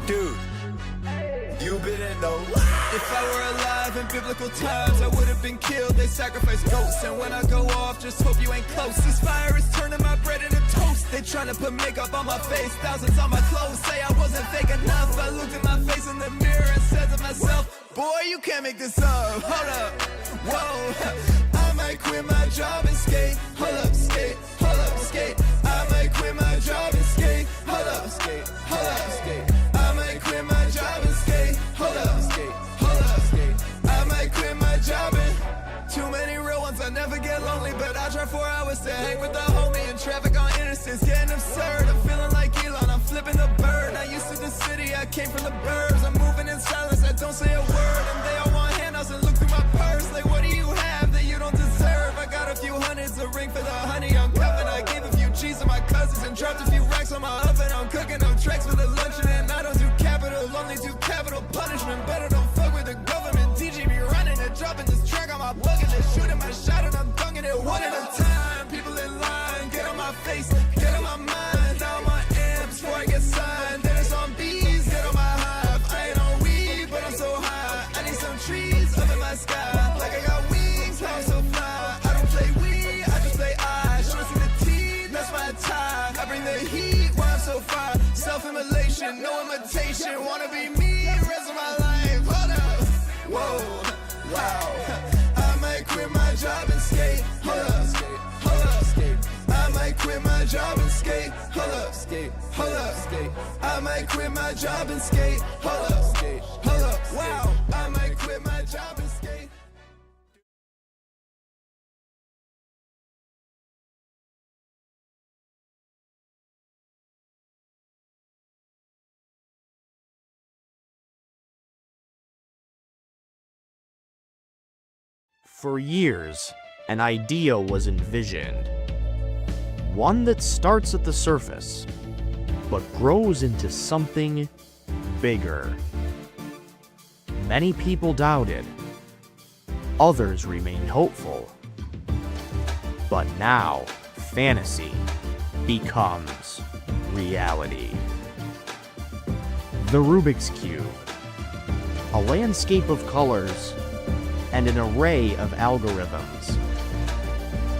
Dude, you been in the If I were alive in biblical times, I would have been killed. They sacrificed goats, and when I go off, just hope you ain't close. This fire is turning my bread into toast. They tryna put makeup on my face, thousands on my clothes. Say I wasn't fake enough. I looked at my face in the mirror and said to myself, boy, you can't make this up. Hold up, whoa. I might quit my job and skate. Hold up, skate. Hold up, skate. I might quit my job and skate. Hold up, skate. Hold up, skate. I might quit my job and skate. Hold up, skate. Hold up, skate. I might quit my job and too many real ones. I never get lonely, but I drive 4 hours to hang with the homie. And traffic on interstates getting absurd. I'm feeling like Elon. I'm flipping the bird. Not used to the city. I came from the burbs. I'm moving in silence. I don't say a word. And they all want handouts and look through my purse. Like, what do you have that you don't deserve? I got a few hundreds, a ring for the honey. I'm cuffing. I gave a few G's to my cousins and dropped a few racks on my oven. I'm cooking up tracks for the luncheon. And I don't do capital, only do capital punishment. Better don't fuck with the government. DJ be running and dropping this track on my bucket list. Shooting my shot and I'm dunking it one at a time. People in line, get on my face, get on my mind. Down my amps before I get signed. Then it's on bees, get on my hive. I ain't on weed, but I'm so high. I need some trees up in my sky. Like I got wings, how I'm so fly. I don't play weed, I just play I. Should see the T, that's my tie. I bring the heat while I'm so far. Self-immolation, no imitation. Wanna be me, rest of my life. Hold up, whoa, wow. I might quit my job and skate. Hold up, skate. Hold up, skate. I might quit my job and skate. Hold up, skate. Hold up, skate. I might quit my job and skate. Hold up, skate. Hold up, wow. I might quit my job and skate. For years, an idea was envisioned. One that starts at the surface, but grows into something bigger. Many people doubted. Others remained hopeful. But now, fantasy becomes reality. The Rubik's Cube. A landscape of colors and an array of algorithms.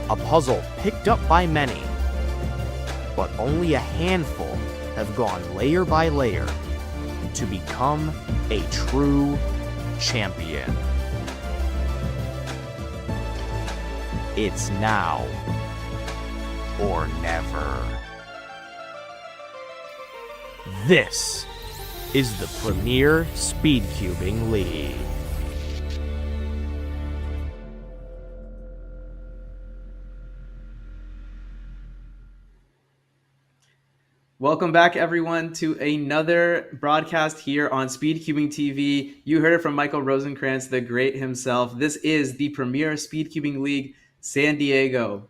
A puzzle picked up by many, but only a handful have gone layer by layer to become a true champion. It's now or never. This is the Premier Speedcubing League. Welcome back, everyone, to another broadcast here on Speedcubing TV. You heard it from Michael Rosenkrantz, the great himself. This is the Premier Speedcubing League San Diego.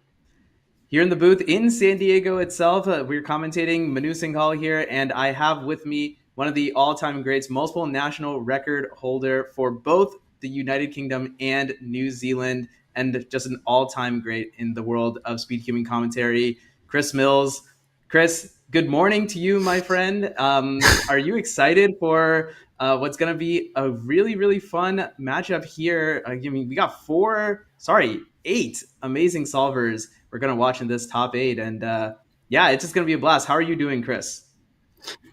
Here in the booth in San Diego itself, we're commentating Manu Singhal here, and I have with me one of the all-time greats, multiple national record holder for both the United Kingdom and New Zealand, and just an all-time great in the world of Speedcubing commentary, Chris Mills. Chris, good morning to you, my friend. Are you excited for what's going to be a really, really fun matchup here? I mean, we got 8 amazing solvers we're going to watch in this top 8. And yeah, it's just going to be a blast. How are you doing, Chris?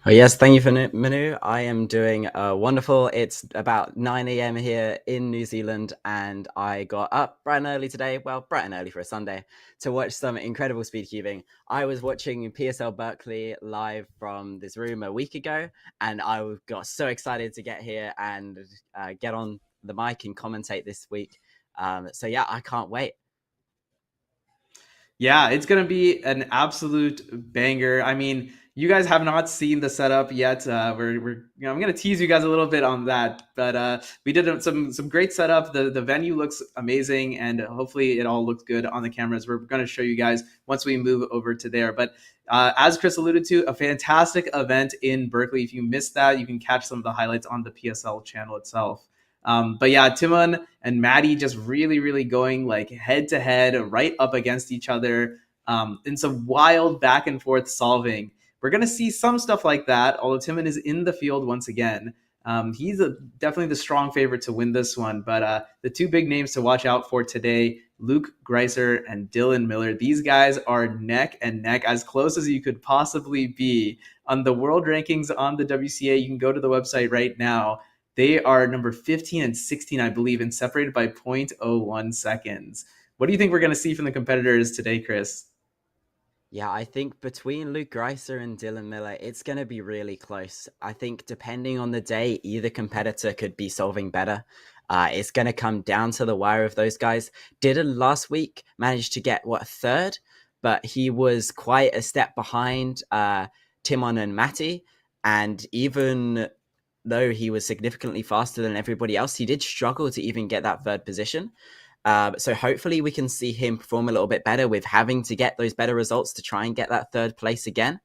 Oh, yes, thank you for Manu. I am doing wonderful. It's about 9 a.m. here in New Zealand, and I got up bright and early today, well, bright and early for a Sunday, to watch some incredible speedcubing. I was watching PSL Berkeley live from this room a week ago, and I got so excited to get here and get on the mic and commentate this week. So yeah, I can't wait. Yeah, it's going to be an absolute banger. I mean, you guys have not seen the setup yet. I'm going to tease you guys a little bit on that, but we did some great setup. The venue looks amazing, and hopefully it all looks good on the cameras. We're going to show you guys once we move over to there. But as Chris alluded to, a fantastic event in Berkeley. If you missed that, you can catch some of the highlights on the PSL channel itself. But yeah, Timon and Maddie just really, really going like head to head, right up against each other in some wild back and forth solving. we're going to see some stuff like that, although Timon is in the field once again. He's definitely the strong favorite to win this one, but the two big names to watch out for today, Luke Greiser and Dylan Miller. These guys are neck and neck, as close as you could possibly be. On the world rankings on the WCA, you can go to the website right now. They are number 15 and 16, I believe, and separated by 0.01 seconds. What do you think we're going to see from the competitors today, Chris? Yeah, I think between Luke Greiser and Dylan Miller, it's going to be really close. I think depending on the day, either competitor could be solving better. It's going to come down to the wire of those guys. Dylan last week managed to get, third? But he was quite a step behind Timon and Matty. And even though he was significantly faster than everybody else, he did struggle to even get that third position. So hopefully we can see him perform a little bit better with having to get those better results to try and get that third place again.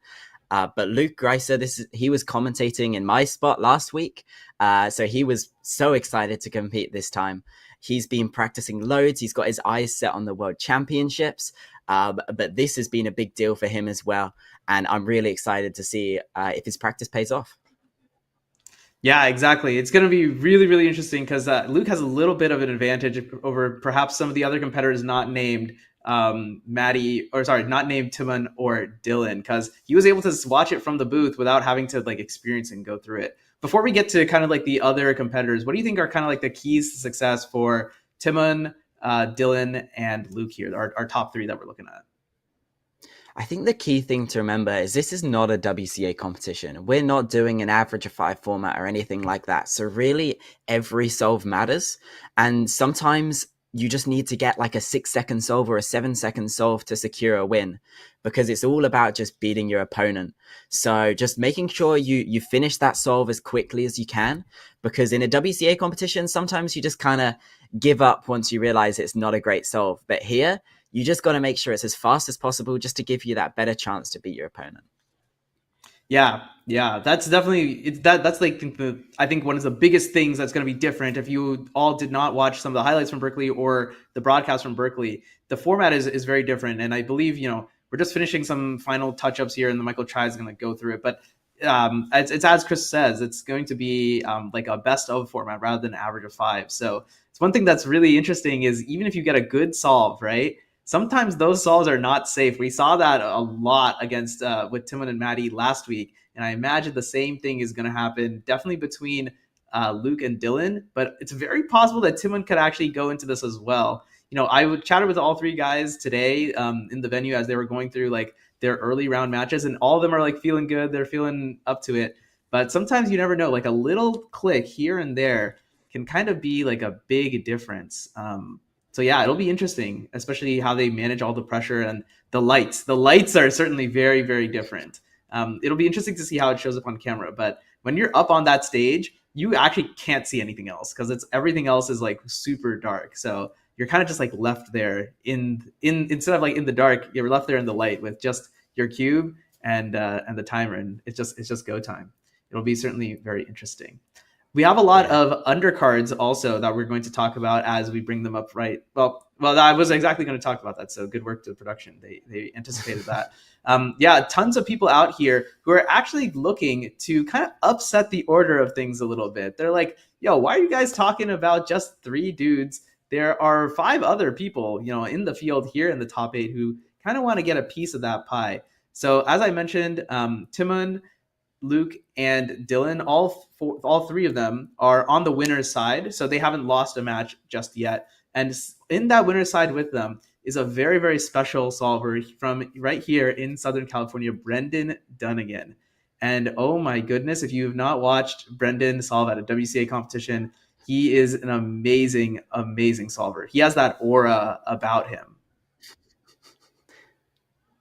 But Luke Greiser, he was commentating in my spot last week. So he was so excited to compete this time. He's been practicing loads. He's got his eyes set on the World Championships. But this has been a big deal for him as well. And I'm really excited to see if his practice pays off. Yeah, exactly. It's going to be really, really interesting because Luke has a little bit of an advantage over perhaps some of the other competitors not named not named Timon or Dylan, because he was able to watch it from the booth without having to experience and go through it. Before we get to kind of the other competitors, what do you think are kind of the keys to success for Timon, Dylan, and Luke here, our top three that we're looking at? I think the key thing to remember is this is not a WCA competition. We're not doing an average of 5 format or anything like that. So really, every solve matters. And sometimes you just need to get a 6-second solve or a 7-second solve to secure a win, because it's all about just beating your opponent. So just making sure you finish that solve as quickly as you can, because in a WCA competition, sometimes you just kind of give up once you realize it's not a great solve. But here, you just got to make sure it's as fast as possible just to give you that better chance to beat your opponent. Yeah, that's definitely that's I think one of the biggest things that's going to be different. If you all did not watch some of the highlights from Berkeley or the broadcast from Berkeley, the format is very different. And I believe we're just finishing some final touch-ups here, and the Michael Chai is going to go through it. But it's as Chris says, it's going to be a best of format rather than an average of 5. So it's one thing that's really interesting is even if you get a good solve, right? Sometimes those solves are not safe. We saw that a lot against with Timon and Matty last week, and I imagine the same thing is going to happen definitely between Luke and Dylan. But it's very possible that Timon could actually go into this as well. I chatted with all three guys today in the venue as they were going through their early round matches, and all of them are feeling good. They're feeling up to it. But sometimes you never know. A little click here and there can kind of be a big difference. So yeah, it'll be interesting, especially how they manage all the pressure and the lights. The lights are certainly very, very different. It'll be interesting to see how it shows up on camera. But when you're up on that stage, you actually can't see anything else because everything else is super dark. So you're kind of just left there instead of in the dark, you're left there in the light with just your cube and the timer, and it's just go time. It'll be certainly very interesting. We have a lot of undercards also that we're going to talk about as we bring them up, right? Well, I was exactly going to talk about that. So good work to the production. They anticipated that. Tons of people out here who are actually looking to kind of upset the order of things a little bit. They're like, yo, why are you guys talking about just 3 dudes? There are 5 other people, in the field here in the top 8 who kind of want to get a piece of that pie. So as I mentioned, Timon, Luke, and Dylan, all 3 of them are on the winner's side, so they haven't lost a match just yet. And in that winner's side with them is a very, very special solver from right here in Southern California, Brendan Dunnigan. And oh my goodness, if you have not watched Brendan solve at a WCA competition, he is an amazing, amazing solver. He has that aura about him.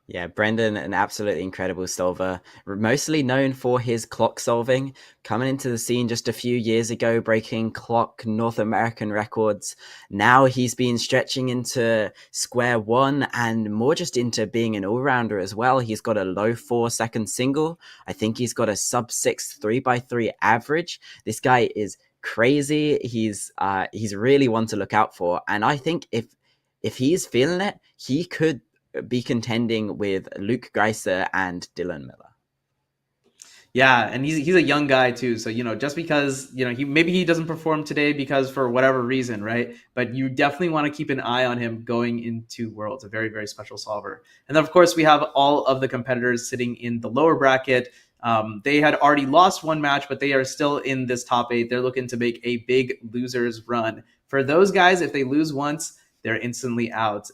Yeah, Brendan, an absolutely incredible solver, mostly known for his clock solving, coming into the scene just a few years ago, breaking clock North American records. Now he's been stretching into square one and more just into being an all-rounder as well. He's got a low 4-second single. I think he's got a sub-6 3x3 average. This guy is crazy. He's really one to look out for. And I think if he's feeling it, he could be contending with Luke Greiser and Dylan Miller. Yeah, and he's a young guy too. So, just because, he doesn't perform today because for whatever reason, right? But you definitely want to keep an eye on him going into Worlds, a very, very special solver. And then, of course, we have all of the competitors sitting in the lower bracket. They had already lost one match, but they are still in this top 8. They're looking to make a big losers run. For those guys, if they lose once, they're instantly out.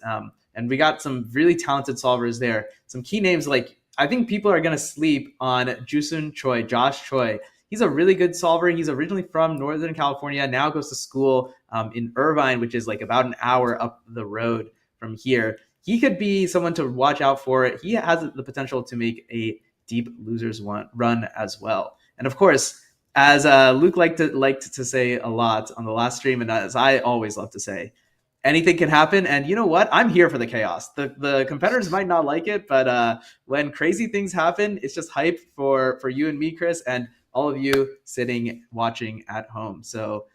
And we got some really talented solvers there. Some key names like, I think people are going to sleep on Jusun Choi, Josh Choi. He's a really good solver. He's originally from Northern California, now goes to school in Irvine, which is like about an hour up the road from here. He could be someone to watch out for. He has the potential to make a deep losers run as well. And of course, as Luke liked to say a lot on the last stream, and as I always love to say, anything can happen. And you know what? I'm here for the chaos. The competitors might not like it, but when crazy things happen, it's just hype for you and me, Chris, and all of you sitting watching at home. So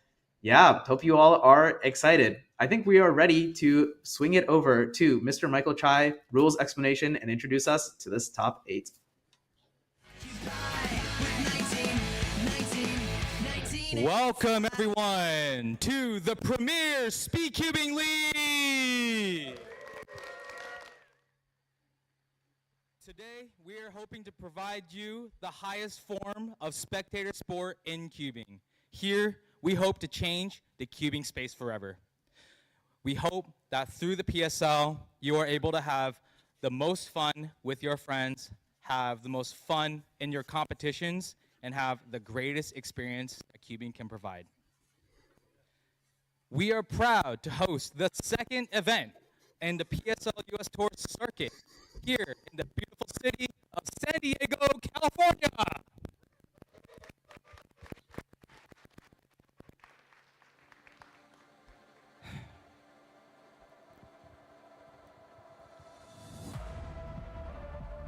yeah, hope you all are excited. I think we are ready to swing it over to Mr. Michael Chai, rules explanation, and introduce us to this top 8. Welcome everyone to the Premier Speedcubing League! Today we are hoping to provide you the highest form of spectator sport in cubing. Here we hope to change the cubing space forever. We hope that through the PSL you are able to have the most fun with your friends, have the most fun in your competitions, and have the greatest experience that cubing can provide. We are proud to host the second event in the PSL US Tour circuit here in the beautiful city of San Diego, California.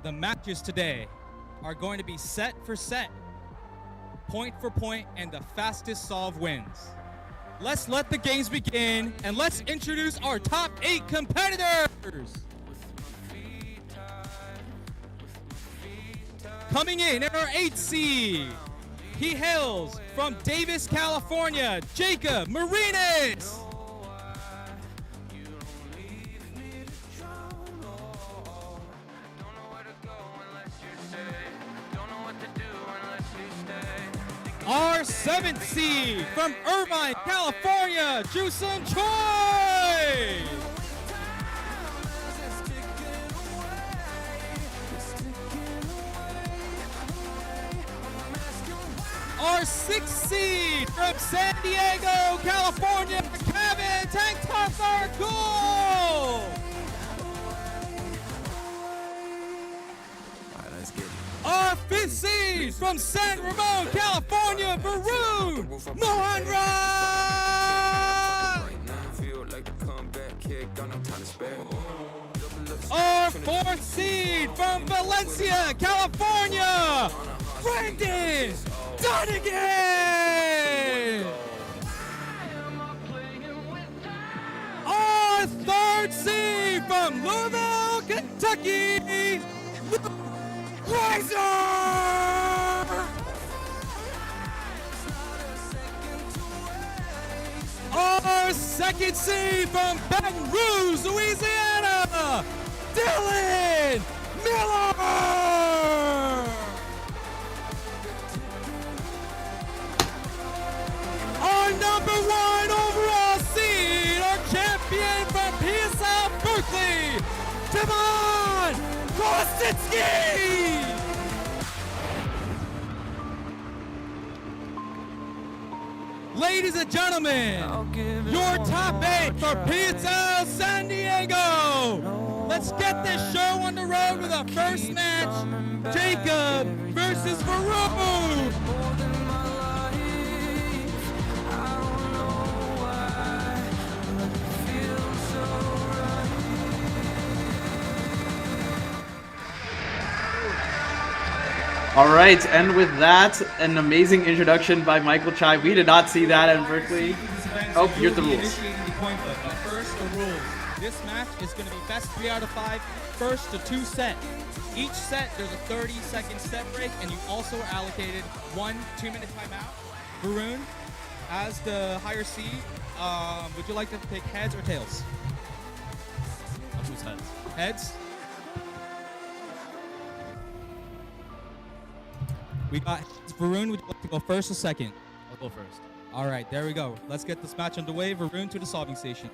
The matches today are going to be set for set, point for point, and the fastest solve wins. Let's let the games begin, and let's introduce our top 8 competitors. Coming in at our 8th seed, he hails from Davis, California, Jacob Marinas. Our 7th seed from Irvine, California, Jusun Choi. Our 6th seed from San Diego, California, Kevin Tank Top Cool. Our 5th seed from San Ramon, California, Varun Mohanra. Our 4th seed from Valencia, California, Brandon Donegan. Our 3rd seed from Louisville, Kentucky, Kaiser! Our 2nd seed from Baton Rouge, Louisiana, Dylan Miller! Our number 1 overall seed, our champion from PSL Berkeley, Devon Kostinski! Ladies and gentlemen, your top 8 for PSL San Diego. Let's get this show on the road with our first match, Jacob versus Varun. All right, and with that, an amazing introduction by Michael Chai. We did not see that in Berkeley. Oh, here's the rules. First, the rules. This match is going to be best 3 out of 5, first to 2 set. Each set, there's a 30-second set break, and you also are allocated 1 2-minute timeout. Varun, as the higher seed, would you like to pick heads or tails? I'll choose heads. Heads. We got Varun. Would you like to go first or second? I'll go first. All right, there we go. Let's get this match underway. Varun to the solving station.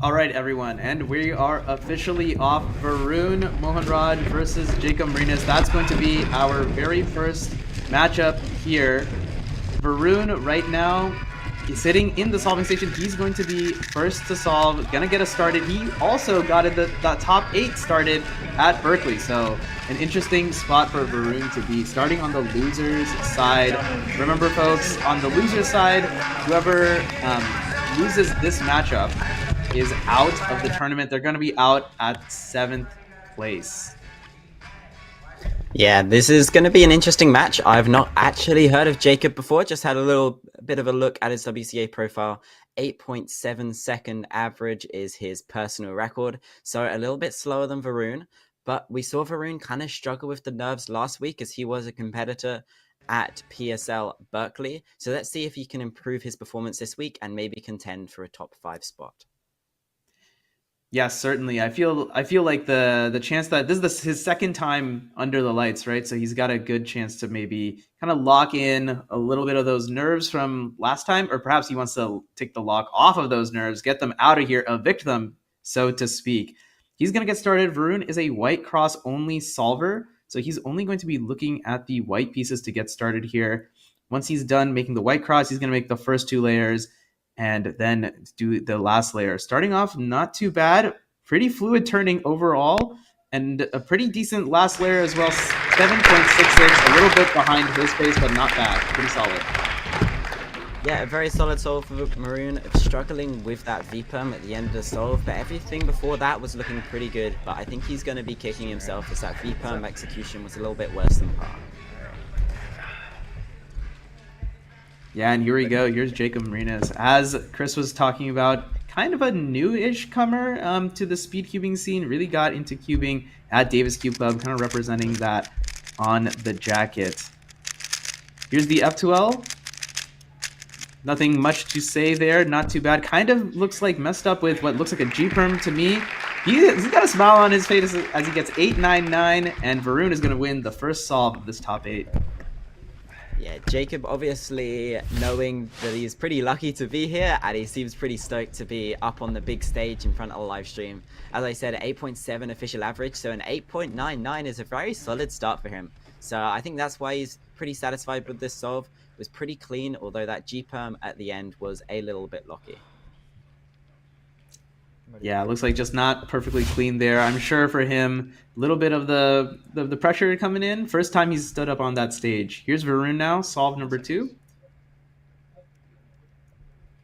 All right, everyone, and we are officially off. Varun Mohanraj versus Jacob Marinas. That's going to be our very first matchup here. Varun right now is sitting in the solving station. He's going to be first to solve, gonna get us started. He also got the top 8 started at Berkeley, so an interesting spot for Varun to be starting on the losers side. Remember, folks, on the losers side, whoever loses this matchup is out of the tournament. They're going to be out at 7th place. Yeah, this is going to be an interesting match. I've not actually heard of Jacob before, just had a little bit of a look at his WCA profile. 8.7 second average is his personal record, so a little bit slower than Varun, but we saw Varun kind of struggle with the nerves last week as he was a competitor at PSL Berkeley. So let's see if he can improve his performance this week and maybe contend for a top 5 spot. Yes, certainly. I feel like the chance that this is his second time under the lights, right? So he's got a good chance to maybe kind of lock in a little bit of those nerves from last time, or perhaps he wants to take the lock off of those nerves, get them out of here, evict them, so to speak. He's going to get started. Varun is a white cross only solver, so he's only going to be looking at the white pieces to get started here. Once he's done making the white cross, he's going to make the first 2 layers and then do the last layer. Starting off not too bad, pretty fluid turning overall, and a pretty decent last layer as well, 7.66, a little bit behind his pace, but not bad, pretty solid. Yeah, a very solid solve for Maroon, struggling with that V-perm at the end of the solve, but everything before that was looking pretty good, but I think he's going to be kicking himself as that V-perm execution was a little bit worse than par. Yeah, and here we go. Here's Jacob Marinas. As Chris was talking about, kind of a new-ish comer to the speedcubing scene. Really got into cubing at Davis Cube Club, kind of representing that on the jacket. Here's the F2L. Nothing much to say there. Not too bad. Kind of looks like messed up with what looks like a G-perm to me. He's got a smile on his face as he gets 8-9-9, and Varun is going to win the first solve of this top 8. Yeah, Jacob obviously knowing that he's pretty lucky to be here, and he seems pretty stoked to be up on the big stage in front of the live stream. As I said, 8.7 official average, so an 8.99 is a very solid start for him. So I think that's why he's pretty satisfied with this solve. It was pretty clean, although that G-perm at the end was a little bit lucky. Yeah, it looks like just not perfectly clean there. I'm sure for him, a little bit of the pressure coming in. First time he's stood up on that stage. Here's Varun now, solve number 2.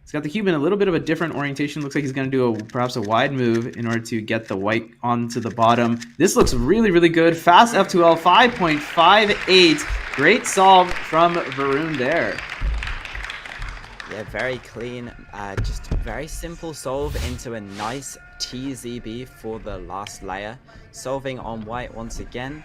He's got the cube in a little bit of a different orientation. Looks like he's going to do perhaps a wide move in order to get the white onto the bottom. This looks really, really good. Fast F2L, 5.58. Great solve from Varun there. Yeah, very clean, just very simple solve into a nice TZB for the last layer. Solving on white once again.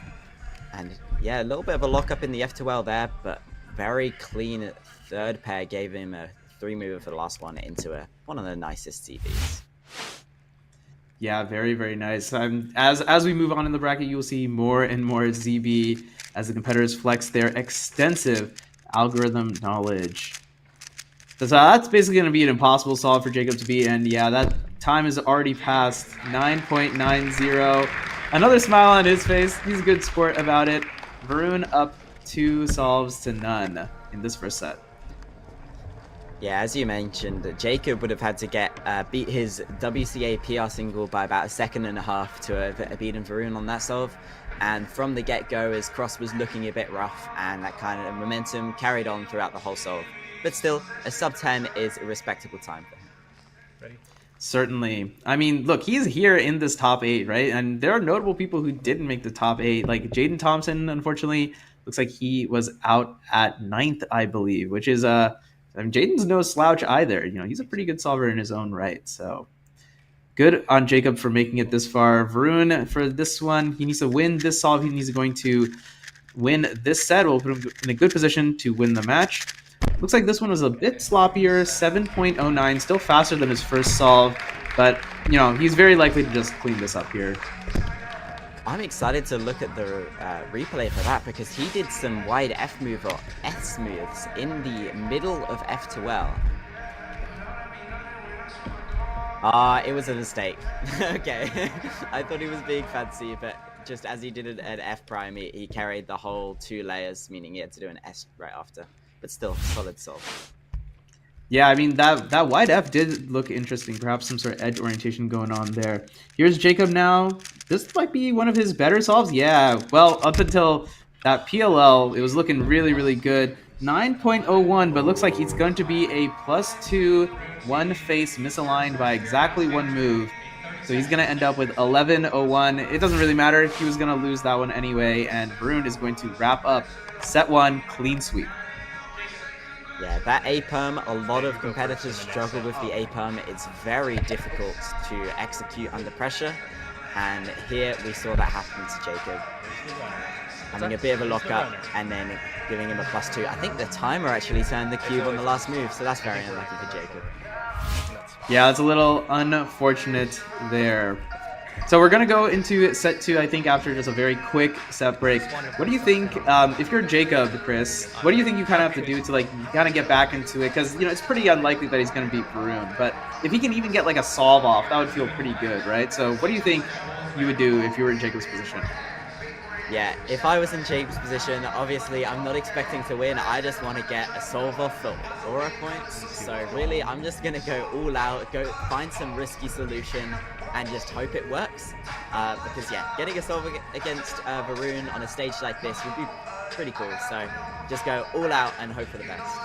And yeah, a little bit of a lockup in the F2L there, but very clean third pair gave him a 3 mover for the last one into one of the nicest CVs. Yeah, very, very nice. As we move on in the bracket, you'll see more and more ZB as the competitors flex their extensive algorithm knowledge. So that's basically going to be an impossible solve for Jacob to beat, and yeah, that time is already passed, 9.90. Another smile on his face. He's a good sport about it. Varun up 2 solves to none in this first set. Yeah, as you mentioned, Jacob would have had to beat his WCA PR single by about 1.5 seconds to have beaten Varun on that solve. And from the get-go, his cross was looking a bit rough, and that kind of momentum carried on throughout the whole solve. But still, a sub 10 is a respectable time for him. Ready? Certainly. I mean, look, he's here in this top 8, right? And there are notable people who didn't make the top 8, like Jaden Thompson, unfortunately. Looks like he was out at 9th, I believe, which is I mean, Jaden's no slouch either. You know, he's a pretty good solver in his own right. So good on Jacob for making it this far. Varun, for this one, he needs to win this solve. He needs going to win this set. Will put him in a good position to win the match. Looks like this one was a bit sloppier, 7.09, still faster than his first solve, but, you know, he's very likely to just clean this up here. I'm excited to look at the replay for that because he did some wide F move or S moves in the middle of F2L. It was a mistake. Okay, I thought he was being fancy, but just as he did it at F prime, he carried the whole 2 layers, meaning he had to do an S right after. But still, solid solve. Yeah, I mean, that wide F did look interesting. Perhaps some sort of edge orientation going on there. Here's Jacob now. This might be one of his better solves. Yeah, well, up until that PLL, it was looking really, really good. 9.01, but looks like he's going to be a +2 one face misaligned by exactly 1 move. So he's going to end up with 11.01. It doesn't really matter. He was going to lose that one anyway, and Varun is going to wrap up set 1 clean sweep. Yeah, that A-perm, a lot of competitors struggle with the A-perm. It's very difficult to execute under pressure. And here we saw that happen to Jacob. Having a bit of a lockup and then giving him a +2. I think the timer actually turned the cube on the last move, so that's very unlucky for Jacob. Yeah, it's a little unfortunate there. So we're going to go into set 2, I think, after just a very quick set break. What do you think, if you're Jacob, Chris, what do you think you kind of have to do to, like, kind of get back into it? Because, you know, it's pretty unlikely that he's going to beat Varun. But if he can even get, like, a solve off, that would feel pretty good, right? So what do you think you would do if you were in Jacob's position? Yeah, if I was in Jacob's position, obviously I'm not expecting to win. I just want to get a solve off for aura points. So really, I'm just going to go all out, go find some risky solution, and just hope it works. Because yeah, getting a solve against Varun on a stage like this would be pretty cool. So just go all out and hope for the best.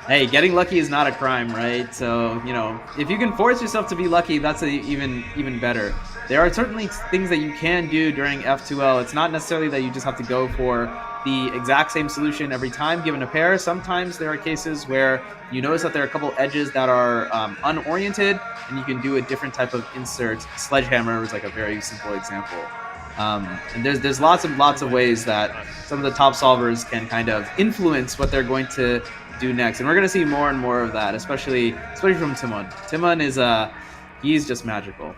Hey, getting lucky is not a crime, right? So, you know, if you can force yourself to be lucky, that's even better. There are certainly things that you can do during F2L. It's not necessarily that you just have to go for the exact same solution every time given a pair. Sometimes there are cases where you notice that there are a couple edges that are unoriented, and you can do a different type of insert. Sledgehammer is like a very simple example. And there's lots of ways that some of the top solvers can kind of influence what they're going to do next, and we're going to see more and more of that, especially from Timon. Timon is he's just magical.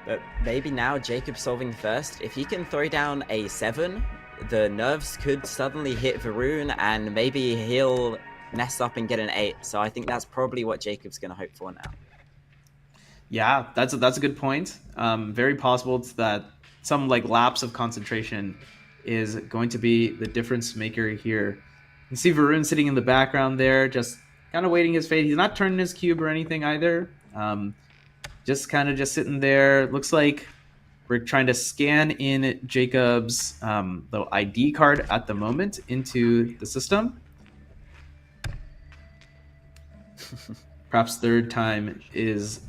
But maybe now Jacob solving first. If he can throw down a 7, the nerves could suddenly hit Varun, and maybe he'll mess up and get an 8. So I think that's probably what Jacob's going to hope for now. Yeah, that's a good point. Very possible that some like lapse of concentration is going to be the difference maker here. You see Varun sitting in the background there, just kind of waiting his fate. He's not turning his cube or anything either. Just sitting there. Looks like we're trying to scan in Jacob's little ID card at the moment into the system. Perhaps third time is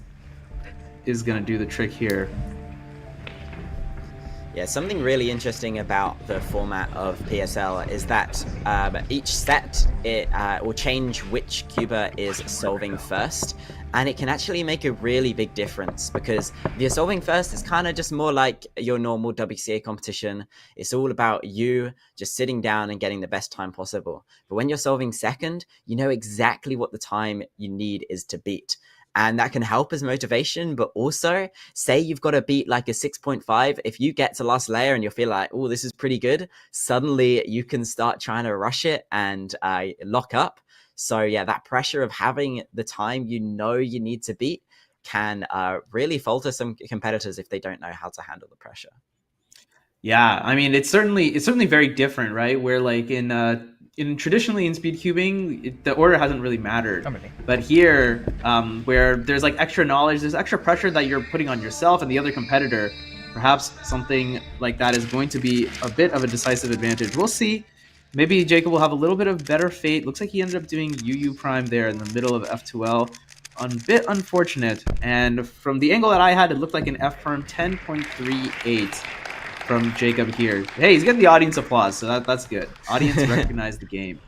going to do the trick here. Yeah, something really interesting about the format of PSL is that each set it will change which cuber is solving first, and it can actually make a really big difference, because if you're solving first, it's kind of just more like your normal WCA competition. It's all about you just sitting down and getting the best time possible. But when you're solving second, you know exactly what the time you need is to beat. And that can help as motivation, but also say you've got to beat like a 6.5. If you get to last layer and you feel like, oh, this is pretty good, suddenly you can start trying to rush it and lock up. So yeah, that pressure of having the time you know you need to beat can really falter some competitors if they don't know how to handle the pressure. Yeah, I mean, it's certainly very different, right? Where like in traditionally in Speedcubing, the order hasn't really mattered. But here, where there's like extra knowledge, there's extra pressure that you're putting on yourself and the other competitor, perhaps something like that is going to be a bit of a decisive advantage. We'll see. Maybe Jacob will have a little bit of better fate. Looks like he ended up doing UU Prime there in the middle of F2L. A bit unfortunate. And from the angle that I had, it looked like an F Perm 10.38. from Jacob here. Hey, he's getting the audience applause, so that's good. Audience recognized the game.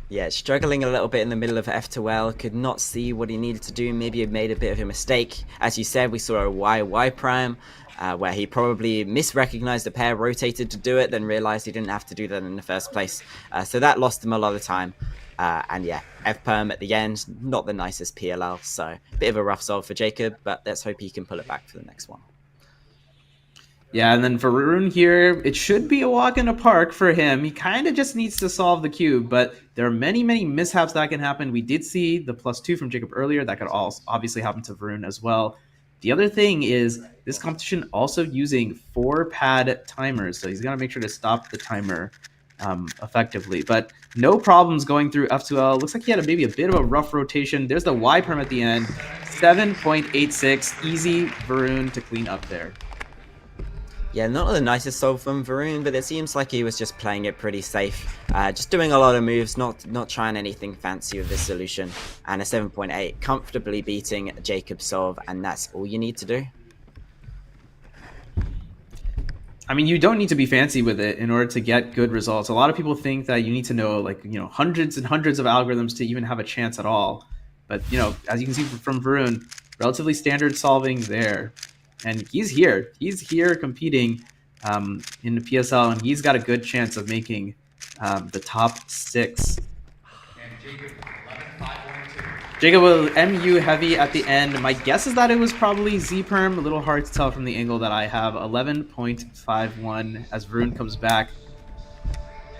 Yeah, struggling a little bit in the middle of F2L, could not see what he needed to do. Maybe he made a bit of a mistake. As you said, we saw a YY prime, where he probably misrecognized the pair, rotated to do it, then realized he didn't have to do that in the first place. So that lost him a lot of time. And yeah, F-perm at the end, not the nicest PLL, so bit of a rough solve for Jacob, but let's hope he can pull it back for the next one. Yeah, and then for Varun here, it should be a walk in the park for him. He kind of just needs to solve the cube, but there are many, many mishaps that can happen. We did see the +2 from Jacob earlier. That could also obviously happen to Varun as well. The other thing is this competition also using 4-pad timers, so he's got to make sure to stop the timer effectively. But no problems going through F2L. Looks like he had maybe a bit of a rough rotation. There's the Y perm at the end. 7.86. Easy Varun to clean up there. Yeah, not the nicest solve from Varun, but it seems like he was just playing it pretty safe. Just doing a lot of moves, not trying anything fancy with this solution. And a 7.8, comfortably beating Jacob's solve, and that's all you need to do. I mean, you don't need to be fancy with it in order to get good results. A lot of people think that you need to know, like, hundreds and hundreds of algorithms to even have a chance at all. But, as you can see from Varun, relatively standard solving there. And he's here competing in the PSL, and he's got a good chance of making the top 6. Jacob with MU heavy at the end. My guess is that it was probably Z-perm. A little hard to tell from the angle that I have. 11.51 as Varun comes back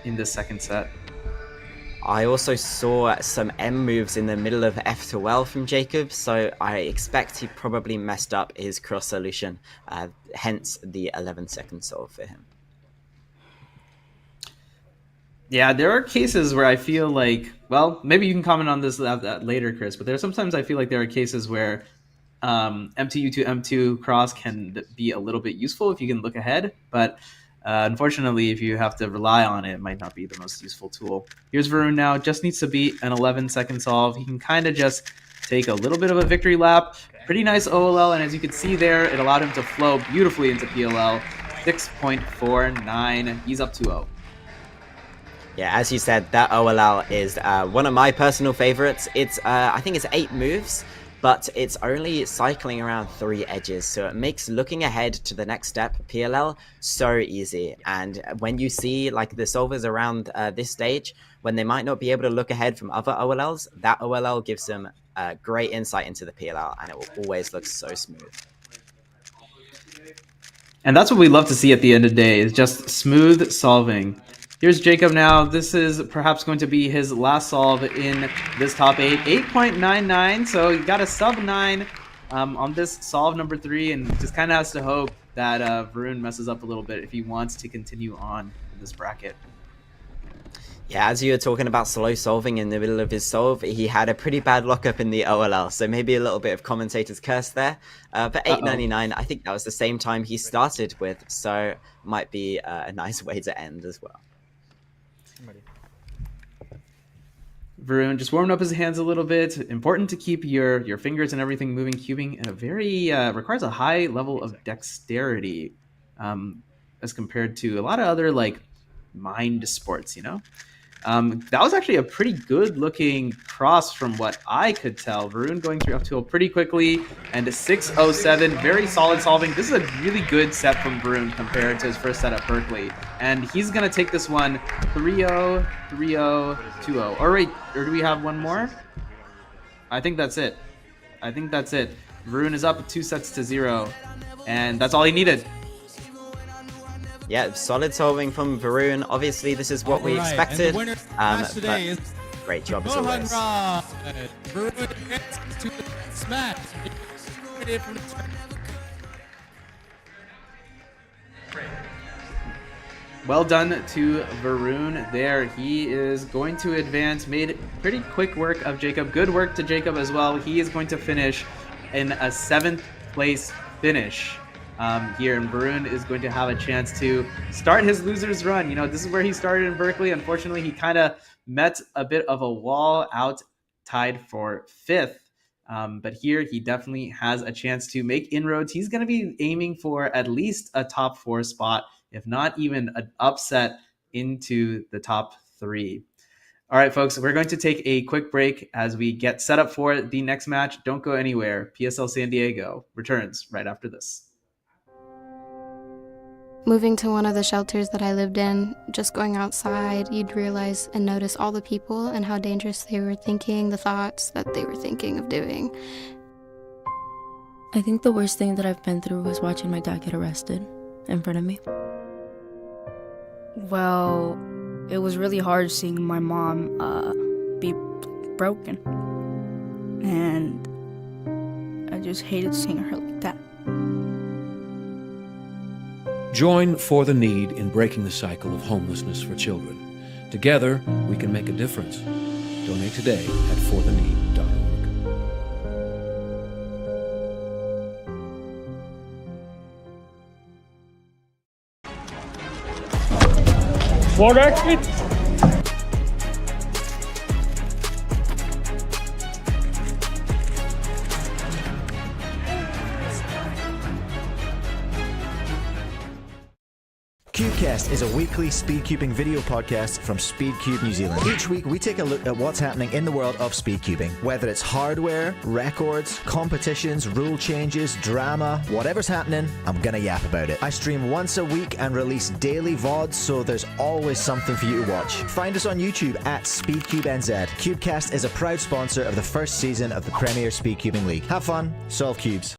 in the second set. I also saw some M moves in the middle of F2L from Jacob, so I expect he probably messed up his cross solution, hence the 11-second solve for him. Yeah, there are cases where I feel like, well, maybe you can comment on this later, Chris, but sometimes I feel like there are cases where M2U to M2 cross can be a little bit useful if you can look ahead, but unfortunately, if you have to rely on it, it might not be the most useful tool. Here's Varun now, just needs to beat an 11-second solve. He can kind of just take a little bit of a victory lap. Pretty nice OLL, and as you can see there, it allowed him to flow beautifully into PLL. 6.49, he's up 2-0. Yeah, as you said, that OLL is one of my personal favorites. It's I think it's 8 moves, but it's only cycling around 3 edges, so it makes looking ahead to the next step, PLL, so easy. And when you see like the solvers around this stage, when they might not be able to look ahead from other OLLs, that OLL gives them great insight into the PLL, and it will always look so smooth. And that's what we love to see at the end of the day, is just smooth solving. Here's Jacob now. This is perhaps going to be his last solve in this top 8. 8.99, so he got a sub 9 on this solve number 3, and just kind of has to hope that Varun messes up a little bit if he wants to continue on in this bracket. Yeah, as you were talking about slow solving in the middle of his solve, he had a pretty bad lockup in the OLL, so maybe a little bit of commentator's curse there. But 8.99, I think that was the same time he started with, so might be a nice way to end as well. Varun just warming up his hands a little bit. Important to keep your fingers and everything moving. Cubing in a very requires a high level of dexterity as compared to a lot of other like mind sports, That was actually a pretty good looking cross from what I could tell. Varun going through F2L pretty quickly, and a 6.07, very solid solving. This is a really good set from Varun compared to his first set at Berkeley. And he's going to take this one 3-0, 3-0, 2-0. Or do we have one more? I think that's it. Varun is up 2-0, and that's all he needed. Yeah, solid solving from Varun. Obviously, this is what we expected. And the winner today is great job as always. Varun gets to the smash. Well done to Varun there. He is going to advance. Made pretty quick work of Jacob. Good work to Jacob as well. He is going to finish in a 7th place finish. Here, and Varun is going to have a chance to start his loser's run. This is where he started in Berkeley. Unfortunately, he kind of met a bit of a wall out, tied for 5th But here he definitely has a chance to make inroads. He's going to be aiming for at least a top 4 spot, if not even an upset into the top 3. All right, folks, we're going to take a quick break as we get set up for the next match. Don't go anywhere. PSL San Diego returns right after this. Moving to one of the shelters that I lived in, just going outside, you'd realize and notice all the people and how dangerous they were thinking, the thoughts that they were thinking of doing. I think the worst thing that I've been through was watching my dad get arrested in front of me. Well, it was really hard seeing my mom be broken. And I just hated seeing her like that. Join For the Need in breaking the cycle of homelessness for children. Together, we can make a difference. Donate today at fortheneed.org. CubeCast is a weekly speedcubing video podcast from Speedcube New Zealand. Each week we take a look at what's happening in the world of speedcubing. Whether it's hardware, records, competitions, rule changes, drama, whatever's happening, I'm gonna yap about it. I stream once a week and release daily VODs, so there's always something for you to watch. Find us on YouTube at SpeedCubeNZ. CubeCast is a proud sponsor of the first season of the Premier Speedcubing League. Have fun, solve cubes.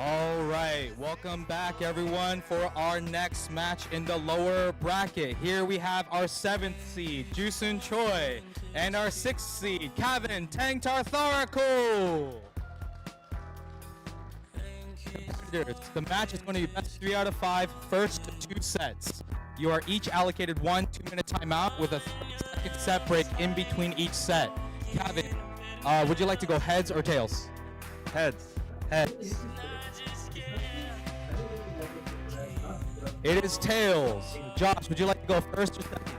All right, welcome back everyone for our next match in the lower bracket. Here we have our 7th seed, Jusun Choi, and our 6th seed, Kevin Tangtar Tharako. Competitors, the match is going to be best 3 out of 5, first 2 sets. You are each allocated 1 2-minute timeout with a 30-second set break in between each set. Kevin, would you like to go heads or tails? Heads. Heads. It is tails. Josh, would you like to go first or second?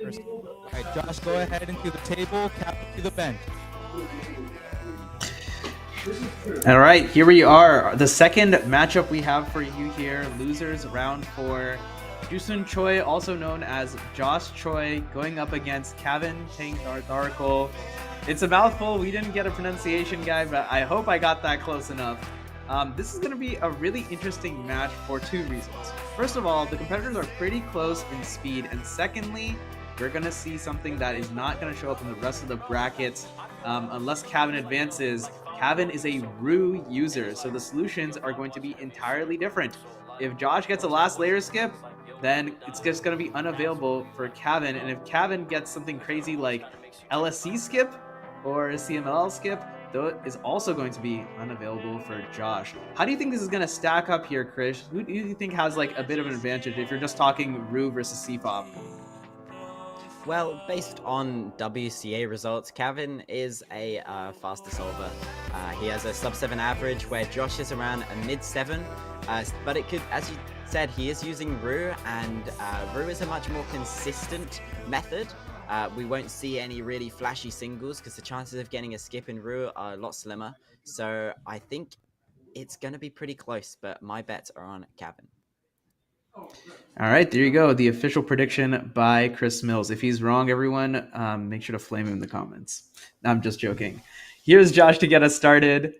First. All right, Josh, go ahead into the table, captain to the bench. All right, here we are. The second matchup we have for you here, losers round 4. Jusun Choi, also known as Josh Choi, going up against Kevin Tangtar. It's a mouthful. We didn't get a pronunciation guy, but I hope I got that close enough. This is going to be a really interesting match for 2 reasons. First of all, the competitors are pretty close in speed, and secondly, we're going to see something that is not going to show up in the rest of the brackets unless Kevin advances. Kevin is a Rue user, so the solutions are going to be entirely different. If Josh gets a last layer skip, then it's just going to be unavailable for Kevin, and if Kevin gets something crazy like LSC skip or a CMLL skip, though it is also going to be unavailable for Josh. How do you think this is going to stack up here, Krish? Who do you think has like a bit of an advantage if you're just talking Rue versus CFOP? Well, based on WCA results, Kevin is a faster solver. He has a sub-7 average where Josh is around a mid-7, but it could, as you said, he is using Rue, and Rue is a much more consistent method. We won't see any really flashy singles because the chances of getting a skip in Rue are a lot slimmer. So I think it's going to be pretty close, but my bets are on Kevin. All right, there you go. The official prediction by Chris Mills. If he's wrong, everyone, make sure to flame him in the comments. I'm just joking. Here's Josh to get us started.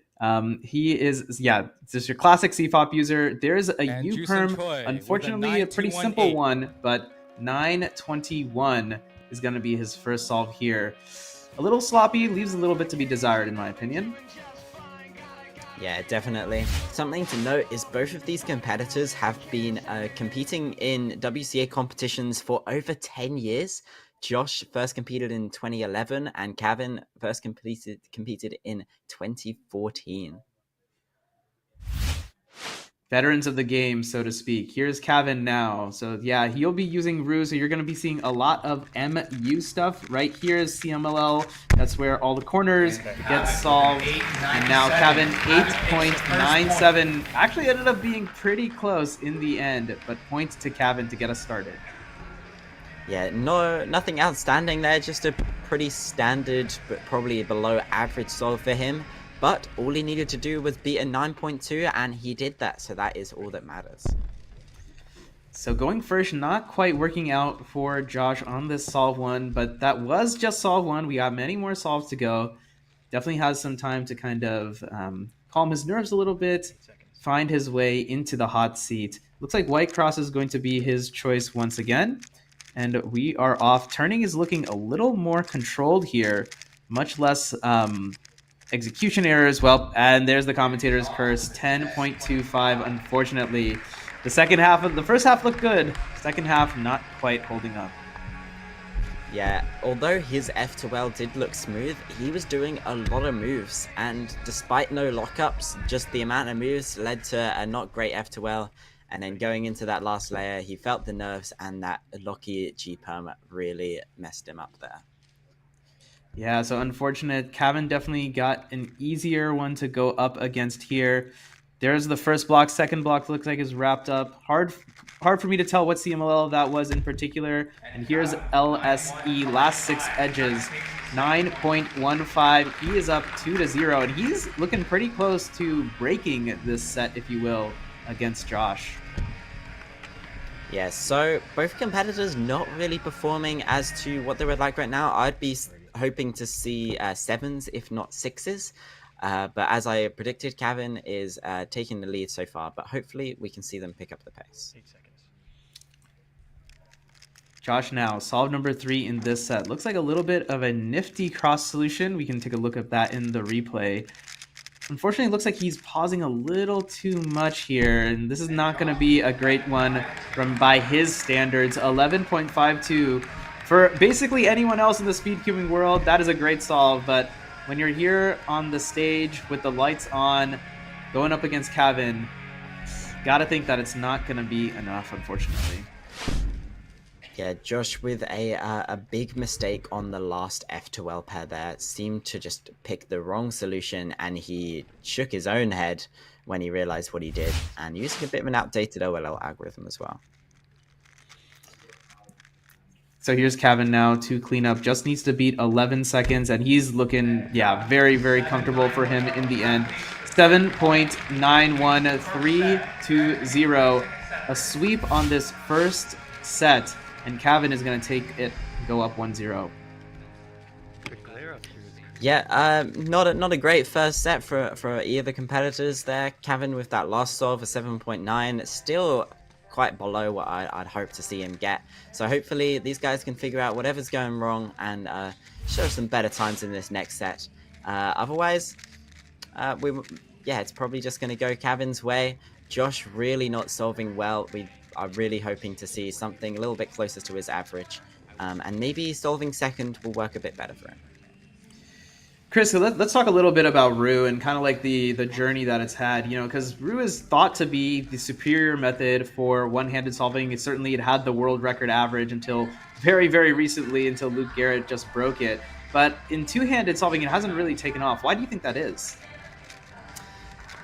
He is, just your classic CFOP user. There's a U-perm, unfortunately a pretty simple one, but 921 is going to be his first solve here. A little sloppy, leaves a little bit to be desired in my opinion. Yeah, definitely. Something to note is both of these competitors have been competing in WCA competitions for over 10 years. Josh first competed in 2011 and Kevin first competed in 2014. Veterans of the game, so to speak. Here's Kevin now. So yeah, he'll be using Rue, so you're going to be seeing a lot of MU stuff. Right here is CMLL. That's where all the corners get solved. And now Kevin, 8.97. Actually ended up being pretty close in the end, but points to Kevin to get us started. Yeah, nothing outstanding there, just a pretty standard but probably below average solve for him. But all he needed to do was beat a 9.2 and he did that, so that is all that matters. So going first, not quite working out for Josh on this solve one, but that was just solve one. We got many more solves to go. Definitely has some time to kind of calm his nerves a little bit, find his way into the hot seat. Looks like white cross is going to be his choice once again. And we are off. Turning is looking a little more controlled here, much less execution errors. Well, and there's the commentator's curse, 10.25, unfortunately. The first half looked good. Second half, not quite holding up. Yeah, although his F2L did look smooth, he was doing a lot of moves, and despite no lockups, just the amount of moves led to a not great F2L, and then going into that last layer, he felt the nerves, and that Locky G-Perm really messed him up there. Yeah, so unfortunate. Kevin definitely got an easier one to go up against here. There's the first block. Second block looks like is wrapped up. Hard for me to tell what CMLL that was in particular. And here's LSE, last 6 edges, 9.15. He is up 2-0, and he's looking pretty close to breaking this set, if you will, against Josh. Yeah, so both competitors not really performing as to what they would like right now. I'd be hoping to see 7s, if not 6s. But as I predicted, Kevin is taking the lead so far, but hopefully we can see them pick up the pace. 8 seconds. Josh now, solve number 3 in this set. Looks like a little bit of a nifty cross solution. We can take a look at that in the replay. Unfortunately, it looks like he's pausing a little too much here, and this is not going to be a great one by his standards. 11.52. For basically anyone else in the speedcubing world, that is a great solve, but when you're here on the stage with the lights on, going up against Kevin, gotta think that it's not gonna be enough, unfortunately. Yeah, Josh with a big mistake on the last F2L pair there. Seemed to just pick the wrong solution, and he shook his own head when he realized what he did, and using a bit of an outdated OLL algorithm as well. So here's Kevin now to clean up. Just needs to beat 11 seconds, and he's looking, yeah, very, very comfortable for him in the end. 7.91320. A sweep on this first set, and Kevin is going to take it, go up 1-0. Yeah, not a great first set for either competitors there. Kevin with that last solve of 7.9, still quite below what I'd hope to see him get. So hopefully these guys can figure out whatever's going wrong and show some better times in this next set. Otherwise, it's probably just going to go Kevin's way. Josh really not solving well. We are really hoping to see something a little bit closer to his average. And maybe solving second will work a bit better for him. Chris, let's talk a little bit about Rue and kind of like the journey that it's had, you know, because Rue is thought to be the superior method for one-handed solving. It had the world record average until very, very recently, until Luke Garrett just broke it. But in two-handed solving, it hasn't really taken off. Why do you think that is?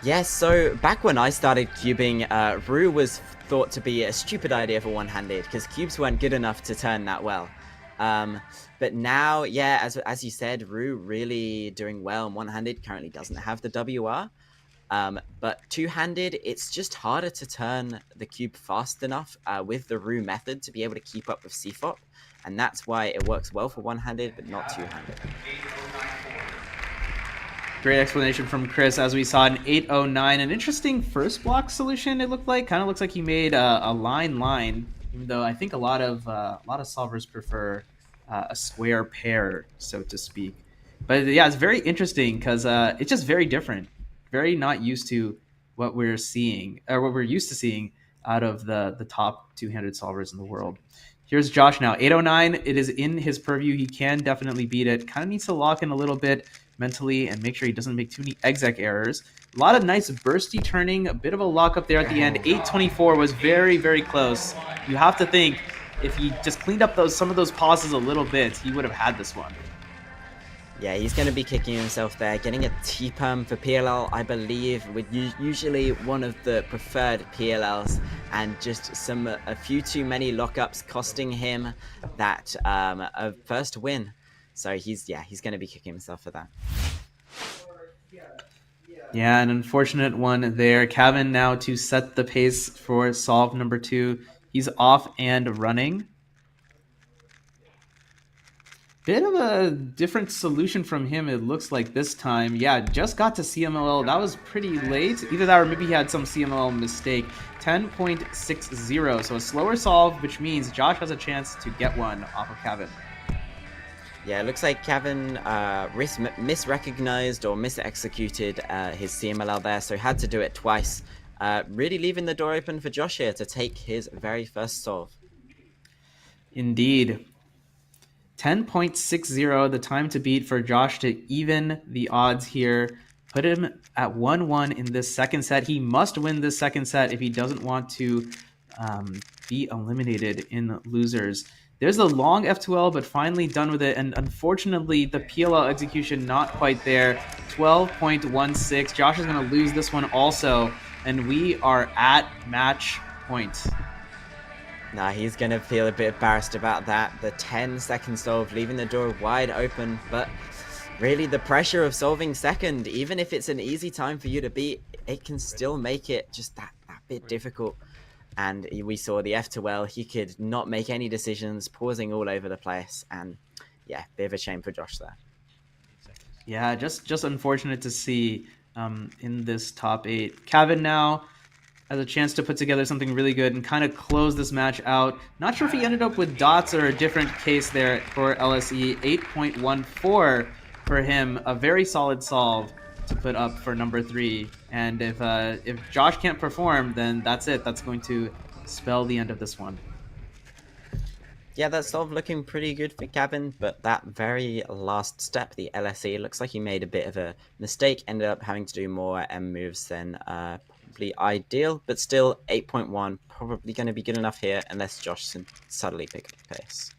Yeah, so back when I started cubing, Rue was thought to be a stupid idea for one-handed because cubes weren't good enough to turn that well. But now, yeah, as you said, Rue really doing well on one-handed, currently doesn't have the WR. But two-handed, it's just harder to turn the cube fast enough with the Rue method to be able to keep up with CFOP. And that's why it works well for one-handed, but not two-handed. Great explanation from Chris. As we saw an 809, an interesting first block solution, it looked like. Kind of looks like he made a line, even though I think a lot of solvers prefer a square pair, so to speak. But yeah, it's very interesting because it's just very different, very not used to what we're seeing, or what we're used to seeing out of the top two-handed solvers in the world. Here's Josh now, 809. It is in his purview. He can definitely beat it. Kind of needs to lock in a little bit mentally and make sure he doesn't make too many exec errors. A lot of nice bursty turning, a bit of a lock up there at the end. 824 was very, very close. You have to think if he just cleaned up some of those pauses a little bit, he would have had this one. Yeah, he's going to be kicking himself there, getting a T-perm for PLL, I believe, with usually one of the preferred PLLs, and just a few too many lockups costing him that a first win. So he's going to be kicking himself for that. Yeah, an unfortunate one there. Kevin now to set the pace for solve number 2. He's off and running. Bit of a different solution from him, it looks like this time. Yeah, just got to CMLL. That was pretty late. Either that or maybe he had some CMLL mistake. 10.60, so a slower solve, which means Josh has a chance to get one off of Kevin. Yeah, it looks like Kevin misrecognized or misexecuted his CMLL there, so had to do it twice. Really leaving the door open for Josh here to take his very first solve. Indeed. 10.60, the time to beat for Josh to even the odds here. Put him at 1-1 in this second set. He must win this second set if he doesn't want to be eliminated in losers. There's a long F2L, but finally done with it. And unfortunately, the PLL execution not quite there. 12.16. Josh is going to lose this one also. And we are at match point. Nah, he's going to feel a bit embarrassed about that. The 10-second solve, leaving the door wide open. But really, the pressure of solving second, even if it's an easy time for you to beat, it can still make it just that bit difficult. And we saw the F2L, he could not make any decisions, pausing all over the place. And yeah, bit of a shame for Josh there. Yeah, just unfortunate to see in this top 8. Kevin now has a chance to put together something really good and kind of close this match out. Not sure if he ended up with dots or a different case there for LSE. 8.14 for him, a very solid solve to put up for number 3. And if Josh can't perform, then that's it. That's going to spell the end of this one. Yeah, that solve looking pretty good for Kevin, but that very last step, the LSE, looks like he made a bit of a mistake, ended up having to do more M moves than probably ideal, but still 8.1, probably going to be good enough here unless Josh can suddenly pick up the pace.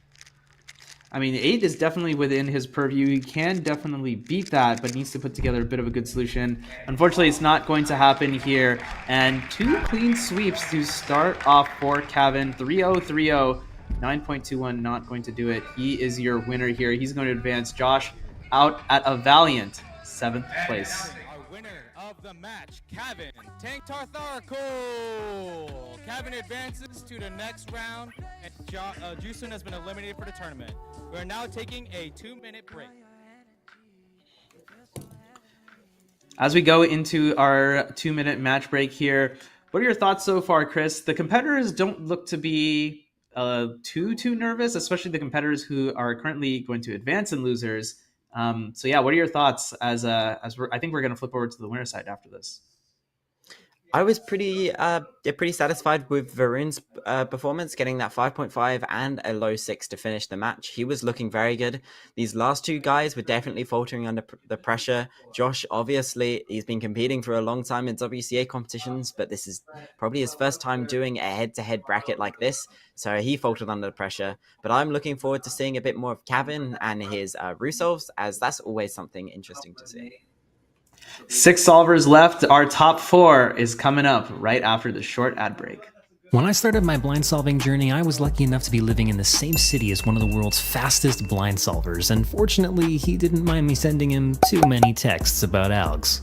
I mean, 8 is definitely within his purview. He can definitely beat that, but needs to put together a bit of a good solution. Unfortunately, it's not going to happen here. And 2 clean sweeps to start off for Kevin. 3-0, 3-0. 9.21, not going to do it. He is your winner here. He's going to advance. Josh out at a valiant 7th place. Our winner of the match, Kevin Tank Tartharkul. Kevin advances to the next round, and Jusun has been eliminated for the tournament. We are now taking a 2-minute break. As we go into our 2-minute match break here, what are your thoughts so far, Chris? The competitors don't look to be too nervous, especially the competitors who are currently going to advance in losers. So yeah, what are your thoughts I think we're going to flip over to the winner side after this? I was pretty satisfied with Varun's performance, getting that 5.5 and a low 6 to finish the match. He was looking very good. These last 2 guys were definitely faltering under the pressure. Josh, obviously, he's been competing for a long time in WCA competitions, but this is probably his first time doing a head-to-head bracket like this, so he faltered under the pressure. But I'm looking forward to seeing a bit more of Kevin and his Rusovs, as that's always something interesting to see. 6 solvers left. Our top 4 is coming up right after the short ad break. When I started my blind solving journey, I was lucky enough to be living in the same city as one of the world's fastest blind solvers, and fortunately, he didn't mind me sending him too many texts about algs.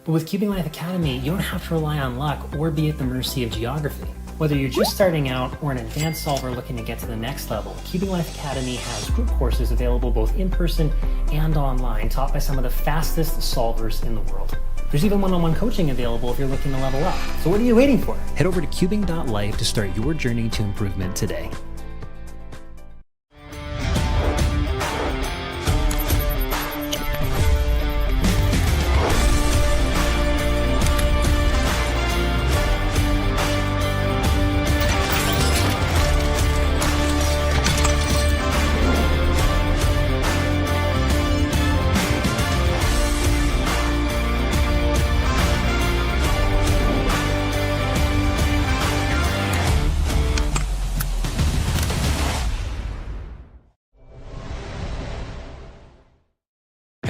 But with Cubing Life Academy, you don't have to rely on luck or be at the mercy of geography. Whether you're just starting out or an advanced solver looking to get to the next level, Cubing Life Academy has group courses available both in person and online, taught by some of the fastest solvers in the world. There's even one-on-one coaching available if you're looking to level up. So what are you waiting for? Head over to cubing.life to start your journey to improvement today.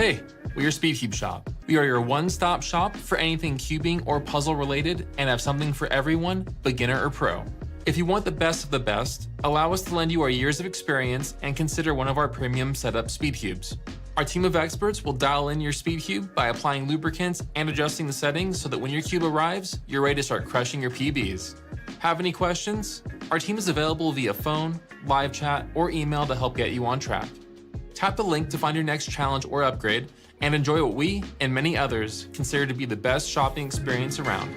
Hey, we're Speedcube Shop. We are your one-stop shop for anything cubing or puzzle related and have something for everyone, beginner or pro. If you want the best of the best, allow us to lend you our years of experience and consider one of our premium setup speed cubes. Our team of experts will dial in your speed cube by applying lubricants and adjusting the settings so that when your cube arrives, you're ready to start crushing your PBs. Have any questions? Our team is available via phone, live chat, or email to help get you on track. Tap the link to find your next challenge or upgrade and enjoy what we and many others consider to be the best shopping experience around.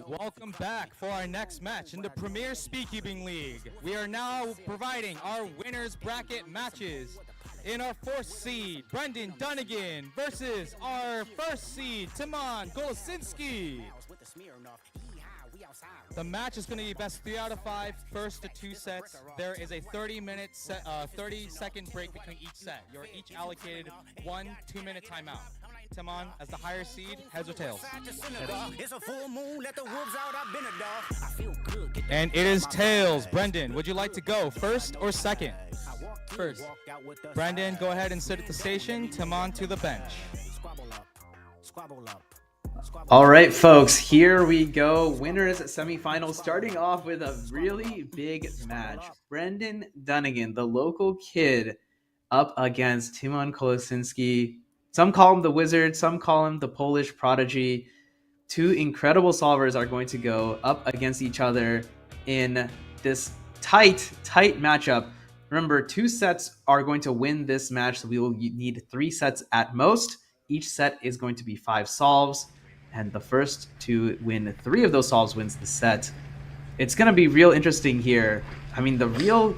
Welcome back for our next match in the Premier Speedcubing League. We are now providing our winners bracket matches. In our 4th seed, Brendan Dunnigan versus our 1st seed, Timon Golosinski. The match is going to be best 3 out of 5, first to 2 sets. There is a 30-second break between each set. You're each allocated 1 2-minute timeout. Timon, as the higher seed, heads or tails? And it is tails. Brendan, would you like to go first or second? First. Brendan, go ahead and sit at the station. Timon to the bench. All right, folks, here we go. Winners semifinals, starting off with a really big match. Brendan Dunnigan, the local kid, up against Timon Kolosinski. Some call him the wizard, some call him the Polish prodigy. Two incredible solvers are going to go up against each other in this tight matchup. Remember, 2 sets are going to win this match, so we will need 3 sets at most. Each set is going to be 5 solves, and the first to win 3 of those solves wins the set. It's going to be real interesting here. I mean, the real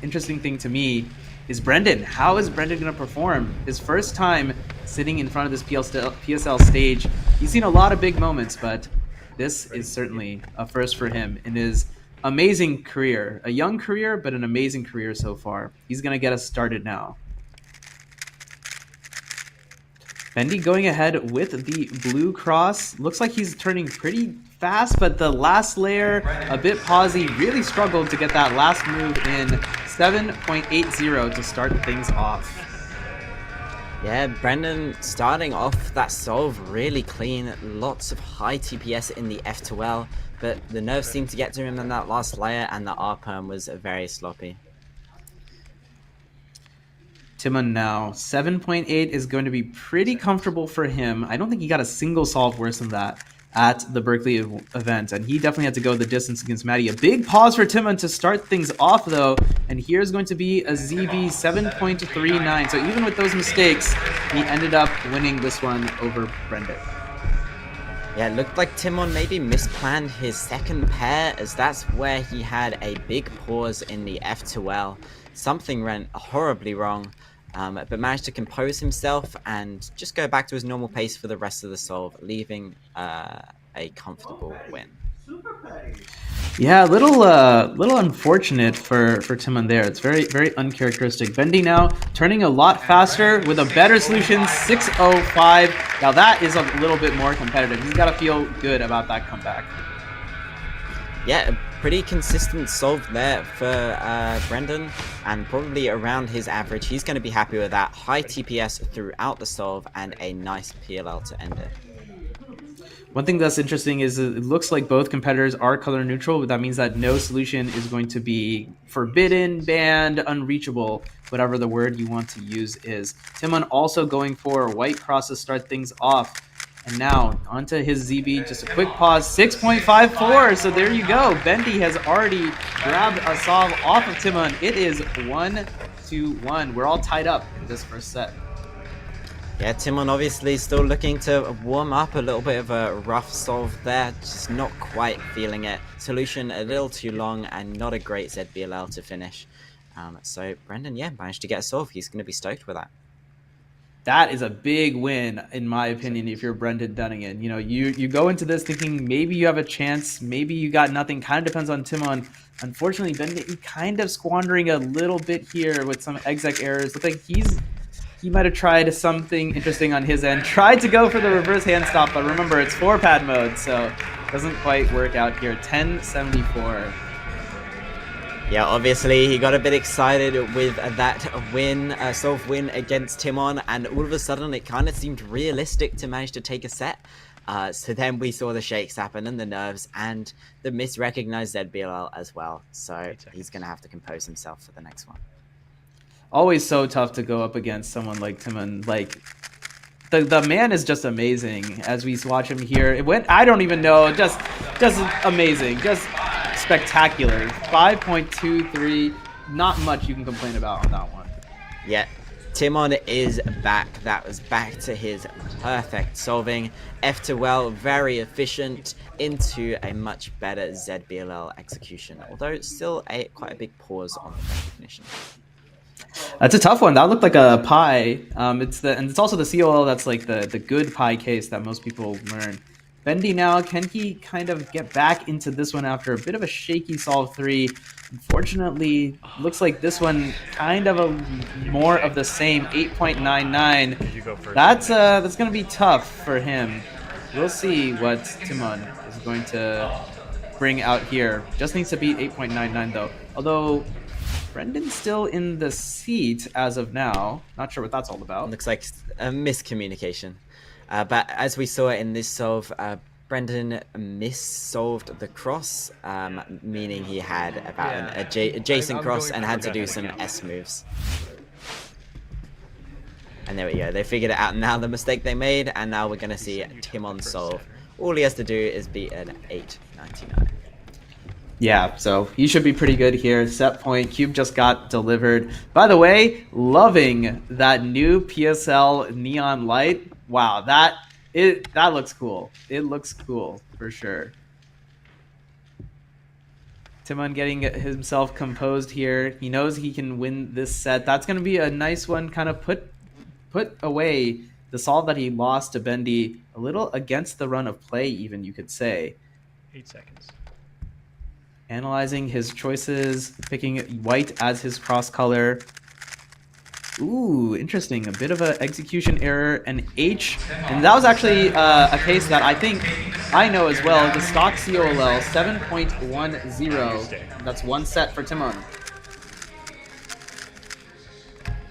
interesting thing to me is Brendan. How is Brendan going to perform? His first time sitting in front of this PSL stage. He's seen a lot of big moments, but this is certainly a first for him in his amazing career. A young career, but an amazing career so far. He's going to get us started now. Bendy going ahead with the blue cross. Looks like he's turning pretty fast, but the last layer, a bit pausey, really struggled to get that last move in 7.80 to start things off. Yeah, Brendan starting off that solve really clean. Lots of high TPS in the F2L, but the nerves seemed to get to him in that last layer, and the R-perm was very sloppy. Timon now, 7.8 is going to be pretty comfortable for him. I don't think he got a single solve worse than that at the Berkeley event, and he definitely had to go the distance against Maddie. A big pause for Timon to start things off, though, and here's going to be a ZB 7.39. So even with those mistakes, he ended up winning this one over Brendan. Yeah, it looked like Timon maybe misplanned his second pair, as that's where he had a big pause in the F2L. Something went horribly wrong, but managed to compose himself and just go back to his normal pace for the rest of the solve, leaving a comfortable win. Yeah, a little unfortunate for Timon there. It's very uncharacteristic. Bendy now turning a lot faster with a better solution, 6:05. Now that is a little bit more competitive. He's got to feel good about that comeback. Yeah, a pretty consistent solve there for Brendan, and probably around his average. He's going to be happy with that. High TPS throughout the solve and a nice PLL to end it. One thing that's interesting is it looks like both competitors are color neutral, but that means that no solution is going to be forbidden, banned, unreachable, whatever the word you want to use is. Timon also going for white cross to start things off. And now onto his ZB, just a quick pause, 6.54. So there you go. Bendy has already grabbed a solve off of Timon. It is 1-1. We're all tied up in this first set. Yeah, Timon obviously still looking to warm up. A little bit of a rough solve there, just not quite feeling it. Solution a little too long and not a great ZBLL to finish. So Brendan, yeah, managed to get a solve. He's going to be stoked with that. That is a big win, in my opinion, if you're Brendan Dunnigan. You know, you go into this thinking maybe you have a chance, maybe you got nothing. Kind of depends on Timon. Unfortunately, Bendy kind of squandering a little bit here with some exec errors. Looks like he might have tried something interesting on his end. Tried to go for the reverse hand stop, but remember, it's 4-pad mode, so it doesn't quite work out here. 10.74. Yeah, obviously he got a bit excited with that win, solve win against Timon, and all of a sudden it kind of seemed realistic to manage to take a set. So then we saw the shakes happen and the nerves and the misrecognized ZBLL as well. So he's going to have to compose himself for the next one. Always so tough to go up against someone like Timon. Like, the man is just amazing as we watch him here. It went, I don't even know, just amazing, just spectacular. 5.23, not much you can complain about on that one. Yeah, Timon is back. That was back to his perfect solving. F2L, very efficient, into a much better ZBLL execution, although still quite a big pause on the recognition. That's a tough one. That looked like a pie. It's also the COL that's like the good pie case that most people learn. Bendy now, can he kind of get back into this one after a bit of a shaky solve 3? Unfortunately, looks like this one kind of a more of the same, 8.99. That's going to be tough for him. We'll see what Timon is going to bring out here. Just needs to beat 8.99 though. Although Brendan's still in the seat as of now. Not sure what that's all about. Looks like a miscommunication. But as we saw in this solve, Brendan missolved the cross, meaning he had about an adjacent cross and had to do some S moves. And there we go. They figured it out now, the mistake they made, and now we're going to see Timon solve. All he has to do is beat an 8.99. Yeah, so he should be pretty good here. Set point, Cube just got delivered. By the way, loving that new PSL neon light. Wow, that looks cool. It looks cool for sure. Timon getting himself composed here. He knows he can win this set. That's going to be a nice one, kind of put away the solve that he lost to Bendy a little against the run of play, even you could say. 8 seconds. Analyzing his choices, picking white as his cross color. Ooh, interesting. A bit of an execution error, an H. And that was actually a case that I think I know as well. The stock COLL, 7.10. That's one set for Timon.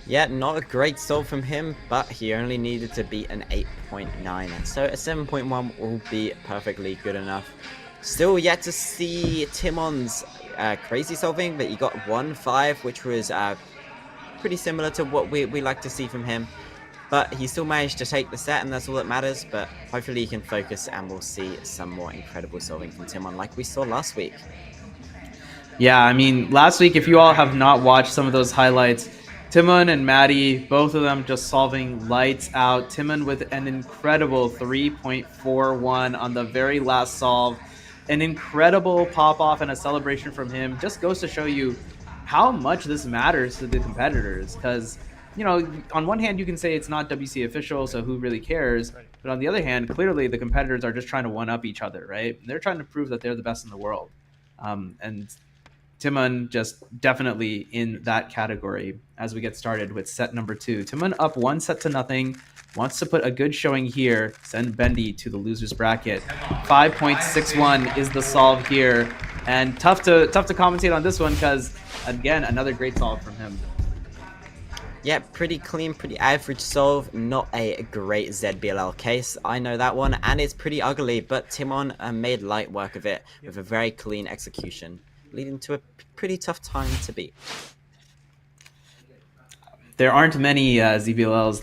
Yeah, not a great solve from him, but he only needed to beat an 8.9. So a 7.1 will be perfectly good enough. Still yet to see Timon's crazy solving, but he got 1-5, which was pretty similar to what we like to see from him. But he still managed to take the set, and that's all that matters. But hopefully he can focus, and we'll see some more incredible solving from Timon like we saw last week. Yeah, I mean, last week, if you all have not watched some of those highlights, Timon and Maddie, both of them just solving lights out. Timon with an incredible 3.41 on the very last solve. An incredible pop-off and a celebration from him. Just goes to show you how much this matters to the competitors. Because, you know, on one hand, you can say it's not WC official, so who really cares? But on the other hand, clearly the competitors are just trying to one-up each other, right? They're trying to prove that they're the best in the world. And Timon just definitely in that category as we get started with set number 2. Timon up 1-0. Wants to put a good showing here, send Bendy to the loser's bracket. 5.61 is the solve here, and tough to commentate on this one because, again, another great solve from him. Yeah, pretty clean, pretty average solve. Not a great ZBLL case. I know that one, and it's pretty ugly, but Timon made light work of it with a very clean execution, leading to a pretty tough time to beat. There aren't many ZBLLs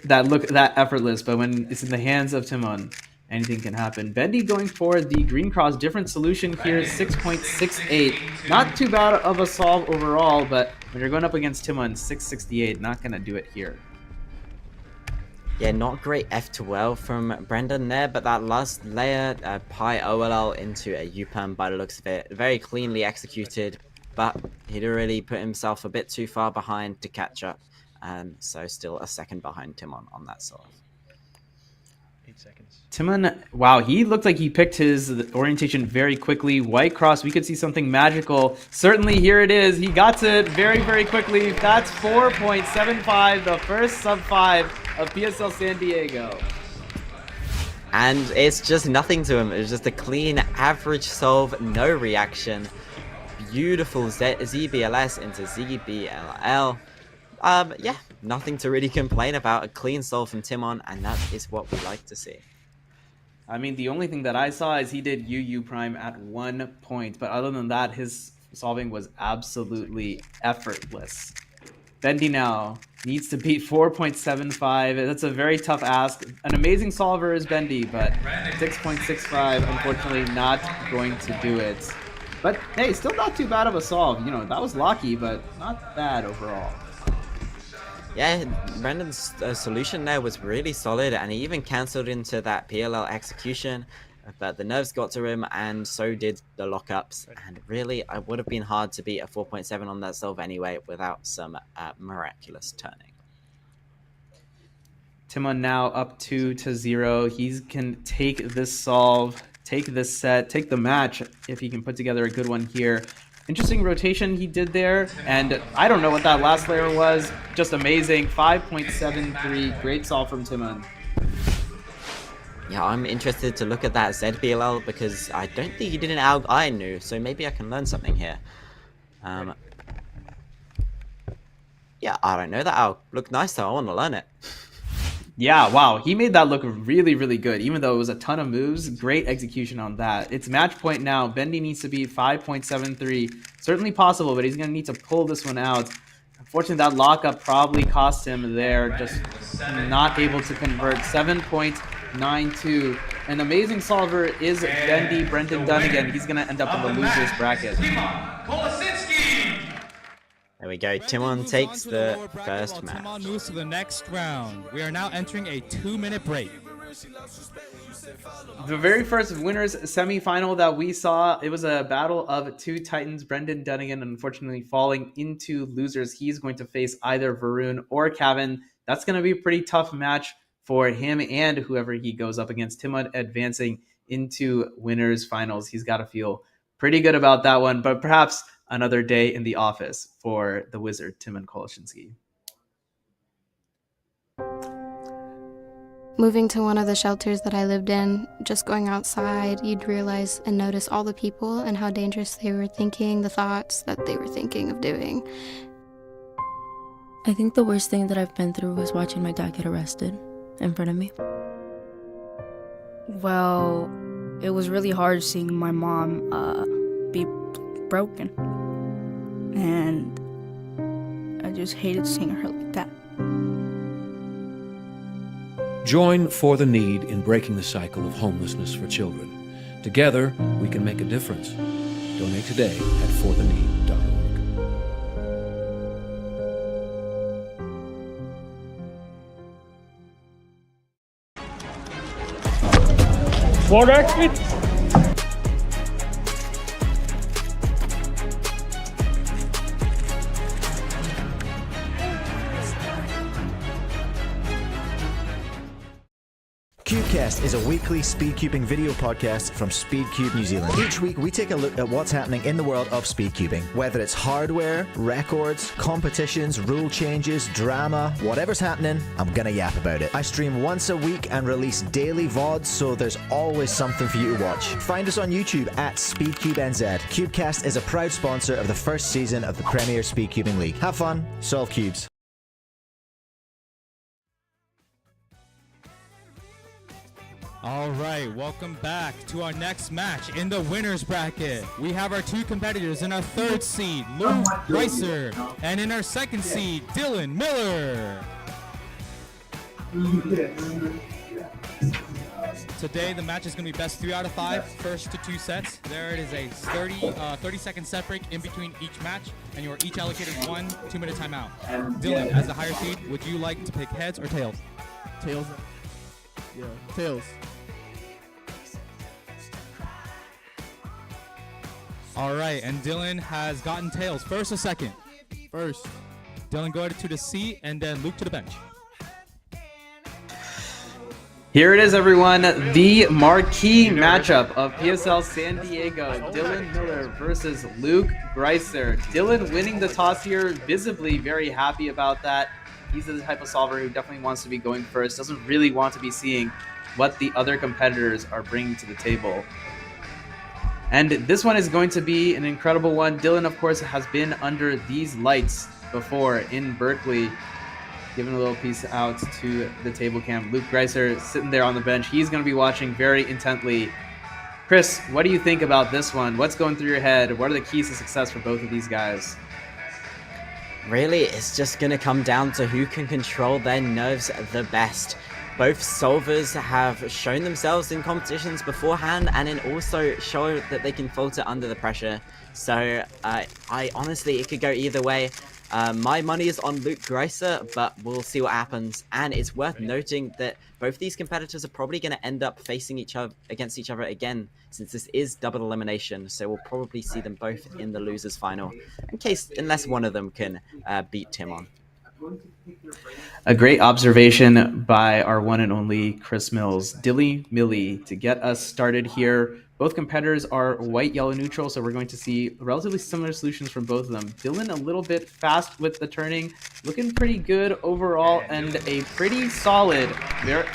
that look that effortless, but when it's in the hands of Timon, anything can happen. Bendy going for the green cross, different solution here, 6.68. Not too bad of a solve overall, but when you're going up against Timon, 6.68, not going to do it here. Yeah, not great F2L from Brendan there, but that last layer, pi OLL into a U-perm by the looks of it, very cleanly executed, but he'd already put himself a bit too far behind to catch up. So still a second behind Timon on that solve. 8 seconds. Timon, wow, he looked like he picked his orientation very quickly. White cross, we could see something magical. Certainly, here it is. He got to it very, very quickly. That's 4.75, the first sub-5 of PSL San Diego. And it's just nothing to him. It's just a clean, average solve, no reaction. beautiful ZBLS into ZBLL. Yeah, nothing to really complain about. A clean solve from Timon, and that is what we like to see. I mean, the only thing that I saw is he did UU Prime at 1 point, but other than that, his solving was absolutely effortless. Bendy now needs to beat 4.75. That's a very tough ask. An amazing solver is Bendy, but 6.65, unfortunately, not going to do it. But hey, still not too bad of a solve. You know, that was lucky, but not bad overall. Yeah, Brendan's solution there was really solid, and he even cancelled into that PLL execution, but the nerves got to him, and so did the lockups. And really, it would have been hard to beat a 4.7 on that solve anyway without some miraculous turning. Timon now up 2-0. He can take this solve, take this set, take the match if he can put together a good one here. Interesting rotation he did there, and I don't know what that last layer was. Just amazing. 5.73. Great solve from Timon. Yeah, I'm interested to look at that ZBLL because I don't think he did an ALG I knew, so maybe I can learn something here. Yeah, I don't know that ALG. Looked nice though, I want to learn it. Yeah, wow. He made that look really, really good, even though it was a ton of moves. Great execution on that. It's match point now. Bendy needs to beat 5.73. Certainly possible, but he's going to need to pull this one out. Unfortunately, that lockup probably cost him there. Just not able to convert. 7.92. An amazing solver is Bendy Brendan Dunnigan. He's going to end up in the loser's bracket. There we go. Timon takes the first match. Timon moves to the next round. We are now entering a 2-minute break. The very first winners semifinal that we saw, it was a battle of two titans. Brendan Dunnigan, unfortunately, falling into losers. He's going to face either Varun or Kevin. That's going to be a pretty tough match for him and whoever he goes up against. Timon advancing into winners finals. He's got to feel pretty good about that one, but perhaps another day in the office for the wizard, Timon Koloshinsky. Moving to one of the shelters that I lived in, just going outside, you'd realize and notice all the people and how dangerous they were thinking, the thoughts that they were thinking of doing. I think the worst thing that I've been through was watching my dad get arrested in front of me. Well, it was really hard seeing my mom be broken. And I just hated seeing her like that. Join For the Need in breaking the cycle of homelessness for children. Together, we can make a difference. Donate today at fortheneed.org. Floor exit. Cubecast is a weekly Speedcubing video podcast from Speedcube New Zealand. Each week we take a look at what's happening in the world of Speedcubing. Whether it's hardware, records, competitions, rule changes, drama, whatever's happening, I'm gonna yap about it. I stream once a week and release daily VODs, so there's always something for you to watch. Find us on YouTube at SpeedCubeNZ. Cubecast is a proud sponsor of the first season of the Premier Speedcubing League. Have fun, solve cubes. All right, welcome back to our next match in the winner's bracket. We have our two competitors in our third seed, Luke Reiser, and in our second seed, Dylan Miller. Today, the match is going to be best 3 out of 5, first to 2 sets. There it is a 30-second set break in between each match, and you are each allocated 1 2-minute timeout. Dylan, as the higher seed, would you like to pick heads or tails? Tails. Yeah, tails. All right, and Dylan has gotten tails. First or second? First. Dylan, go ahead to the seat, and then Luke to the bench. Here it is, everyone. The marquee matchup of PSL San Diego. Dylan Miller versus Luke Greiser. Dylan winning the toss here, visibly very happy about that. He's the type of solver who definitely wants to be going first, doesn't really want to be seeing what the other competitors are bringing to the table. And this one is going to be an incredible one. Dylan, of course, has been under these lights before in Berkeley. Giving a little piece out to the table cam. Luke Greiser sitting there on the bench. He's going to be watching very intently. Chris, what do you think about this one? What's going through your head? What are the keys to success for both of these guys? Really, it's just going to come down to who can control their nerves the best. Both solvers have shown themselves in competitions beforehand and then also show that they can falter under the pressure. So I honestly, it could go either way. My money is on Luke Greiser, but we'll see what happens. And it's worth noting that both these competitors are probably going to end up facing each other against each other again, since this is double elimination. So we'll probably see them both in the losers final, unless one of them can beat Timon. A great observation by our one and only Chris Mills. Dilly Millie to get us started here. Both competitors are white, yellow, neutral, so we're going to see relatively similar solutions from both of them. Dylan a little bit fast with the turning, looking pretty good overall, and a pretty solid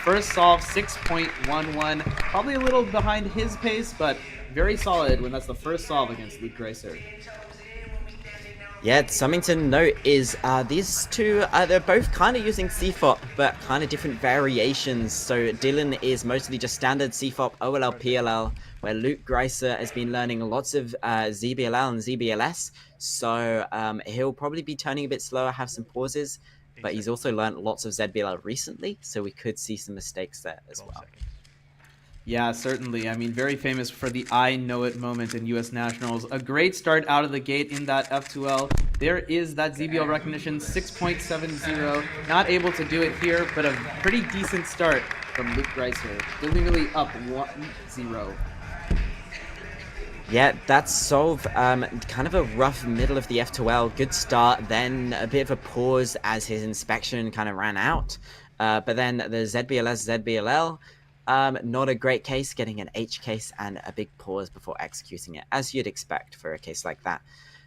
first solve, 6.11. Probably a little behind his pace, but very solid when that's the first solve against Luke Greiser. Yeah, something to note is these two, they're both kind of using CFOP, but kind of different variations. So Dylan is mostly just standard CFOP, OLL, PLL, where Luke Greiser has been learning lots of ZBLL and ZBLS. So he'll probably be turning a bit slower, have some pauses, but he's also learned lots of ZBLL recently, so we could see some mistakes there as well. Yeah, certainly. I mean, very famous for the I know it moment in US Nationals. A great start out of the gate in that F2L. There is that ZBL recognition, 6.70. Not able to do it here, but a pretty decent start from Luke Greiser. Really up 1-0. Yeah, that's solve. Kind of a rough middle of the F2L. Good start, then a bit of a pause as his inspection kind of ran out. But then the ZBLS, ZBLL. Not a great case, getting an H case and a big pause before executing it, as you'd expect for a case like that.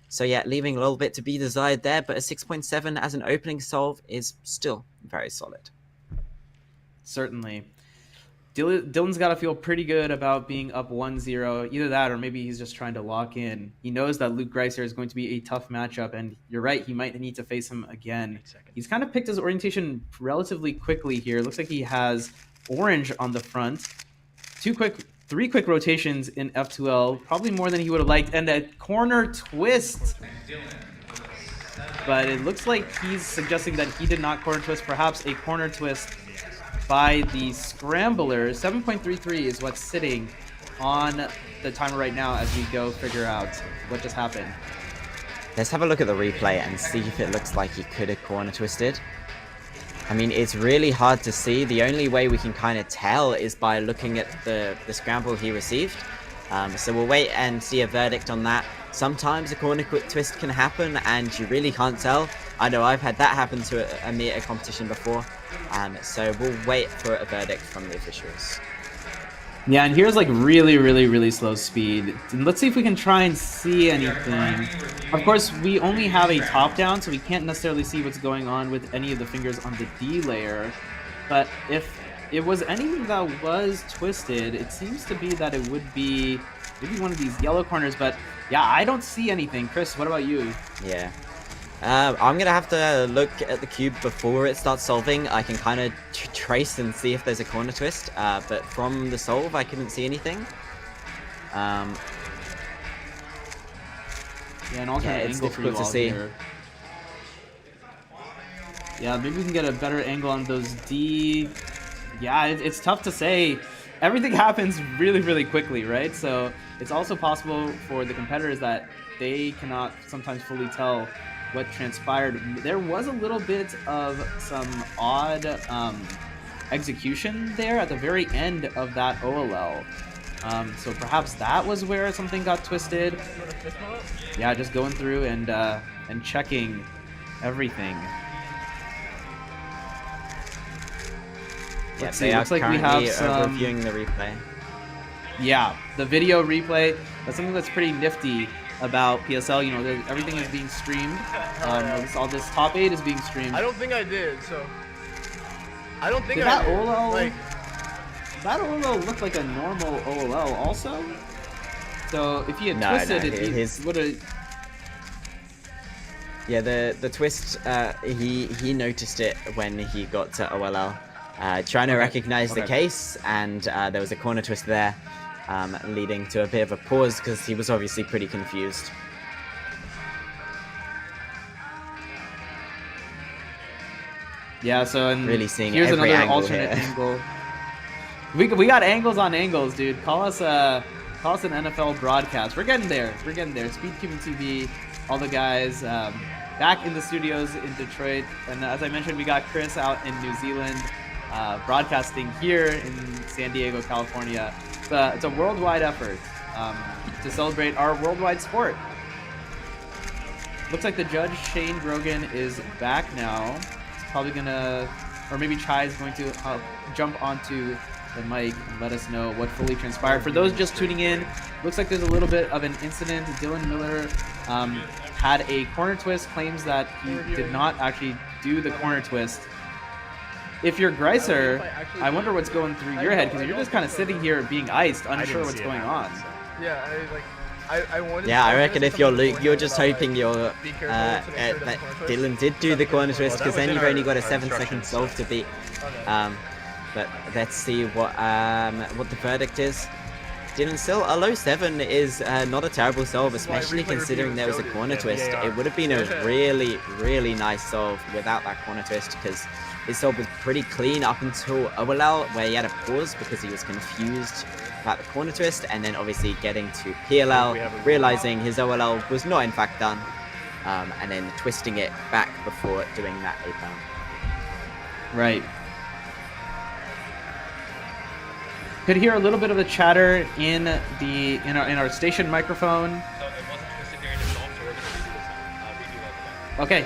So yeah, leaving a little bit to be desired there, but a 6.7 as an opening solve is still very solid. Certainly. Dylan's got to feel pretty good about being up 1-0. Either that or maybe he's just trying to lock in. He knows that Luke Greiser is going to be a tough matchup, and you're right, he might need to face him again. He's kind of picked his orientation relatively quickly here. Looks like he has orange on the front. 3 quick rotations in F2L, probably more than he would have liked, and a corner twist. But it looks like he's suggesting that he did not corner twist, perhaps a corner twist by the scrambler. 7.33 is what's sitting on the timer right now as we go figure out what just happened. Let's have a look at the replay and see if it looks like he could have corner twisted. I mean, it's really hard to see. The only way we can kind of tell is by looking at the scramble he received. So we'll wait and see a verdict on that. Sometimes a corner twist can happen and you really can't tell. I know I've had that happen to me at a competition before. So we'll wait for a verdict from the officials. Yeah, and here's like really slow speed. And let's see if we can try and see anything. Of course, we only have a top down, so we can't necessarily see what's going on with any of the fingers on the D layer. But if it was anything that was twisted, it seems to be that it would be maybe one of these yellow corners. But yeah, I don't see anything. Chris, what about you? Yeah. I'm going to have to look at the cube before it starts solving. I can kind of trace and see if there's a corner twist, but from the solve, I couldn't see anything. Yeah, and also it's difficult to see. Here. Yeah, maybe we can get a better angle on those D. Yeah, it's tough to say. Everything happens really quickly, right? So it's also possible for the competitors that they cannot sometimes fully tell what transpired. There was a little bit of some odd execution there at the very end of that OLL. So perhaps that was where something got twisted. Yeah, just going through and checking everything. Let's see, looks like we have some reviewing the replay. Yeah, the video replay. That's something that's pretty nifty about PSL. You know, everything is being streamed. All this top 8 is being streamed. I don't think I did, so I don't think that OLL, like that OLL looked like a normal OLL also. So if he had No, twisted no, it, his- he would have. Yeah, the twist, he noticed it when he got to OLL, trying to recognize the case, and there was a corner twist there, leading to a bit of a pause because he was obviously pretty confused. Yeah, so and Really seeing here's every another angle alternate here. angle. We got angles on angles, dude. Call us an NFL broadcast. We're getting there. We're getting there. Speedcubing TV, all the guys back in the studios in Detroit, and as I mentioned, we got Chris out in New Zealand, broadcasting here in San Diego, California. It's a worldwide effort to celebrate our worldwide sport. Looks like the judge Shane Grogan is back now. He's probably gonna, or maybe Chai is going to jump onto the mic and let us know what fully transpired. For those just tuning in, looks like there's a little bit of an incident. Dylan Miller had a corner twist, claims that he did not actually do the corner twist. If you're Greiser, I wonder what's going through your head, because you're just kind of sitting here being iced, unsure what's going on. Yeah, I wanted. Yeah, I reckon if you're Luke, you're just hoping that Dylan did do the corner twist, because then you've only got a 7-second solve to beat. But let's see what the verdict is. Dylan still, a low 7 is not a terrible solve, especially considering there was a corner twist. It would have been a really, really nice solve without that corner twist, because his solve was pretty clean up until OLL, where he had a pause because he was confused about the corner twist, and then obviously getting to PLL, realizing his OLL was not in fact done, and then twisting it back before doing that A-pound. Right. Could hear a little bit of the chatter in our station microphone. So it wasn't twisted during the solve, so we're going to redo that. Okay.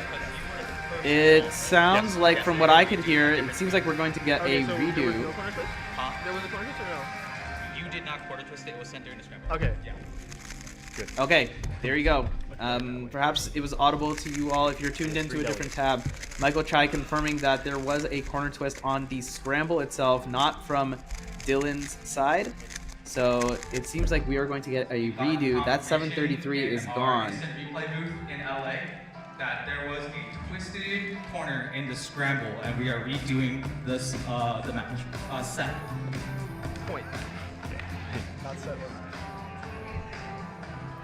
It sounds like, from what I could hear, it seems like we're going to get a redo. There was no corner twist? There was a corner twist or no? You did not quarter twist it. It was sent during the scramble. Okay. Yeah. Good. Okay, there you go. Perhaps it was audible to you all if you're tuned into a different tab. Michael Chai confirming that there was a corner twist on the scramble itself, not from Dylan's side. So it seems like we are going to get a redo. That 733 is gone. Replay booth in LA that there was a twisted corner in the scramble, and we are redoing this the match set. Point. Not 7.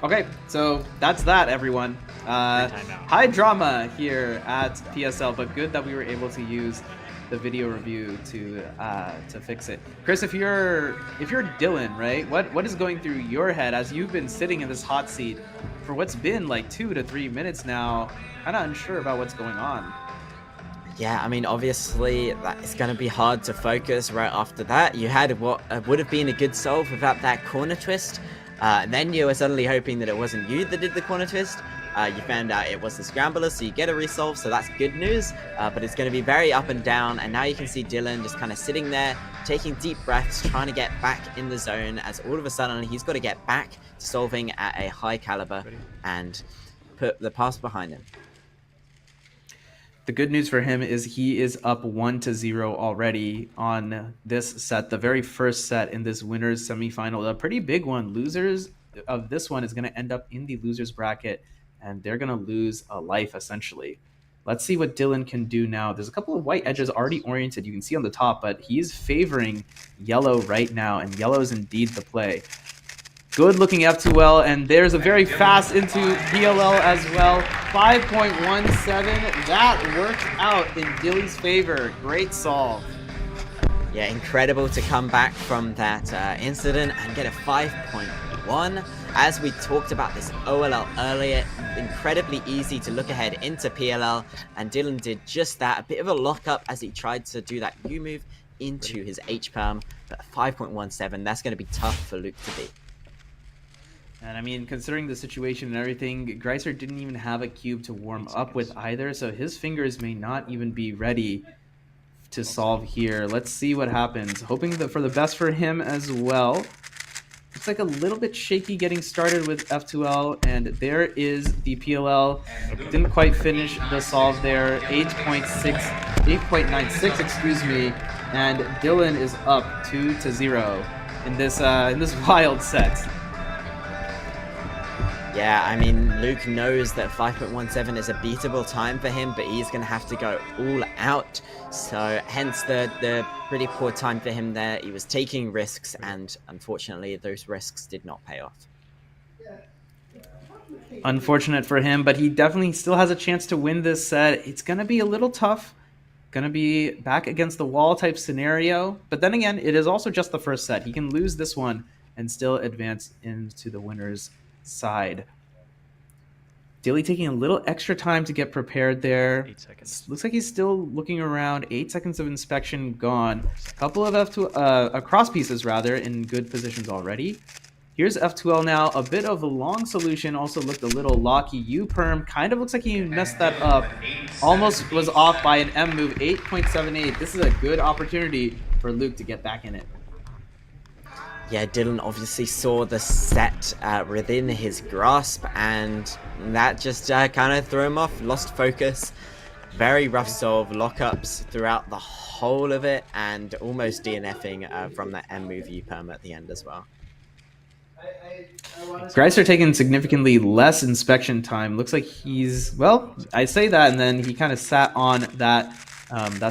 Okay, so that's that, everyone. High drama here at PSL, but good that we were able to use the video review to fix it. Chris, if you're Dylan, right? What is going through your head as you've been sitting in this hot seat for what's been like 2 to 3 minutes now, kind of unsure about what's going on? Yeah, I mean, obviously, it's going to be hard to focus right after that. You had what would have been a good solve without that corner twist. Then you were suddenly hoping that it wasn't you that did the corner twist. You found out it was the scrambler, so you get a resolve, so that's good news. But it's going to be very up and down, and now you can see Dylan just kind of sitting there, taking deep breaths, trying to get back in the zone, as all of a sudden he's got to get back to solving at a high caliber and put the pass behind him. The good news for him is he is up 1-0 already on this set, the very first set in this winners semifinal, a pretty big one. Losers of this one is going to end up in the losers bracket, and they're going to lose a life essentially. Let's see what Dylan can do now. There's a couple of white edges already oriented, you can see on the top, but he's favoring yellow right now, and yellow is indeed the play. Good looking F2L, and there's a very fast into PLL as well. 5.17, that worked out in Dilly's favor. Great solve. Yeah, incredible to come back from that incident and get a 5.1. As we talked about this OLL earlier, incredibly easy to look ahead into PLL, and Dylan did just that. A bit of a lockup as he tried to do that U move into his H-palm, but 5.17, that's going to be tough for Luke to beat. And I mean, considering the situation and everything, Greiser didn't even have a cube to warm up with either, so his fingers may not even be ready to solve here. Let's see what happens. Hoping that for the best for him as well. Looks like a little bit shaky getting started with F2L, and there is the PLL. Didn't quite finish the solve there. 8.96, excuse me, and Dylan is up 2-0 in this wild set. Yeah, I mean, Luke knows that 5.17 is a beatable time for him, but he's going to have to go all out. So hence the pretty poor time for him there. He was taking risks, and unfortunately, those risks did not pay off. Unfortunate for him, but he definitely still has a chance to win this set. It's going to be a little tough. Going to be back against the wall type scenario. But then again, it is also just the first set. He can lose this one and still advance into the winner's side. Dilly taking a little extra time to get prepared there. 8 seconds. Looks like he's still looking around. 8 seconds of inspection gone. A couple of F2 cross pieces rather in good positions already. Here's F2L now. A bit of a long solution. Also looked a little locky. U-perm kind of looks like he messed that up. Almost was off by an M move. 8.78. This is a good opportunity for Luke to get back in it. Yeah, Dylan obviously saw the set within his grasp, and that just kind of threw him off, lost focus. Very rough solve, lockups throughout the whole of it, and almost DNFing from that M move U-perm at the end as well. Greiser taking significantly less inspection time. Looks like he's, well, I say that, and then he kind of sat on that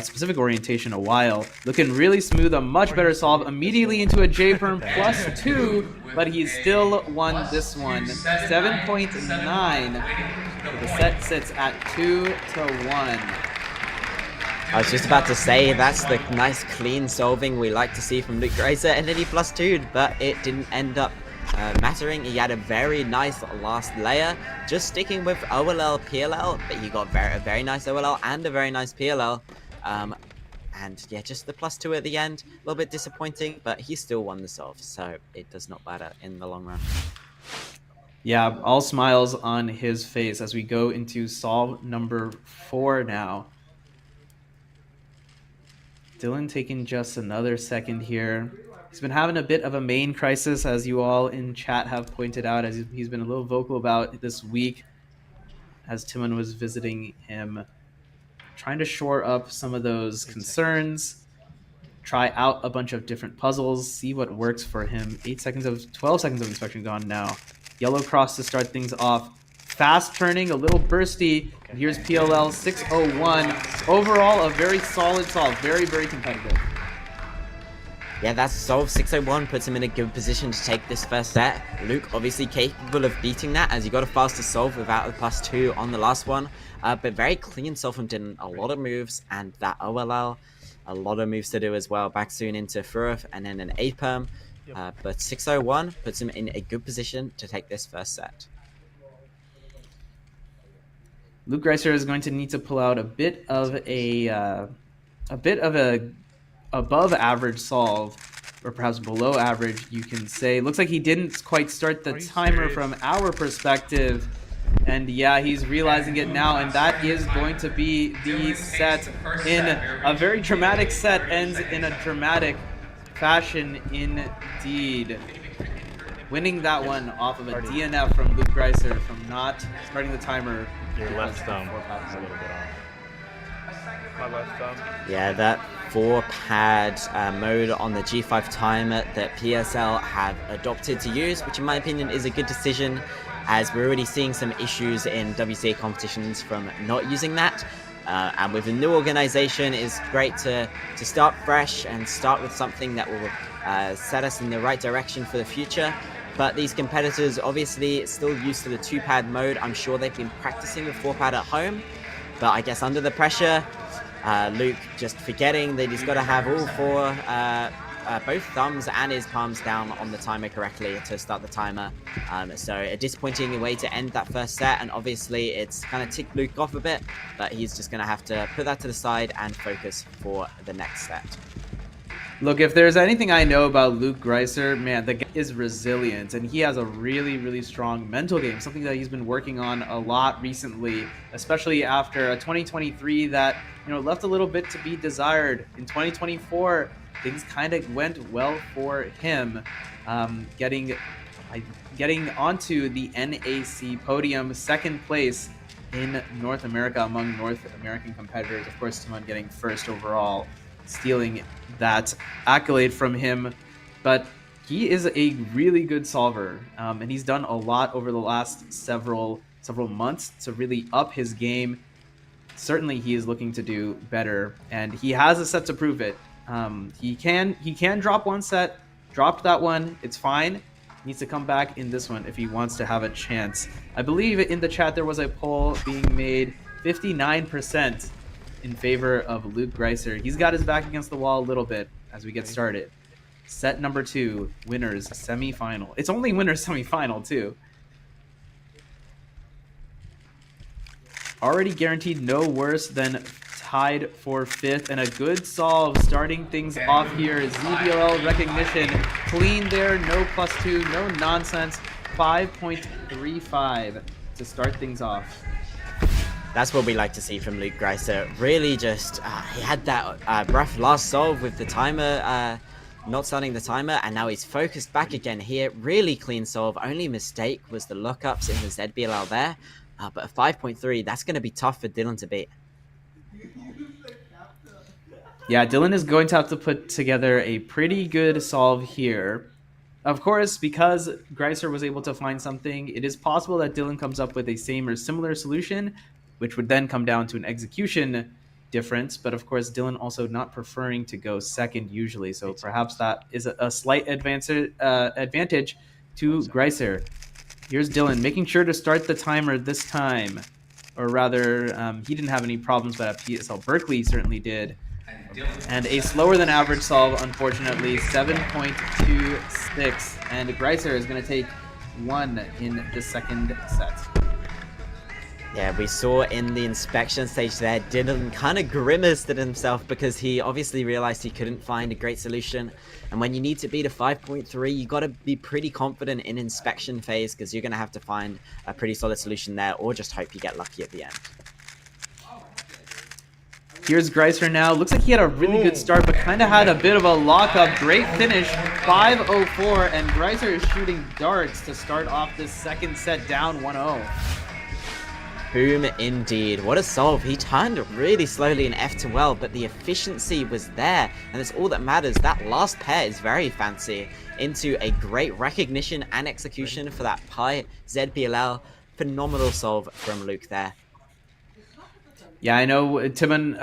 specific orientation a while. Looking really smooth, a much better solve immediately into a J-perm +2, but he's still won this one. 7.9. The set sits at 2-1. I was just about to say, that's the nice clean solving we like to see from Luke Greiser, and then he +2'd, but it didn't end up mattering. He had a very nice last layer, just sticking with OLL, PLL, but he got a very nice OLL and a very nice PLL. And yeah, just the +2 at the end, a little bit disappointing, but he still won the solve, so it does not matter in the long run. Yeah, all smiles on his face as we go into solve number 4 now. Dylan taking just another second here. He's been having a bit of a main crisis, as you all in chat have pointed out, as he's been a little vocal about this week as Timon was visiting him, trying to shore up some of those concerns, try out a bunch of different puzzles, see what works for him. 12 seconds of inspection gone now. Yellow cross to start things off. Fast turning, a little bursty. And here's PLL 601. Overall, a very solid solve. Very, very competitive. Yeah, that solve 601 puts him in a good position to take this first set. Luke obviously capable of beating that, as he got a faster solve without the +2 on the last one. But very clean solve from Dylan. A lot of moves, and that OLL, a lot of moves to do as well. Back soon into Furuf and then an A-perm. But 601 puts him in a good position to take this first set. Luke Greiser is going to need to pull out a bit of a above average solve, or perhaps below average, you can say. Looks like he didn't quite start the timer from our perspective. And yeah, he's realizing it now, and that is going to be the set in a very dramatic set, ends in a dramatic fashion indeed. Winning that one off of a DNF from Luke Greiser from not starting the timer. Your left thumb is a little bit off. My left thumb. Yeah, that 4-pad mode on the G5 timer that PSL have adopted to use, which in my opinion is a good decision, as we're already seeing some issues in WCA competitions from not using that. And with a new organization, it's great to start fresh and start with something that will set us in the right direction for the future. But these competitors obviously still used to the 2-pad mode. I'm sure they've been practicing with 4-pad at home, but I guess under the pressure, Luke just forgetting that he's got to have all 4, both thumbs and his palms down on the timer correctly to start the timer. So a disappointing way to end that first set, and obviously it's kind of ticked Luke off a bit, but he's just going to have to put that to the side and focus for the next set. Look, if there's anything I know about Luke Greiser, man, the guy is resilient, and he has a really, really strong mental game, something that he's been working on a lot recently, especially after a 2023 that, left a little bit to be desired. In 2024, things kind of went well for him, getting onto the NAC podium, second place in North America among North American competitors. Of course, Timon getting first overall, stealing that accolade from him. But he is a really good solver, and he's done a lot over the last several months to really up his game. Certainly, he is looking to do better, and he has a set to prove it. He can drop one set, dropped that one. It's fine. Needs to come back in this one if he wants to have a chance. I believe in the chat there was a poll being made, 59% in favor of Luke Greiser. He's got his back against the wall a little bit as we get started. Set number 2, winners semifinal. It's only winners semifinal too. Already guaranteed no worse than tied for 5th, and a good solve starting things off here. ZBLL recognition, clean there, no +2, no nonsense. 5.35 to start things off. That's what we like to see from Luke Greiser. Really just, he had that rough last solve with the timer, not starting the timer, and now he's focused back again here. Really clean solve. Only mistake was the lookups in the ZBLL there. But a 5.3, that's going to be tough for Dylan to beat. Yeah, Dylan is going to have to put together a pretty good solve here. Of course, because Greiser was able to find something, it is possible that Dylan comes up with a same or similar solution, which would then come down to an execution difference. But of course, Dylan also not preferring to go second usually. So perhaps that is a slight advantage to Greiser. Here's Dylan making sure to start the timer this time. Or rather, he didn't have any problems, but PSL Berkeley certainly did. And a slower than average solve, unfortunately, 7.26. And Greiser is going to take 1 in the second set. Yeah, we saw in the inspection stage there, Dylan kind of grimaced at himself because he obviously realized he couldn't find a great solution. And when you need to beat a 5.3, you got to be pretty confident in inspection phase because you're going to have to find a pretty solid solution there, or just hope you get lucky at the end. Here's Greiser now. Looks like he had a really good start, but kind of had a bit of a lockup. Great finish, 5:04, and Greiser is shooting darts to start off this second set down 1-0. Boom indeed. What a solve. He turned really slowly in F2L, but the efficiency was there, and that's all that matters. That last pair is very fancy into a great recognition and execution for that Pi ZBLL. Phenomenal solve from Luke there. Yeah, I know Timon,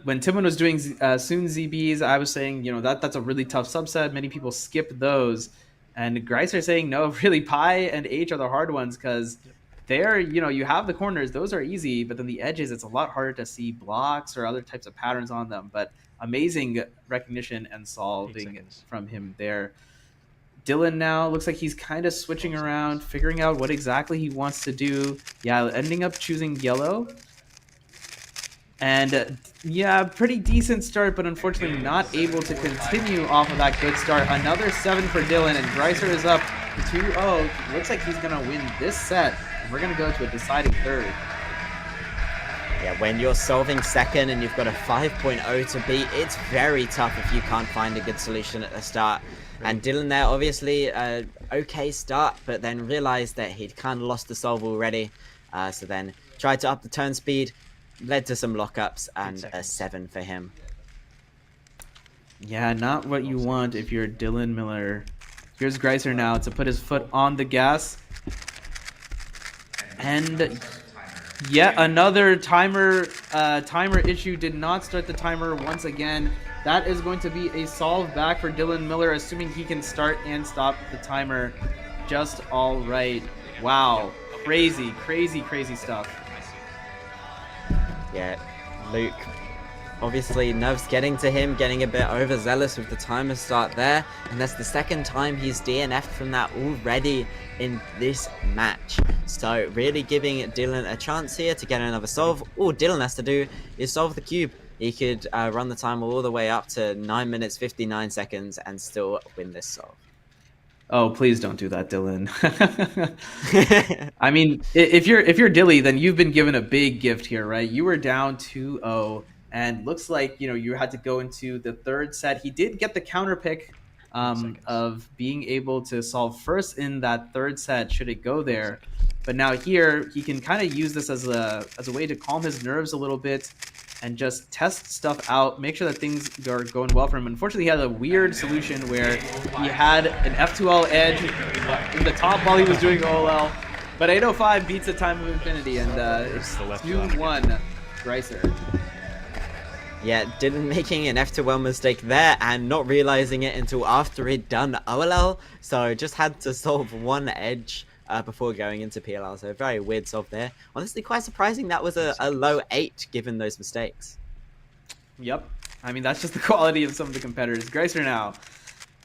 when Timon was doing Soon ZBs, I was saying, you know, that's a really tough subset. Many people skip those. And Greiser saying, no, really, Pi and H are the hard ones because there, you know, you have the corners. Those are easy, but then the edges, it's a lot harder to see blocks or other types of patterns on them. But amazing recognition and solving from him there. Dylan now looks like he's kind of switching around, figuring out what exactly he wants to do. Yeah, ending up choosing yellow. And yeah, pretty decent start, but unfortunately not able to continue off of that good start. Another 7 for Dylan, and Greiser is up 2-0. Looks like he's going to win this set. And we're going to go to a deciding third. Yeah, when you're solving second and you've got a 5.0 to beat, it's very tough if you can't find a good solution at the start. And Dylan there, obviously, okay start, but then realized that he'd kind of lost the solve already. So then tried to up the turn speed. Led to some lockups and a 7 for him. Yeah, not what you want if you're Dylan Miller. Here's Greiser now to put his foot on the gas. And yet another timer issue. Did not start the timer once again. That is going to be a solve back for Dylan Miller, assuming he can start and stop the timer just all right. Wow. Crazy, crazy, crazy stuff. Yeah, Luke, obviously nerves getting to him, getting a bit overzealous with the timer start there, and that's the second time he's DNF'd from that already in this match. So really giving Dylan a chance here to get another solve. All Dylan has to do is solve the cube. He could run the timer all the way up to 9 minutes 59 seconds and still win this solve. Oh, please don't do that, Dylan. I mean, if you're Dilly, then you've been given a big gift here, right? You were down 2-0, and looks like, you know, you had to go into the third set. He did get the counter pick of being able to solve first in that third set, should it go there. But now here, he can kind of use this as a way to calm his nerves a little bit. and just test stuff out, make sure that things are going well for him. Unfortunately, he had a weird solution where he had an F2L edge in the top while he was doing OLL, but 805 beats the Time of Infinity, and it's 2-1 Greiser. Yeah, Dylan making an F2L mistake there and not realizing it until after he'd done OLL, so just had to solve one edge before going into PLL, so a very weird solve there. Honestly, quite surprising that was a low 8 given those mistakes. Yep. I mean, that's just the quality of some of the competitors. Greiser now,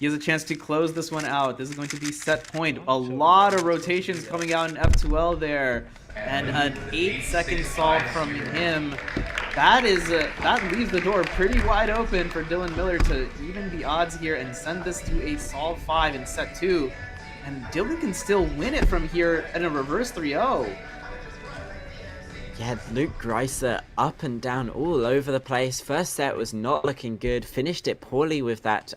he has a chance to close this one out. This is going to be set point. A lot of rotations coming out in F2L there, and an 8-second solve from him. That leaves the door pretty wide open for Dylan Miller to even the odds here and send this to a solve 5 in set 2. And Dylan can still win it from here in a reverse 3-0. Yeah, Luke Greiser up and down all over the place. First set was not looking good. Finished it poorly with that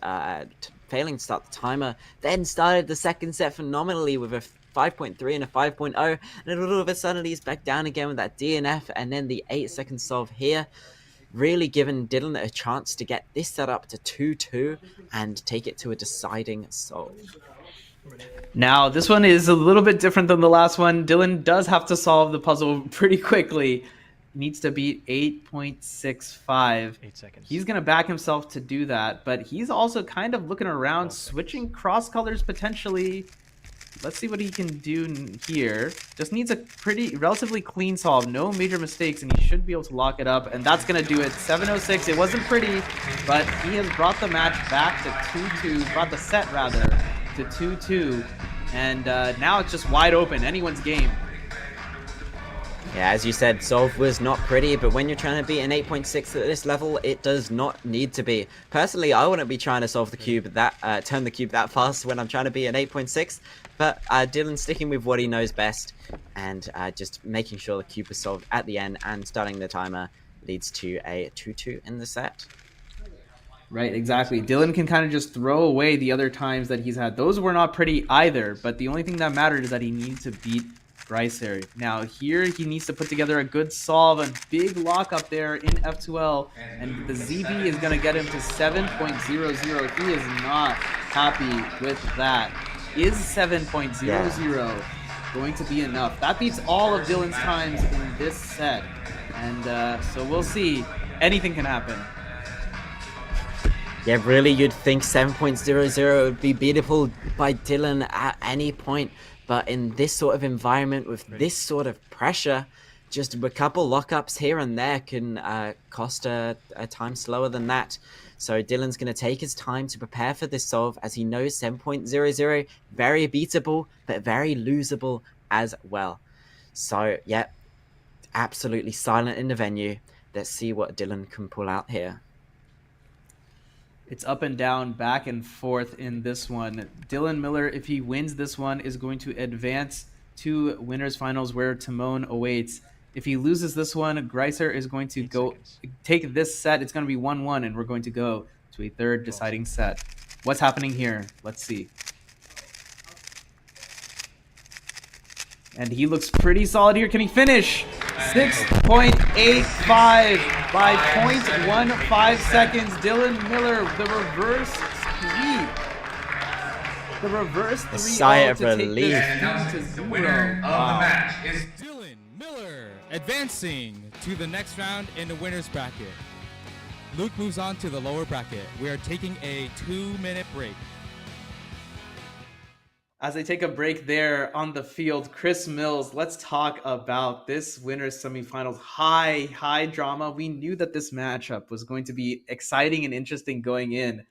failing to start the timer. Then started the second set phenomenally with a 5.3 and a 5.0. And then all of a sudden he's back down again with that DNF and then the 8-second solve here. Really giving Dylan a chance to get this set up to 2-2 and take it to a deciding solve. Now, this one is a little bit different than the last one. Dylan does have to solve the puzzle pretty quickly. Needs to beat 8.65. 8 seconds. He's going to back himself to do that, but he's also kind of looking around, switching cross colors potentially. Let's see what he can do here. Just needs a relatively clean solve. No major mistakes, and he should be able to lock it up, and that's going to do it. 7:06. It wasn't pretty, but he has brought the match back to 2-2. Brought the set, rather, to 2-2. And now it's just wide open. Anyone's game. Yeah, as you said, solve was not pretty, but when you're trying to beat an 8.6 at this level, it does not need to be. Personally, I wouldn't be trying to solve the cube turn the cube that fast when I'm trying to beat an 8.6, but Dylan's sticking with what he knows best and just making sure the cube is solved at the end and starting the timer leads to a 2-2 in the set. Right, exactly. Dylan can kind of just throw away the other times that he's had. Those were not pretty either, but the only thing that mattered is that he needs to beat Greiser. Now here he needs to put together a good solve, a big lock up there in F2L, and the ZB is going to get him to 7.00. He is not happy with that. Is 7.00 going to be enough? That beats all of Dylan's times in this set, and so we'll see. Anything can happen. Yeah, really, you'd think 7.00 would be beatable by Dylan at any point. But in this sort of environment, with this sort of pressure, just a couple lockups here and there can cost a time slower than that. So Dylan's going to take his time to prepare for this solve, as he knows 7.00, very beatable, but very losable as well. So, yeah, absolutely silent in the venue. Let's see what Dylan can pull out here. It's up and down, back and forth in this one. Dylan Miller, if he wins this one, is going to advance to winners finals where Timon awaits. If he loses this one, Greiser is going to take this set. It's going to be 1-1, and we're going to go to a third deciding set. What's happening here? Let's see. And he looks pretty solid here. Can he finish? 6.85 by 0.15 seconds. Dylan Miller, the reverse sweep. The reverse 3-0 sigh of to relief. take this to 0. The winner of the match is Dylan Miller, advancing to the next round in the winner's bracket. Luke moves on to the lower bracket. We are taking a 2-minute break. As I take a break there on the field, Chris Mills, let's talk about this winner's semifinals. High drama. We knew that this matchup was going to be exciting and interesting going in.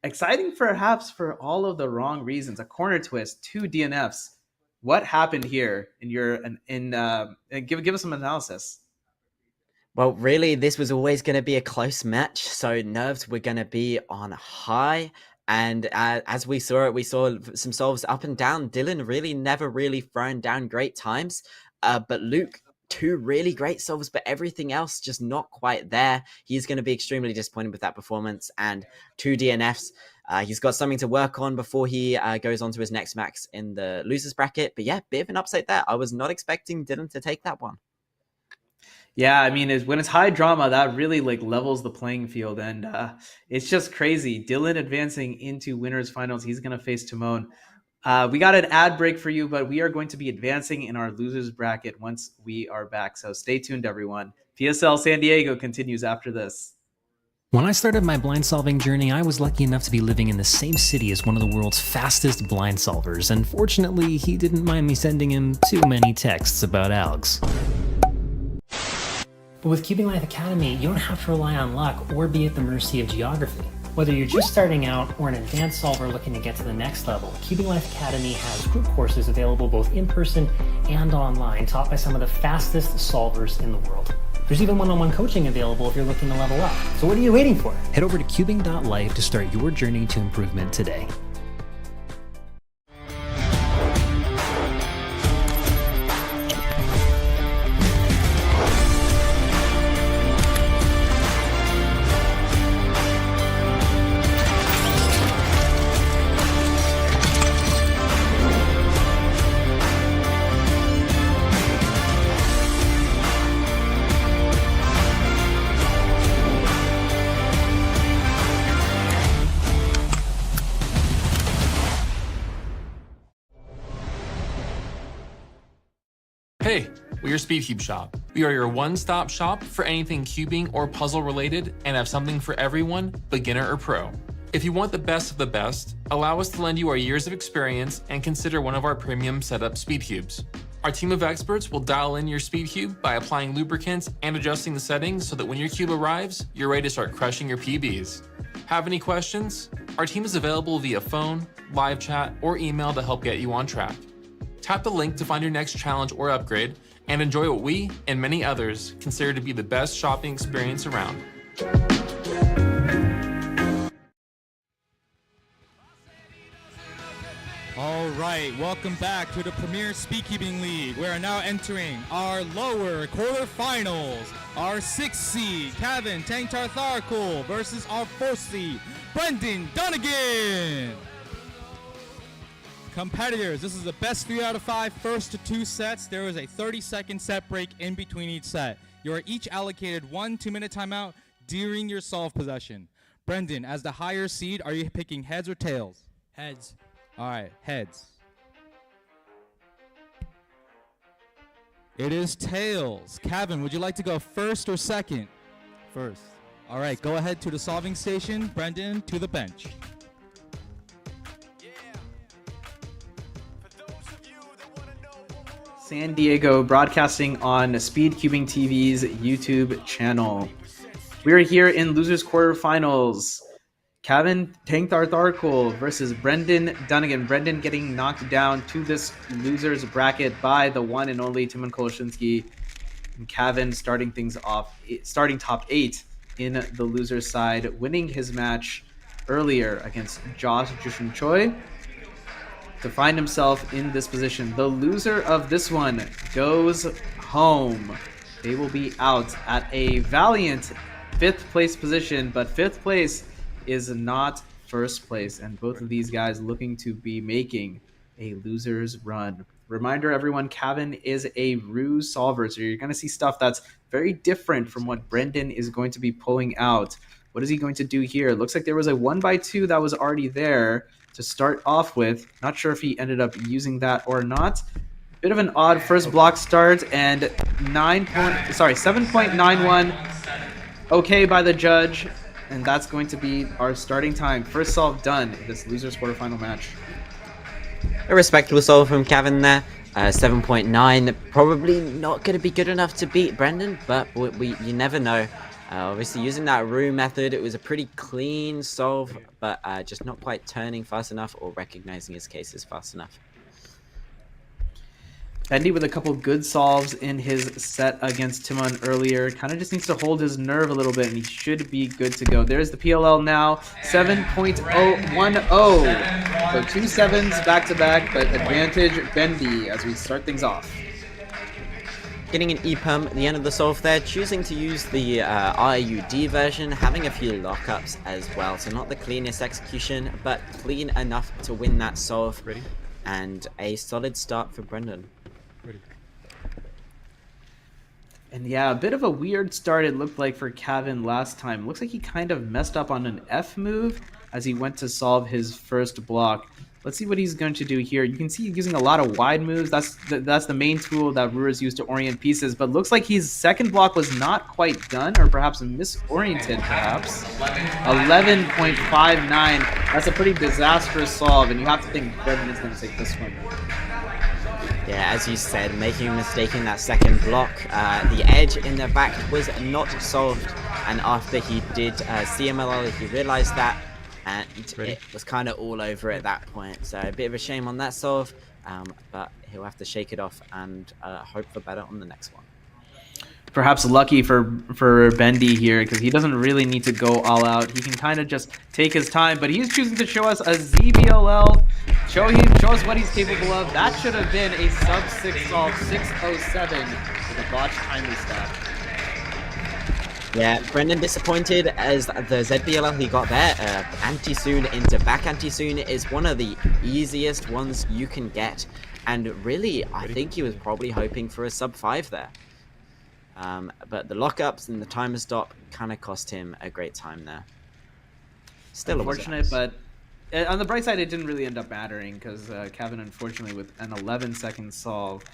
Exciting perhaps for all of the wrong reasons. A corner twist, 2 DNFs. What happened here give us some analysis. Well, really, this was always going to be a close match, so nerves were going to be on high. And as we saw some solves up and down. Dylan really never really thrown down great times. But Luke, 2 really great solves, but everything else just not quite there. He's going to be extremely disappointed with that performance. And 2 DNFs. He's got something to work on before he goes on to his next max in the losers bracket. But yeah, bit of an upset there. I was not expecting Dylan to take that one. Yeah, I mean, when it's high drama, that really like levels the playing field, and it's just crazy. Dylan advancing into winners finals. He's gonna face Timon. We got an ad break for you, but we are going to be advancing in our losers bracket once we are back. So stay tuned, everyone. PSL San Diego continues after this. When I started my blind solving journey, I was lucky enough to be living in the same city as one of the world's fastest blind solvers, and fortunately, he didn't mind me sending him too many texts about algs. But with Cubing Life Academy, you don't have to rely on luck or be at the mercy of geography. Whether you're just starting out or an advanced solver looking to get to the next level, Cubing Life Academy has group courses available both in person and online, taught by some of the fastest solvers in the world. There's even one-on-one coaching available if you're looking to level up. So what are you waiting for? Head over to cubing.life to start your journey to improvement today. Hey, we're your Speedcube shop. We are your one-stop shop for anything cubing or puzzle related and have something for everyone, beginner or pro. If you want the best of the best, allow us to lend you our years of experience and consider one of our premium setup Speedcubes. Our team of experts will dial in your Speedcube by applying lubricants and adjusting the settings so that when your cube arrives, you're ready to start crushing your PBs. Have any questions? Our team is available via phone, live chat, or email to help get you on track. Tap the link to find your next challenge or upgrade and enjoy what we and many others consider to be the best shopping experience around. All right, welcome back to the Premier Speedcubing League. We are now entering our lower quarterfinals. Our 6th seed, Kevin Tank Tartharkul versus our 4th seed, Brendan Dunnigan. Competitors, this is the best 3 out of 5 first to 2 sets. There is a 30-second set break in between each set. You are each allocated 1 2-minute timeout during your solve possession. Brendan, as the higher seed, are you picking heads or tails? Heads. All right, heads. It is tails. Kevin, would you like to go first or second? First. All right, go ahead to the solving station. Brendan, to the bench. San Diego, broadcasting on Speedcubing TV's YouTube channel. We're here in losers quarterfinals. Kevin Tank Tartharkul versus Brendan Dunnigan. Brendan getting knocked down to this losers bracket by the one and only Timon Koloshinsky. And Kevin starting things off, starting top 8 in the losers side, winning his match earlier against Josh Jushin Choi to find himself in this position. The loser of this one goes home. They will be out at a valiant 5th place position, but 5th place is not 1st place, and both of these guys looking to be making a loser's run. Reminder, everyone, Kevin is a ruse solver, so you're going to see stuff that's very different from what Brendan is going to be pulling out. What is he going to do here? It looks like there was a 1x2 that was already there to start off with. Not sure if he ended up using that or not. Bit of an odd first block start, and 7.91 okay by the judge, and that's going to be our starting time. First solve done in this losers quarterfinal match. A respectable solve from Kevin there. 7.9, probably not going to be good enough to beat Brendan, but you never know. Obviously, using that room method, it was a pretty clean solve, but just not quite turning fast enough or recognizing his cases fast enough. Bendy with a couple good solves in his set against Timon earlier. Kind of just needs to hold his nerve a little bit, and he should be good to go. There's the PLL now, 7.010. So 2 7s back-to-back, but advantage Bendy as we start things off. Getting an EPUM at the end of the solve there, choosing to use the RUD version, having a few lockups as well. So not the cleanest execution, but clean enough to win that solve. Ready? And a solid start for Brendan. Ready. And yeah, a bit of a weird start it looked like for Kevin last time. Looks like he kind of messed up on an F move as he went to solve his first block. Let's see what he's going to do here. You can see he's using a lot of wide moves. That's the main tool that Rurers use to orient pieces, but looks like his second block was not quite done, or perhaps misoriented, perhaps. 11.59. That's a pretty disastrous solve, and you have to think Brendan is going to take this one. Yeah, as you said, making a mistake in that second block. The edge in the back was not solved, and after he did CMLL, he realized that, and it was kind of all over at that point. So a bit of a shame on that solve, but he'll have to shake it off and hope for better on the next one. Perhaps lucky for Bendy here, because he doesn't really need to go all out. He can kind of just take his time, but he's choosing to show us a ZBLL. Show us what he's capable of. That should have been a sub-6 solve, 607 with a botched timely stack. Yeah, Brendan disappointed as the ZBLL he got there. Anti-Soon into back Anti-Soon is one of the easiest ones you can get. And really, I think he was probably hoping for a sub-5 there. But the lockups and the timer stop kind of cost him a great time there. Still unfortunate, but on the bright side, it didn't really end up mattering because Kevin, unfortunately, with an 11-second solve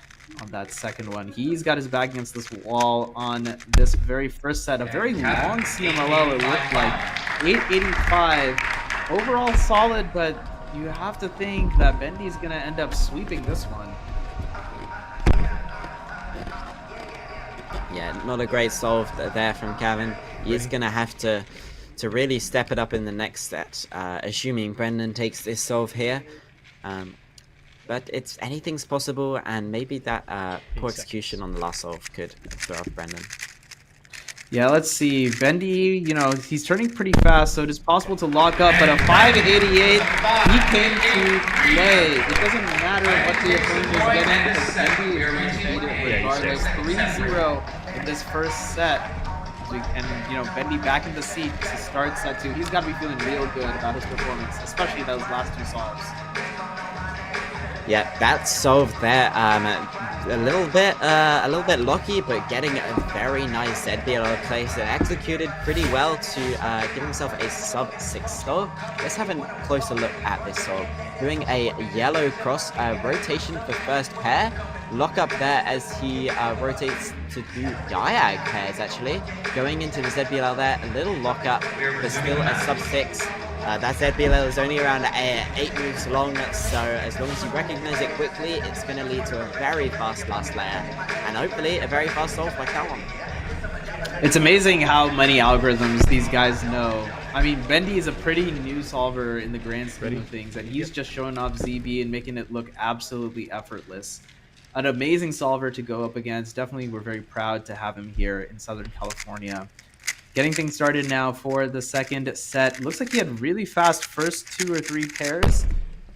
on that second one, he's got his back against this wall on this very first set. A very long CMLL, it looked like. 885. Overall solid, but you have to think that Bendy's going to end up sweeping this one. Yeah, not a great solve there from Kevin. He's going to have to really step it up in the next set, assuming Brendan takes this solve here. But anything's possible, and maybe that poor execution on the last solve could throw off Brendan. Yeah, let's see. Bendy, he's turning pretty fast, so it is possible to lock up, but a 588, he came to play. It doesn't matter what the opponent is getting, because Bendy is going to beat it regardless. 3-0 in this first set. And, Bendy back in the seat to start set 2. He's got to be feeling real good about his performance, especially those last 2 solves. Yeah, that solve there, a little bit lucky, but getting a very nice ZBLL place and executed pretty well to give himself a sub-6 solve. Let's have a closer look at this solve. Doing a yellow cross rotation for first pair. Lock up there as he rotates to do diag pairs, actually. Going into the ZBLL there, a little lock up, but still a sub-6. That ZBLL is only around 8 moves long, so as long as you recognize it quickly, it's going to lead to a very fast last layer, and hopefully a very fast solve by Calum. It's amazing how many algorithms these guys know. I mean, Bendy is a pretty new solver in the grand scheme of things, and he's just showing off ZB and making it look absolutely effortless. An amazing solver to go up against. Definitely, we're very proud to have him here in Southern California. Getting things started now for the second set. Looks like he had really fast first 2 or 3 pairs.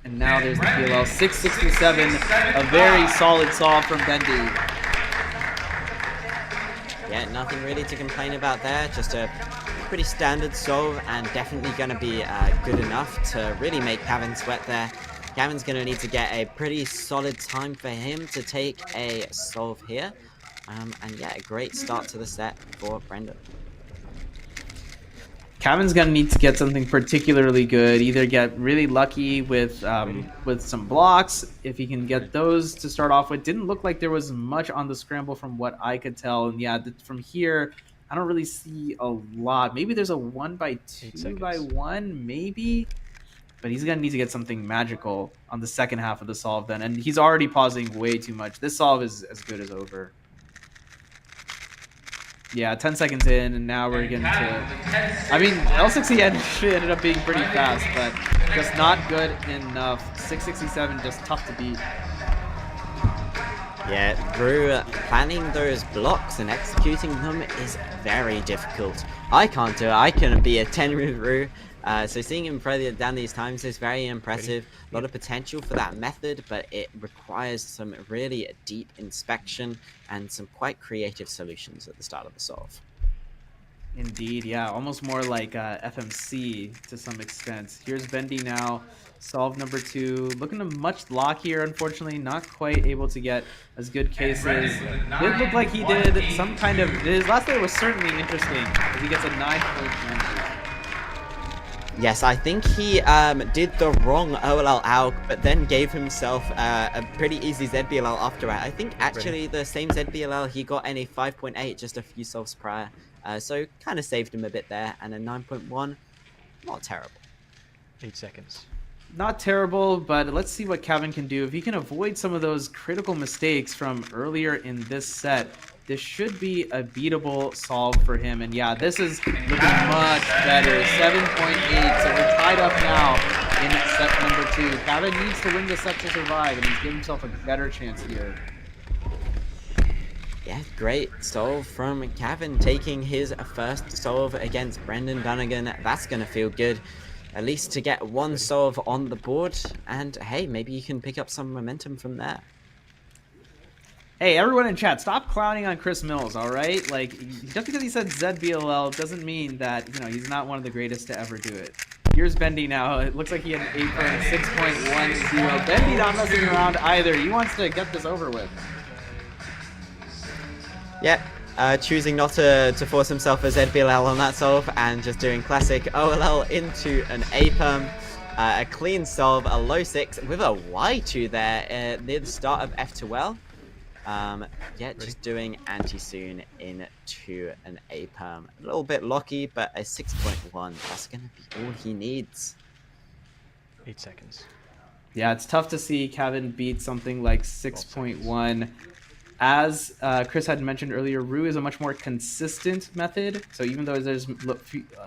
And now there's the PLL. 667. A very solid solve from Bendy. Yeah, nothing really to complain about there. Just a pretty standard solve, and definitely going to be good enough to really make Kevin sweat there. Kevin's going to need to get a pretty solid time for him to take a solve here. And yeah, a great start to the set for Brendan. Kevin's gonna need to get something particularly good. Either get really lucky with some blocks, if he can get those to start off with. Didn't look like there was much on the scramble from what I could tell. And yeah, from here, I don't really see a lot. Maybe there's a 1x2 2x1, maybe. But he's gonna need to get something magical on the second half of the solve then. And he's already pausing way too much. This solve is as good as over. Yeah, 10 seconds in, and now we're getting to... I mean, L6E ended up being pretty fast, but just not good enough. 667, just tough to beat. Yeah, through planning those blocks and executing them is very difficult. I can't do it. I couldn't be a 10 through. So seeing him play down these times is very impressive. A lot of potential for that method, but it requires some really deep inspection and some quite creative solutions at the start of the solve. Indeed, yeah, almost more like FMC to some extent. Here's Bendy now, solve number 2. Looking to much lockier, unfortunately, not quite able to get as good cases. Did look like he did some kind of, his last play was certainly interesting, as he gets a 9-point advantage. Yes, I think he did the wrong OLL out, but then gave himself a pretty easy ZBLL after that. I think actually the same ZBLL, he got in a 5.8 just a few solves prior. So kind of saved him a bit there, and a 9.1, not terrible. 8 seconds. Not terrible, but let's see what Kevin can do. If he can avoid some of those critical mistakes from earlier in this set, this should be a beatable solve for him. And yeah, this is looking much better. 7.8, so we're tied up now in set number 2. Kevin needs to win the set to survive, and he's giving himself a better chance here. Yeah, great solve from Kevin, taking his first solve against Brendan Dunnigan. That's going to feel good, at least to get one solve on the board. And hey, maybe you can pick up some momentum from there. Hey, everyone in chat, stop clowning on Chris Mills, all right? Like, just because he said ZBLL doesn't mean that, you know, he's not one of the greatest to ever do it. Here's Bendy now. It looks like he had an 6.10. Bendy not messing around either. He wants to get this over with. Yeah, choosing not to force himself a ZBLL on that solve and just doing classic OLL into an A-perm. A clean solve, a low 6 with a Y2 there near the start of F2L. Yeah, just doing anti-soon into an A-perm. A little bit locky, but a 6.1. That's going to be all he needs. 8 seconds. Yeah, it's tough to see Kevin beat something like 6.1. As Chris had mentioned earlier, Rue is a much more consistent method. So even though there's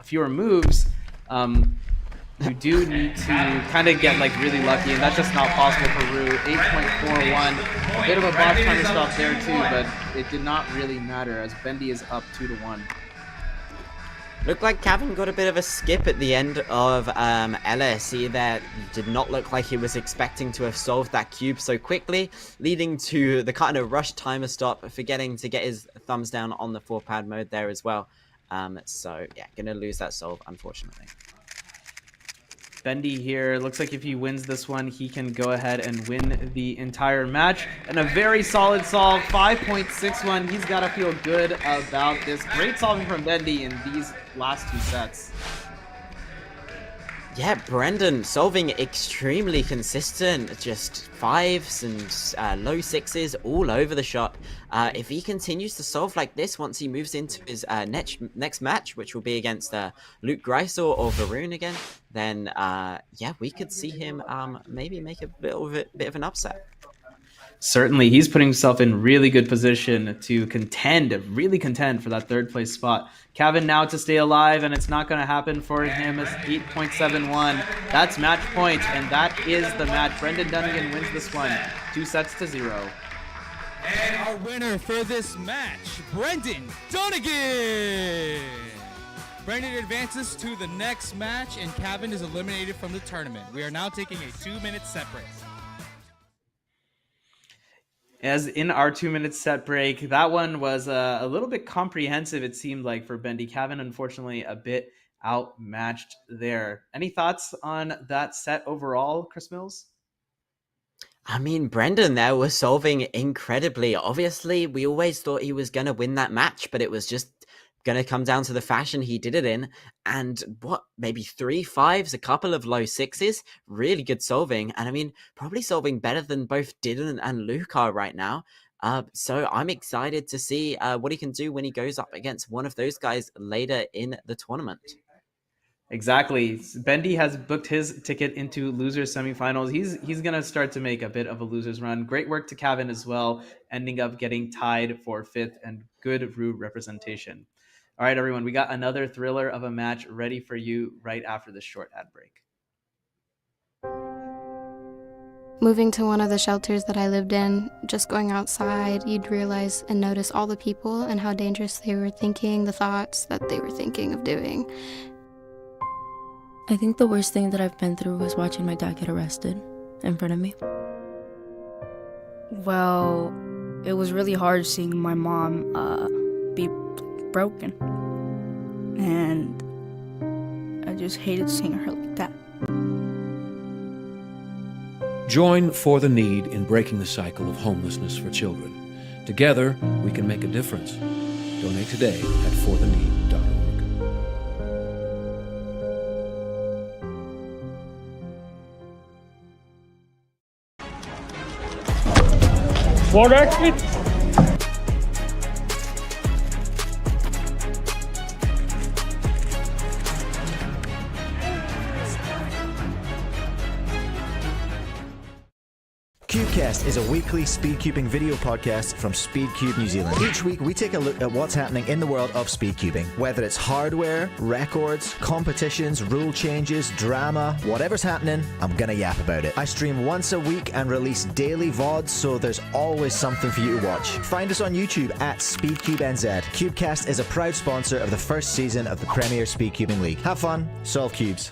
fewer moves, you do need to kind of get like really lucky, and that's just not possible for Rue. 8.41, a bit of a box timer stop there too, but it did not really matter as Bendy is up 2-1. Looked like Kevin got a bit of a skip at the end of LSE there. Did not look like he was expecting to have solved that cube so quickly, leading to the kind of rush timer stop, forgetting to get his thumbs down on the 4-pad mode there as well. So yeah, gonna lose that solve, unfortunately. Bendy here, looks like if he wins this one, he can go ahead and win the entire match. And a very solid solve, 5.61. He's got to feel good about this. Great solving from Bendy in these last 2 sets. Yeah, Brendan solving extremely consistent, just 5s and low 6s all over the shop. If he continues to solve like this once he moves into his next match, which will be against Luke Greisel or Varun again, then yeah, we could see him maybe make a bit of an upset. Certainly, he's putting himself in really good position to really contend for that 3rd place spot. Kevin now to stay alive, and it's not going to happen for him. It's 8.71. That's match point, and that is the match. Brendan Dunnigan wins this one, 2-0. And our winner for this match, Brendan Dunnigan. Brendan advances to the next match, and Kevin is eliminated from the tournament. We are now taking a 2-minute set break. As in our 2-minute set break, that one was a little bit comprehensive, it seemed like, for Bendy. Kevin, unfortunately, a bit outmatched there. Any thoughts on that set overall, Chris Mills? I mean, Brendan there was solving incredibly. Obviously, we always thought he was going to win that match, but it was just going to come down to the fashion he did it in. And what, maybe 3 5s, a couple of low 6s, really good solving. And I mean, probably solving better than both Dylan and Luke are right now. So I'm excited to see what he can do when he goes up against one of those guys later in the tournament. Exactly. Bendy has booked his ticket into losers semifinals. He's going to start to make a bit of a losers run. Great work to Kevin as well, ending up getting tied for 5th, and good Rue representation. All right, everyone, we got another thriller of a match ready for you right after this short ad break. Moving to one of the shelters that I lived in, just going outside, you'd realize and notice all the people and how dangerous they were thinking, the thoughts that they were thinking of doing. I think the worst thing that I've been through was watching my dad get arrested in front of me. Well, it was really hard seeing my mom be broken. And I just hated seeing her like that. Join For the Need in breaking the cycle of homelessness for children. Together, we can make a difference. Donate today at fortheneed.org. Floor exit. Cubecast is a weekly speedcubing video podcast from Speedcube New Zealand. Each week, we take a look at what's happening in the world of speedcubing. Whether it's hardware, records, competitions, rule changes, drama, whatever's happening, I'm gonna yap about it. I stream once a week and release daily VODs, so there's always something for you to watch. Find us on YouTube at SpeedcubeNZ. Cubecast is a proud sponsor of the first season of the Premier Speedcubing League. Have fun, solve cubes.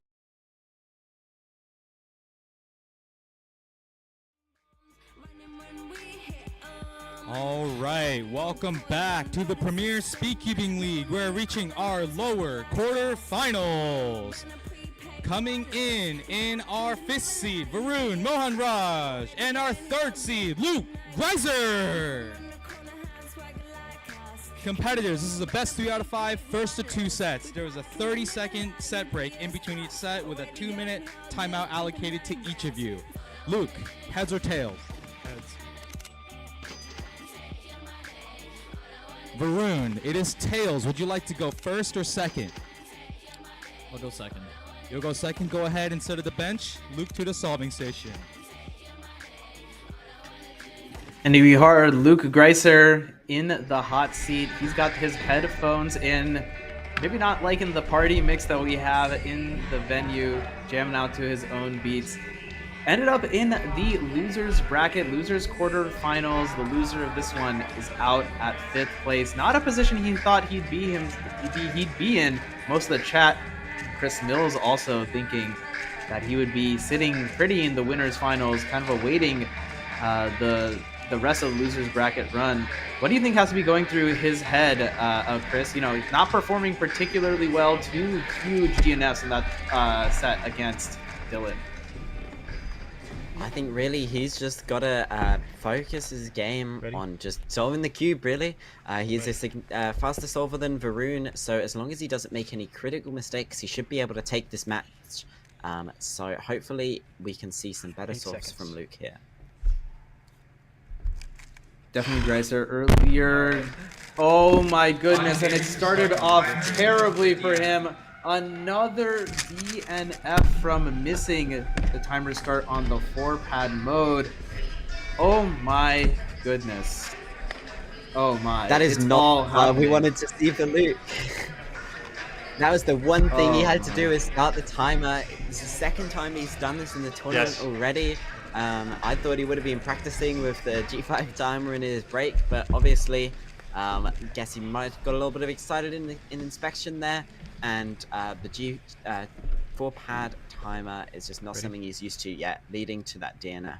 All right, welcome back to the Premier Speedcubing League. We're reaching our lower quarterfinals. Coming in our 5th seed, Varun Mohan Raj, and our 3rd seed, Luke Greiser. Competitors, this is the best 3 out of 5, first to 2 sets. There was a 30-second set break in between each set with a 2-minute timeout allocated to each of you. Luke, heads or tails? Heads. Varun, it is tails. Would you like to go first or second? I'll go second. You'll go second. Go ahead and sit at the bench. Luke to the solving station. And we heard Luke Greiser in the hot seat. He's got his headphones in. Maybe not liking the party mix that we have in the venue, jamming out to his own beats. Ended up in the losers bracket, losers quarterfinals. The loser of this one is out at 5th place. Not a position he thought he'd be in. Most of the chat, Chris Mills also thinking that he would be sitting pretty in the winners finals, kind of awaiting the rest of the losers bracket run. What do you think has to be going through his head, Chris? You know, he's not performing particularly well. 2 huge DNFs in that set against Dylan. I think really he's just got to focus his game on just solving the cube, really. He's a faster solver than Varun, so as long as he doesn't make any critical mistakes, he should be able to take this match. So hopefully we can see some better solves from Luke here. Definitely Greiser earlier. Oh my goodness, and it started off terribly for him. Another DNF from missing the timer start on the 4-pad mode. Oh my goodness. Oh my. That is not what we wanted to see for Luke. That was the one thing he had to do, is start the timer. It's the second time he's done this in the tournament already. I thought he would have been practicing with the G5 timer in his break, but obviously, guess he might have got a little bit of excited in inspection there. And the 4-pad timer is just not something he's used to yet, leading to that DNF.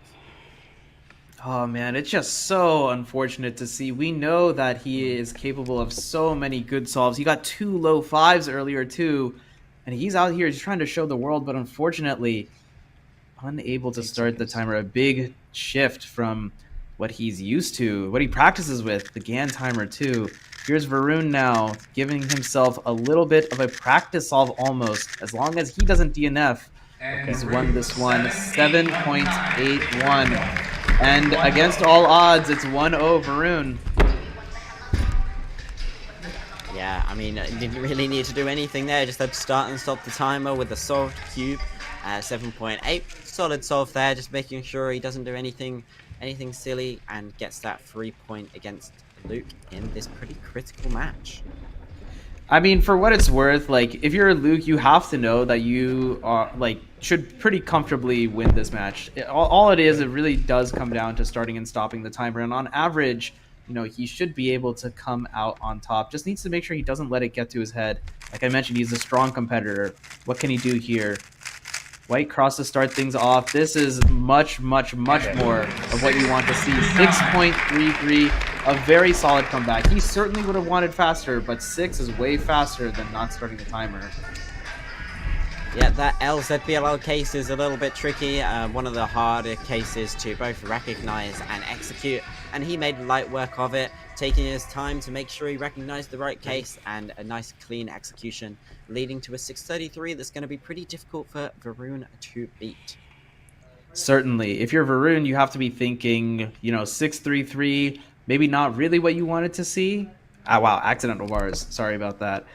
Oh man, it's just so unfortunate to see. We know that he is capable of so many good solves. He got 2 low 5s earlier too, and he's out here just trying to show the world, but unfortunately unable to start the timer. A big shift from what he's used to, what he practices with, the GAN timer too. Here's Varun now, giving himself a little bit of a practice solve almost. As long as he doesn't DNF, he's won this one, 7.81. And against all odds, it's 1-0 Varun. Yeah, I mean, didn't really need to do anything there. Just had to start and stop the timer with a solved cube. 7.8, solid solve there, just making sure he doesn't do anything silly and gets that 3-point against Luke in this pretty critical match. I mean, for what it's worth, like, if you're Luke, you have to know that you are, like, should pretty comfortably win this match. All it is, it really does come down to starting and stopping the timer, and on average, you know, he should be able to come out on top. Just needs to make sure he doesn't let it get to his head. Like I mentioned, he's a strong competitor. What can he do here? White cross to start things off. This is much, much, much more of what you want to see. 6.33 a very solid comeback. He certainly would have wanted faster, but 6 is way faster than not starting the timer. Yeah, that LZBLL case is a little bit tricky. One of the harder cases to both recognize and execute, and he made light work of it, taking his time to make sure he recognized the right case and a nice clean execution, leading to a 633 that's going to be pretty difficult for Varun to beat. Certainly. If you're Varun, you have to be thinking, 633, maybe not really what you wanted to see. Wow, accidental bars. Sorry about that.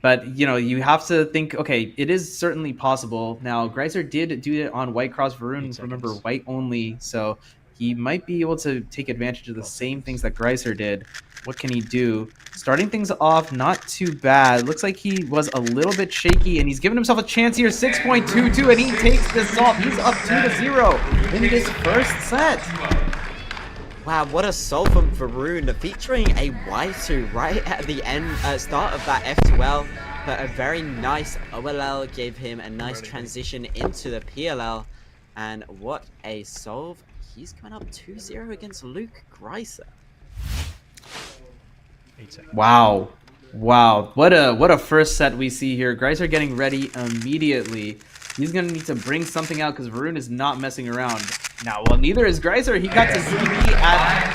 But, you have to think, okay, it is certainly possible. Now, Greiser did do it on White Cross Varun, remember, white only, so he might be able to take advantage of the same things that Greiser did. What can he do? Starting things off, not too bad. Looks like he was a little bit shaky, and he's given himself a chance here, 6.22, and he takes this off. He's up 2-0 in this first set. Wow, what a solve from Varun, featuring a Y2 right at the end, start of that F2L, but a very nice OLL gave him a nice transition into the PLL, and what a solve. He's coming up 2-0 against Luke Greiser. 8 seconds. Wow. What a first set we see here. Greiser getting ready immediately. He's going to need to bring something out because Varun is not messing around. Now, well, neither is Greiser. He got to ZB at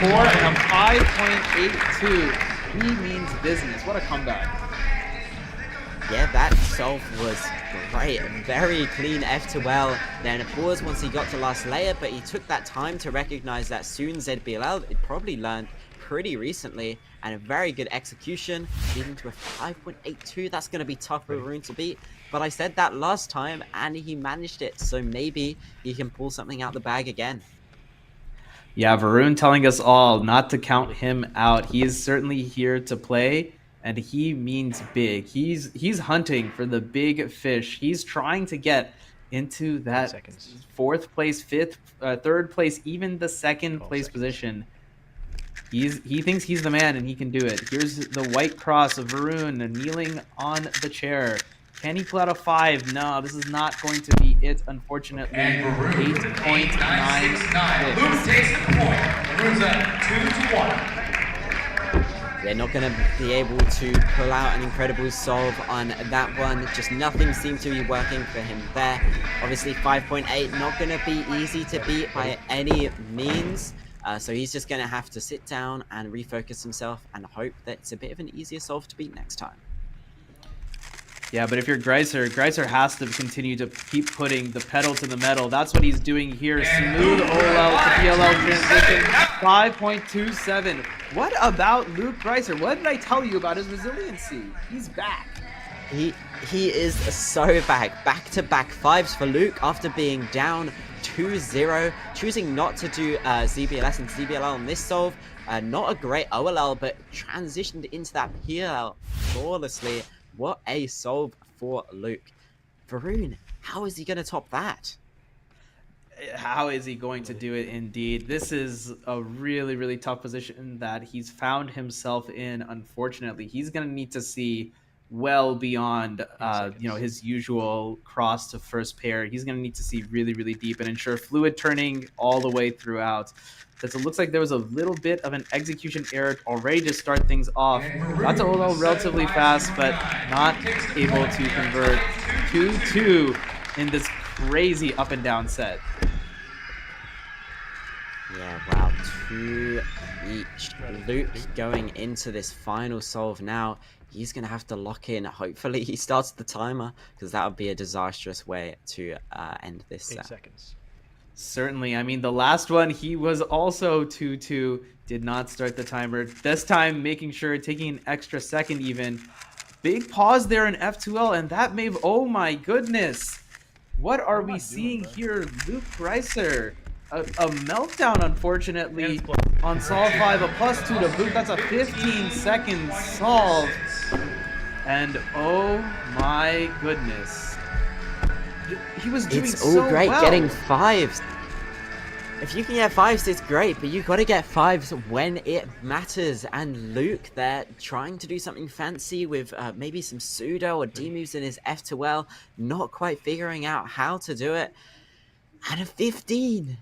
5.4 and a 5.82. He means business. What a comeback. Yeah, that solve was great. Very clean F2L. Then a pause once he got to last layer, but he took that time to recognize that soon ZBLL, it probably learned pretty recently, and a very good execution, leading to a 5.82. That's going to be tough for Varun to beat, but I said that last time, and he managed it, so maybe he can pull something out the bag again. Yeah, Varun telling us all not to count him out. He is certainly here to play, and he means big. He's hunting for the big fish. He's trying to get into that fourth place, third place, even the second place position. He thinks he's the man and he can do it. Here's the white cross of Varun kneeling on the chair. Can he pull out a 5? No, this is not going to be it, unfortunately. 8.96. Luke takes the point. Varun's at 2-1. They're not going to be able to pull out an incredible solve on that one. Just nothing seemed to be working for him there. Obviously 5.8 not going to be easy to beat by any means. So he's just going to have to sit down and refocus himself and hope that it's a bit of an easier solve to beat next time. Yeah, but if you're Greiser has to continue to keep putting the pedal to the metal. That's what he's doing here. Smooth OLL to PLL transition, 5.27. What about Luke Greiser? What did I tell you about his resiliency? He's back. He is so back. Back-to-back 5s for Luke after being down 2-0, choosing not to do ZBLS and ZBLL on this solve. Not a great OLL, but transitioned into that PLL flawlessly. What a solve for Luke. Varun, how is he going to top that? How is he going to do it indeed? This is a really, really tough position that he's found himself in, unfortunately. He's going to need to see well beyond his usual cross to first pair. He's going to need to see really, really deep and ensure fluid turning all the way throughout. Because it looks like there was a little bit of an execution error already to start things off. Got to OLL relatively fast, but not able to convert 2-2 in this crazy up and down set. Yeah, wow, 2 each. Luke going into this final solve now. He's going to have to lock in. Hopefully he starts the timer, because that would be a disastrous way to end this set. 8 seconds. Certainly. I mean, the last one, he was also 2-2, did not start the timer. This time, making sure, taking an extra second even. Big pause there in F2L, and that may... Oh my goodness. What are we seeing here? Luke Greiser. A meltdown, unfortunately, on solve 5. A +2 to boot. That's a 15-second solve. And oh my goodness. He was doing It's all so great well. getting 5s. If you can get 5s, it's great, but you got to get 5s when it matters. And Luke there trying to do something fancy with maybe some pseudo or D moves in his F2L, not quite figuring out how to do it. And a 15.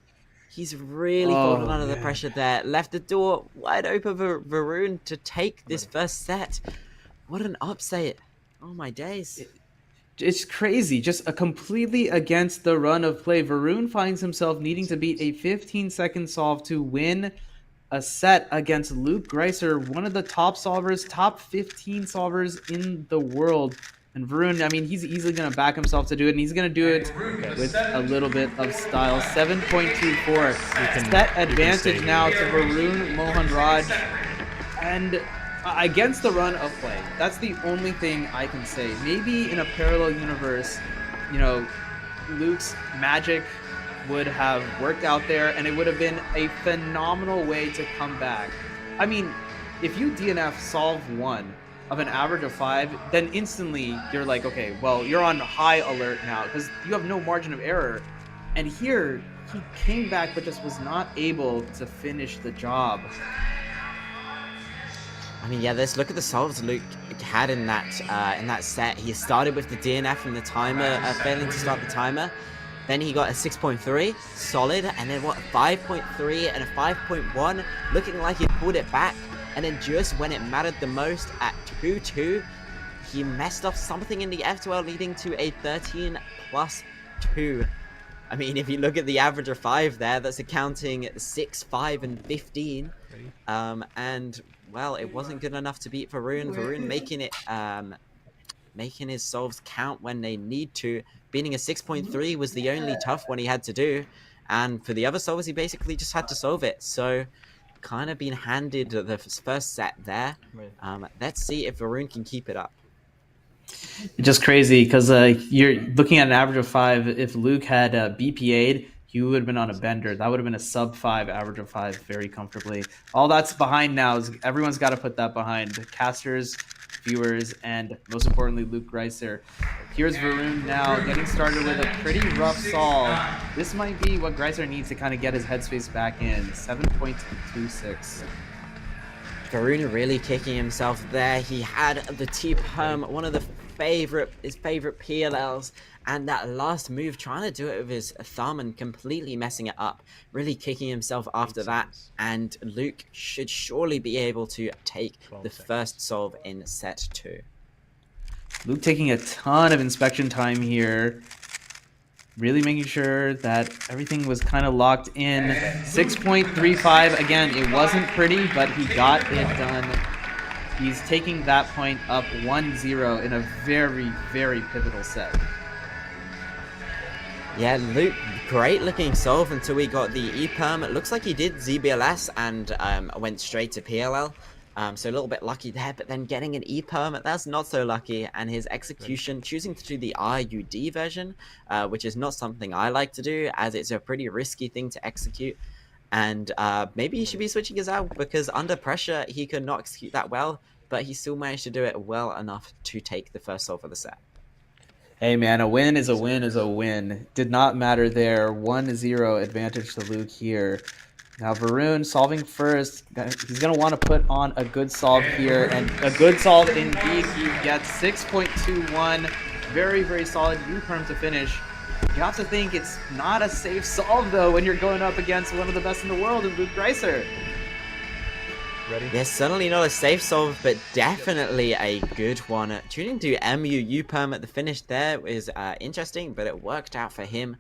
He's really folded under the pressure there. Left the door wide open for Varun to take this first set. What an upset. Oh my days. It's crazy. Just a completely against the run of play. Varun finds himself needing to beat a 15-second solve to win a set against Luke Greiser, one of the top solvers, top 15 solvers in the world. And Varun, I mean, he's easily going to back himself to do it, and he's going to do it with a little bit of style. 7.24. Set advantage now to Varun Mohanraj. And against the run of play, that's the only thing I can say. Maybe in a parallel universe, you know, Luke's magic would have worked out there, and it would have been a phenomenal way to come back. I mean, if you DNF solve 1 of an average of 5, then instantly you're like, okay, well, you're on high alert now because you have no margin of error. And here, he came back but just was not able to finish the job. I mean, yeah, let's look at the solves Luke had in that set. He started with the DNF and the timer, failing to start the timer. Then he got a 6.3, solid, and then what, 5.3 and a 5.1, looking like he pulled it back. And then just when it mattered the most at 2-2, he messed up something in the F12, leading to a 13 plus 2. I mean, if you look at the average of 5 there, that's accounting 6, 5, and 15. And, well, it wasn't good enough to beat Varun. Varun making his solves count when they need to. Beating a 6.3 was the only tough one he had to do. And for the other solves, he basically just had to solve it. So, kind of been handed the first set there. Let's see if Varun can keep it up. It's just crazy because you're looking at an average of 5. If Luke had BPA'd, he would have been on a bender. That would have been a sub 5 average of 5 very comfortably. All that's behind now is everyone's got to put that behind. The casters, viewers, and most importantly, Luke Greiser. Here's Varun now getting started with a pretty rough solve. This might be what Greiser needs to kind of get his headspace back in. 7.26. Varun really kicking himself there. He had the T-perm, one of his favorite PLLs, and that last move, trying to do it with his thumb and completely messing it up. Really kicking himself after that, and Luke should surely be able to take the first solve in set 2. Luke taking a ton of inspection time here. Really making sure that everything was kind of locked in. 6.35. Again, it wasn't pretty, but he got it done. He's taking that point up 1-0 in a very, very pivotal set. Yeah, Luke, great looking solve until we got the E-perm. It looks like he did ZBLS and went straight to PLL. So a little bit lucky there, but then getting an E-perm, that's not so lucky. And his execution, choosing to do the RUD version, which is not something I like to do, as it's a pretty risky thing to execute. And maybe he should be switching his out, because under pressure, he could not execute that well, but he still managed to do it well enough to take the first solve of the set. Hey man, a win is a win is a win. Did not matter there. 1-0 advantage to Luke here. Now Varun solving first. He's going to want to put on a good solve here, and a good solve indeed. He gets 6.21. Very, very solid U-perm to finish. You have to think it's not a safe solve, though, when you're going up against one of the best in the world in Luke Greiser. Ready? Yeah, certainly not a safe solve, but definitely a good one. Tuning to MU U-perm at the finish there is interesting, but it worked out for him.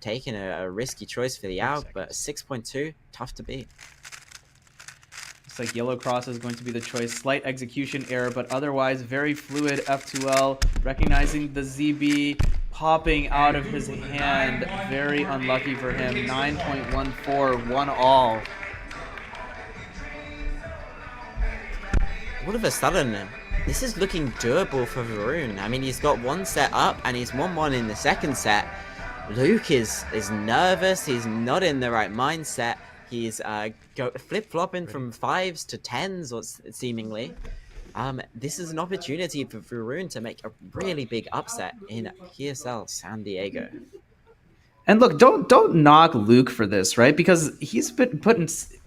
Taking a risky choice for the AUG, but 6.2, tough to beat. Looks like Yellow Cross is going to be the choice. Slight execution error, but otherwise very fluid F2L. Recognizing the ZB popping out of his hand. Very unlucky for him. 9.14, 1-all. All of a sudden, this is looking doable for Varun. I mean, he's got one set up, and he's 1-1 in the second set. Luke is nervous. He's not in the right mindset. He's flip-flopping from 5s to 10s, or seemingly. This is an opportunity for Varun to make a really big upset in PSL San Diego. And look, don't knock Luke for this, right? Because he's been put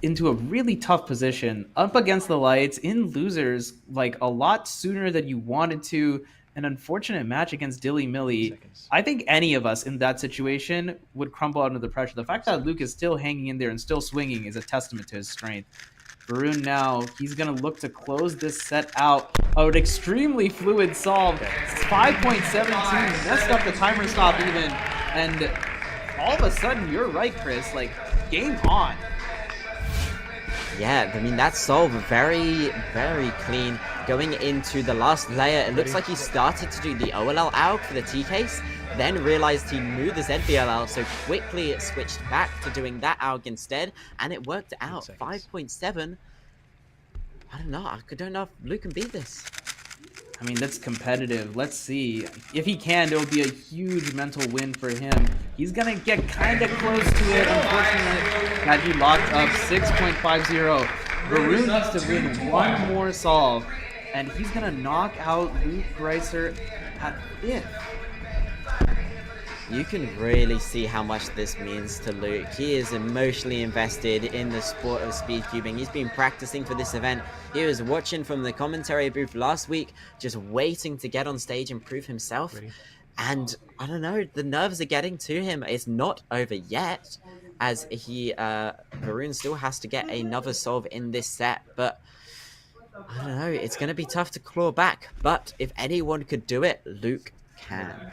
into a really tough position, up against the lights, in losers, like a lot sooner than you wanted to. an unfortunate match against Dilly Millie. I think any of us in that situation would crumble under the pressure. The fact that Luke is still hanging in there and still swinging is a testament to his strength. Varun now, he's going to look to close this set out. Oh, an extremely fluid solve. 5.17, messed up the timer stop even. And all of a sudden, you're right, Chris, like, game on. Yeah, I mean, that solve very, very clean. Going into the last layer, it looks like he started to do the OLL AUG for the T-case, then realized he knew the ZBLL, so quickly it switched back to doing that AUG instead, and it worked out. 5.7. I don't know. I don't know if Luke can beat this. I mean, that's competitive. Let's see. If he can, it'll be a huge mental win for him. He's going to get kind of close to it, unfortunately, that he locked up 6.50. Varun needs to win one more solve, and he's going to knock out Luke Greiser at 5th. You can really see how much this means to Luke. He is emotionally invested in the sport of speedcubing. He's been practicing for this event. He was watching from the commentary booth last week, just waiting to get on stage and prove himself. And I don't know, the nerves are getting to him. It's not over yet, as Varun still has to get another solve in this set. But I don't know, it's going to be tough to claw back. But if anyone could do it, Luke can.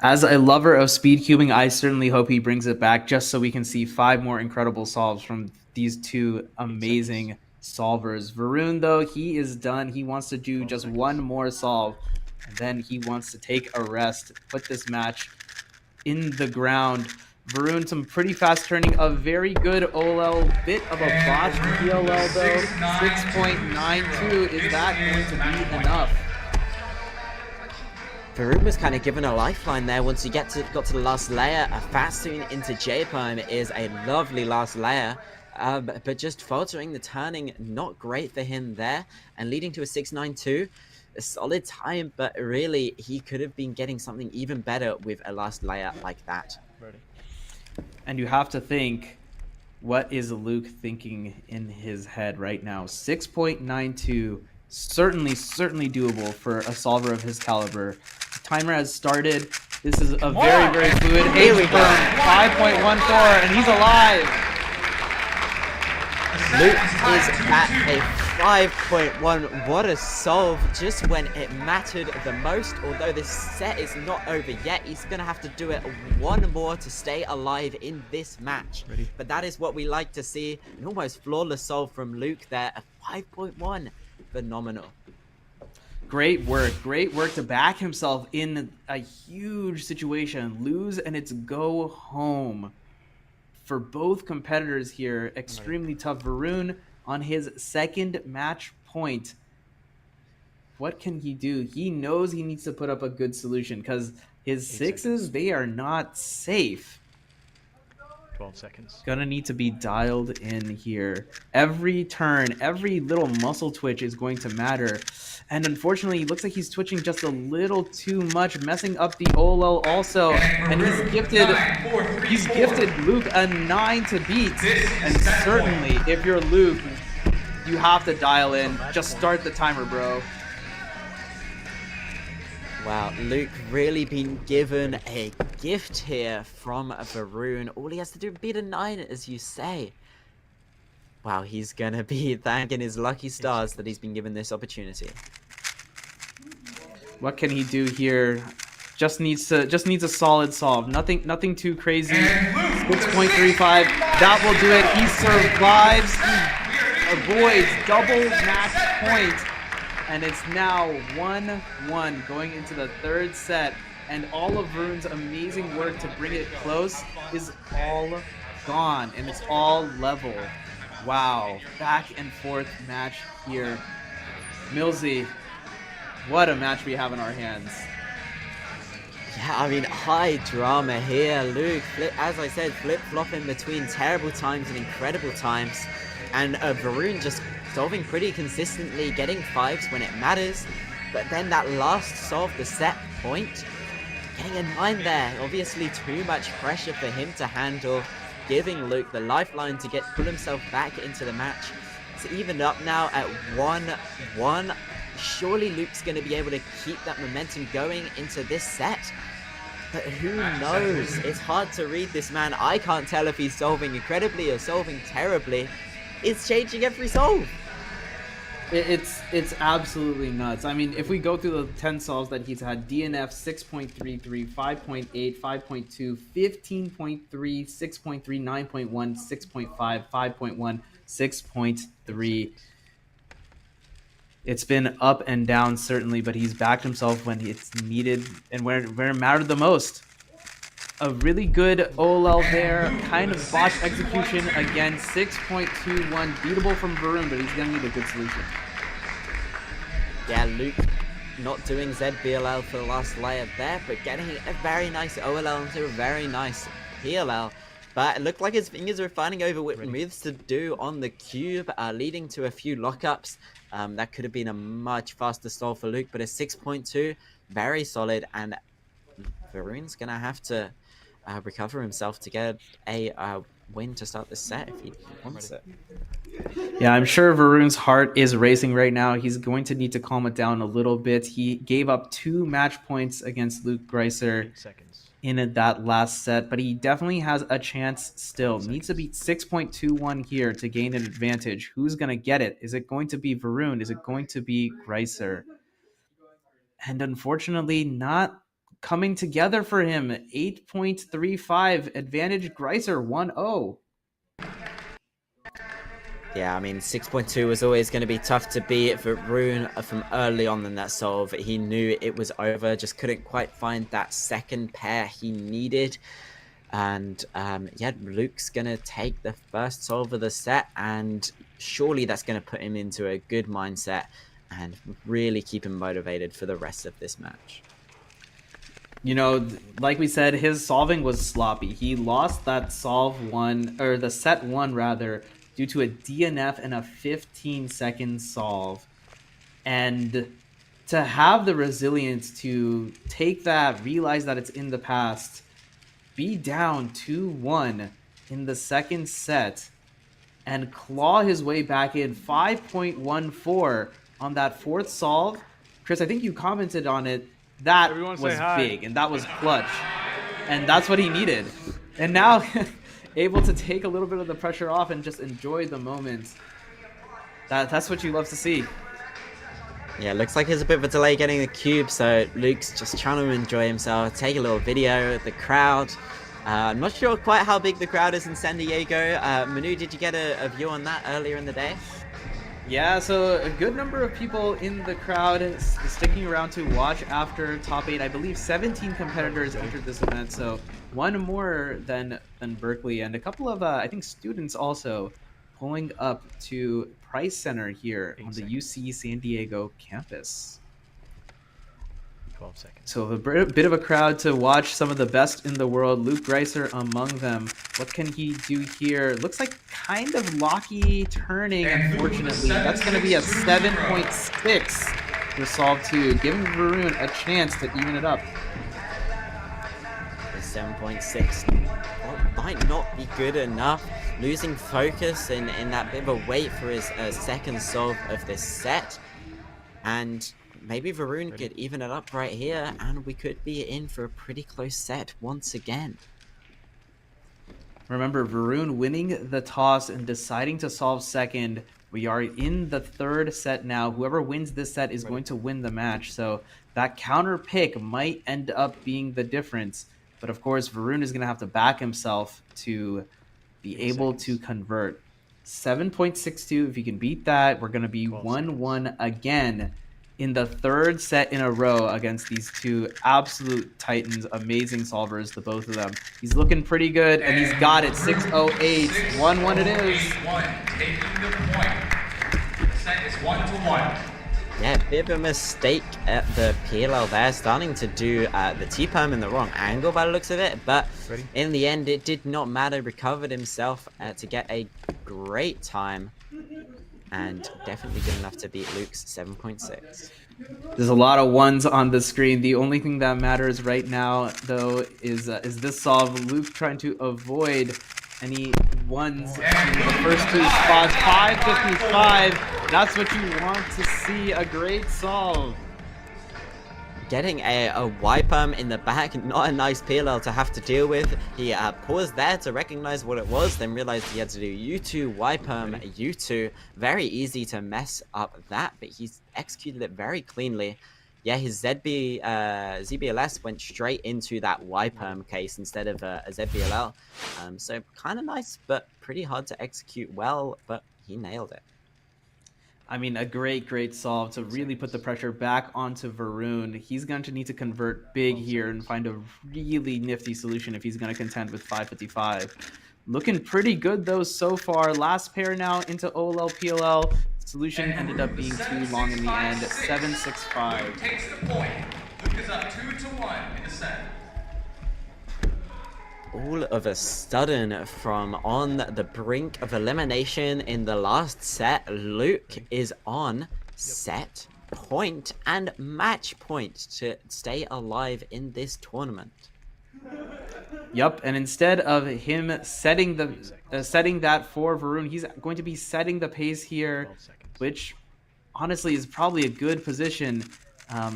As a lover of speedcubing, I certainly hope he brings it back just so we can see 5 more incredible solves from these two amazing solvers. Varun, though, he is done. He wants to do just one more solve, and then he wants to take a rest, put this match in the ground. Varun, some pretty fast turning, a very good OLL, bit of a botched PLL, though. 6.92, is that going to be enough? Varun was kind of given a lifeline there once you got to the last layer. A fast tune into J-Perm is a lovely last layer, but just faltering the turning, not great for him there, and leading to a 6.92. A solid time, but really he could have been getting something even better with a last layer like that. And you have to think, what is Luke thinking in his head right now? 6.92, certainly doable for a solver of his caliber. The timer has started. This is a very, very fluid H-burn, 5.14, and he's alive. Luke is at a 5.1. What a solve just when it mattered the most. Although this set is not over yet, he's going to have to do it one more to stay alive in this match. But that is what we like to see. An almost flawless solve from Luke there. A 5.1. Phenomenal. Great work to back himself in a huge situation. Lose and it's go home. For both competitors here, extremely tough. Varun on his second match point. What can he do? He knows he needs to put up a good solution because his sixes, they are not safe. 12 seconds. Gonna need to be dialed in here. Every turn, every little muscle twitch is going to matter. And unfortunately, it looks like he's twitching just a little too much, messing up the OLL also. And he's gifted Luke a 9 to beat. And certainly, if you're Luke, you have to dial in. Just start the timer, bro. Wow, Luke really been given a gift here from Varun. All he has to do is beat a 9, as you say. Wow, he's gonna be thanking his lucky stars that he's been given this opportunity. What can he do here? Just needs a solid solve. Nothing too crazy. 6.35. That will do it. He survives. He avoids double match point. And it's now 1-1 going into the third set. And all of Varun's amazing work to bring it close is all gone. And it's all level. Wow. Back and forth match here. Millsy, what a match we have in our hands. Yeah, I mean, high drama here. Luke, as I said, flip-flopping between terrible times and incredible times. And Varun just solving pretty consistently, getting 5s when it matters. But then that last solve, the set point, getting a 9 there. Obviously too much pressure for him to handle, giving Luke the lifeline to pull himself back into the match. It's evened up now at 1-1. surely Luke's going to be able to keep that momentum going into this set. But who knows? It's hard to read this man. I can't tell if he's solving incredibly or solving terribly. It's changing every solve. It's absolutely nuts. I mean, if we go through the 10 solves that he's had, DNF 6.33, 5.8, 5.2, 15.3, 6.3, 9.1, 6.5, 5.1, 6.3. It's been up and down, certainly, but he's backed himself when it's needed and where it mattered the most. A really good OLL there, kind of botched execution. Again, 6.21, beatable from Varun, but he's going to need a good solution. Yeah, Luke not doing ZBLL for the last layer there, but getting a very nice OLL into a very nice PLL. But it looked like his fingers were finding over what moves to do on the cube, leading to a few lockups. That could have been a much faster solve for Luke, but a 6.2, very solid, and Varun's going to have to recover himself to get a win to start this set if he wants it. Yeah, I'm sure Varun's heart is racing right now. He's going to need to calm it down a little bit. He gave up 2 match points against Luke Greiser in that last set, but he definitely has a chance still. Needs to beat 6.21 here to gain an advantage. Who's going to get it? Is it going to be Varun? Is it going to be Greiser? And unfortunately, not coming together for him. 8.35 advantage Greiser 1-0. Yeah, I mean, 6.2 was always going to be tough to beat for Varun from early on in that solve. He knew it was over, just couldn't quite find that second pair he needed. And yeah, Luke's going to take the first solve of the set, and surely that's going to put him into a good mindset and really keep him motivated for the rest of this match. You know, like we said, his solving was sloppy. He lost that solve one, or the set one rather, due to a DNF and a 15-second solve. And to have the resilience to take that, realize that it's in the past, be down 2-1 in the second set, and claw his way back in 5.14 on that fourth solve. Chris, I think you commented on it. That was big, and that was clutch. And that's what he needed. And now able to take a little bit of the pressure off and just enjoy the moment. That's what you love to see. Yeah, looks like there's a bit of a delay getting the cube, so Luke's just trying to enjoy himself, take a little video of the crowd. I'm not sure quite how big the crowd is in San Diego. Manu, did you get a view on that earlier in the day? Yeah, so a good number of people in the crowd sticking around to watch after top 8. I believe 17 competitors entered this event, so one more than Berkeley, and a couple of, I think, students also pulling up to Price Center here on the UC San Diego campus. 12 seconds. So a bit of a crowd to watch some of the best in the world. Luke Greiser among them. What can he do here? Looks like kind of locky turning, unfortunately. That's going to be a 7.6 for solve 2, giving Varun a chance to even it up. The 7.6 might not be good enough. Losing focus in that bit of a wait for his second solve of this set. And maybe Varun could even it up right here, and we could be in for a pretty close set once again. Remember, Varun winning the toss and deciding to solve second. We are in the third set now. Whoever wins this set is going to win the match. So that counter pick might end up being the difference. But of course, Varun is going to have to back himself to be able to convert. 7.62, if you can beat that, we're going to be 1-1 again in the third set in a row against these two absolute titans, amazing solvers, the both of them. He's looking pretty good, and he's got it. 6:08, 1-1 it is. Taking the point. Set is 1-1. Yeah, bit of a mistake at the PLL there, starting to do the T-perm in the wrong angle by the looks of it, but in the end it did not matter. Recovered himself to get a great time, and definitely good enough to beat Luke's 7.6. There's a lot of ones on the screen. The only thing that matters right now, though, is this solve. Luke trying to avoid any ones in the first two spots. 5.55. That's what you want to see, a great solve. Getting a wipe in the back, not a nice PLL to have to deal with. He paused there to recognize what it was, then realized he had to do U2, wipe U2. Very easy to mess up that, but he's executed it very cleanly. Yeah, his ZBLS went straight into that wipe case instead of a ZBLL. So kind of nice, but pretty hard to execute well, but he nailed it. I mean, a great solve to really put the pressure back onto Varun. He's going to need to convert big here and find a really nifty solution if he's going to contend with 555. Looking pretty good, though, so far. Last pair now into OLL, PLL. Solution ended up being too long in the end. 7-6-5. Luke takes the point. Luke is up 2-1 in the set. All of a sudden, from on the brink of elimination in the last set, Luke is on set point and match point to stay alive in this tournament. Yep, and instead of him setting that for Varun, he's going to be setting the pace here, which honestly is probably a good position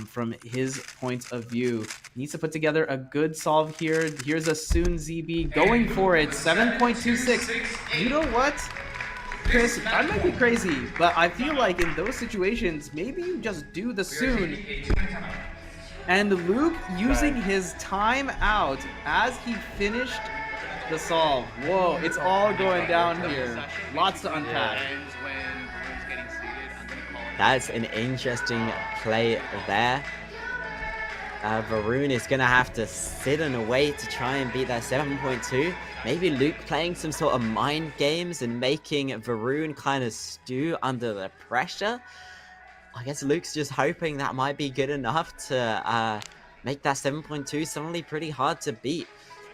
from his point of view. Needs to put together a good solve here. Here's a Soon ZB going for it. 7.26. You know what, Chris? I might be crazy, but I feel like in those situations, maybe you just do the Soon. And Luke using his time out as he finished the solve. Whoa, it's all going down here. Lots to unpack. That's an interesting play there. Varun is going to have to sit and wait to try and beat that 7.2. Maybe Luke playing some sort of mind games and making Varun kind of stew under the pressure. I guess Luke's just hoping that might be good enough to make that 7.2 suddenly pretty hard to beat.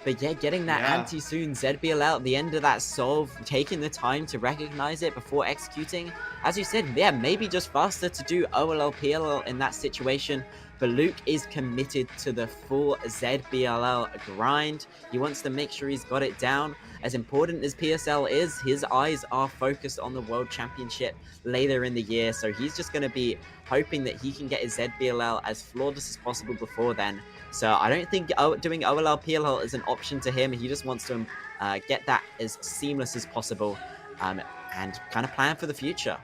But yeah, getting that anti-Soon ZBL at the end of that solve, taking the time to recognize it before executing. As you said, yeah, maybe just faster to do OLL PLL in that situation. But Luke is committed to the full ZBLL grind. He wants to make sure he's got it down. As important as PSL is, his eyes are focused on the World Championship later in the year. So he's just going to be hoping that he can get his ZBLL as flawless as possible before then. So I don't think doing OLL PLL is an option to him. He just wants to get that as seamless as possible and kind of plan for the future.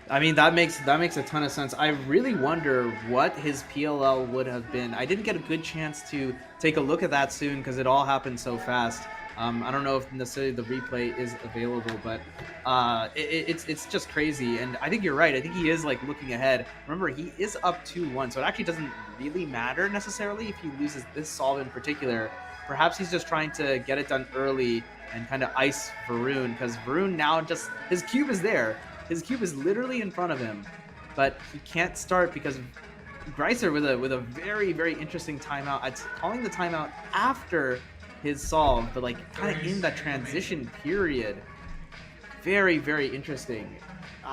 I mean, that makes a ton of sense. I really wonder what his PLL would have been. I didn't get a good chance to take a look at that soon because it all happened so fast. I don't know if necessarily the replay is available, but it's just crazy. And I think you're right. I think he is like looking ahead. Remember, he is up 2-1, so it actually doesn't really matter necessarily if he loses this solve in particular. Perhaps he's just trying to get it done early and kind of ice Varun, because Varun now just, his cube is there. His cube is literally in front of him, but he can't start because Greiser with a very, very interesting timeout. It's calling the timeout after his solve, but like kind of in that transition period. Very, very interesting.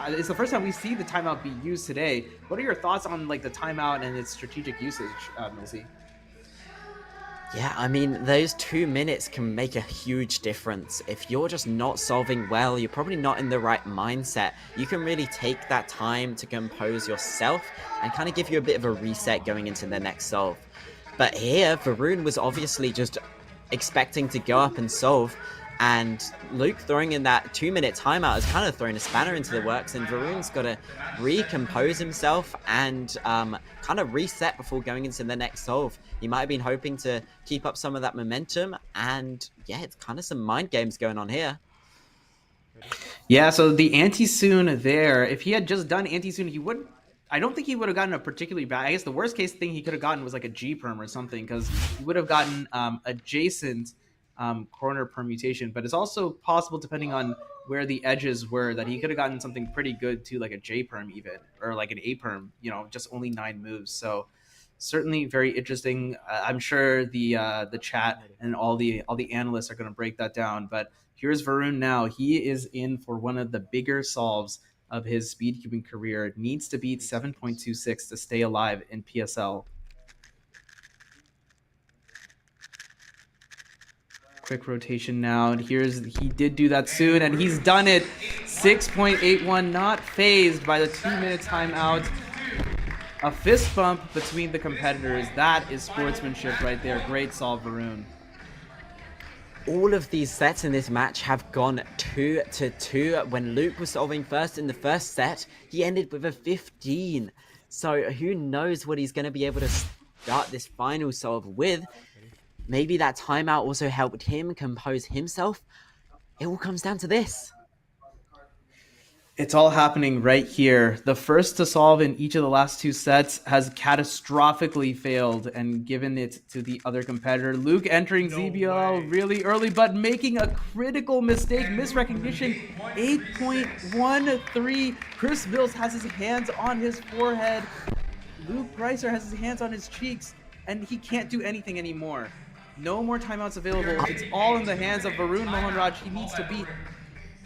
It's the first time we see the timeout be used today. What are your thoughts on like the timeout and its strategic usage, Milsey? Yeah, I mean, those 2 minutes can make a huge difference. If you're just not solving well, you're probably not in the right mindset. You can really take that time to compose yourself and kind of give you a bit of a reset going into the next solve. But here, Varun was obviously just expecting to go up and solve, and Luke throwing in that 2-minute timeout has kind of thrown a spanner into the works, and Varun's got to recompose himself and kind of reset before going into the next solve. He might have been hoping to keep up some of that momentum, and yeah, it's kind of some mind games going on here. Yeah, so the anti-Soon there, if he had just done anti-Soon, I don't think he would have gotten a particularly bad, I guess the worst case thing he could have gotten was like a G-perm or something, because he would have gotten adjacent corner permutation, but it's also possible, depending on where the edges were, that he could have gotten something pretty good too, like a J-perm even, or like an A-perm, you know, just only 9 moves. So certainly very interesting. I'm sure the chat and all the analysts are going to break that down, but here's Varun now. He is in for one of the bigger solves of his speedcubing career. Needs to beat 7.26 to stay alive in PSL. Quick rotation now. He did do that soon, and he's done it. 6.81, not phased by the 2-minute timeout. A fist bump between the competitors. That is sportsmanship right there. Great solve, Varun. All of these sets in this match have gone 2-2. When Luke was solving first in the first set, he ended with a 15. So who knows what he's going to be able to start this final solve with. Maybe that timeout also helped him compose himself. It all comes down to this. It's all happening right here. The first to solve in each of the last 2 sets has catastrophically failed and given it to the other competitor. Luke entering ZBL really early, but making a critical mistake. Misrecognition, 8.13. Chris Mills has his hands on his forehead. Luke Greiser has his hands on his cheeks, and he can't do anything anymore. No more timeouts available. It's all in the hands of Varun Mohanraj. He needs to beat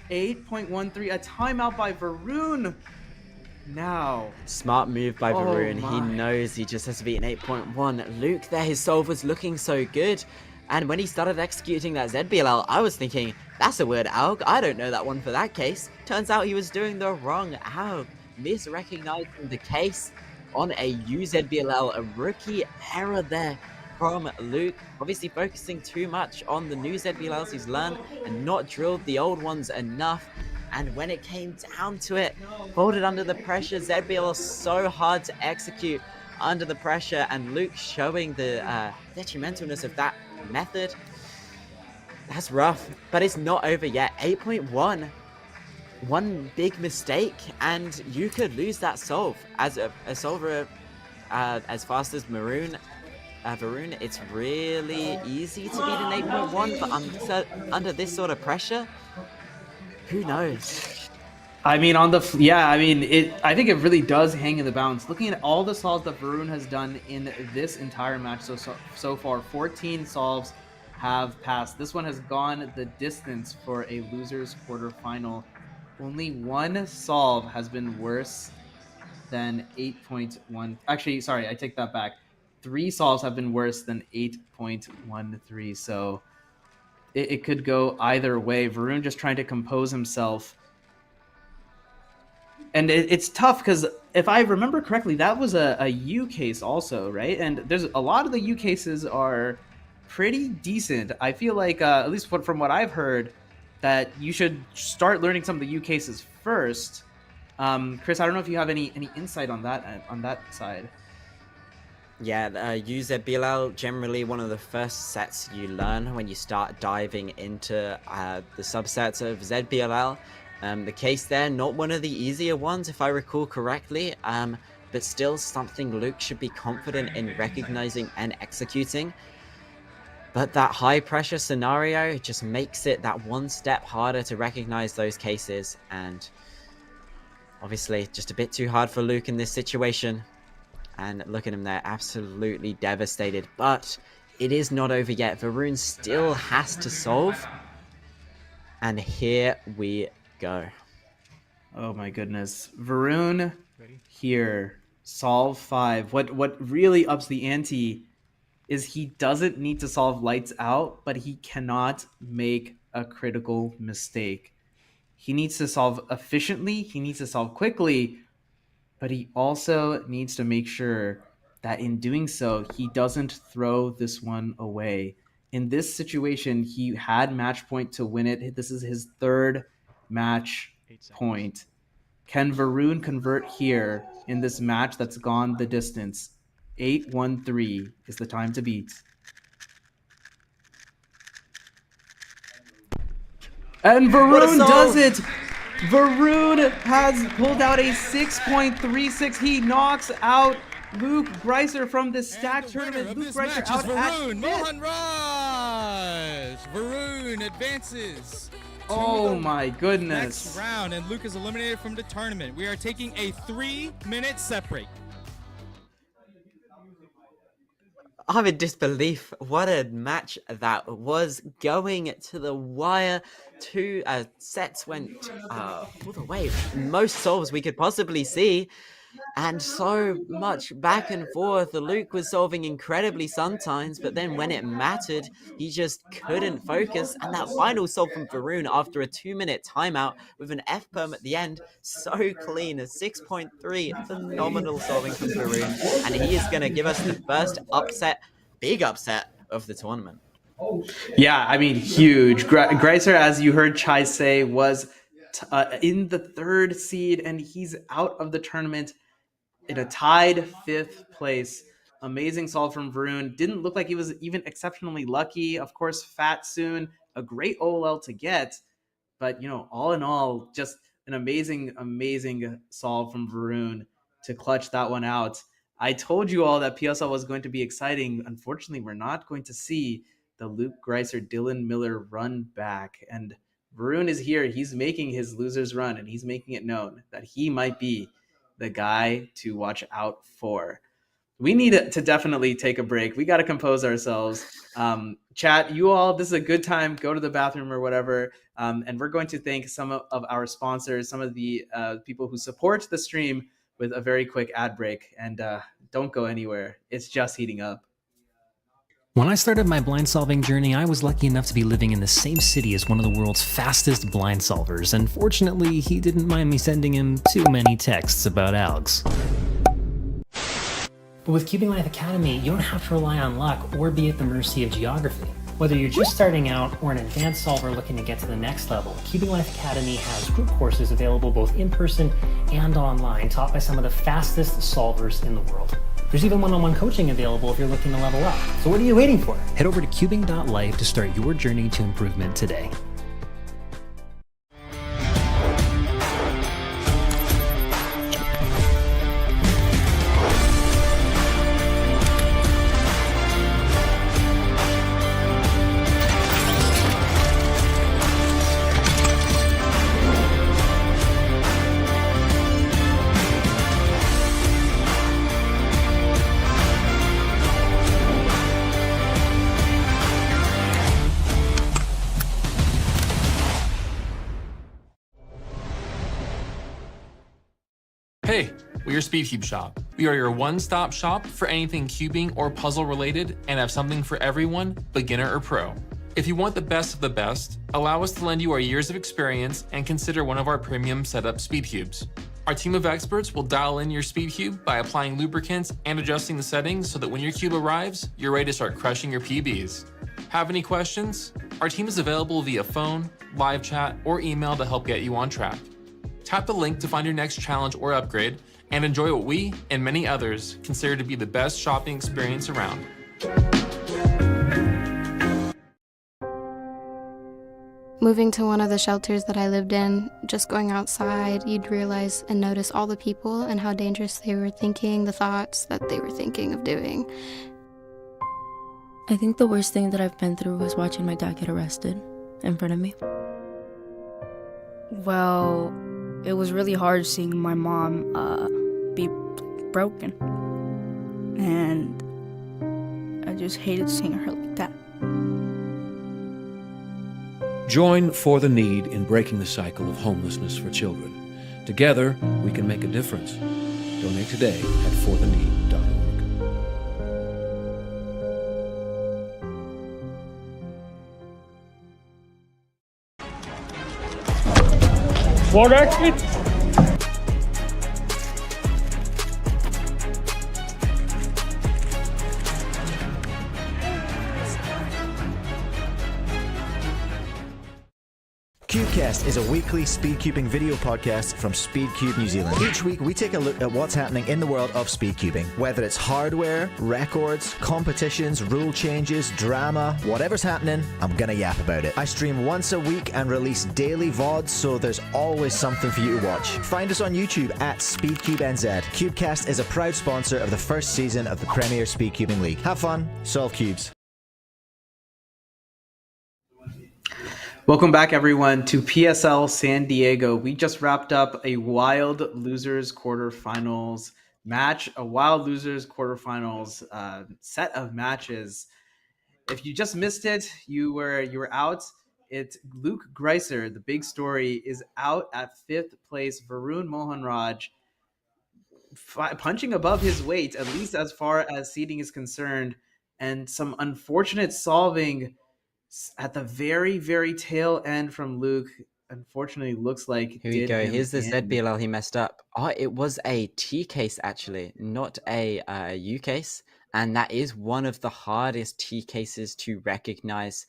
8.13, a timeout by Varun. Now. Smart move by Varun. He knows he just has to beat an 8.1. Luke there, his solve was looking so good. And when he started executing that ZBLL, I was thinking, that's a weird alg. I don't know that one for that case. Turns out he was doing the wrong alg. Misrecognizing the case on a UZBLL, a rookie error there from Luke. Obviously focusing too much on the new ZBLLs he's learned and not drilled the old ones enough. And when it came down to it, folded under the pressure. ZBL is so hard to execute under the pressure, and Luke showing the detrimentalness of that method. That's rough, but it's not over yet. 8.1. One big mistake, and you could lose that solve. As a solver as fast as Varun, it's really easy to beat an 8.1, but under this sort of pressure, who knows? I mean, I think it really does hang in the balance. Looking at all the solves that Varun has done in this entire match so far, 14 solves have passed. This one has gone the distance for a loser's quarterfinal. Only one solve has been worse than 8.1. Actually, sorry, I take that back. 3 solves have been worse than 8.13. So it could go either way. Varun just trying to compose himself. And it's tough because if I remember correctly, that was a U case also, right? And there's a lot of the U cases are pretty decent. I feel like, at least from what I've heard, that you should start learning some of the U cases first. Chris, I don't know if you have any insight on that side. Yeah, UZBLL, generally one of the first sets you learn when you start diving into the subsets of ZBLL. The case there, not one of the easier ones if I recall correctly, but still something Luke should be confident in recognizing and executing. But that high pressure scenario just makes it that one step harder to recognize those cases, and obviously just a bit too hard for Luke in this situation. And look at him there, absolutely devastated. But it is not over yet. Varun still has to solve. And here we go. Oh my goodness. Varun here, solve 5. What really ups the ante is he doesn't need to solve lights out, but he cannot make a critical mistake. He needs to solve efficiently, he needs to solve quickly, but he also needs to make sure that in doing so, he doesn't throw this one away. In this situation, he had match point to win it. This is his 3rd match point. Can Varun convert here in this match that's gone the distance? 8-1-3 is the time to beat. And Varun does it! Varun has pulled out a 6.36. He knocks out Luke Greiser from the stack tournament. Luke Greiser out Varun Mohanraj. Varun advances. Oh my goodness. Next round, and Luke is eliminated from the tournament. We are taking a 3-minute set break. I'm in disbelief. What a match that was, going to the wire. 2 sets went all the way. Most solves we could possibly see. and so much back and forth. Luke was solving incredibly sometimes, but then when it mattered, he just couldn't focus. And that final solve from Varun after a 2-minute timeout with an F perm at the end, so clean. A 6.3, phenomenal solving from Varun. And he is going to give us the first upset, big upset of the tournament. Yeah, I mean, huge. Greiser, as you heard Chai say, was in the 3rd seed, and he's out of the tournament in a tied 5th place. Amazing solve from Varun. Didn't look like he was even exceptionally lucky. Of course, Fat Soon, a great OL to get. But, all in all, just an amazing, amazing solve from Varun to clutch that one out. I told you all that PSL was going to be exciting. Unfortunately, we're not going to see the Luke Greiser, Dylan Miller run back. And Varun is here. He's making his losers run, and he's making it known that he might be the guy to watch out for. We need to definitely take a break. We got to compose ourselves. Chat, you all, this is a good time. Go to the bathroom or whatever. And we're going to thank some of our sponsors, some of the people who support the stream with a very quick ad break. And don't go anywhere. It's just heating up. When I started my blind solving journey, I was lucky enough to be living in the same city as one of the world's fastest blind solvers, and fortunately, he didn't mind me sending him too many texts about algs. But with Cubing Life Academy, you don't have to rely on luck or be at the mercy of geography. Whether you're just starting out or an advanced solver looking to get to the next level, Cubing Life Academy has group courses available both in person and online, taught by some of the fastest solvers in the world. There's even one-on-one coaching available if you're looking to level up. So what are you waiting for? Head over to cubing.life to start your journey to improvement today. Hey, we're Speedcube Shop. We are your one-stop shop for anything cubing or puzzle related and have something for everyone, beginner or pro. If you want the best of the best, allow us to lend you our years of experience and consider one of our premium setup Speedcubes. Our team of experts will dial in your Speedcube by applying lubricants and adjusting the settings so that when your cube arrives, you're ready to start crushing your PBs. Have any questions? Our team is available via phone, live chat, or email to help get you on track. Tap the link to find your next challenge or upgrade and enjoy what we and many others consider to be the best shopping experience around. Moving to one of the shelters that I lived in, just going outside, you'd realize and notice all the people and how dangerous they were thinking, the thoughts that they were thinking of doing. I think the worst thing that I've been through was watching my dad get arrested in front of me. Well, it was really hard seeing my mom be broken. And I just hated seeing her like that. Join For the Need in breaking the cycle of homelessness for children. Together, we can make a difference. Donate today at fortheneed.org. What exit? Cubecast is a weekly speedcubing video podcast from Speedcube New Zealand. Each week we take a look at what's happening in the world of speedcubing. Whether it's hardware, records, competitions, rule changes, drama, whatever's happening, I'm gonna yap about it. I stream once a week and release daily VODs, so there's always something for you to watch. Find us on YouTube at SpeedcubeNZ. Cubecast is a proud sponsor of the first season of the Premier Speedcubing League. Have fun, solve cubes. Welcome back, everyone, to PSL San Diego. We just wrapped up a Wild Losers quarterfinals match, a Wild Losers quarterfinals set of matches. If you just missed it, you were out. It's Luke Greiser, the big story, is out at 5th place. Varun Mohanraj punching above his weight, at least as far as seeding is concerned, and some unfortunate solving at the very, very tail end from Luke. Unfortunately, looks like Here we did go. him Here's the in. ZBLL he messed up. Oh, it was a T case actually, not a U case. And that is one of the hardest T cases to recognize.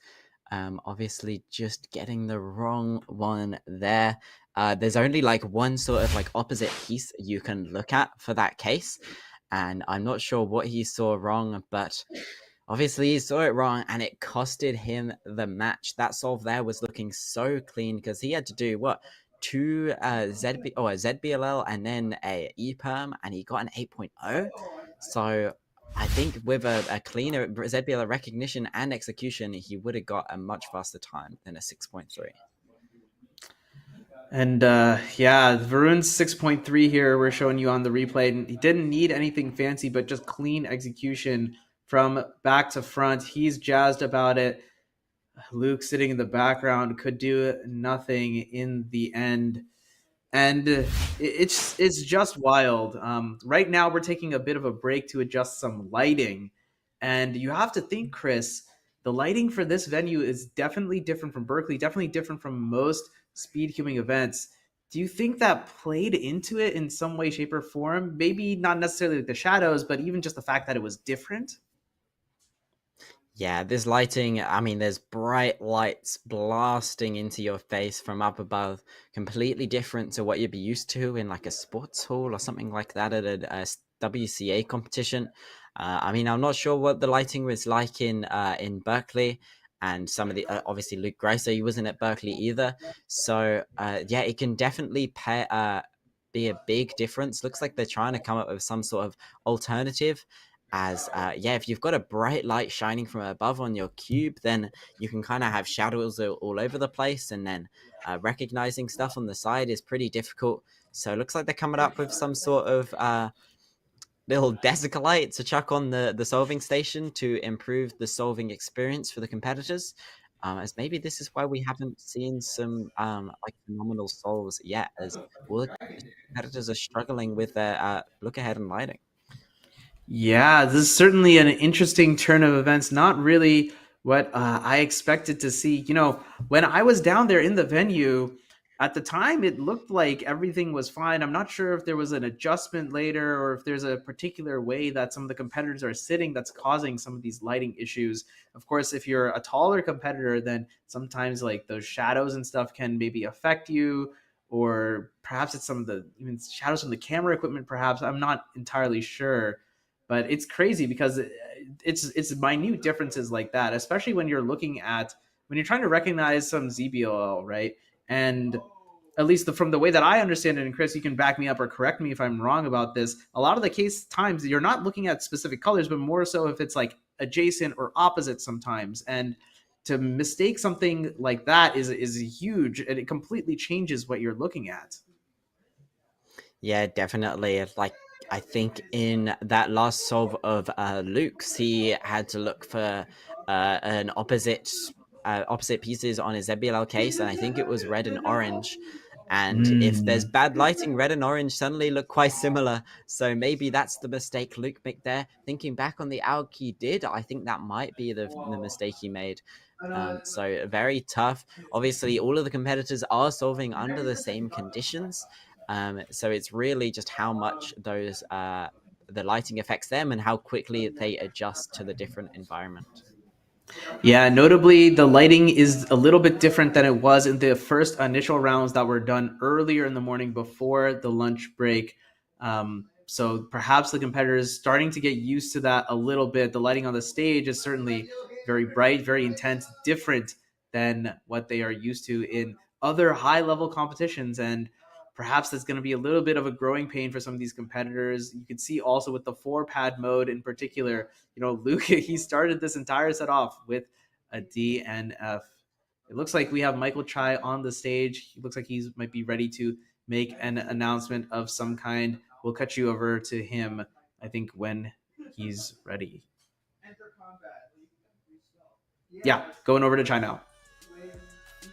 Obviously, just getting the wrong one there. There's only like one sort of like opposite piece you can look at for that case. And I'm not sure what he saw wrong, but obviously he saw it wrong and it costed him the match. That solve there was looking so clean because he had to do what? Two a ZBLL and then a EPERM, and he got an 8.0. So I think with a cleaner ZBLL recognition and execution, he would have got a much faster time than a 6.3. And yeah, Varun's 6.3 here, we're showing you on the replay. And he didn't need anything fancy, but just clean execution from back to front. He's jazzed about it. Luke sitting in the background could do nothing in the end. And it's just wild. Right now, we're taking a bit of a break to adjust some lighting. And you have to think, Chris, the lighting for this venue is definitely different from Berkeley, definitely different from most speedcubing events. Do you think that played into it in some way, shape, or form? Maybe not necessarily like the shadows, but even just the fact that it was different? Yeah, this lighting, I mean, there's bright lights blasting into your face from up above, completely different to what you'd be used to in like a sports hall or something like that at a WCA competition. I mean, I'm not sure what the lighting was like in Berkeley, and some of the obviously Luke Greiser, he wasn't at Berkeley either. So yeah, it can definitely be a big difference. Looks like they're trying to come up with some sort of alternative. As yeah, if you've got a bright light shining from above on your cube, then you can kind of have shadows all over the place, and then recognizing stuff on the side is pretty difficult. So it looks like they're coming up with some sort of little light to chuck on the solving station to improve the solving experience for the competitors. As maybe this is why we haven't seen some like phenomenal solves yet, as all the competitors are struggling with their look ahead and lighting. Yeah, this is certainly an interesting turn of events. Not really what I expected to see. You know, when I was down there in the venue, at the time, it looked like everything was fine. I'm not sure if there was an adjustment later or if there's a particular way that some of the competitors are sitting that's causing some of these lighting issues. Of course, if you're a taller competitor, then sometimes like those shadows and stuff can maybe affect you, or perhaps it's some of the even shadows from the camera equipment, perhaps. I'm not entirely sure. But it's crazy because it's minute differences like that, especially when you're looking at when you're trying to recognize some ZBLL, right? And at least from the way that I understand it, and Chris, you can back me up or correct me if I'm wrong about this. A lot of the case times you're not looking at specific colors, but more so if it's like adjacent or opposite sometimes. And to mistake something like that is huge, and it completely changes what you're looking at. Yeah, definitely. Like, I think in that last solve of Luke's, he had to look for an opposite pieces on his ZBLL case, and I think it was red and orange. And if there's bad lighting, red and orange suddenly look quite similar. So maybe that's the mistake Luke made there. Thinking back on the AUG he did, I think that might be the mistake he made. So very tough. Obviously, all of the competitors are solving under the same conditions. So it's really just how much those the lighting affects them and how quickly they adjust to the different environment. Yeah, notably, the lighting is a little bit different than it was in the first initial rounds that were done earlier in the morning before the lunch break. So perhaps the competitors starting to get used to that a little bit. The lighting on the stage is certainly very bright, very intense, different than what they are used to in other high level competitions. And perhaps that's going to be a little bit of a growing pain for some of these competitors. You can see also with the 4-pad mode in particular, you know, Luke, he started this entire set off with a DNF. It looks like we have Michael Chai on the stage. He looks like he might be ready to make an announcement of some kind. We'll cut you over to him, I think, when he's ready. Yeah, going over to Chai now.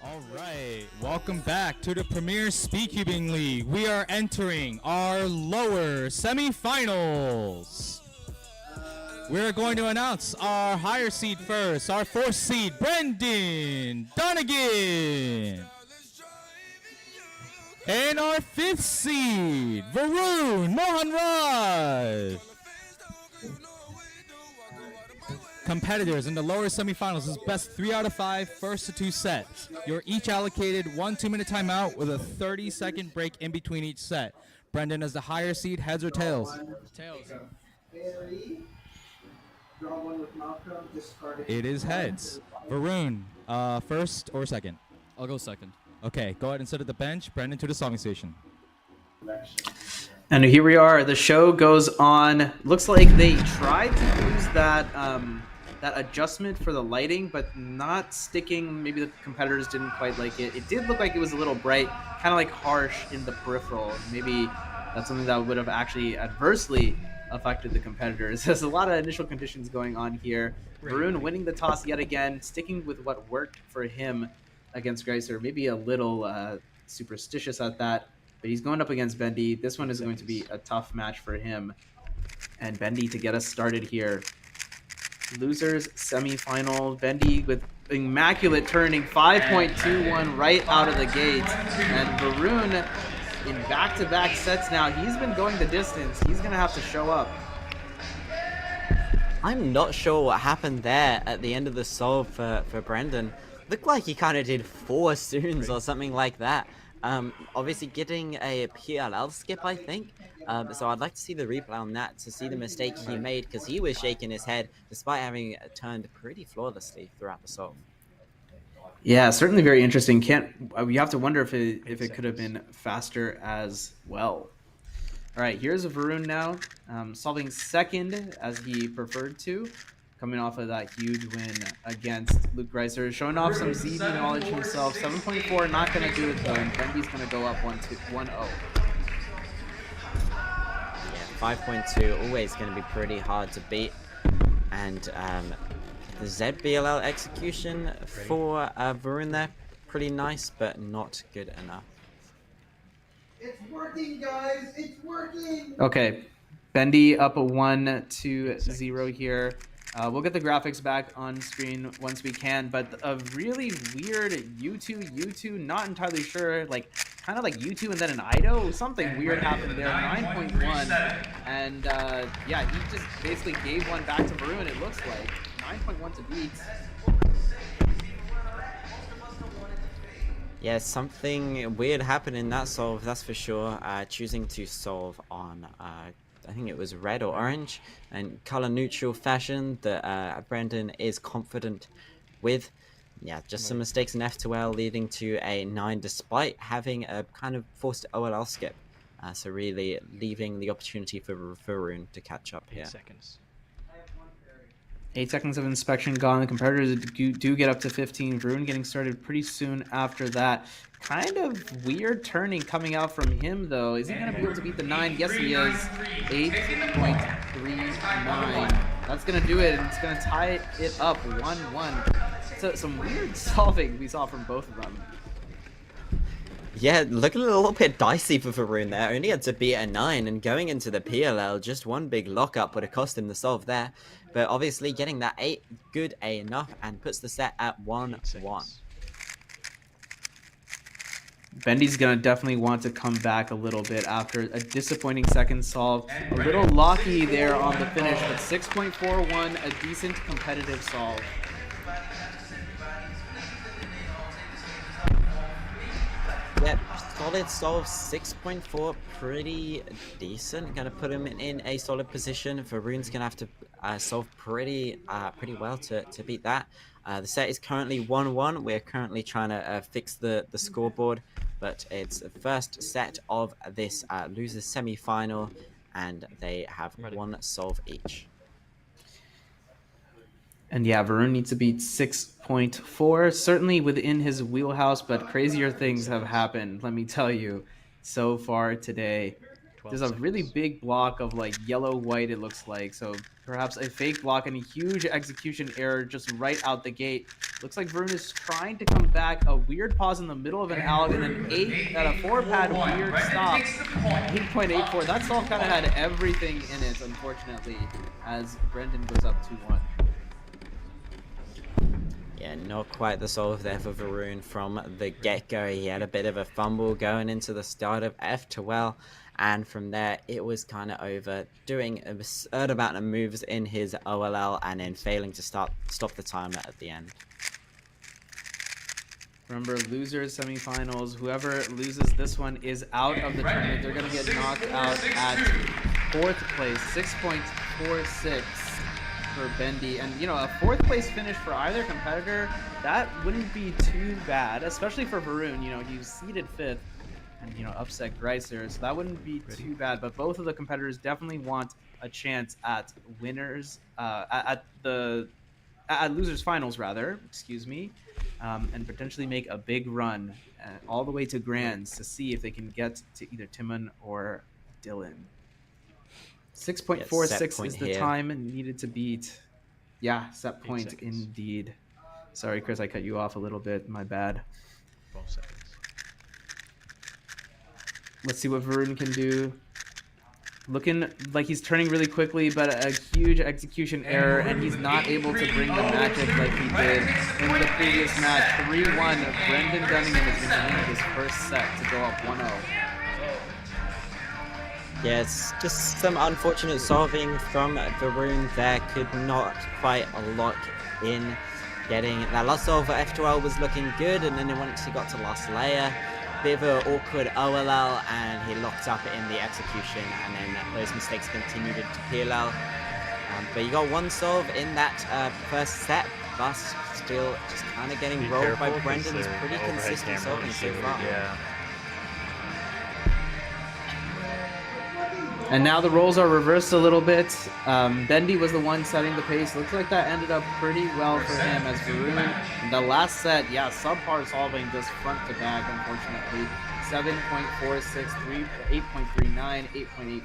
All right, welcome back to the Premier Speedcubing League. We are entering our lower semifinals. We're going to announce our higher seed first. Our 4th seed, Brendan Donegan. And our 5th seed, Varun Mohanraj. Competitors in the lower semifinals is best 3 out of 5, first to 2 sets. You're each allocated 1 2-minute timeout with a 30-second break in between each set. Brendan is the higher seed, heads or tails? Tails. It is heads. Varun, first or second? I'll go second. Okay, go ahead and sit at the bench. Brendan to the solving station. And here we are. The show goes on. Looks like they tried to use that that adjustment for the lighting, but not sticking. Maybe the competitors didn't quite like it. It did look like it was a little bright, kind of like harsh in the peripheral. Maybe that's something that would have actually adversely affected the competitors. There's a lot of initial conditions going on here. Varun winning the toss yet again, sticking with what worked for him against Greiser. Maybe a little superstitious at that. But he's going up against Bendy. This one is going to be a tough match for him. And Bendy to get us started here. Losers semifinal. Bendy with immaculate turning, 5.21 right out of the gate. And Varun in back-to-back sets now. He's been going the distance. He's going to have to show up. I'm not sure what happened there at the end of the solve for Brendan. Looked like he kind of did 4 soons or something like that. Obviously getting a PLL skip, I think. So I'd like to see the replay on that to see the mistake he made, because he was shaking his head despite having turned pretty flawlessly throughout the solve. Yeah, certainly very interesting. You have to wonder if it could have been faster as well. All right, here's Varun now, solving second as he preferred to, coming off of that huge win against Luke Greiser, showing off some ZB knowledge himself. 7.4, not going to do it though, and Bendy's going to go up 1-0. Yeah, 5.2, always going to be pretty hard to beat. And the ZBLL execution for Varun there, pretty nice, but not good enough. It's working, guys! It's working! Okay, Bendy up a 1-0 here. We'll get the graphics back on screen once we can, but a really weird U2, not entirely sure, like kind of like U2 and then an Ido, something weird happened there, 9.1, and yeah, he just basically gave one back to Varun, it looks like, 9.1 to beat. Yeah, something weird happened in that solve, that's for sure. Choosing to solve on I think it was red or orange, and color neutral fashion that Brendan is confident with. Yeah, just some mistakes in F2L leading to a 9 despite having a kind of forced OLL skip. So really leaving the opportunity for Varun to catch up here. 8 seconds. 8 seconds of inspection gone. The competitors do get up to 15. Varun getting started pretty soon after that. Kind of weird turning coming out from him, though. Is he going to be able to beat the 9? Yes, he is. 8.39. That's going to do it, and it's going to tie it up 1-1. So some weird solving we saw from both of them. Yeah, looking a little bit dicey for Varun there. Only had to beat a 9, and going into the PLL, just one big lockup would have cost him the solve there. But obviously getting that 8, good A enough, and puts the set at 1-1. Bendy's going to definitely want to come back a little bit after a disappointing second solve. A little lucky there on the finish, but 6.41, a decent competitive solve. Yep, solid solve, 6.4, pretty decent. Gonna put him in a solid position. Varun's gonna have to solve pretty well to beat that. The set is currently 1-1. We're currently trying to fix the scoreboard, but it's the first set of this losers semi-final, and they have one solve each. And yeah, Varun needs to beat 6.4, certainly within his wheelhouse, but crazier things have happened, let me tell you, so far today. there's a really big block of like yellow-white, it looks like. So perhaps a fake block and a huge execution error just right out the gate. Looks like Varun is trying to come back. A weird pause in the middle of an alg and an 4-pad weird stop. 8.84. That solve kind of had everything in it, unfortunately, as Brendan goes up 2-1. Yeah, not quite the solve there for Varun from the get-go. He had a bit of a fumble going into the start of F12, and from there it was kind of over, doing an absurd amount of moves in his OLL and then failing to stop the timer at the end. Remember, losers semifinals, whoever loses this one is out of the tournament. They're going to get knocked out at 4th place, 6.46 for Bendy. And, you know, a 4th place finish for either competitor, that wouldn't be too bad, especially for Varun. You know, he was seeded 5th and, you know, upset Greiser, so that wouldn't be too bad. But both of the competitors definitely want a chance at winners, at losers finals, rather, excuse me. And potentially make a big run all the way to Grands to see if they can get to either Timon or Dylan. 6.46 is the time needed to beat. Yeah, set point indeed. Sorry, Chris, I cut you off a little bit. My bad. 12 seconds. Let's see what Varun can do. Looking like he's turning really quickly, but a huge execution error, and he's not able to bring the magic like he did in the previous match. 3-1, Brendan Dunningham is going to win his first set to go up 1-0. Yeah, it's just some unfortunate solving from Varun there. Could not quite lock in getting that last solve for F12 was looking good, and then once he got to last layer, bit of an awkward OLL, and he locked up in the execution, and then those mistakes continued into PLL. But you got one solve in that first set, but still just kind of getting rolled by Brendan. He's pretty consistent solving so far. Yeah. And now the roles are reversed a little bit. Bendy was the one setting the pace. Looks like that ended up pretty well for him as Varun. In the last set, yeah, subpar solving just front to back, unfortunately. 7.46, 8.39,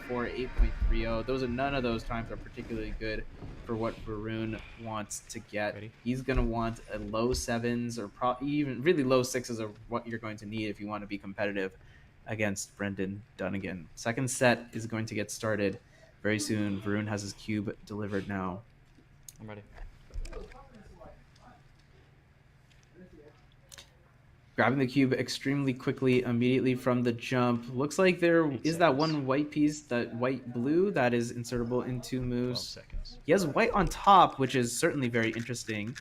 8.84, 8.30. None of those times are particularly good for what Varun wants to get. He's going to want a low 7s or even really low 6s are what you're going to need if you want to be competitive against Brendan Dunnigan. Second set is going to get started very soon. Varun has his cube delivered now. I'm ready. Grabbing the cube extremely quickly, immediately from the jump. Looks like there is that one white piece, that white-blue, that is insertable in 2 moves. He has white on top, which is certainly very interesting.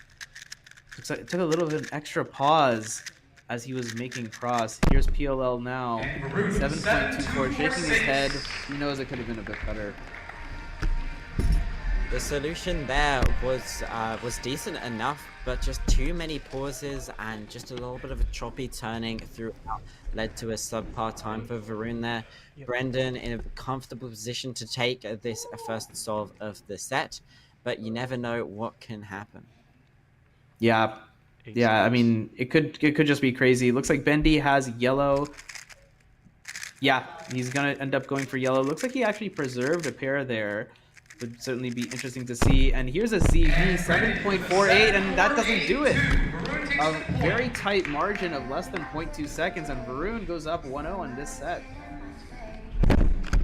Looks like it took a little bit of an extra pause as he was making cross. Here's PLL now. 7.24, shaking his head. He knows it could have been a bit better. The solution there was decent enough, but just too many pauses and just a little bit of a choppy turning throughout led to a subpar time for Varun there. Brendan in a comfortable position to take this first solve of the set, but you never know what can happen. Yeah. Yeah, I mean, it could just be crazy. Looks like Bendy has yellow. Yeah, he's going to end up going for yellow. Looks like he actually preserved a pair there. Would certainly be interesting to see. And here's a CV, 7.48, and that doesn't do it. A very tight margin of less than 0.2 seconds, and Varun goes up 1-0 on this set.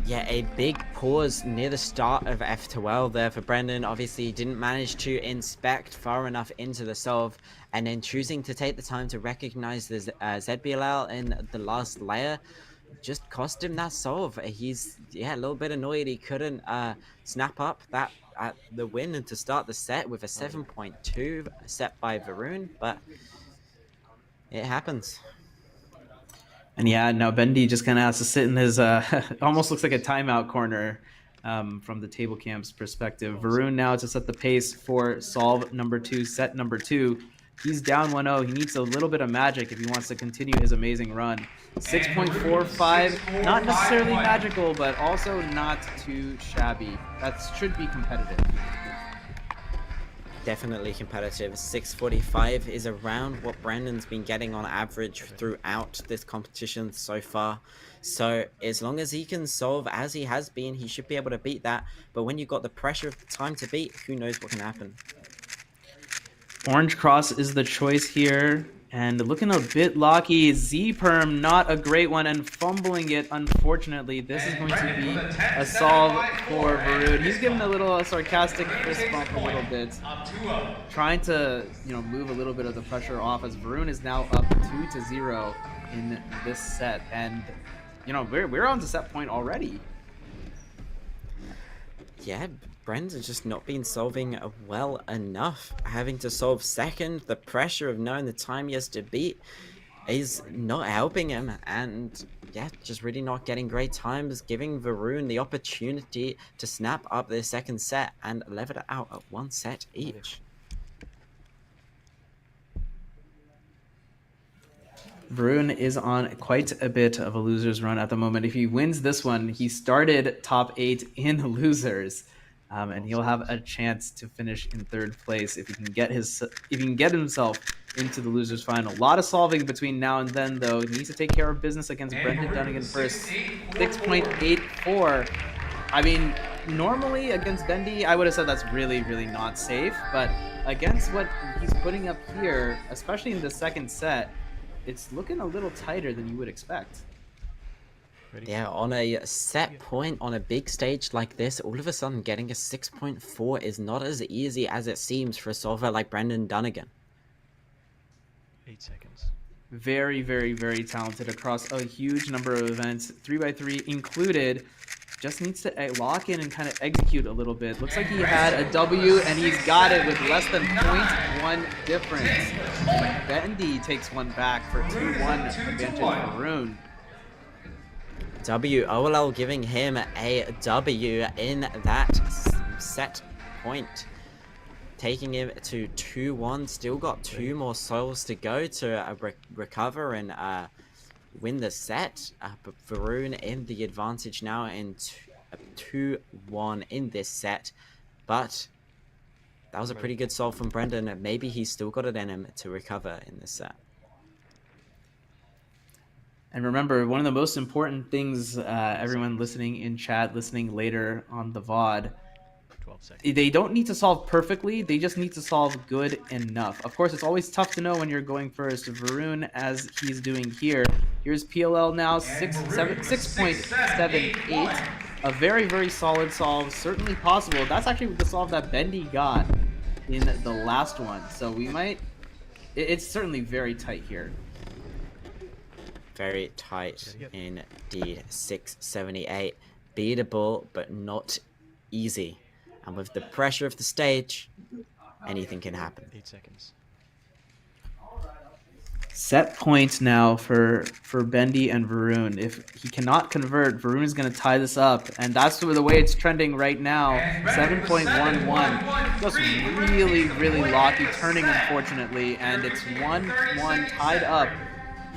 Yeah, a big pause near the start of F12 there for Brendan. Obviously, he didn't manage to inspect far enough into the solve, and then choosing to take the time to recognize the ZBLL in the last layer just cost him that solve. He's, a little bit annoyed he couldn't snap up that the win and to start the set with a 7.2 set by Varun, but it happens. And yeah, now Bendy just kind of has to sit in his, almost looks like a timeout corner from the table camp's perspective. Varun now to set the pace for solve number 2, set number 2. He's down 1-0. He needs a little bit of magic if he wants to continue his amazing run. 6.45, not necessarily magical, but also not too shabby. That should be competitive. Definitely competitive. 645 is around what Brandon's been getting on average throughout this competition so far. So as long as he can solve as he has been, he should be able to beat that. But when you've got the pressure of the time to beat, who knows what can happen. Orange Cross is the choice here. And looking a bit locky. Z-Perm, not a great one, and fumbling it, unfortunately. This is going to be a solve for Varun. He's giving a little sarcastic fist bump a little bit. Trying to, move a little bit of the pressure off as Varun is now up 2-0 in this set. And, we're on to set point already. Yeah, Brendan's just not been solving well enough. Having to solve second, the pressure of knowing the time he has to beat is not helping him. And yeah, just really not getting great times, giving Varun the opportunity to snap up their second set and level it out at 1 set each. Varun is on quite a bit of a loser's run at the moment. If he wins this one, he started top 8 in losers, and he'll have a chance to finish in 3rd place if he can get himself into the losers final. A lot of solving between now and then, though. He needs to take care of business against Brendan Dunnigan first. 6.84. I mean, normally against Bendy, I would have said that's really, really not safe, but against what he's putting up here, especially in the second set, it's looking a little tighter than you would expect. Yeah, on a set point, on a big stage like this, all of a sudden getting a 6.4 is not as easy as it seems for a solver like Brendan Dunnigan. 8 seconds. Very, very, very talented across a huge number of events, 3x3 included. Just needs to lock in and kind of execute a little bit. Looks like he had a W, and he's got it with less than 0.1 difference. Bendy takes one back for 2-1 advantage for Rune. WOLL giving him a W in that set point. Taking him to 2-1. Still got 2 more souls to go to recover and win the set. But Varun in the advantage now in 2-1 in this set. But that was a pretty good solve from Brendan. Maybe he's still got it in him to recover in this set. And remember, one of the most important things, everyone listening in chat, listening later on the VOD, 12 seconds. they don't need to solve perfectly, they just need to solve good enough. Of course, it's always tough to know when you're going first. Varun, as he's doing here, here's PLL now, 6.78. A very, very solid solve, certainly possible. That's actually the solve that Bendy got in the last one. So we might, it's certainly very tight here. Very tight indeed. 678. Beatable, but not easy. And with the pressure of the stage, anything can happen. 8 seconds. Set point now for Bendy and Varun. If he cannot convert, Varun is going to tie this up, and that's the way it's trending right now. 7.11. Just really, really locky, turning unfortunately, and it's 1-1 tied up.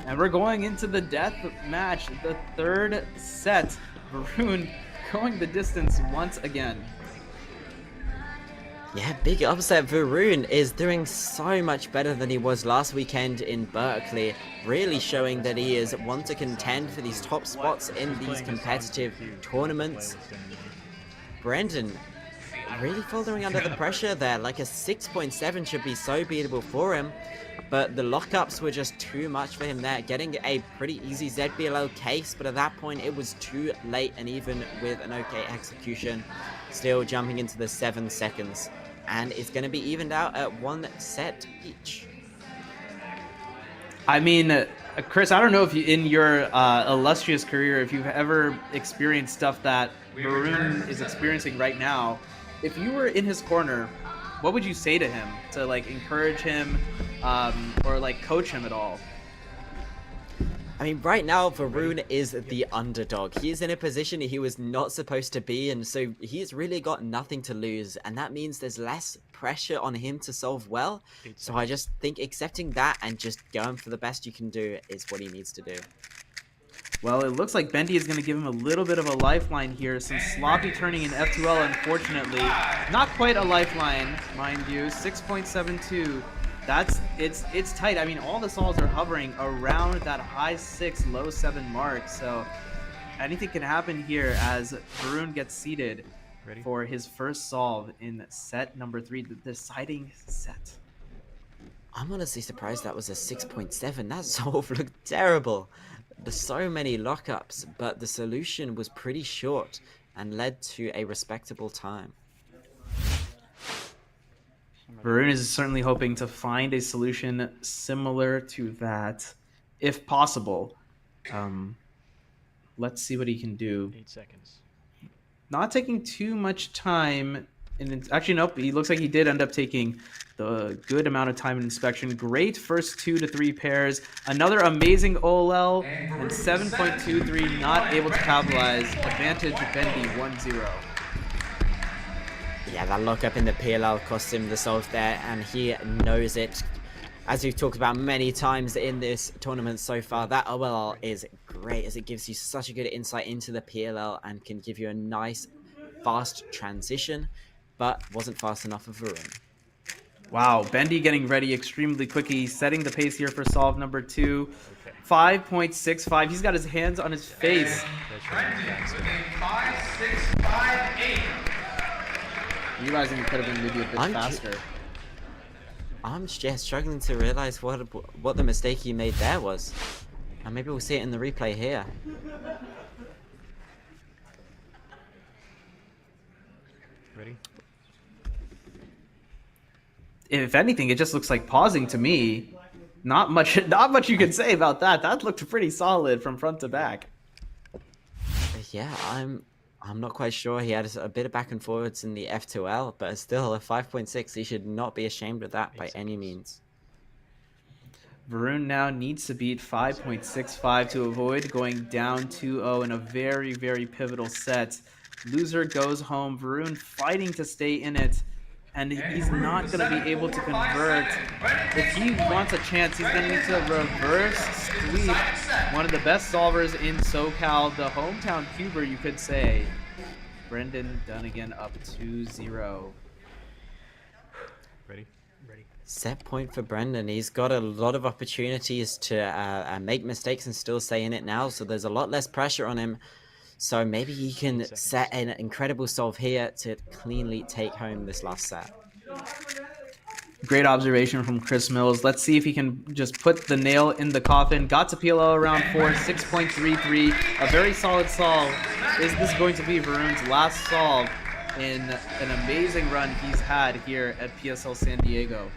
And we're going into the death match, the 3rd set. Varun going the distance once again. Yeah, big upset. Varun is doing so much better than he was last weekend in Berkeley, really showing that he is one to contend for these top spots in these competitive tournaments. Brendan really foldering under the pressure there, like a 6.7 should be so beatable for him, but the lockups were just too much for him there, getting a pretty easy ZBLL case, but at that point it was too late, and even with an okay execution, still jumping into the 7 seconds, and it's going to be evened out at 1 set each. I mean, Chris, I don't know if you, in your illustrious career, if you've ever experienced stuff that Varun is experiencing right now. If you were in his corner, what would you say to him to like encourage him or like coach him at all? I mean, right now, Varun is the underdog. He is in a position he was not supposed to be, and so he's really got nothing to lose, and that means there's less pressure on him to solve well. So I just think accepting that and just going for the best you can do is what he needs to do. Well, it looks like Bendy is going to give him a little bit of a lifeline here. Some sloppy turning in F2L, unfortunately. Not quite a lifeline, mind you. 6.72. It's tight. I mean, all the solves are hovering around that high 6, low 7 mark. So anything can happen here as Varun gets seated for his first solve in set number 3, the deciding set. I'm honestly surprised that was a 6.7. That solve looked terrible. There's so many lockups, but the solution was pretty short and led to a respectable time. Varun is certainly hoping to find a solution similar to that, if possible. Let's see what he can do. 8 seconds. Not taking too much time. And actually, nope, he looks like he did end up taking the good amount of time in inspection. Great first 2 to 3 pairs. Another amazing OLL, and 7.23 not able to capitalize. Advantage Bendy 1-0. Yeah, that lockup in the PLL cost him the solve there, and he knows it. As we've talked about many times in this tournament so far, that OLL is great as it gives you such a good insight into the PLL and can give you a nice, fast transition, but wasn't fast enough for Varun. Wow, Bendy getting ready extremely quickly, setting the pace here for solve number 2. 5.65. He's got his hands on his face. Brendan with a 5.658. Realizing it could have been maybe a bit faster. I'm just struggling to realize what the mistake he made there was. And maybe we'll see it in the replay here. Ready? If anything, it just looks like pausing to me. Not much you can say about that. That looked pretty solid from front to back. Yeah, I'm not quite sure. He had a bit of back and forwards in the F2L, but still a 5.6. He should not be ashamed of that by any means. Varun now needs to beat 5.65 to avoid going down 2-0 in a very, very pivotal set. Loser goes home. Varun fighting to stay in it, and he's not going to be able to convert. If he wants a chance, he's going to need to reverse sweep one of the best solvers in SoCal, the hometown cuber, you could say. Brendan Dunnigan up 2-0. Ready? Ready. Set point for Brendan. He's got a lot of opportunities to make mistakes and still stay in it now, so there's a lot less pressure on him. So maybe he can set an incredible solve here to cleanly take home this last set. Great observation from Chris Mills. Let's see if he can just put the nail in the coffin. Got to PLO around 4, 6.33. A very solid solve. Is this going to be Varun's last solve in an amazing run he's had here at PSL San Diego?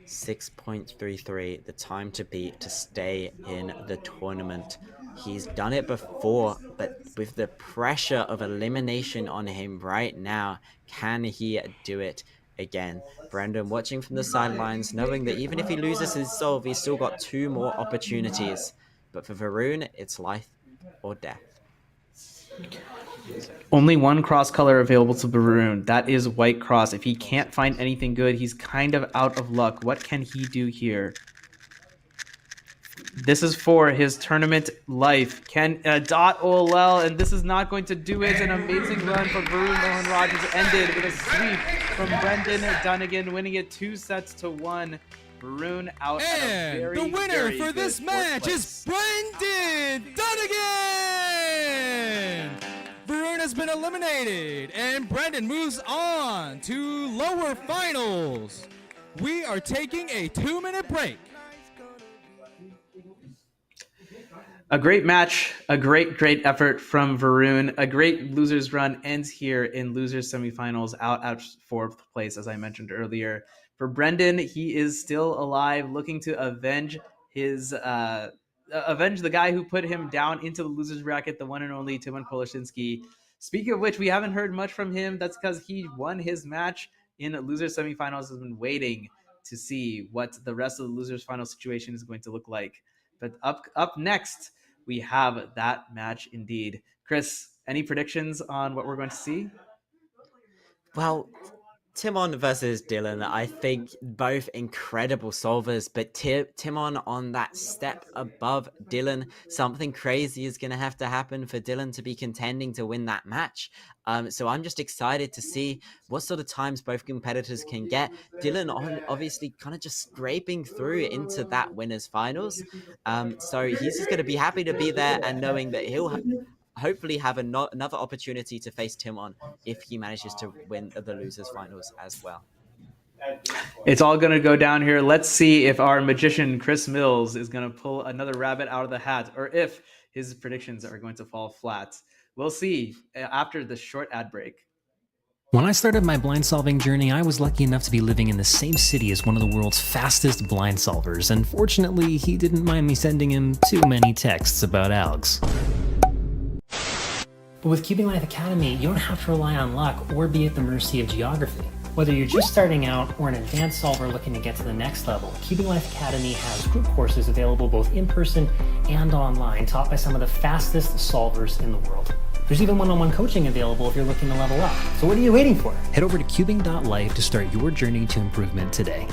6.33, the time to beat to stay in the tournament. He's done it before, but with the pressure of elimination on him right now, can he do it again? Brendan watching from the sidelines, knowing that even if he loses his solve, he's still got 2 more opportunities. But for Varun, it's life or death. Only one cross color available to Varun. That is white cross. If he can't find anything good, he's kind of out of luck. What can he do here? This is for his tournament life. Can dot OLL, and this is not going to do it. An amazing run from Varun Mohan Rogers ended with a sweep from Brendan Dunnigan, winning it 2-1. Varun out at a very, the winner very for this good match place. is Brendan Dunnigan! Varun has been eliminated, and Brendan moves on to lower finals. We are taking a 2-minute break. A great match, a great effort from Varun. A great losers run ends here in losers semifinals out at 4th place, as I mentioned earlier. For Brendan, he is still alive, looking to avenge his avenge the guy who put him down into the losers bracket, the one and only Timon Koloshinsky. Speaking of which, we haven't heard much from him. That's because he won his match in losers semifinals, has been waiting to see what the rest of the losers final situation is going to look like. But up next, we have that match indeed. Chris, any predictions on what we're going to see? Well, Timon versus Dylan, I think both incredible solvers, but Timon on that step above Dylan. Something crazy is going to have to happen for Dylan to be contending to win that match. So I'm just excited to see what sort of times both competitors can get. Dylan obviously kind of just scraping through into that winners finals. So he's just going to be happy to be there and knowing that he'll hopefully have another opportunity to face Timon if he manages to win the losers finals as well. It's all going to go down here. Let's see if our magician Chris Mills is going to pull another rabbit out of the hat, or if his predictions are going to fall flat. We'll see after the short ad break. When I started my blind solving journey, I was lucky enough to be living in the same city as one of the world's fastest blind solvers, and fortunately, he didn't mind me sending him too many texts about algs. But with Cubing Life Academy, you don't have to rely on luck or be at the mercy of geography. Whether you're just starting out or an advanced solver looking to get to the next level, Cubing Life Academy has group courses available both in person and online, taught by some of the fastest solvers in the world. There's even one-on-one coaching available if you're looking to level up. So what are you waiting for? Head over to cubing.life to start your journey to improvement today.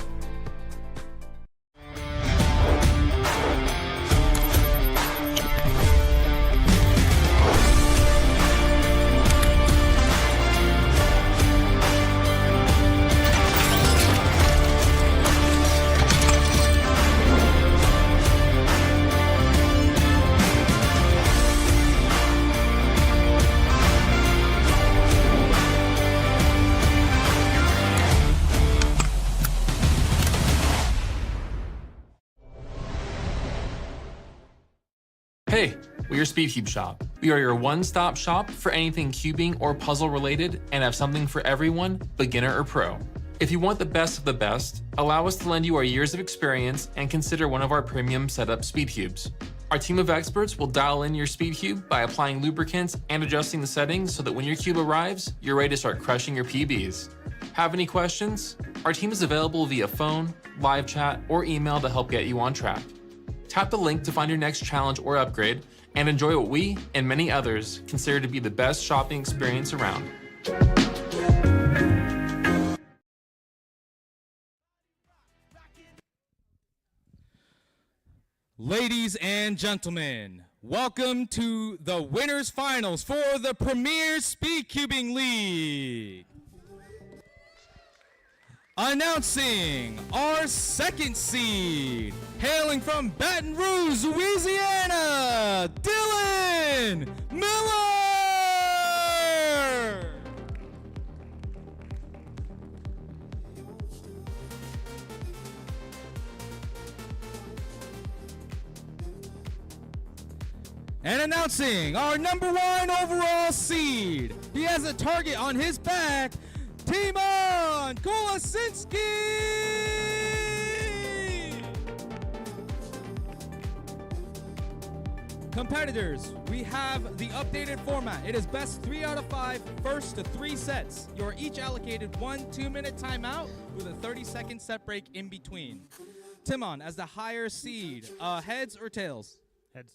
Hey, we're Speedcube Shop. We are your one-stop shop for anything cubing or puzzle related and have something for everyone, beginner or pro. If you want the best of the best, allow us to lend you our years of experience and consider one of our premium setup Speedcubes. Our team of experts will dial in your Speedcube by applying lubricants and adjusting the settings so that when your cube arrives, you're ready to start crushing your PBs. Have any questions? Our team is available via phone, live chat, or email to help get you on track. Tap the link to find your next challenge or upgrade and enjoy what we and many others consider to be the best shopping experience around. Ladies and gentlemen, welcome to the winners finals for the Premier Speedcubing League. Announcing our second seed, hailing from Baton Rouge, Louisiana, Dylan Miller! And announcing our #1 overall seed, he has a target on his back, Timon Kolasinski! Competitors, we have the updated format. It is best 3 out of 5, first to 3 sets. You are each allocated 1 2-minute timeout with a 30-second set break in between. Timon, as the higher seed, heads or tails? Heads.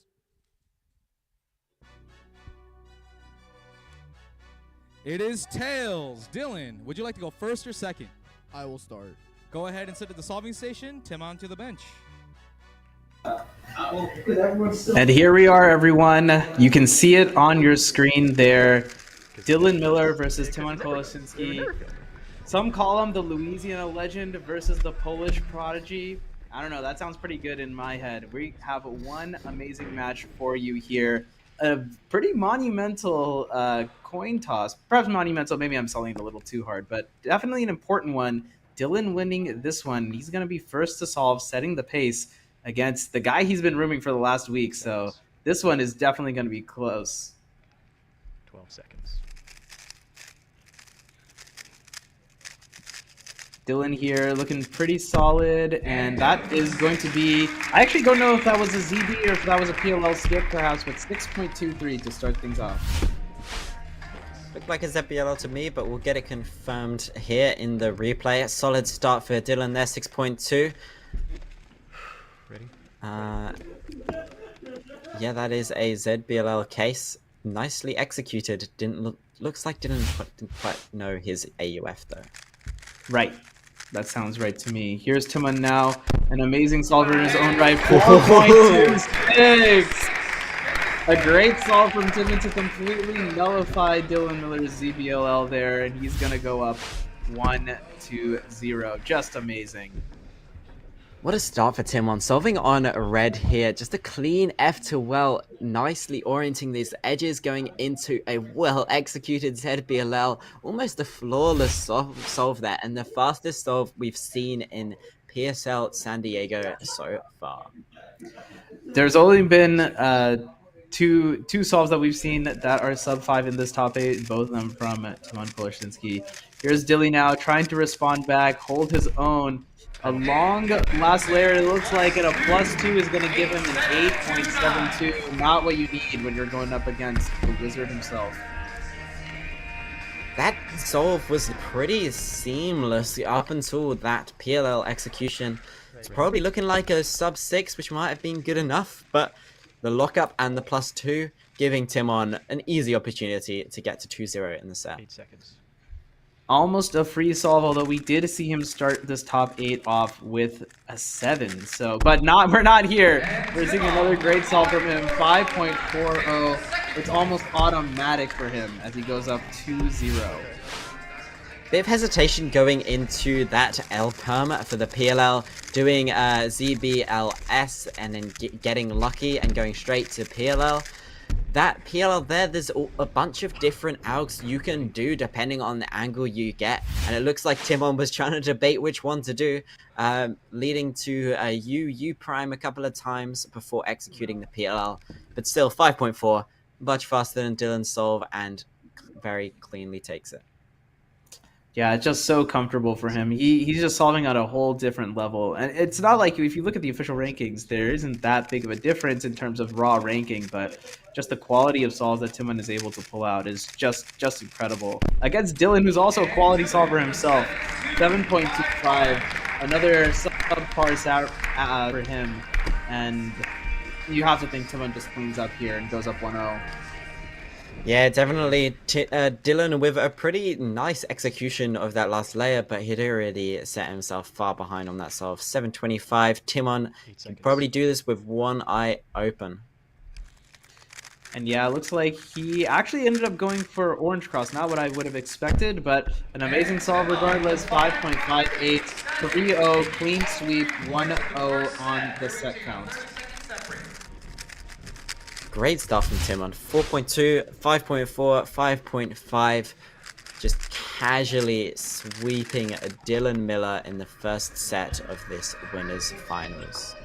It is tails. Dylan, would you like to go first or second? I will start. Go ahead and sit at the solving station. Timon to the bench. And here we are, everyone. You can see it on your screen there. Dylan Miller versus Timon Kolasinski. Some call him the Louisiana legend versus the Polish prodigy. I don't know. That sounds pretty good in my head. We have one amazing match for you here. A pretty monumental coin toss. Perhaps monumental, maybe I'm selling it a little too hard, but definitely an important one. Dylan winning this one. He's going to be first to solve, setting the pace against the guy he's been rooming for the last week. So this one is definitely going to be close. 12 seconds. Dylan here looking pretty solid, and that is going to be, I actually don't know if that was a ZB or if that was a PLL skip perhaps, but 6.23 to start things off. Looked like a ZBLL to me, but we'll get it confirmed here in the replay. Solid start for Dylan there, 6.2. Ready? Yeah, that is a ZBLL case. Nicely executed. Looks like didn't quite know his AUF though. Right. That sounds right to me. Here's Timon now, an amazing solver in his own right. 4.26. A great solve from Timon to completely nullify Dylan Miller's ZBLL there, and he's going to go up 1-0. Just amazing. What a start for Timon, solving on red here. Just a clean F to well, nicely orienting these edges, going into a well-executed ZBLL. Almost a flawless solve there, and the fastest solve we've seen in PSL San Diego so far. There's only been two solves that we've seen that are sub 5 in this top 8, both of them from Timon Koleshinsky. Here's Dilly now trying to respond back, hold his own. A long last layer, it looks like, and a +2 is going to give him an 8.72. Not what you need when you're going up against the wizard himself. That solve was pretty seamless up until that PLL execution. It's probably looking like a sub 6, which might have been good enough, but the lockup and the +2 giving Timon an easy opportunity to get to 2-0 in the set. 8 seconds. Almost a free solve, although we did see him start this top 8 off with a 7. So, but we're not here. We're seeing another great solve from him, 5.40. It's almost automatic for him as he goes up 2-0. Bit of hesitation going into that L perm for the PLL, doing ZBLS and then getting lucky and going straight to PLL. That PLL there, there's a bunch of different algs you can do depending on the angle you get, and it looks like Timon was trying to debate which one to do, leading to a U prime a couple of times before executing the PLL, but still 5.4, much faster than Dylan's solve, and very cleanly takes it. Yeah, it's just so comfortable for him. He's just solving at a whole different level. And it's not like, if you look at the official rankings, there isn't that big of a difference in terms of raw ranking, but just the quality of solves that Timon is able to pull out is just incredible. Against Dylan, who's also a quality solver himself, 7.25, another subpar for him. And you have to think Timon just cleans up here and goes up 1-0. Yeah, definitely Dylan with a pretty nice execution of that last layer, but he'd already set himself far behind on that solve. 7.25, Timon can probably do this with one eye open. And yeah, it looks like he actually ended up going for Orange Cross. Not what I would have expected, but an amazing solve regardless. 5.58, 3-0, clean sweep, 1-0 on the set count. Great stuff from Timon. 4.2, 5.4, 5.5. Just casually sweeping Dylan Miller in the first set of this winners finals.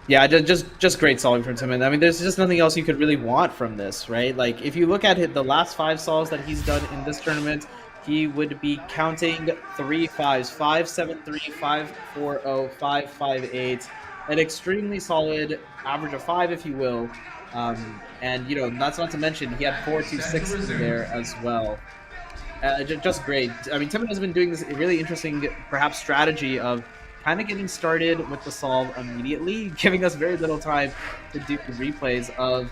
Yeah, just great solving from Timon. I mean, there's just nothing else you could really want from this, right? Like, if you look at the last 5 solves that he's done in this tournament, he would be counting 3 5s, 5-7-3, 5-4-0, 5-5-8. An extremely solid average of 5, if you will. And, you know, that's not to mention he had 4-2-6 in there as well. Just great. I mean, Timon has been doing this really interesting, perhaps, strategy of kind of getting started with the solve immediately, giving us very little time to do replays of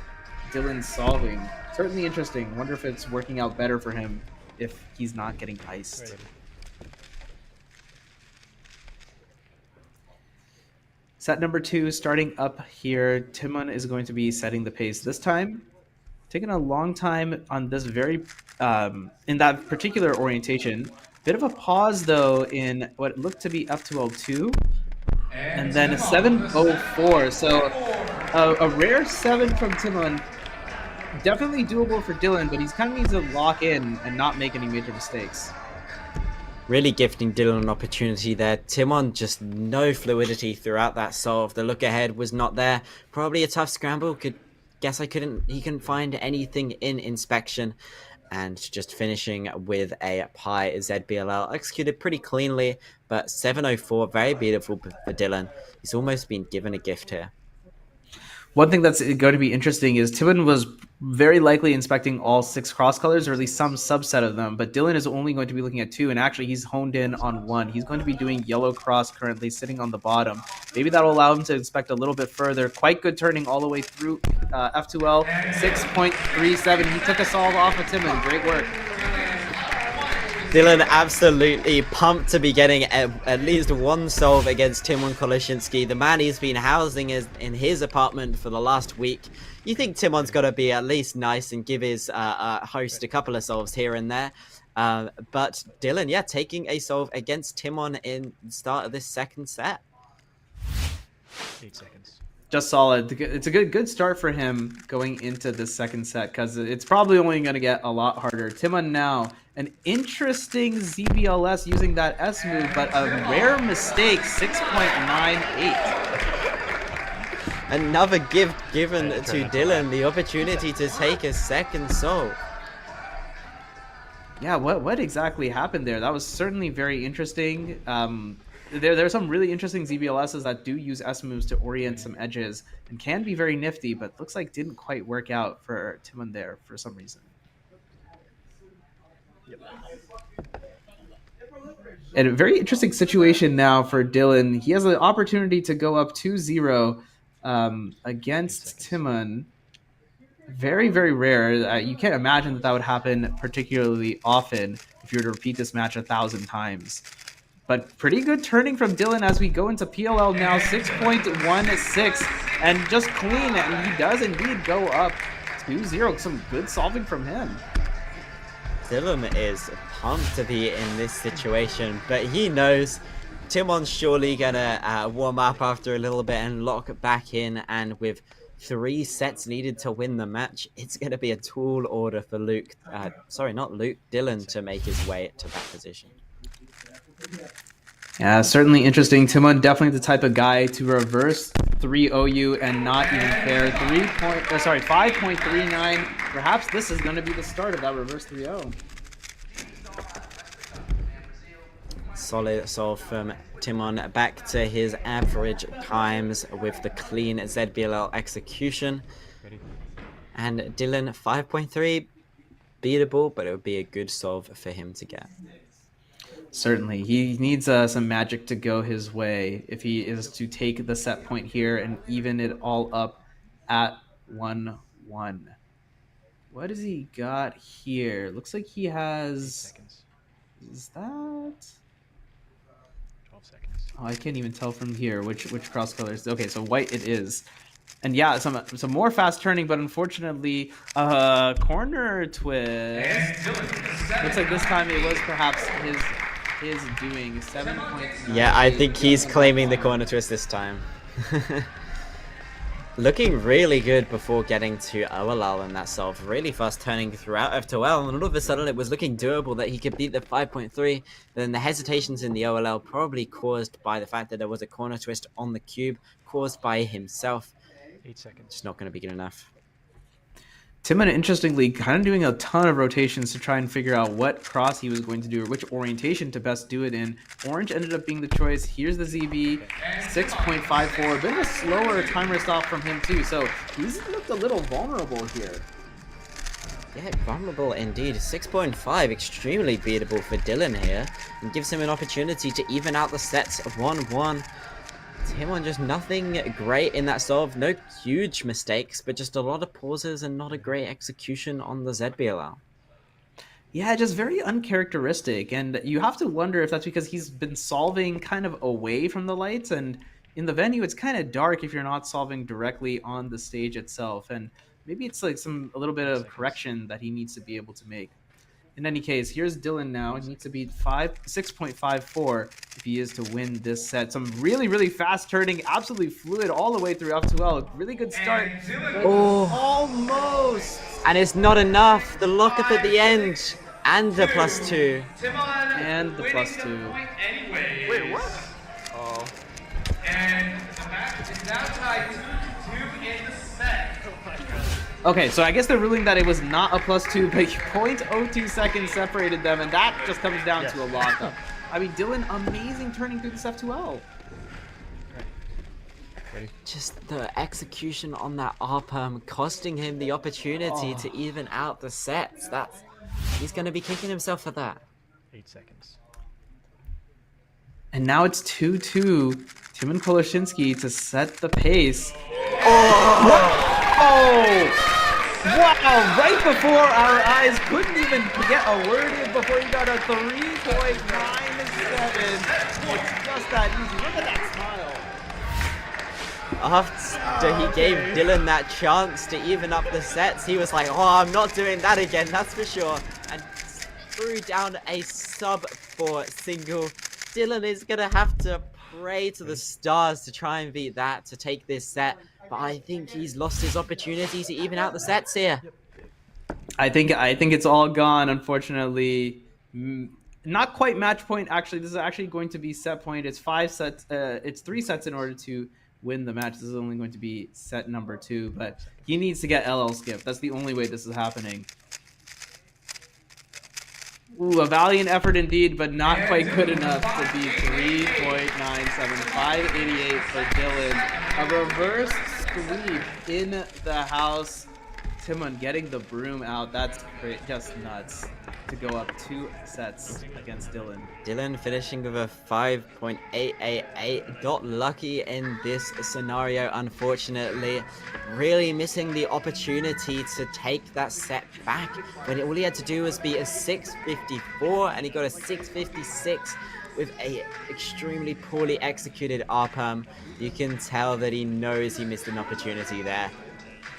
Dylan solving. Certainly interesting. Wonder if it's working out better for him if he's not getting iced. Right. Set number 2, starting up here. Timon is going to be setting the pace this time. Taking a long time on this very, in that particular orientation. Bit of a pause, though, in what looked to be up to L2. And then a 7.04. So a rare 7 from Timon. Definitely doable for Dylan, but he's kind of needs to lock in and not make any major mistakes. Really gifting Dylan an opportunity there. Timon just no fluidity throughout that solve. The look ahead was not there. Probably a tough scramble. He couldn't find anything in inspection. And just finishing with a Pi ZBLL. Executed pretty cleanly, but 7.04, very beautiful for Dylan. He's almost been given a gift here. One thing that's going to be interesting is Timon was very likely inspecting all 6 cross colors, or at least some subset of them, but Dylan is only going to be looking at 2, and actually he's honed in on 1. He's going to be doing yellow cross currently, sitting on the bottom. Maybe that'll allow him to inspect a little bit further. Quite good turning all the way through F2L, 6.37. He took a solve off of Timon. Great work. Dylan absolutely pumped to be getting at least one solve against Timon Koloshinsky, the man he's been housing in his apartment for the last week. You think Timon's got to be at least nice and give his host a couple of solves here and there. But Dylan, yeah, taking a solve against Timon in the start of this second set. 8 seconds. Just solid. It's a good start for him going into the second set because it's probably only going to get a lot harder. Timon now, an interesting ZBLS using that S move, but a rare mistake, 6.98. Another gift given to Dylan, the opportunity to take a second solve. Yeah, what exactly happened there? That was certainly very interesting. There are some really interesting ZBLSs that do use S moves to orient some edges and can be very nifty, but looks like didn't quite work out for Timon there for some reason. And a very interesting situation now for Dylan. He has the opportunity to go up 2-0 against Timon. Very, very rare. You can't imagine that would happen particularly often if you were to repeat this match 1,000 times. But pretty good turning from Dylan as we go into PLL now, 6.16, and just clean, and he does indeed go up 2-0. Some good solving from him. Dylan is pumped to be in this situation, but he knows Timon's surely gonna warm up after a little bit and lock back in, and with 3 sets needed to win the match, it's gonna be a tall order for Dylan to make his way to that position. Yeah, certainly interesting. Timon definitely the type of guy to reverse 3-0 and not even care. 5.39. Perhaps this is going to be the start of that reverse 3-0. Solid solve from Timon, back to his average times with the clean ZBLL execution. And Dylan, 5.3, beatable, but it would be a good solve for him to get. Certainly. He needs some magic to go his way if he is to take the set point here and even it all up at 1-1. What does he got here? Looks like he has... Is that... 12 seconds. Oh, I can't even tell from here which cross colors. Okay, so white it is. And yeah, some more fast turning, but unfortunately, corner twist. Looks like this time it was perhaps his doing. 7.9. Yeah, I think he's claiming the corner twist this time. Looking really good before getting to OLL in that solve. Really fast turning throughout F2L, and all of a sudden it was looking doable that he could beat the 5.3. Then the hesitations in the OLL probably caused by the fact that there was a corner twist on the cube, caused by himself. 8 seconds. It's not going to be good enough. Timon, interestingly, kind of doing a ton of rotations to try and figure out what cross he was going to do or which orientation to best do it in. Orange ended up being the choice. Here's the ZB, 6.54. Been a slower timer stop from him too, so he's looked a little vulnerable here. Yeah, vulnerable indeed. 6.5, extremely beatable for Dylan here, and gives him an opportunity to even out the sets of 1-1. Timon just nothing great in that solve, no huge mistakes, but just a lot of pauses and not a great execution on the ZBLL. Yeah, just very uncharacteristic, and you have to wonder if that's because he's been solving kind of away from the lights, and in the venue it's kind of dark if you're not solving directly on the stage itself, and maybe it's like a little bit of correction that he needs to be able to make. In any case, here's Dylan now. He needs to beat 6.54 if he is to win this set. Some really, really fast turning, absolutely fluid all the way through F2L. Really good start. Oh, almost. And it's not enough. The lockup at the end and the +2. And the +2. Wait, what? Oh. And the match is now tied 2-2 in the set. Oh my god. Okay, so I guess they're ruling that it was not a +2, but 0.02 seconds separated them, and that just comes down to a lockup. I mean, Dylan, amazing turning through this F2L. Ready? Just the execution on that R-perm costing him the opportunity to even out the sets. He's going to be kicking himself for that. 8 seconds. And now it's 2-2. Timon Koloshinsky to set the pace. Oh! Wow, right before our eyes, couldn't even get a word in before he got a 3.97. It's just that easy. Look at that smile. After he gave Dylan that chance to even up the sets, he was like, oh, I'm not doing that again, that's for sure. And threw down a sub-4 single. Dylan is going to have to pray to the stars to try and beat that to take this set. But I think he's lost his opportunity to even out the sets here. I think it's all gone, unfortunately. Not quite match point. Actually, this is actually going to be set point. It's 5 sets. It's 3 sets in order to win the match. This is only going to be set number 2, but he needs to get LL skip. That's the only way this is happening. Ooh, a valiant effort indeed, but not quite good enough to beat 3.97. 588 for Dylan. A reverse sweep in the house. Timon getting the broom out. That's great. Just nuts to go up 2 sets against Dylan. Dylan finishing with a 5.888. Got lucky in this scenario, unfortunately. Really missing the opportunity to take that set back when all he had to do was beat a 654 and he got a 656 with a extremely poorly executed R-perm. You can tell that he knows he missed an opportunity there.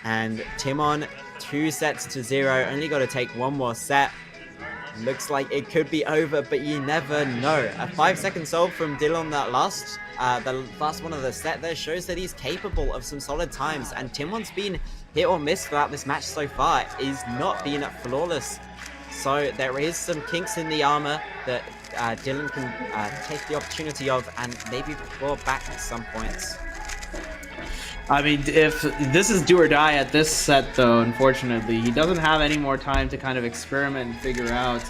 And Timon, 2 sets to 0, only got to take 1 more set. Looks like it could be over, but you never know. A 5-second solve from Dylan that the last one of the set there shows that he's capable of some solid times. And Timon's been hit or miss throughout this match so far. He's not been flawless. So there is some kinks in the armor that Dylan can take the opportunity of and maybe claw back at some points. I mean, if this is do or die at this set, though, unfortunately, he doesn't have any more time to kind of experiment and figure out.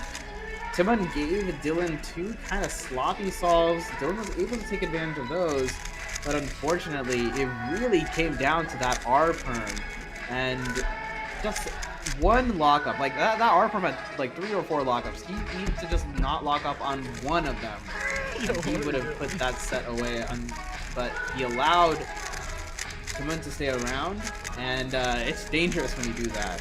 Timon gave Dylan 2 kind of sloppy solves. Dylan was able to take advantage of those, but unfortunately, it really came down to that R-perm. And just 1 lockup, like that R-perm had like 3 or 4 lockups. He needed to just not lock up on 1 of them. And he would have put that set away, but he allowed Timon to stay around, and it's dangerous when you do that.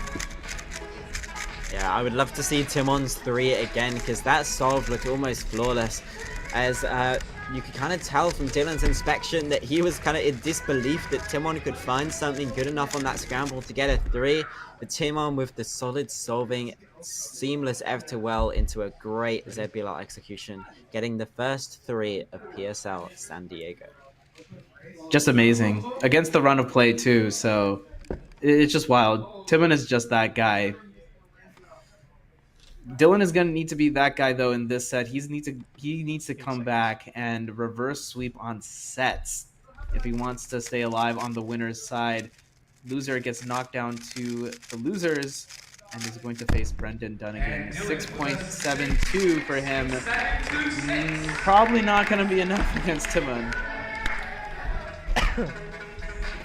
Yeah, I would love to see Timon's 3 again, because that solve looked almost flawless. As you could kind of tell from Dylan's inspection that he was kind of in disbelief that Timon could find something good enough on that scramble to get a 3. But Timon with the solid solving, seamless F to well into a great ZBLR execution, getting the first 3 of PSL San Diego. Just amazing. Against the run of play, too, so it's just wild. Timon is just that guy. Dylan is going to need to be that guy, though, in this set. He needs to come back and reverse sweep on sets if he wants to stay alive on the winner's side. Loser gets knocked down to the losers and is going to face Brendan Dunnigan. 6.72 for him. Probably not going to be enough against Timon.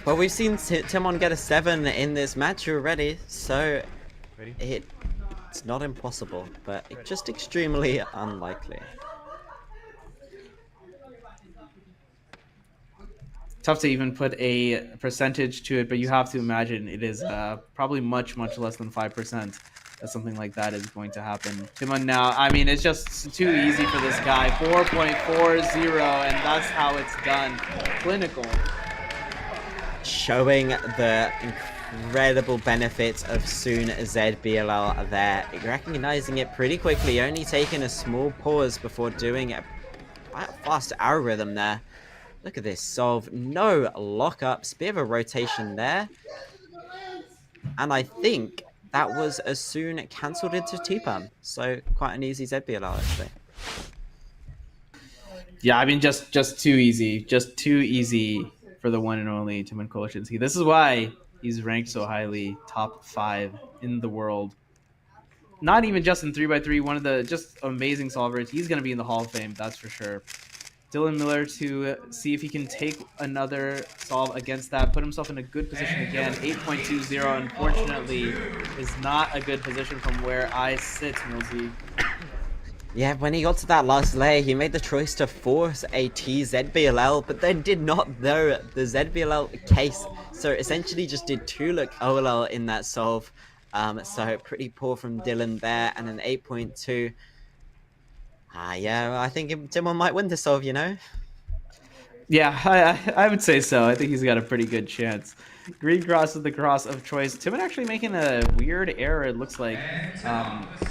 Well, we've seen Timon get a 7 in this match already, so it's not impossible, but it's just extremely unlikely. Tough to even put a percentage to it, but you have to imagine it is probably much less than 5% that something like that is going to happen. Timon now, I mean, it's just too easy for this guy. 4.40, and that's how it's done. Clinical. Showing the incredible benefits of Soon ZBLR there. Recognizing it pretty quickly, only taking a small pause before doing a quite fast algorithm there. Look at this solve. No lockups. Bit of a rotation there. And I think that was as soon cancelled into 2-perm. So quite an easy ZBLR actually. Yeah, I mean, just too easy. Just too easy for the one and only Timon Koloshinsky. This is why he's ranked so highly, top 5 in the world. Not even just in 3x3, one of the just amazing solvers. He's going to be in the Hall of Fame, that's for sure. Dylan Miller to see if he can take another solve against that, put himself in a good position again. 8.20, unfortunately, is not a good position from where I sit, Millsy. Yeah, when he got to that last layer, he made the choice to force a TZBLL, but then did not know the ZBLL case. So essentially just did 2 look OLL in that solve. So pretty poor from Dylan there, and an 8.2. Yeah, I think Timon might win the solve, you know? Yeah, I would say so. I think he's got a pretty good chance. Green cross is the cross of choice. Timon actually making a weird error, it looks like,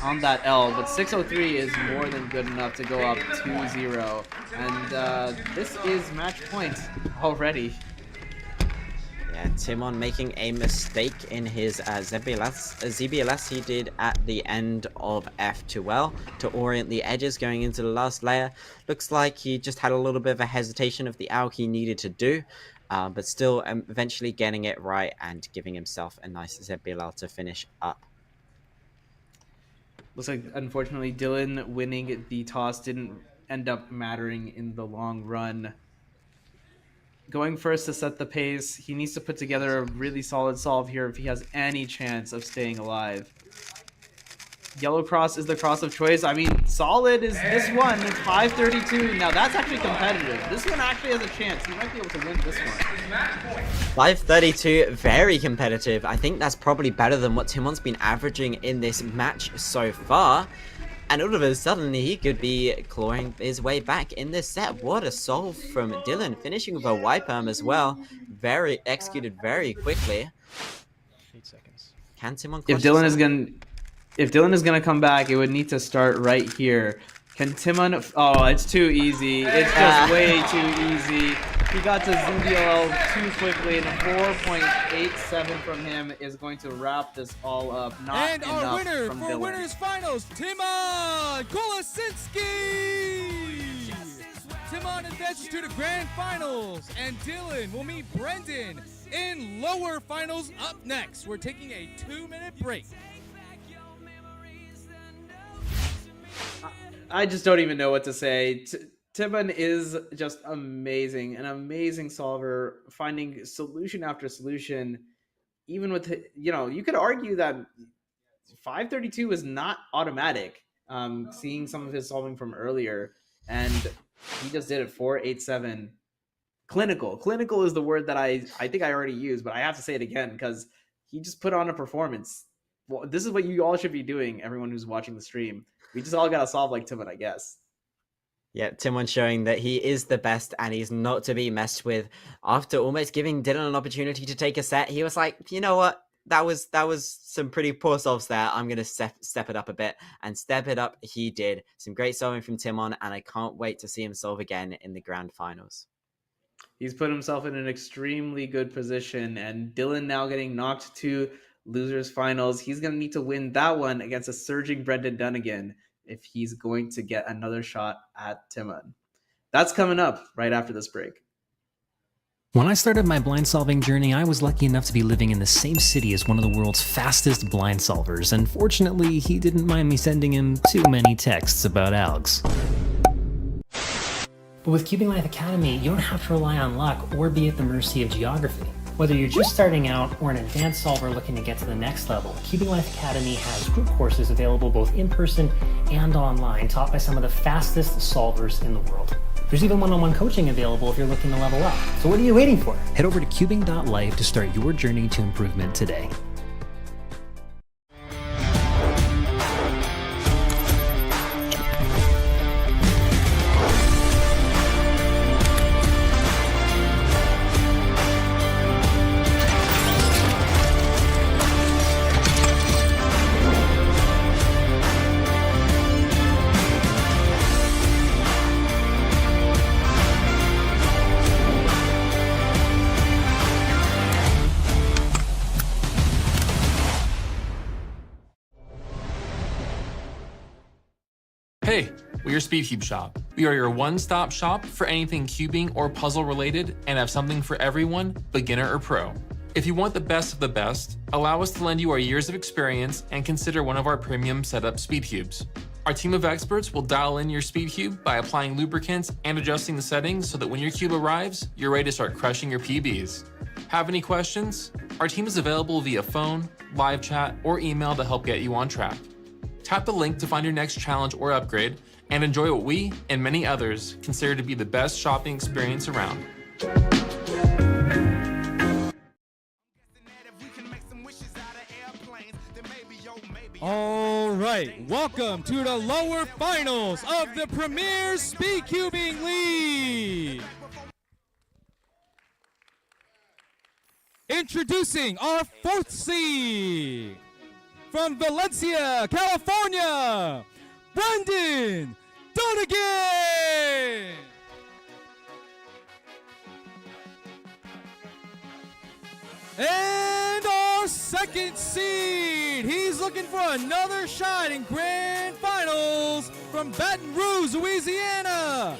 on that L, but 603 is more than good enough to go up 2-0. And this is match point already. Yeah, Timon making a mistake in his ZBLS he did at the end of F2L to orient the edges going into the last layer. Looks like he just had a little bit of a hesitation of the AUG he needed to do, but still eventually getting it right and giving himself a nice ZBLL to finish up. Looks like, unfortunately, Dylan winning the toss didn't end up mattering in the long run. Going first to set the pace, he needs to put together a really solid solve here if he has any chance of staying alive. Yellow cross is the cross of choice. I mean, solid is this one. It's 532. Now, that's actually competitive. This one actually has a chance. He might be able to win this one. 532, very competitive. I think that's probably better than what Timon's been averaging in this match so far. And all of a sudden, he could be clawing his way back in this set. What a solve from Dylan, finishing with a Y-perm as well. Very executed very quickly. 8 seconds. Can Timon If Dylan is gonna come back, it would need to start right here. Can Timon? Oh, it's too easy. It's just way too easy. He got to ZBLL too quickly, and a 4.87 from him is going to wrap this all up. Not and enough our winner from for Dylan. winners finals, Timon Kolasinski. Timon advances to the grand finals, and Dylan will meet Brendan in lower finals up next. We're taking a 2-minute break. I just don't even know what to say. Timon is just amazing, an amazing solver, finding solution after solution. Even with, you could argue that 532 is not automatic. Seeing some of his solving from earlier, and he just did it 487. Clinical is the word that I think I already used, but I have to say it again because he just put on a performance. Well, this is what you all should be doing, everyone who's watching the stream. We just all gotta solve like Timon, I guess. Yeah, Timon showing that he is the best and he's not to be messed with. After almost giving Dylan an opportunity to take a set, he was like, you know what? That was some pretty poor solves there. I'm going to step it up a bit, and step it up he did. Some great solving from Timon, and I can't wait to see him solve again in the grand finals. He's put himself in an extremely good position, and Dylan now getting knocked to losers finals. He's going to need to win that one against a surging Brendan Dunnigan if he's going to get another shot at Timon. That's coming up right after this break. When I started my blind solving journey, I was lucky enough to be living in the same city as one of the world's fastest blind solvers, and fortunately, he didn't mind me sending him too many texts about ALGs. But with Cubing Life Academy, you don't have to rely on luck or be at the mercy of geography. Whether you're just starting out or an advanced solver looking to get to the next level, Cubing Life Academy has group courses available both in person and online, taught by some of the fastest solvers in the world. There's even one-on-one coaching available if you're looking to level up. So what are you waiting for? Head over to cubing.life to start your journey to improvement today. Hey, we're your Speedcube shop. We are your one-stop shop for anything cubing or puzzle related and have something for everyone, beginner or pro. If you want the best of the best, allow us to lend you our years of experience and consider one of our premium setup Speedcubes. Our team of experts will dial in your Speedcube by applying lubricants and adjusting the settings so that when your cube arrives, you're ready to start crushing your PBs. Have any questions? Our team is available via phone, live chat, or email to help get you on track. Tap the link to find your next challenge or upgrade, and enjoy what we and many others consider to be the best shopping experience around. All right, welcome to the lower finals of the Premier Speedcubing League. Introducing our 4th seed from Valencia, California, Brendan Donegan. And our 2nd seed, he's looking for another shot in grand finals from Baton Rouge, Louisiana,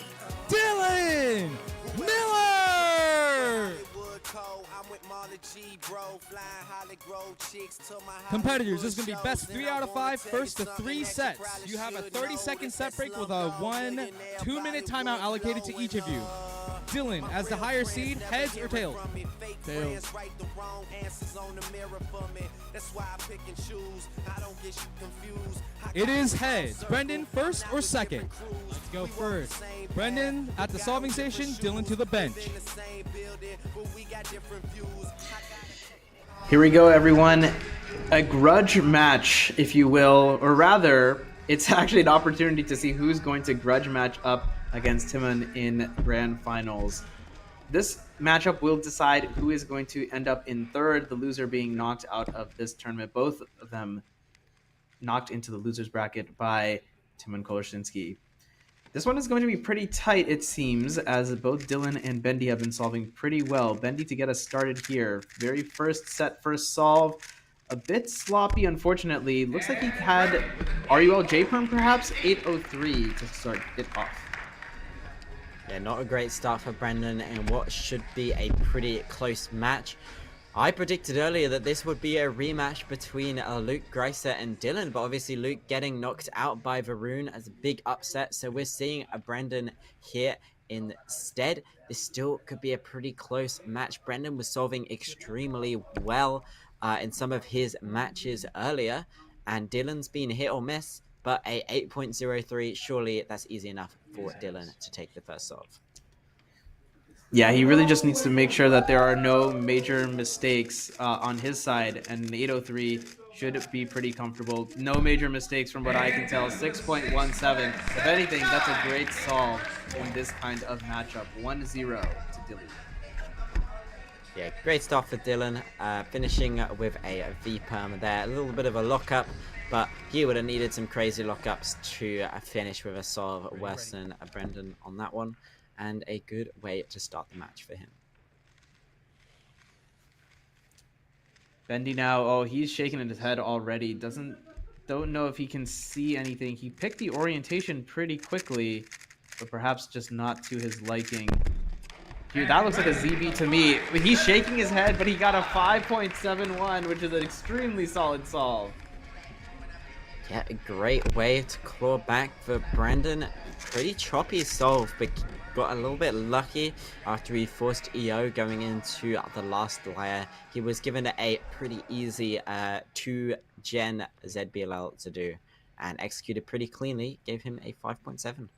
Dylan Miller. Competitors, this is going to be best 3 out of 5, first to 3 sets. You have a 30-second set break with a 1 2-minute timeout allocated to each of you. Dylan, as the higher seed, heads or tails? Tails. It is heads. Brendan, first or second? Let's go first. Brendan at the solving station, Dylan to the bench. Here we go, everyone. A grudge match, if you will, or rather, it's actually an opportunity to see who's going to grudge match up against Timon in grand finals. This matchup will decide who is going to end up in 3rd, the loser being knocked out of this tournament. Both of them knocked into the loser's bracket by Timon Koloshinsky. This one is going to be pretty tight, it seems, as both Dylan and Bendy have been solving pretty well. Bendy to get us started here. Very first set, first solve. A bit sloppy, unfortunately. Looks like he had RUL J-Perm, perhaps? 803 to start it off. Yeah, not a great start for Brendan in what should be a pretty close match. I predicted earlier that this would be a rematch between Luke Greiser and Dylan, but obviously Luke getting knocked out by Varun as a big upset, so we're seeing a Brendan here instead. This still could be a pretty close match. Brendan was solving extremely well in some of his matches earlier, and Dylan's been hit or miss, but a 8.03, surely that's easy enough for Dylan to take the first solve. Yeah, he really just needs to make sure that there are no major mistakes on his side, and 803 should be pretty comfortable. No major mistakes from what I can tell. 6.17. If anything, that's a great solve in this kind of matchup. 1-0 to Dylan. Yeah, great start for Dylan, finishing with a V-perm there. A little bit of a lockup, but he would have needed some crazy lockups to finish with a solve worse than Brendan on that one. And a good way to start the match for him. Bendy now, oh, he's shaking in his head already. Don't know if he can see anything. He picked the orientation pretty quickly, but perhaps just not to his liking. Dude, that looks like a ZB to me. He's shaking his head, but he got a 5.71, which is an extremely solid solve. Yeah, a great way to claw back for Brendan. Pretty choppy solve, but got a little bit lucky after he forced EO going into the last layer. He was given a pretty easy 2-gen ZBLL to do and executed pretty cleanly, gave him a 5.7.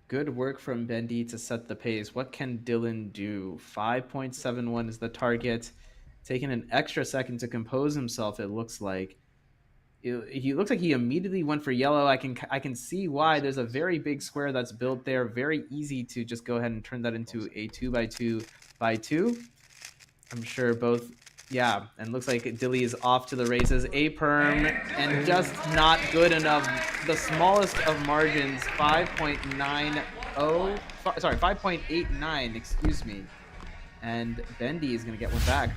Good work from Bendy to set the pace. What can Dylan do? 5.71 is the target. Taking an extra second to compose himself, it looks like. He looks like he immediately went for yellow. I can see why. There's a very big square that's built there. Very easy to just go ahead and turn that into a 2x2x2. I'm sure both, yeah. And looks like Dilly is off to the races. A-perm and just not good enough. The smallest of margins, 5.90. Sorry, 5.89. Excuse me. And Bendy is gonna get one back.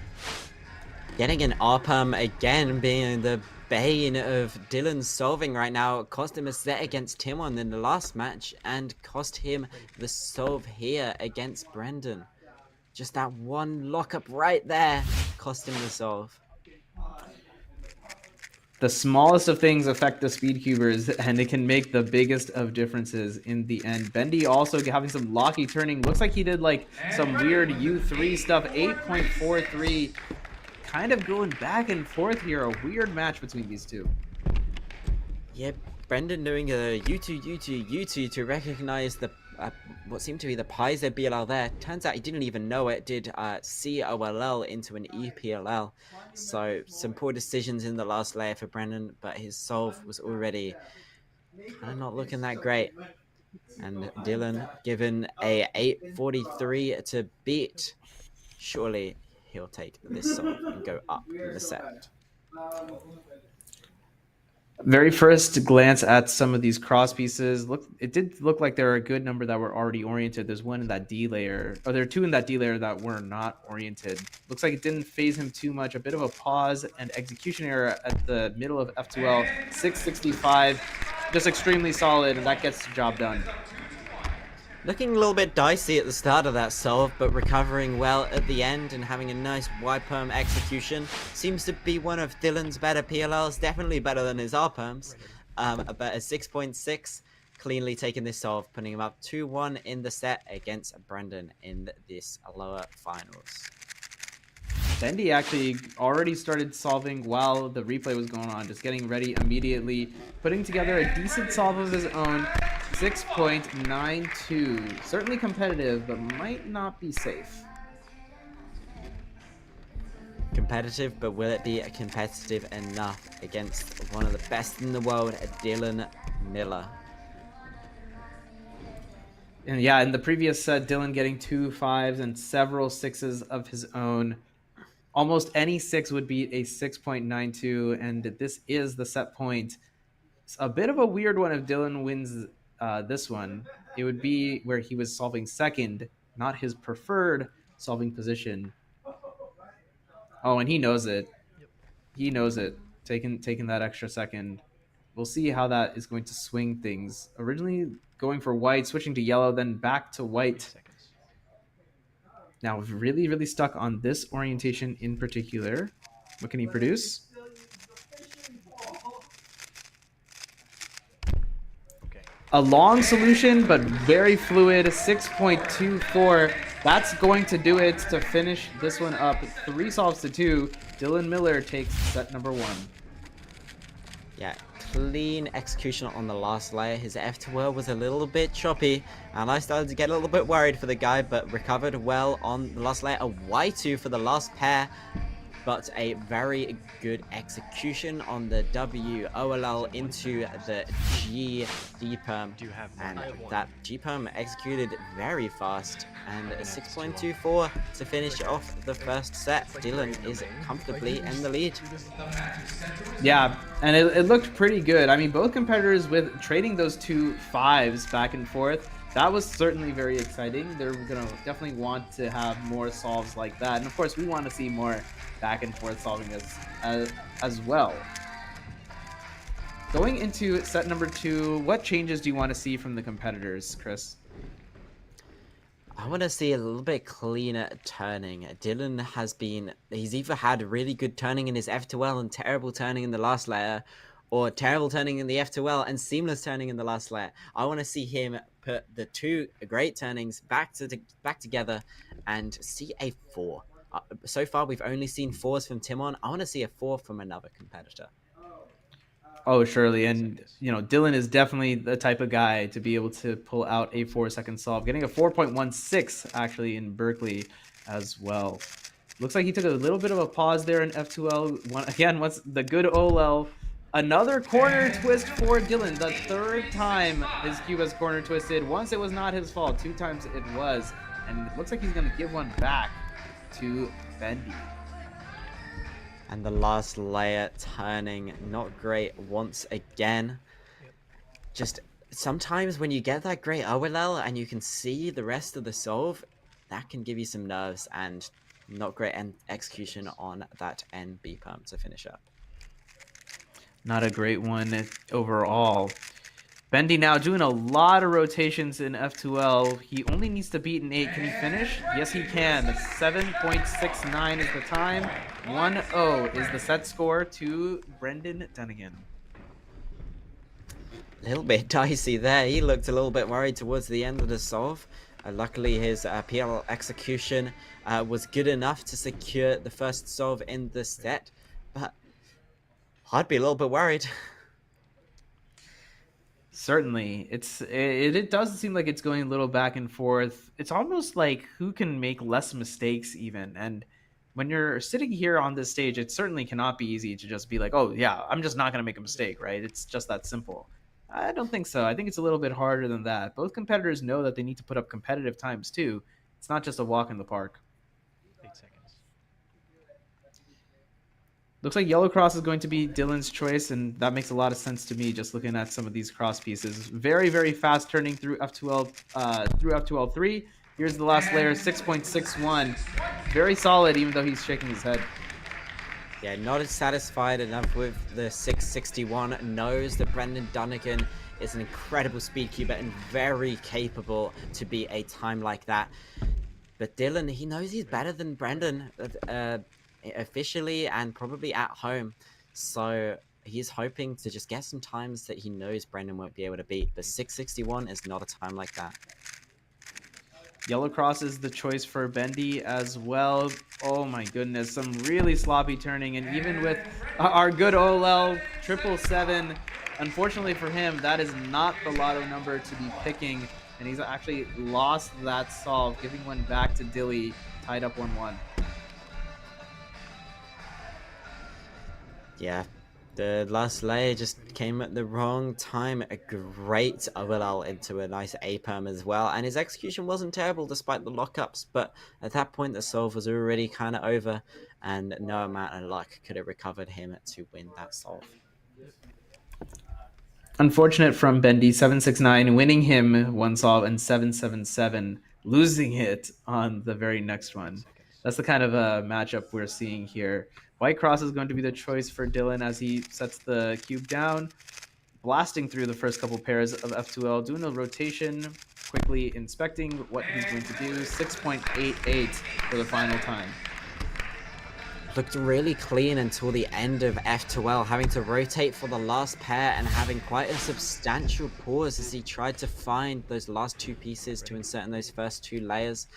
Getting an R-perm again, being the bane of Dylan's solving right now. Cost him a set against Timon in the last match and cost him the solve here against Brendan. Just that one lockup right there cost him the solve. The smallest of things affect the Speedcubers, and it can make the biggest of differences in the end. Bendy also having some locky turning. Looks like he did like some weird U3 stuff. 8.43. Kind of going back and forth here. A weird match between these two. Yep, Brendan doing a U2 to recognize the what seemed to be the Paizo BLL there. Turns out he didn't even know it. Did COLL into an EPLL. So some poor decisions in the last layer for Brendan, but his solve was already kind of not looking that great. And Dylan given a 843 to beat. Surely he'll take this solve and go up in the set. Very first glance at some of these cross pieces, it did look like there are a good number that were already oriented. There's one in that D layer, or there are two in that D layer that were not oriented. Looks like it didn't phase him too much. A bit of a pause and execution error at the middle of F2L, 665, just extremely solid, and that gets the job done. Looking a little bit dicey at the start of that solve, but recovering well at the end and having a nice wide perm execution. Seems to be one of Dylan's better PLLs, definitely better than his R perms. But a 6.6, cleanly taking this solve, putting him up 2-1 in the set against Brendan in this lower finals. Bendy actually already started solving while the replay was going on, just getting ready immediately, putting together a decent solve of his own, 6.92. Certainly competitive, but might not be safe. Competitive, but will it be competitive enough against one of the best in the world, Dylan Miller? And yeah, in the previous set, Dylan getting 2 5s and several 6s of his own. Almost any 6 would be a 6.92, and this is the set point. It's a bit of a weird one if Dylan wins this one. It would be where he was solving second, not his preferred solving position. Oh, and he knows it. He knows it. Taking that extra second. We'll see how that is going to swing things. Originally going for white, switching to yellow, then back to white. Now, really, really stuck on this orientation in particular. What can he produce? A long solution, but very fluid, 6.24. That's going to do it to finish this one up. 3 solves to 2. Dylan Miller takes set number 1. Yeah, clean execution on the last layer. His F2L was a little bit choppy, and I started to get a little bit worried for the guy, but recovered well on the last layer. A Y2 for the last pair, but a very good execution on the WOLL into the G D-perm, and that G-perm executed very fast, and a 6.24 to finish off the first set. Dylan is comfortably in the lead. Yeah, and it looked pretty good. I mean, both competitors with trading those 2 5s back and forth, that was certainly very exciting. They're going to definitely want to have more solves like that. And of course, we want to see more back and forth solving as well. Going into set number 2, what changes do you want to see from the competitors, Chris? I want to see a little bit cleaner turning. Dylan he's either had really good turning in his F2L and terrible turning in the last layer, or terrible turning in the F2L and seamless turning in the last layer. I want to see him put the 2 great turnings back together and see a 4. So far, we've only seen 4s from Timon. I want to see a 4 from another competitor. Oh, surely. And, you know, Dylan is definitely the type of guy to be able to pull out a 4-second solve. Getting a 4.16, actually, in Berkeley as well. Looks like he took a little bit of a pause there in F2L. Once the good OLL. Another corner twist for Dylan. The 3rd time his cube has corner twisted. Once it was not his fault. 2 times it was. And it looks like he's going to give one back to Bendy. And the last layer turning not great once again. Just sometimes when you get that great OLL and you can see the rest of the solve, that can give you some nerves, and not great execution on that NB pump to finish up. Not a great one overall. Bendy now doing a lot of rotations in F2L. He only needs to beat an 8. Can he finish? Yes, he can. 7.69 is the time. 1-0 is the set score to Brendan Dunnigan. A little bit dicey there. He looked a little bit worried towards the end of the solve. Luckily, his PL execution was good enough to secure the first solve in the set. But I'd be a little bit worried. Certainly. It does seem like it's going a little back and forth. It's almost like who can make less mistakes even. And when you're sitting here on this stage, it certainly cannot be easy to just be like, "Oh, yeah, I'm just not going to make a mistake," right? It's just that simple. I don't think so. I think it's a little bit harder than that. Both competitors know that they need to put up competitive times too. It's not just a walk in the park. 8 seconds. Looks like yellow cross is going to be Dylan's choice, and that makes a lot of sense to me just looking at some of these cross pieces. Very, very fast turning through F2L through F2L3. Here's the last layer, 6.61. Very solid, even though he's shaking his head. Yeah, not as satisfied enough with the 661. Knows that Brendan Dunnigan is an incredible speed cuber and very capable to beat a time like that. But Dylan, he knows he's better than Brendan officially and probably at home. So he's hoping to just get some times that he knows Brendan won't be able to beat. But 661 is not a time like that. Yellow cross is the choice for Bendy as well. Oh my goodness, some really sloppy turning. And even with our good OLL 777, unfortunately for him, that is not the lotto number to be picking. And he's actually lost that solve, giving one back to Dilly, tied up 1-1. Yeah, the last layer just came at the wrong time. A great OLL into a nice A-perm as well. And his execution wasn't terrible despite the lockups. But at that point, the solve was already kind of over. And no amount of luck could have recovered him to win that solve. Unfortunate from Bendy, 769, winning him one solve, and 777 losing it on the very next one. That's the kind of matchup we're seeing here. White cross is going to be the choice for Dylan as he sets the cube down, blasting through the first couple pairs of F2L, doing a rotation, quickly inspecting what he's going to do. 6.88 for the final time. Looked really clean until the end of F2L, having to rotate for the last pair and having quite a substantial pause as he tried to find those last two pieces to insert in those first two layers.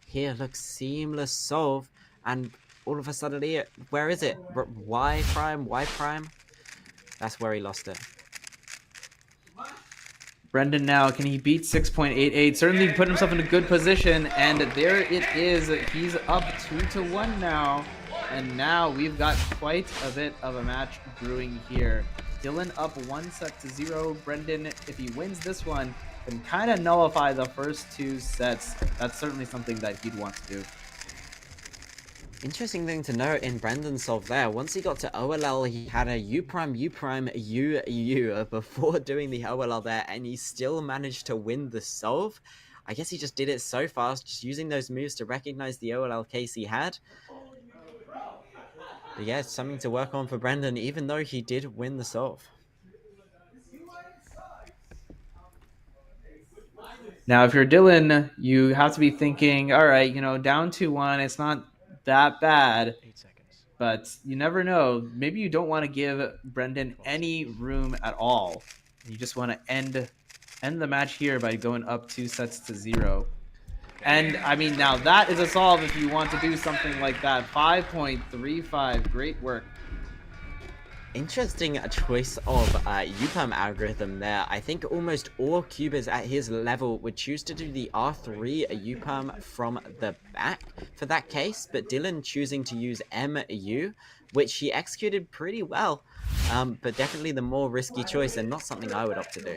Here looks seamless solve, and all of a sudden, where is it? Y prime, Y prime? That's where he lost it. Brendan now, can he beat 6.88? Certainly put himself in a good position, and there it is. He's up 2-1 now. And now we've got quite a bit of a match brewing here. Dylan up 1-0. Brendan, if he wins this one, can kind of nullify the first two sets. That's certainly something that he'd want to do. Interesting thing to note in Brendan's solve there, once he got to OLL, he had a U prime, U prime, U, U before doing the OLL there, and he still managed to win the solve. I guess he just did it so fast, just using those moves to recognize the OLL case he had. But yeah, it's something to work on for Brendan, even though he did win the solve. Now, if you're Dylan, you have to be thinking, all right, down 2-1, it's not that bad. 8 seconds. But you never know. Maybe you don't want to give Brendan any room at all. You just want to end the match here by going up 2-0. And I mean, now that is a solve if you want to do something like that. 5.35, great work. Interesting choice of UPAM algorithm there. I think almost all cubers at his level would choose to do the R3 UPAM from the back for that case, but Dylan choosing to use MU, which he executed pretty well, but definitely the more risky choice and not something I would opt to do.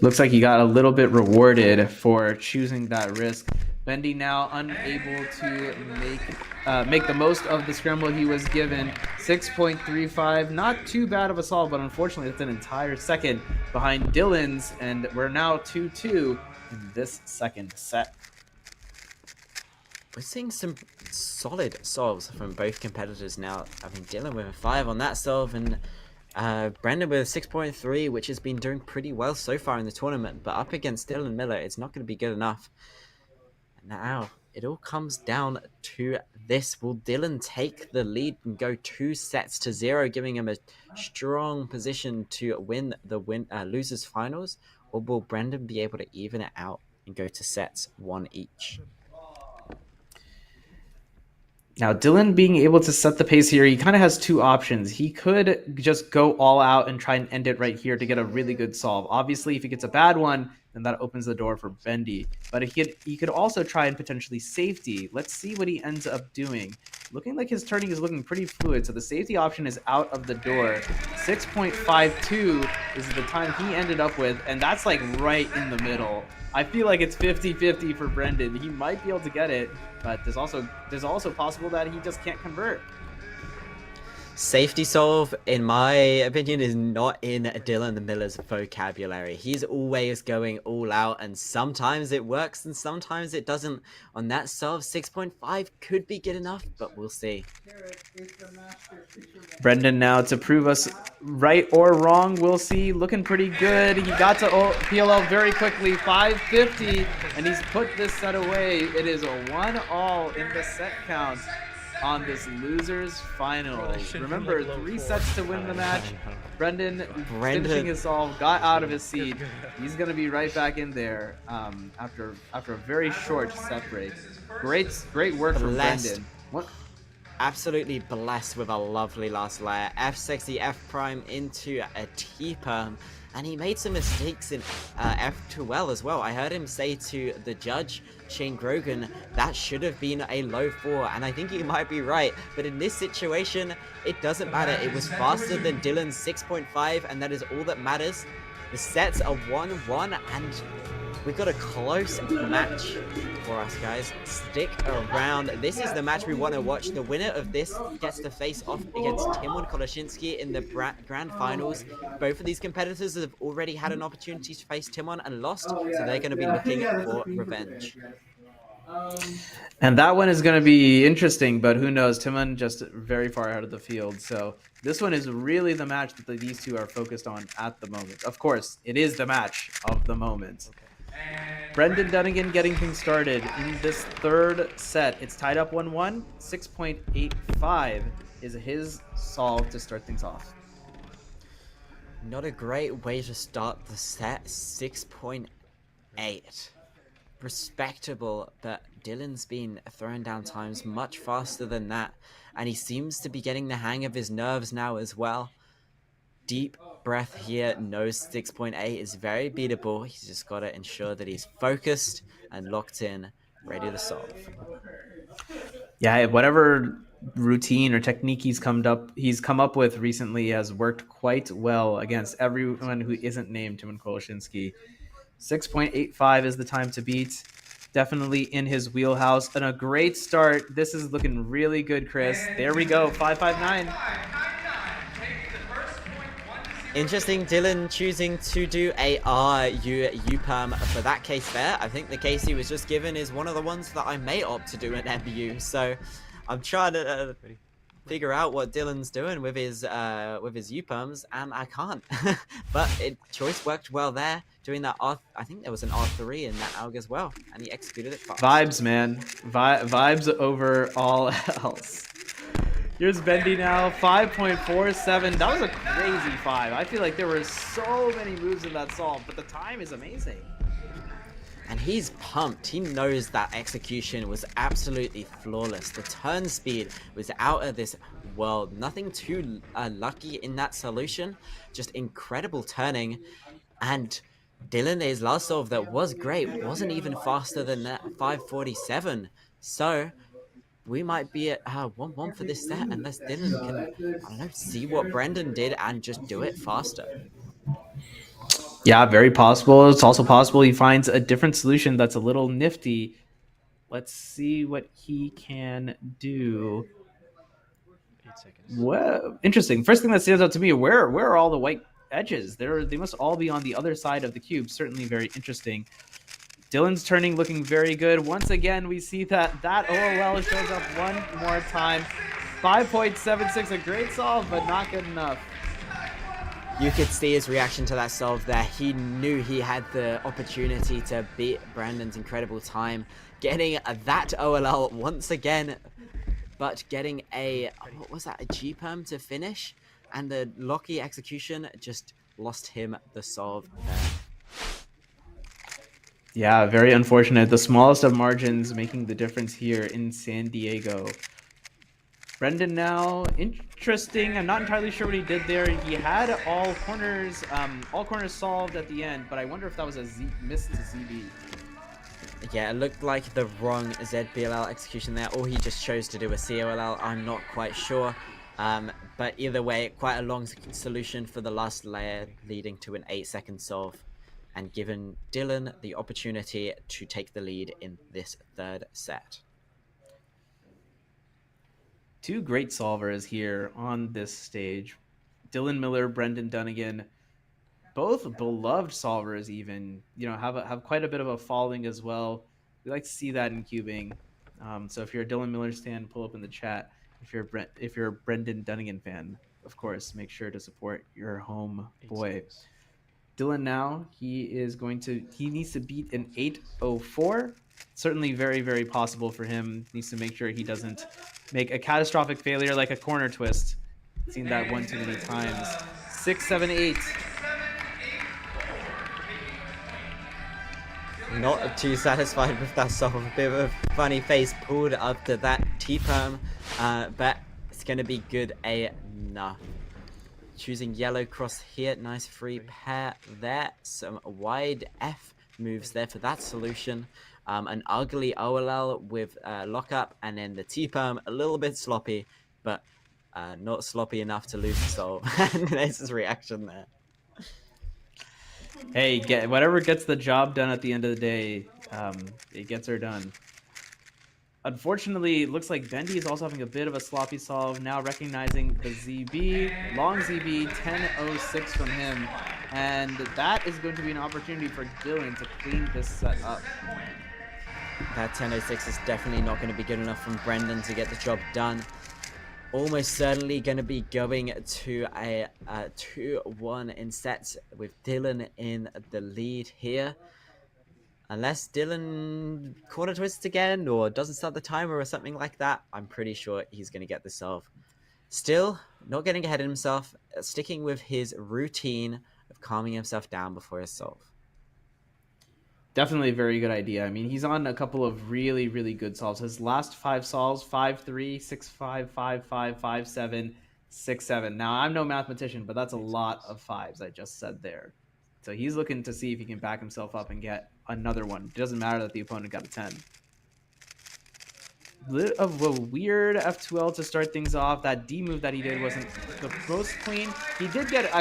Looks like he got a little bit rewarded for choosing that risk. Bendy now unable to make the most of the scramble he was given. 6.35, not too bad of a solve, but unfortunately it's an entire second behind Dylan's, and we're now 2-2 in this second set. We're seeing some solid solves from both competitors now. I mean, Dylan with a 5 on that solve, and Brendan with a 6.3, which has been doing pretty well so far in the tournament, but up against Dylan Miller, it's not going to be good enough. Now, it all comes down to this. Will Dylan take the lead and go 2-0, giving him a strong position to win the losers finals? Or will Brendan be able to even it out and go to sets 1 each? Now, Dylan being able to set the pace here, he kind of has two options. He could just go all out and try and end it right here to get a really good solve. Obviously, if he gets a bad one, then that opens the door for Bendy. But he could also try and potentially safety. Let's see what he ends up doing. Looking like his turning is looking pretty fluid, so the safety option is out of the door. 6.52 is the time he ended up with, and that's like right in the middle. I feel like it's 50-50 for Brendan. He might be able to get it, but there's also possible that he just can't convert. Safety solve, in my opinion, is not in Dylan Miller's vocabulary. He's always going all out, and sometimes it works and sometimes it doesn't. On that solve, 6.5 could be good enough, but we'll see. Brendan now to prove us right or wrong. We'll see. Looking pretty good. He got to PLL very quickly. 550, and he's put this set away. It is a 1-all in the set count on this losers finals. Remember, 3 sets to win the match. Brendan finishing his solve, got out of his seat. He's gonna be right back in there after a very short set break. Great work from Brendan. What? Absolutely blessed with a lovely last layer. F60 F prime into a T-perm, and he made some mistakes in F2L as well. I heard him say to the judge, Shane Grogan, that should have been a low 4, and I think he might be right, but in this situation, it doesn't matter. It was faster than Dylan's 6.5, and that is all that matters. The sets are 1-1, and we've got a close match for us, guys. Stick around. This is the match we want to watch. The winner of this gets to face off against Timon Koloshinsky in the grand finals. Both of these competitors have already had an opportunity to face Timon and lost, so they're going to be looking for revenge. And that one is going to be interesting, but who knows? Timon just very far out of the field. So this one is really the match that these two are focused on at the moment. Of course, it is the match of the moment. Okay. Brendan Dunnigan getting things started in this third set. It's tied up 1-1. 6.85 is his solve to start things off. Not a great way to start the set. 6.8. Respectable, but Dylan's been throwing down times much faster than that, and he seems to be getting the hang of his nerves now as well. Deep breath here, knows 6.8 is very beatable. He's just got to ensure that he's focused and locked in, ready to solve. Yeah, whatever routine or technique he's come up with recently has worked quite well against everyone who isn't named Timon Koloshinsky. 6.85 is the time to beat. Definitely in his wheelhouse. And a great start. This is looking really good, Chris. There we go. 5.59. Interesting, Dylan choosing to do a RU-UPAM for that case there. I think the case he was just given is one of the ones that I may opt to do an MU. So I'm trying to figure out what Dylan's doing with his UPAMs, and I can't. But choice worked well there, doing that R. I think there was an R3 in that AUG as well, and he executed it fast. Vibes, man. Vibes over all else. Here's Bendy now, 5.47. That was a crazy 5. I feel like there were so many moves in that solve, but the time is amazing. And he's pumped. He knows that execution was absolutely flawless. The turn speed was out of this world. Nothing too lucky in that solution. Just incredible turning. And Dylan, his last solve that was great, wasn't even faster than that 5.47. So we might be at 1-1 for this set unless Dylan can, I don't know, see what Brendan did and just do it faster. Yeah, very possible. It's also possible he finds a different solution that's a little nifty. Let's see what he can do. 8 seconds. Well, interesting. First thing that stands out to me, where are all the white edges? They must all be on the other side of the cube. Certainly very interesting. Dylan's turning looking very good. Once again, we see that OLL shows up one more time. 5.76, a great solve, but not good enough. You could see his reaction to that solve there. He knew he had the opportunity to beat Brandon's incredible time. Getting that OLL once again, but getting a, what was that, a G-perm to finish? And the Locky execution just lost him the solve there. Yeah, very unfortunate. The smallest of margins making the difference here in San Diego. Brendan now, interesting. I'm not entirely sure what he did there. He had all corners solved at the end, but I wonder if that was a miss to ZB. Yeah, it looked like the wrong ZBLL execution there, or he just chose to do a COLL. I'm not quite sure. But either way, quite a long solution for the last layer, leading to an 8-second solve, and given Dylan the opportunity to take the lead in this third set. Two great solvers here on this stage. Dylan Miller, Brendan Dunnigan, both beloved solvers even, have quite a bit of a following as well. We like to see that in cubing. So if you're a Dylan Miller fan, pull up in the chat. If you're a Brendan Dunnigan fan, of course, make sure to support your home boy. Dylan now, he needs to beat an 8:04. Certainly very, very possible for him. Needs to make sure he doesn't make a catastrophic failure like a corner twist. Seen that one too many times. 6, 7, 8. Not too satisfied with that solve. A bit of a funny face pulled up to that T-perm, but it's going to be good enough. Choosing yellow cross here. Nice free pair there. Some wide F moves there for that solution. An ugly OLL with lockup, and then the T-perm a little bit sloppy, but not sloppy enough to lose the solve. And there's his reaction there. Hey, whatever gets the job done at the end of the day, it gets her done. Unfortunately, it looks like Bendy is also having a bit of a sloppy solve, now recognizing the ZB, long ZB, 10.06 from him, and that is going to be an opportunity for Dylan to clean this set up. That 10.06 is definitely not going to be good enough from Brendan to get the job done. Almost certainly going to be going to a 2-1 in sets with Dylan in the lead here. Unless Dylan corner twists again or doesn't start the timer or something like that, I'm pretty sure he's going to get the solve. Still, not getting ahead of himself, sticking with his routine of calming himself down before his solve. Definitely a very good idea. I mean, he's on a couple of really, really good solves. His last 5 solves, 5-3, 6-5, 5-5, 5-7, 6-7. Now, I'm no mathematician, but that's a lot of 5s I just said there. So he's looking to see if he can back himself up and get another one. It doesn't matter that the opponent got a 10. Bit of a weird F2L to start things off. That D move that he did wasn't the most clean. He did get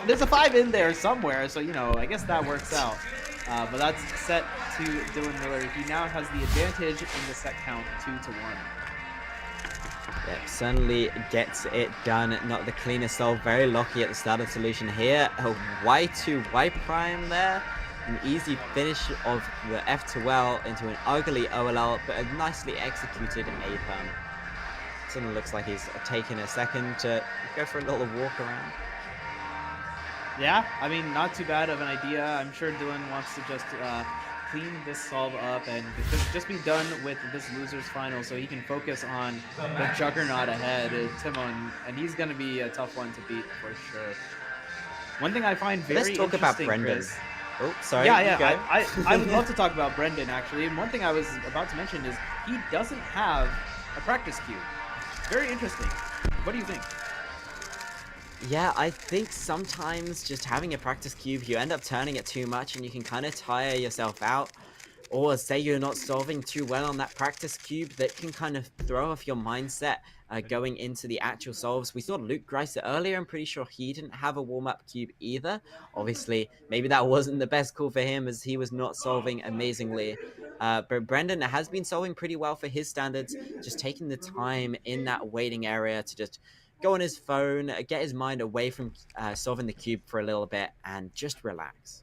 there's a 5 in there somewhere, so, I guess that works out. But that's set to Dylan Miller. He now has the advantage in the set count 2-1. Yep, certainly gets it done. Not the cleanest solve. Very lucky at the start of the solution here. A Y2 Y prime there. An easy finish of the F2L into an ugly OLL, but a nicely executed A-perm. Certainly looks like he's taking a second to go for a little walk around. Yeah, I mean, not too bad of an idea. I'm sure Dylan wants to just clean this solve up and just be done with this loser's final so he can focus on the juggernaut ahead, Timon, and he's going to be a tough one to beat for sure. One thing I find very interesting, Let's talk about Brendan. Chris, oh, sorry. Yeah, I would love to talk about Brendan, actually. And one thing I was about to mention is he doesn't have a practice cube. Very interesting. What do you think? Yeah, I think sometimes just having a practice cube, you end up turning it too much and you can kind of tire yourself out. Or say you're not solving too well on that practice cube, that can kind of throw off your mindset going into the actual solves. We saw Luke Greiser earlier. I'm pretty sure he didn't have a warm-up cube either. Obviously, maybe that wasn't the best call for him as he was not solving amazingly. But Brendan has been solving pretty well for his standards, just taking the time in that waiting area to just go on his phone, get his mind away from solving the cube for a little bit, and just relax.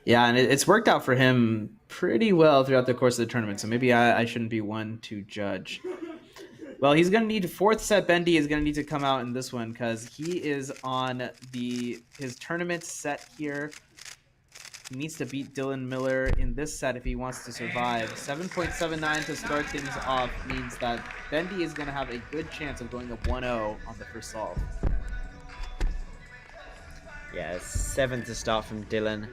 Yeah, and it's worked out for him pretty well throughout the course of the tournament, so maybe I shouldn't be one to judge. Well, he's going to need fourth set. Bendy is going to need to come out in this one because he is on his tournament set here. He needs to beat Dylan Miller in this set if he wants to survive. 7.79 to start things off means that Bendy is going to have a good chance of going up 1-0 on the first solve. Yeah, 7 to start from Dylan.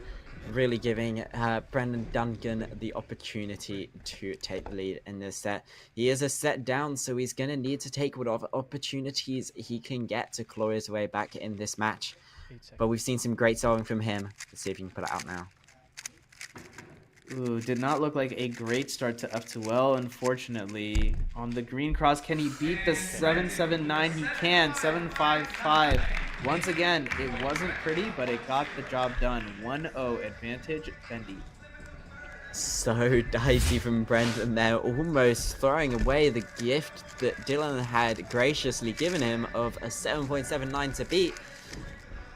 really giving Brendan Duncan the opportunity to take the lead in this set. He is a set down, so he's going to need to take whatever opportunities he can get to claw his way back in this match. But we've seen some great solving from him. Let's see if he can pull it out now. Ooh, did not look like a great start to F2L, unfortunately. On the green cross, can he beat the 779? He can, 755. Once again, it wasn't pretty, but it got the job done. 1-0 advantage, Bendy. So dicey from Brendan there, almost throwing away the gift that Dylan had graciously given him of a 7.79 to beat.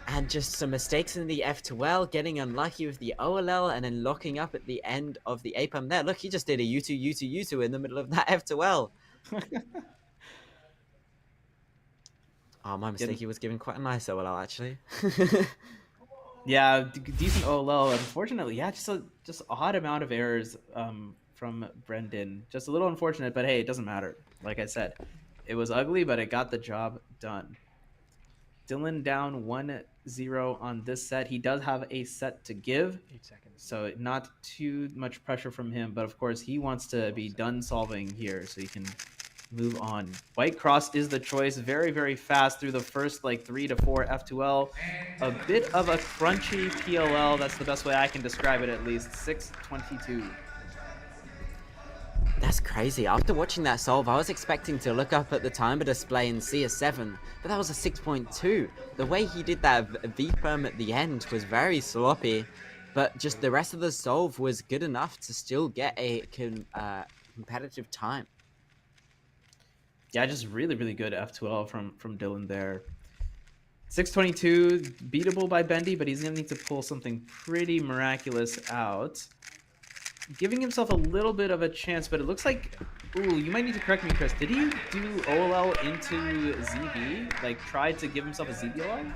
And just some mistakes in the F2L, getting unlucky with the OLL, and then locking up at the end of the APAM there. Look, he just did a U2, U2, U2 in the middle of that F2L. Oh, my mistake. He was given quite a nice OLL, actually. Yeah, decent OLL. Unfortunately, yeah, just odd amount of errors from Brendan. Just a little unfortunate, but hey, it doesn't matter. Like I said, it was ugly, but it got the job done. Dylan down 1-0 on this set. He does have a set to give, so not too much pressure from him. But of course, he wants to be done solving here so he can move on. White cross is the choice. Very, very fast through the first like 3 to 4 F2L. A bit of a crunchy PLL. That's the best way I can describe it, at least. 622. That's crazy. After watching that solve, I was expecting to look up at the timer display and see a 7, but that was a 6.2. The way he did that V-perm at the end was very sloppy, but just the rest of the solve was good enough to still get a competitive time. Yeah, just really, really good F2L from Dylan there. 622, beatable by Bendy, but he's going to need to pull something pretty miraculous out. Giving himself a little bit of a chance, but it looks like... Ooh, you might need to correct me, Chris. Did he do OLL into ZB? Like, try to give himself a ZBLL?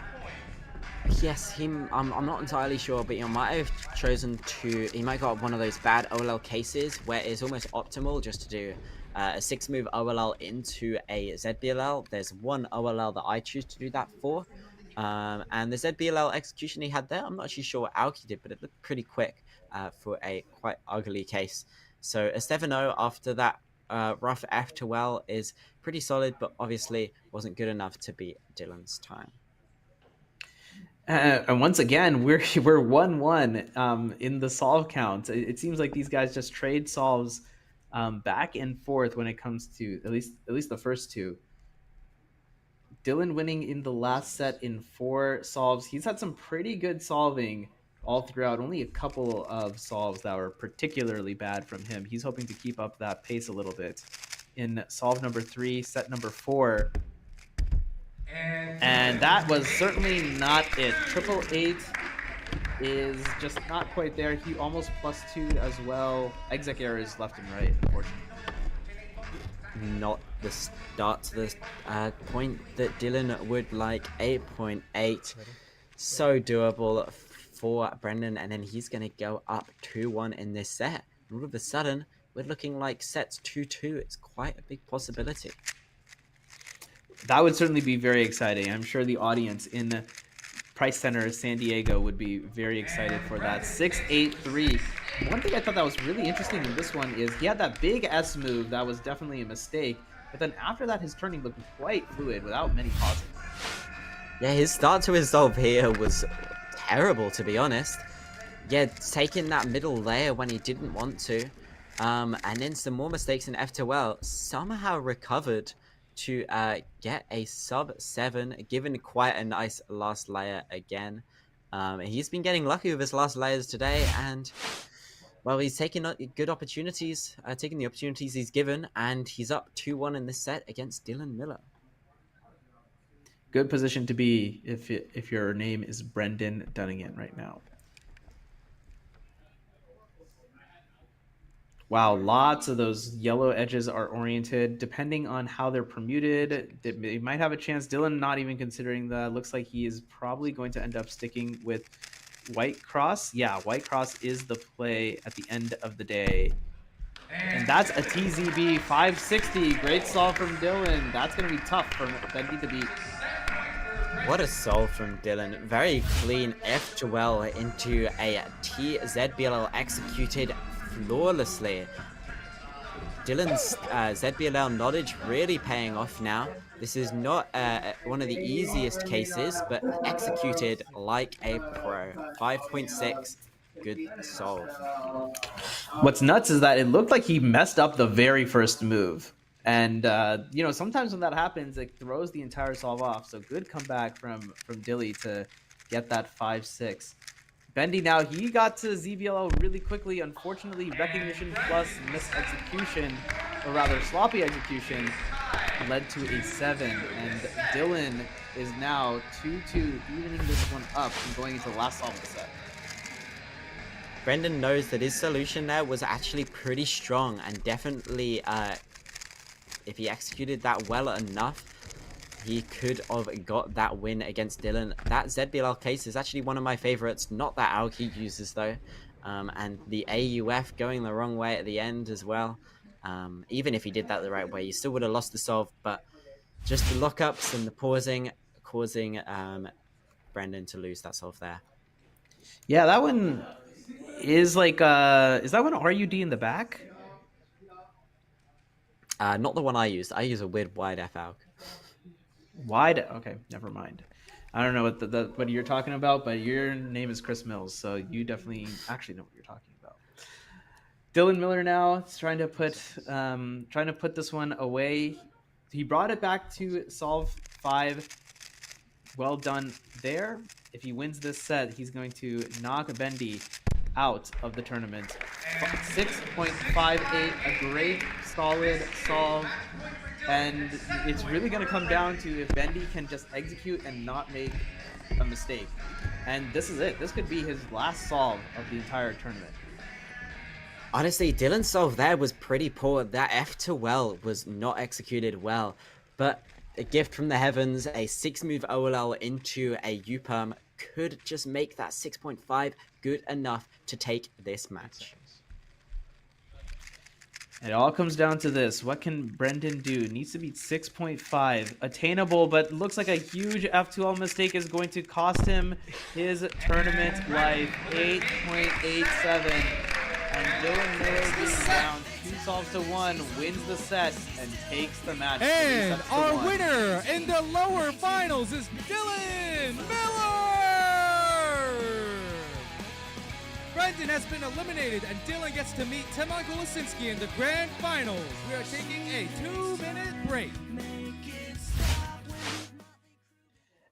Yes, I'm not entirely sure, but he might have chosen to... He might got one of those bad OLL cases where it's almost optimal just to do a 6-move OLL into a ZBLL. There's one OLL that I choose to do that for. And the ZBLL execution he had there, I'm not actually sure what Aoki did, but it looked pretty quick for a quite ugly case. So a 7-0 after that rough F2L is pretty solid, but obviously wasn't good enough to beat Dylan's time. And once again, we're 1-1 in the solve count. It seems like these guys just trade solves back and forth when it comes to at least the first two. Dylan winning in the last set in 4 solves. He's had some pretty good solving all throughout. Only a couple of solves that were particularly bad from him. He's hoping to keep up that pace a little bit. In solve number 3, set number 4. And that was certainly not it. 888 is just not quite there. He almost +2 as well. Exec errors left and right, unfortunately. Not the start to the point that Dylan would like. 8.8. So doable for Brendan, and then he's going to go up 2-1 in this set. And all of a sudden, we're looking like sets 2-2. It's quite a big possibility. That would certainly be very exciting. I'm sure the audience in Price Center San Diego would be very excited for that. 6-8-3. One thing I thought that was really interesting in this one is he had that big S move that was definitely a mistake, but then after that his turning looked quite fluid without many pauses. Yeah, his start to his solve here was terrible, to be honest. Yeah, taking that middle layer when he didn't want to, and then some more mistakes in F2L, somehow recovered to get a sub-7, given quite a nice last layer again. He's been getting lucky with his last layers today, and well, he's taking good opportunities, taking the opportunities he's given, and he's up 2-1 in this set against Dylan Miller. Good position to be if your name is Brendan Dunnigan right now. Wow, lots of those yellow edges are oriented. Depending on how they're permuted, they might have a chance. Dylan not even considering that. Looks like he is probably going to end up sticking with white cross. Yeah, white cross is the play at the end of the day. And that's a TZB 560. Great solve from Dylan. That's going to be tough for Bendy to beat. What a solve from Dylan. Very clean F to L into a TZBLL executed flawlessly. Dylan's ZBLL knowledge really paying off now. This is not one of the easiest cases, but executed like a pro. 5.6, good solve. What's nuts is that it looked like he messed up the very first move. And, sometimes when that happens, it throws the entire solve off. So good comeback from Dilly to get that 5-6. Bendy now, he got to ZBLL really quickly. Unfortunately, recognition plus misexecution, or rather sloppy execution, led to a 7. And Dylan is now 2-2, evening this one up and going into the last solve of the set. Brendan knows that his solution there was actually pretty strong, and definitely if he executed that well enough, he could have got that win against Dylan. That ZBLL case is actually one of my favorites, not that AUG he uses though. And the AUF going the wrong way at the end as well. Even if he did that the right way, he still would have lost the solve, but just the lockups and the pausing causing Brendan to lose that solve there. Yeah, that one is like, is that one RUD in the back? Not the one I used. I use a weird wide F AUG. Wide? Okay, never mind. I don't know what you're talking about, but your name is Chris Mills, so you definitely actually know what you're talking about. Dylan Miller now is trying to put this one away. He brought it back to solve 5. Well done there. If he wins this set, he's going to knock Bendy out of the tournament. 6.58, a great solid solve. And it's really going to come down to if Bendy can just execute and not make a mistake. And this is it. This could be his last solve of the entire tournament. Honestly, Dylan's solve there was pretty poor. That F to well was not executed well. But a gift from the heavens, a 6-move OLL into a U-perm could just make that 6.5 good enough to take this match. It all comes down to this. What can Brendan do? Needs to beat 6.5. Attainable, but looks like a huge F2L mistake is going to cost him his tournament life. 8.87. And Dylan Miller being down 2 solves to 1, wins the set and takes the match. And our winner in the lower finals is Dylan Miller! Brendan has been eliminated, and Dylan gets to meet Timon Golosinski in the grand finals. We are taking a 2-minute break.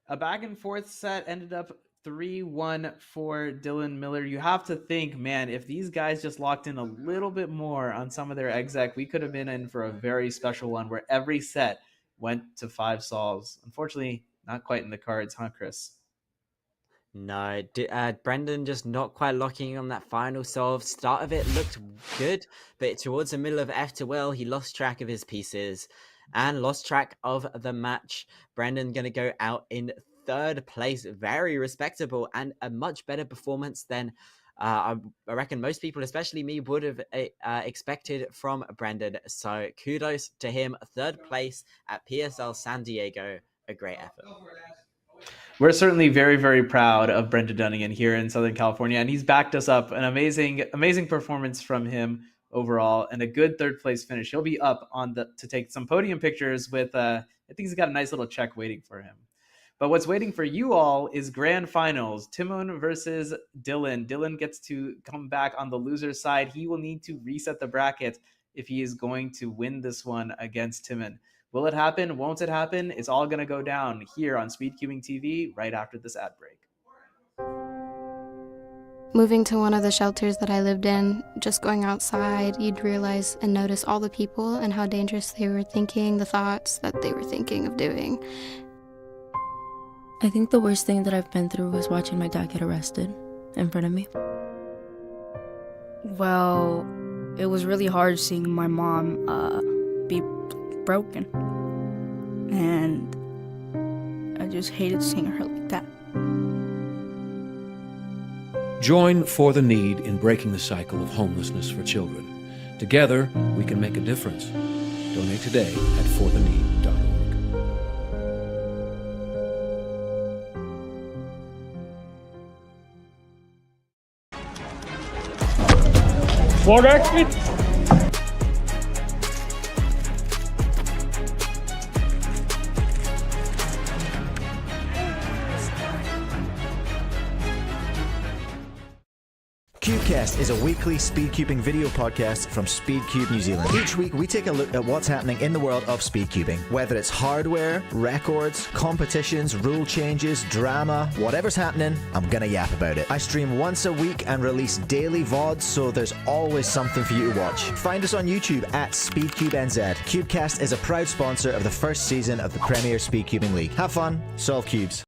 A back and forth set ended up 3-1 for Dylan Miller. You have to think, man, if these guys just locked in a little bit more on some of their exec, we could have been in for a very special one where every set went to 5 solves. Unfortunately, not quite in the cards, huh, Chris? No, Brendan just not quite locking on that final solve. Start of it looked good, but towards the middle of F to L, he lost track of his pieces and lost track of the match. Brendan going to go out in 3rd place. Very respectable and a much better performance than I reckon most people, especially me, would have expected from Brendan. So kudos to him. 3rd place at PSL San Diego. A great effort. We're certainly very, very proud of Brendan Dunnigan here in Southern California, and he's backed us up. An amazing performance from him overall, and a good 3rd place finish. He'll be up on to take some podium pictures with. I think he's got a nice little check waiting for him. But what's waiting for you all is grand finals. Timon versus Dylan. Dylan gets to come back on the loser's side. He will need to reset the bracket if he is going to win this one against Timon. Will it happen? Won't it happen? It's all going to go down here on Speedcubing TV right after this ad break. Moving to one of the shelters that I lived in, just going outside, you'd realize and notice all the people and how dangerous they were thinking, the thoughts that they were thinking of doing. I think the worst thing that I've been through was watching my dad get arrested in front of me. Well, it was really hard seeing my mom be broken. And I just hated seeing her like that. Join For the Need in breaking the cycle of homelessness for children. Together, we can make a difference. Donate today at fortheneed.org. 4 exit. Cubecast is a weekly speedcubing video podcast from Speedcube New Zealand. Each week we take a look at what's happening in the world of speedcubing. Whether it's hardware, records, competitions, rule changes, drama, whatever's happening, I'm gonna yap about it. I stream once a week and release daily VODs, so there's always something for you to watch. Find us on YouTube at SpeedCubeNZ. Cubecast is a proud sponsor of the first season of the Premier Speedcubing League. Have fun, solve cubes.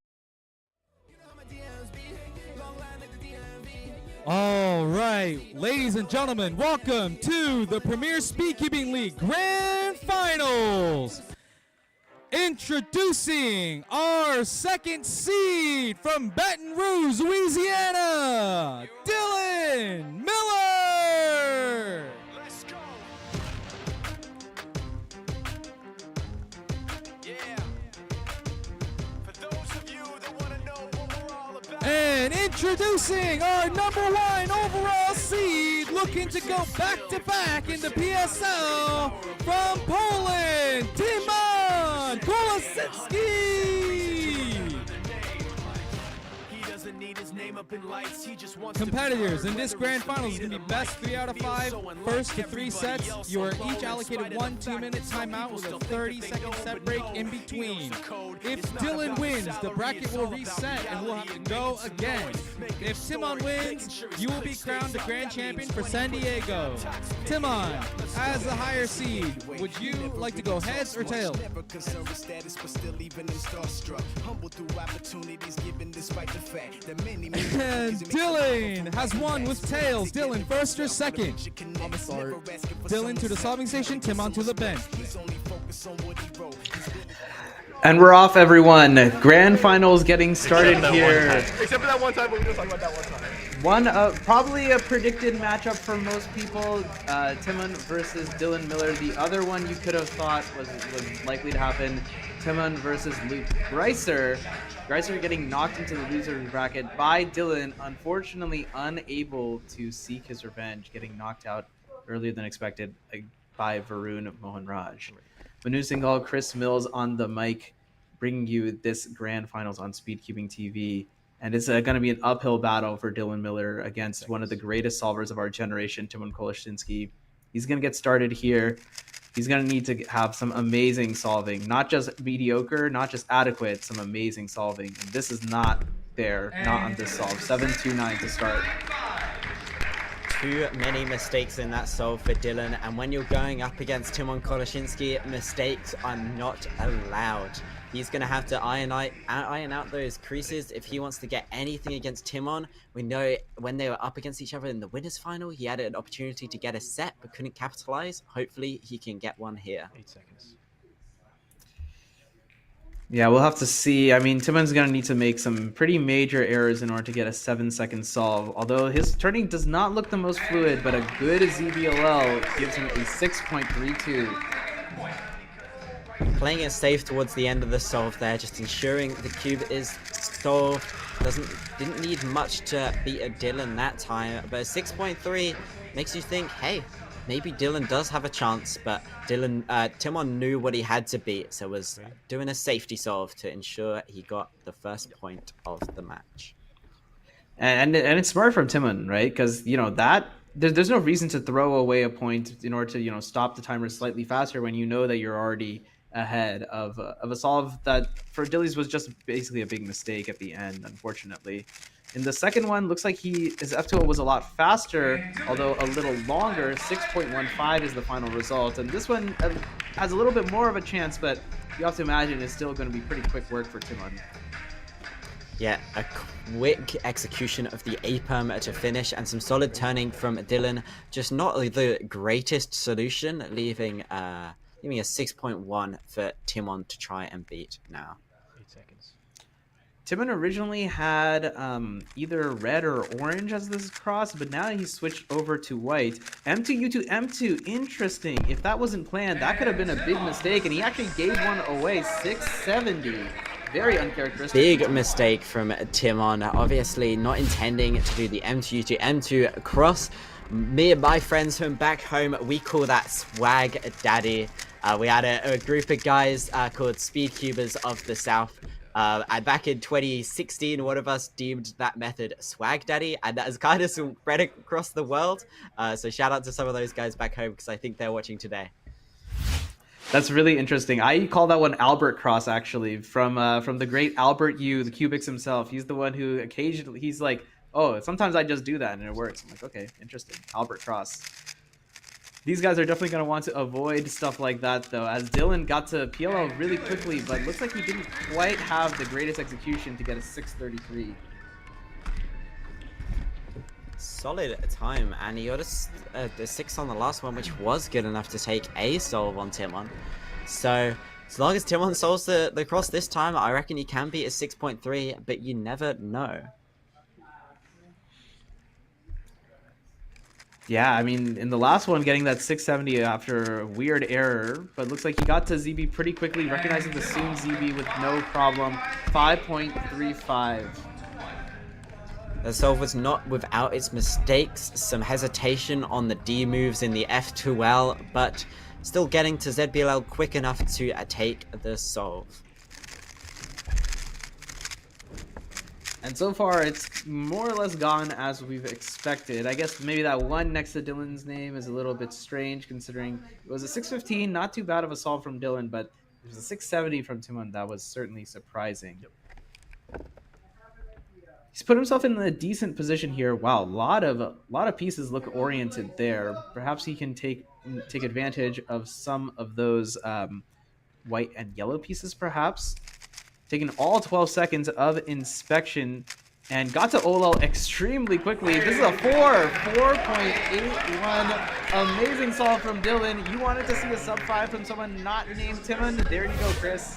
All right, ladies and gentlemen, welcome to the Premier Speedcubing League Grand Finals. Introducing our second seed from Baton Rouge, Louisiana, Dylan Miller. Let's go. For those of you that want to know what we're all about. And introducing our #1 overall seed, looking to go back-to-back in the PSL from Poland, Timon Kolasinski. Competitors in this grand finals is going to be best 3 out of 5, first to 3 sets. You are each allocated 1 2-minute timeout with a 30-second set break in between. If Dylan wins, the bracket will reset and we'll have to go again. If Timon wins, you will be crowned the grand champion for San Diego. Timon, as the higher seed, would you like to go heads or tails? And Dylan has won with tails. Dylan, first or second? I'm sorry. Dylan to the solving station, Timon to the bench. And we're off, everyone. Grand finals getting started here. Except for that one time, we're going to talk about that one time. Probably a predicted matchup for most people. Timon versus Dylan Miller. The other one you could have thought was likely to happen. Timon versus Luke Greiser. Greiser getting knocked into the loser's bracket by Dylan. Unfortunately, unable to seek his revenge, getting knocked out earlier than expected by Varun Mohan Raj. Manu Singhal, Chris Mills on the mic, bringing you this grand finals on Speedcubing TV. And it's going to be an uphill battle for Dylan Miller against one of the greatest solvers of our generation, Timon Kolasinski. He's going to get started here. He's going to need to have some amazing solving, not just mediocre, not just adequate, some amazing solving. And this is not there, not on this solve. 7-2-9 to start. Too many mistakes in that solve for Dylan, and when you're going up against Timon Kolasinski, mistakes are not allowed. He's going to have to iron out those creases if he wants to get anything against Timon. We know when they were up against each other in the winners final, he had an opportunity to get a set but couldn't capitalize. Hopefully he can get one here. 8 seconds. Yeah, we'll have to see. I mean, Timon's going to need to make some pretty major errors in order to get a 7-second solve. Although his turning does not look the most fluid, but a good ZBLL gives him a 6.32. Playing it safe towards the end of the solve there, just ensuring the cube is solved. Didn't need much to beat a Dylan that time, but a 6.3 makes you think, hey, maybe Dylan does have a chance, but Timon knew what he had to beat, so was doing a safety solve to ensure he got the first point of the match. And it's smart from Timon, right? Because, you know, there's no reason to throw away a point in order to, you know, stop the timer slightly faster when you know that you're already ahead of a solve that for Dilly's was just basically a big mistake at the end, unfortunately. In the second one, looks like his F2L was a lot faster, although a little longer. 6.15 is the final result. And this one has a little bit more of a chance, but you have to imagine it's still going to be pretty quick work for Timon. Yeah, a quick execution of the A-perm to finish and some solid turning from Dylan. Just not the greatest solution, leaving a 6.1 for Timon to try and beat now. 8 seconds. Timon originally had either red or orange as this cross, but now he's switched over to white. M2, U2, M2, interesting. If that wasn't planned, that could have been a big mistake, and he actually gave one away, 670. Very uncharacteristic. Big mistake from Timon, obviously not intending to do the M2, U2, M2 cross, Me and my friends from back home, we call that swag daddy. We had a group of guys called Speedcubers of the South. And back in 2016, one of us deemed that method swag daddy, and that has kind of spread across the world. So shout out to some of those guys back home, because I think they're watching today. That's really interesting. I call that one Albert Cross, actually, from the great Albert Yu, the Cubics himself. He's the one who occasionally, he's like, oh, sometimes I just do that and it works. I'm like, okay, interesting. Albert Cross. These guys are definitely going to want to avoid stuff like that, though, as Dylan got to PLL really quickly, but looks like he didn't quite have the greatest execution to get a 633. Solid time, and he got a 6 on the last one, which was good enough to take a solve on Timon. So as long as Timon solves the cross this time, I reckon he can beat a 6.3, but you never know. Yeah, I mean, in the last one, getting that 670 after a weird error, but looks like he got to ZB pretty quickly, recognizing the soon ZB with no problem. 5.35. The solve was not without its mistakes, some hesitation on the D moves in the F2L, but still getting to ZBLL quick enough to take the solve. And so far, it's more or less gone as we've expected. I guess maybe that one next to Dylan's name is a little bit strange, considering it was a 615, not too bad of a solve from Dylan, but it was a 670 from Timon. That was certainly surprising. He's put himself in a decent position here. Wow, a lot of pieces look oriented there. Perhaps he can take advantage of some of those white and yellow pieces, perhaps. Taking all 12 seconds of inspection and got to OLL extremely quickly. This is a 4.81. Amazing solve from Dylan. You wanted to see a sub 5 from someone not named Timon. There you go, Chris.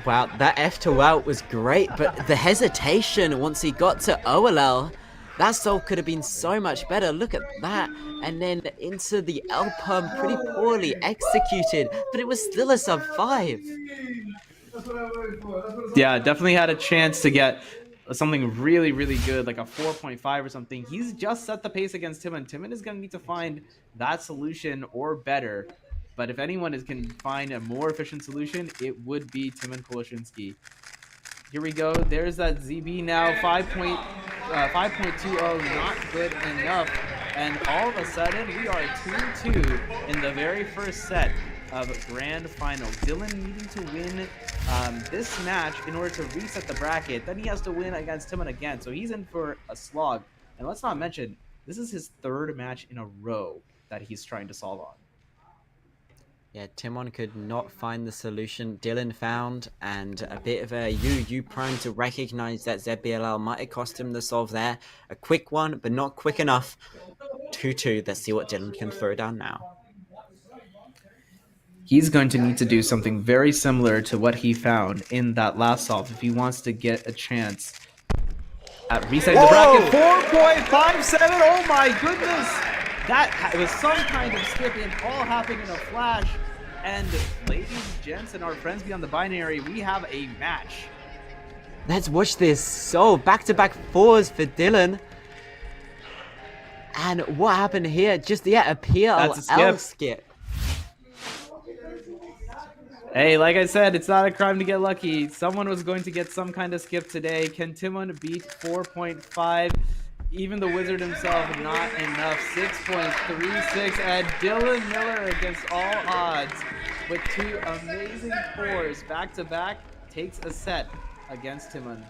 Wow, that F2L was great, but the hesitation once he got to OLL, that solve could have been so much better. Look at that. And then into the L perm, pretty poorly executed, but it was still a sub 5. Yeah, definitely had a chance to get something really, really good, like a 4.5 or something. He's just set the pace against Timon. Timon is going to need to find that solution or better. But if anyone can find a more efficient solution, it would be Timon Koloshinsky. Here we go. There's that ZB now. 5.20, not good enough. And all of a sudden, we are 2-2 in the very first set of Grand Final. Dylan needing to win this match in order to reset the bracket. Then he has to win against Timon again. So he's in for a slog. And let's not mention, this is his third match in a row that he's trying to solve on. Yeah, Timon could not find the solution Dylan found, and a bit of a you prone to recognize that ZBLL might have cost him the solve there. A quick one, but not quick enough. 2-2, let's see what Dylan can throw down now. He's going to need to do something very similar to what he found in that last solve if he wants to get a chance at resetting the bracket. 4.57, oh my goodness! That was some kind of skip and all happened in a flash. And ladies, gents, and our friends beyond the binary, we have a match. Let's watch this. So back-to-back 4s for Dylan. And what happened here? Just, yeah, a PLL skip. Hey, like I said, it's not a crime to get lucky. Someone was going to get some kind of skip today. Can Timon beat 4.5? Even the wizard himself, not enough. 6.36, and Dylan Miller against all odds with two amazing 4s back-to-back takes a set against Timon.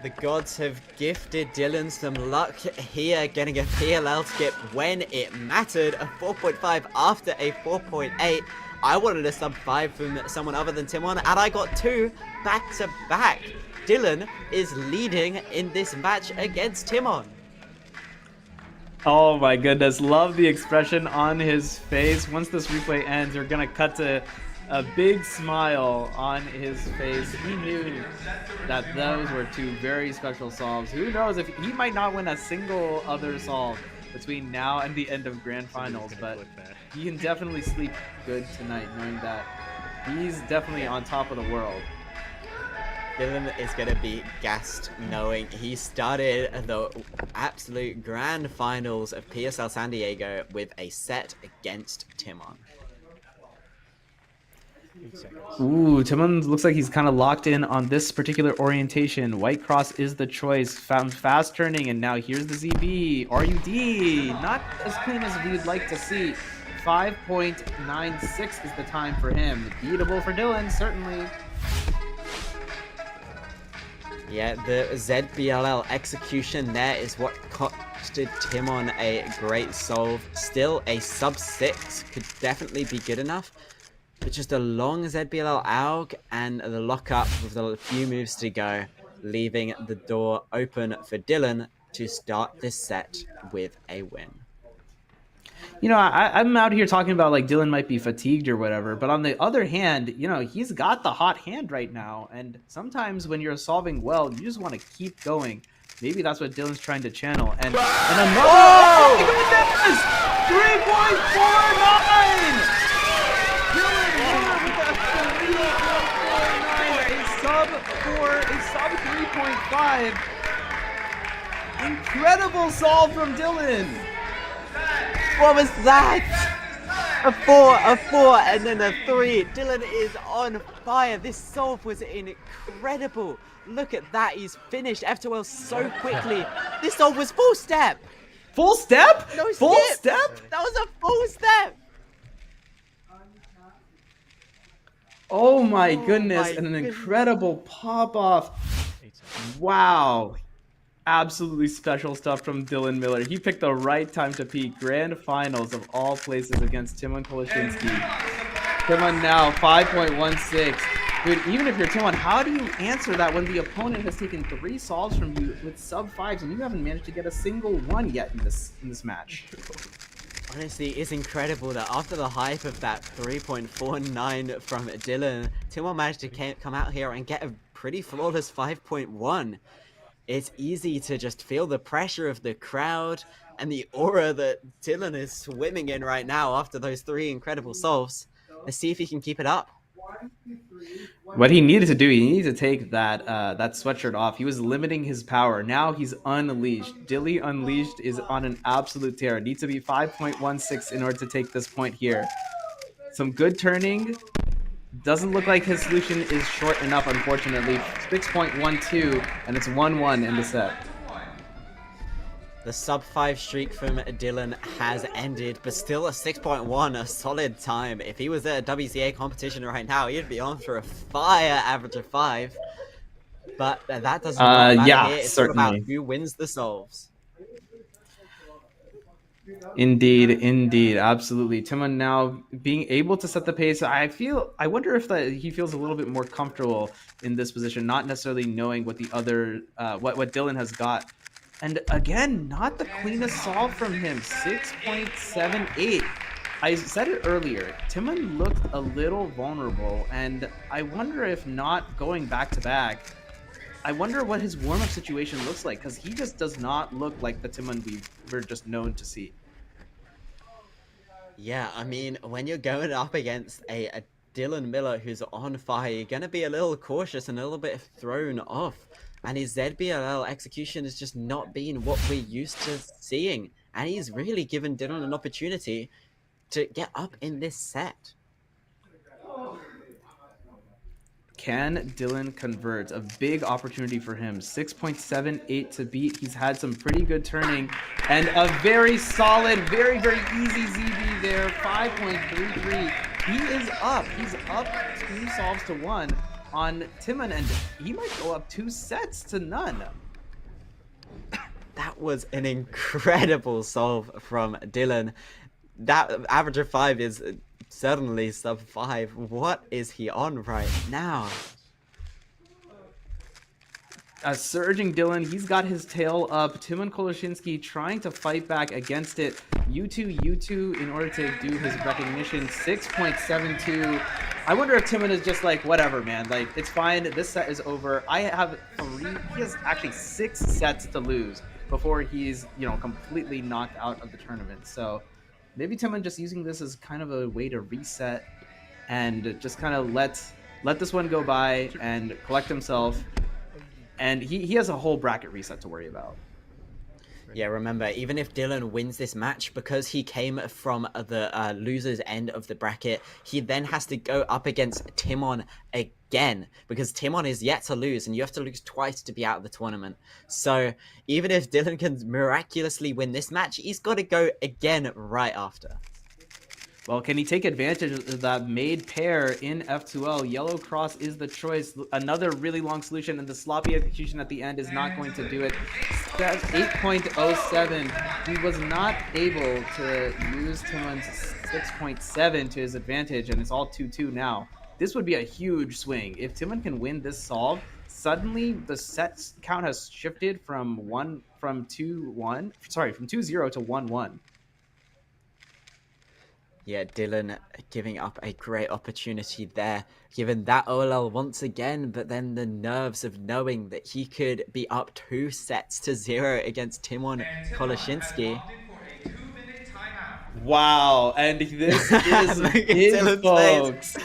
The gods have gifted Dylan some luck here, getting a PLL skip when it mattered. A 4.5 after a 4.8. I wanted a sub 5 from someone other than Timon, and I got 2 back-to-back. Dylan is leading in this match against Timon. Oh my goodness, love the expression on his face. Once this replay ends, we're gonna cut to a big smile on his face. He knew that those were 2 very special solves. Who knows if he might not win a single other solve between now and the end of Grand Finals, but he can definitely sleep good tonight knowing that he's definitely on top of the world. Dylan is going to be gassed knowing he started the absolute grand finals of PSL San Diego with a set against Timon. Ooh, Timon looks like he's kind of locked in on this particular orientation. White cross is the choice. Fast turning, and now here's the ZB. RUD, not as clean as we'd like to see. 5.96 is the time for him. Beatable for Dylan, certainly. Yeah, the ZBLL execution there is what costed Timon a great solve. Still, a sub 6 could definitely be good enough. But just a long ZBLL AUG and the lockup with a few moves to go, leaving the door open for Dylan to start this set with a win. You know, I'm out here talking about like Dylan might be fatigued or whatever, but on the other hand, you know, he's got the hot hand right now. And sometimes when you're solving well, you just want to keep going. Maybe that's what Dylan's trying to channel. And another... Oh my goodness! 3.49! Dylan Miller with a 3.49, a sub 3.5. Incredible solve from Dylan. What was that? A 4, and then a 3. Dylan is on fire. This solve was incredible. Look at that. He's finished F2L so quickly. This solve was full step. Full step? No full skip. step? That was a full step. Oh my goodness. And an incredible pop off. Wow. Absolutely special stuff from Dylan Miller. He picked the right time to peak. Grand finals of all places against Timon Koloshinsky. Timon now 5.16. Dude, even if you're Timon, how do you answer that when the opponent has taken 3 solves from you with sub 5s and you haven't managed to get a single one yet in this match? Honestly, it's incredible that after the hype of that 3.49 from Dylan, Timon managed to come out here and get a pretty flawless 5.1. It's easy to just feel the pressure of the crowd and the aura that Dylan is swimming in right now after those 3 incredible solves. Let's see if he can keep it up. What he needed to do, he needed to take that sweatshirt off. He was limiting his power. Now he's unleashed. Dilly Unleashed is on an absolute tear. Needs to be 5.16 in order to take this point here. Some good turning. Doesn't look like his solution is short enough, unfortunately. 6.12, and it's 1-1 in the set. The sub 5 streak from Dylan has ended, but still a 6.1, a solid time. If he was at a WCA competition right now, he'd be on for a fire average of 5. But that doesn't matter here. It's certainly. all about who wins the solves. Indeed, absolutely. Timon now being able to set the pace. I wonder if he feels a little bit more comfortable in this position, not necessarily knowing what the other, what Dylan has got. And again, not the cleanest solve from him. 6.78. I said it earlier. Timon looked a little vulnerable, and I wonder if not going back to back. I wonder what his warm-up situation looks like, because he just does not look like the Timon we're just known to see. Yeah, I mean, when you're going up against a Dylan Miller who's on fire, you're going to be a little cautious and a little bit thrown off. And his ZBLL execution has just not been what we're used to seeing. And he's really given Dylan an opportunity to get up in this set. Can Dylan convert? A big opportunity for him. 6.78 to beat. He's had some pretty good turning. And a very solid, very, very easy ZB there. 5.33. He is up. He's up 2 solves to 1 on Timon, and he might go up 2 sets to none. That was an incredible solve from Dylan. That average of 5 is certainly sub 5. What is he on right now? Surging Dylan, he's got his tail up. Timon Koloshinsky trying to fight back against it. U2 in order to do his recognition. 6.72. I wonder if Timon is just like, whatever, man. Like, it's fine. This set is over. I have 3. He has actually 6 sets to lose before he's, completely knocked out of the tournament. So maybe Timon just using this as kind of a way to reset and just kind of let let this one go by and collect himself. And he has a whole bracket reset to worry about. Yeah, remember, even if Dylan wins this match, because he came from the loser's end of the bracket, he then has to go up against Timon again, because Timon is yet to lose, and you have to lose twice to be out of the tournament. So even if Dylan can miraculously win this match, he's got to go again right after. Well, can he take advantage of that made pair in F2L? Yellow cross is the choice. Another really long solution, and the sloppy execution at the end is not going to do it. That's 8.07. He was not able to use Timon's 6.7 to his advantage, and it's all 2-2 now. This would be a huge swing. If Timon can win this solve, suddenly the set count has shifted from 2-0 to 1-1. Yeah, Dylan giving up a great opportunity there, given that OLL once again, but then the nerves of knowing that he could be up 2-0 against Timon Koloshinsky. Wow, and this is his, folks.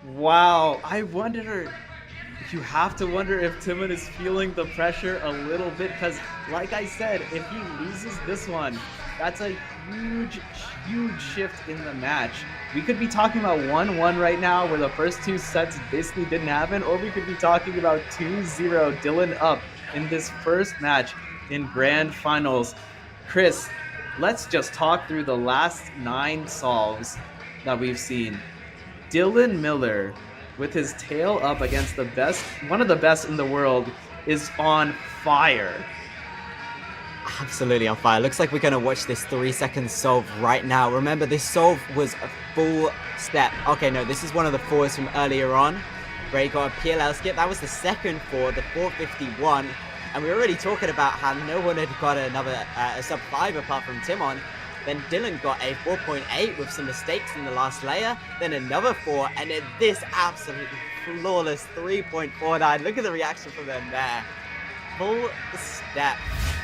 Wow, I wonder, you have to wonder if Timon is feeling the pressure a little bit, because like I said, if he loses this one, that's a huge shift in the match. We could be talking about 1-1 right now, where the first two sets basically didn't happen, or we could be talking about 2-0 Dylan up in this first match in grand finals. Chris, let's just talk through the last 9 solves that we've seen. Dylan Miller, with his tail up against the best, one of the best in the world, is on fire. Absolutely on fire. Looks like we're going to watch this 3-second solve right now. Remember, this solve was a full step. Okay, no, this is one of the fours from earlier on, where he got a PLL skip. That was the second four, the 451. And we were already talking about how no one had got another a sub 5 apart from Timon. Then Dylan got a 4.8 with some mistakes in the last layer. Then another 4, and then this absolutely flawless 3.49. Look at the reaction from them there. Full step.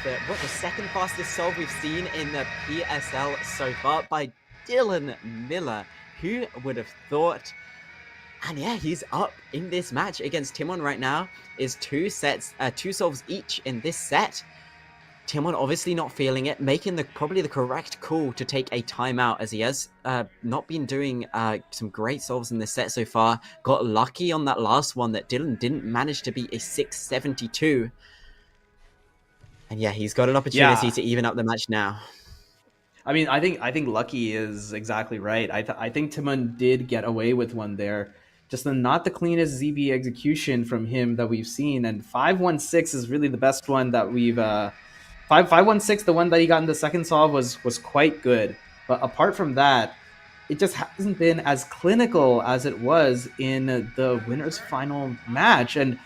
The second fastest solve we've seen in the PSL so far by Dylan Miller. Who would have thought? And yeah, he's up in this match against Timon right now. Is 2 solves each in this set. Timon obviously not feeling it, making probably the correct call to take a timeout, as he has not been doing some great solves in this set so far. Got lucky on that last one that Dylan didn't manage to beat a 672. And yeah, he's got an opportunity to even up the match now. I mean, I think lucky is exactly right. I think Timon did get away with one there. Just not the cleanest ZB execution from him that we've seen. And 516 is really the best one that we've... 516, the one that he got in the second solve, was quite good. But apart from that, it just hasn't been as clinical as it was in the winner's final match. And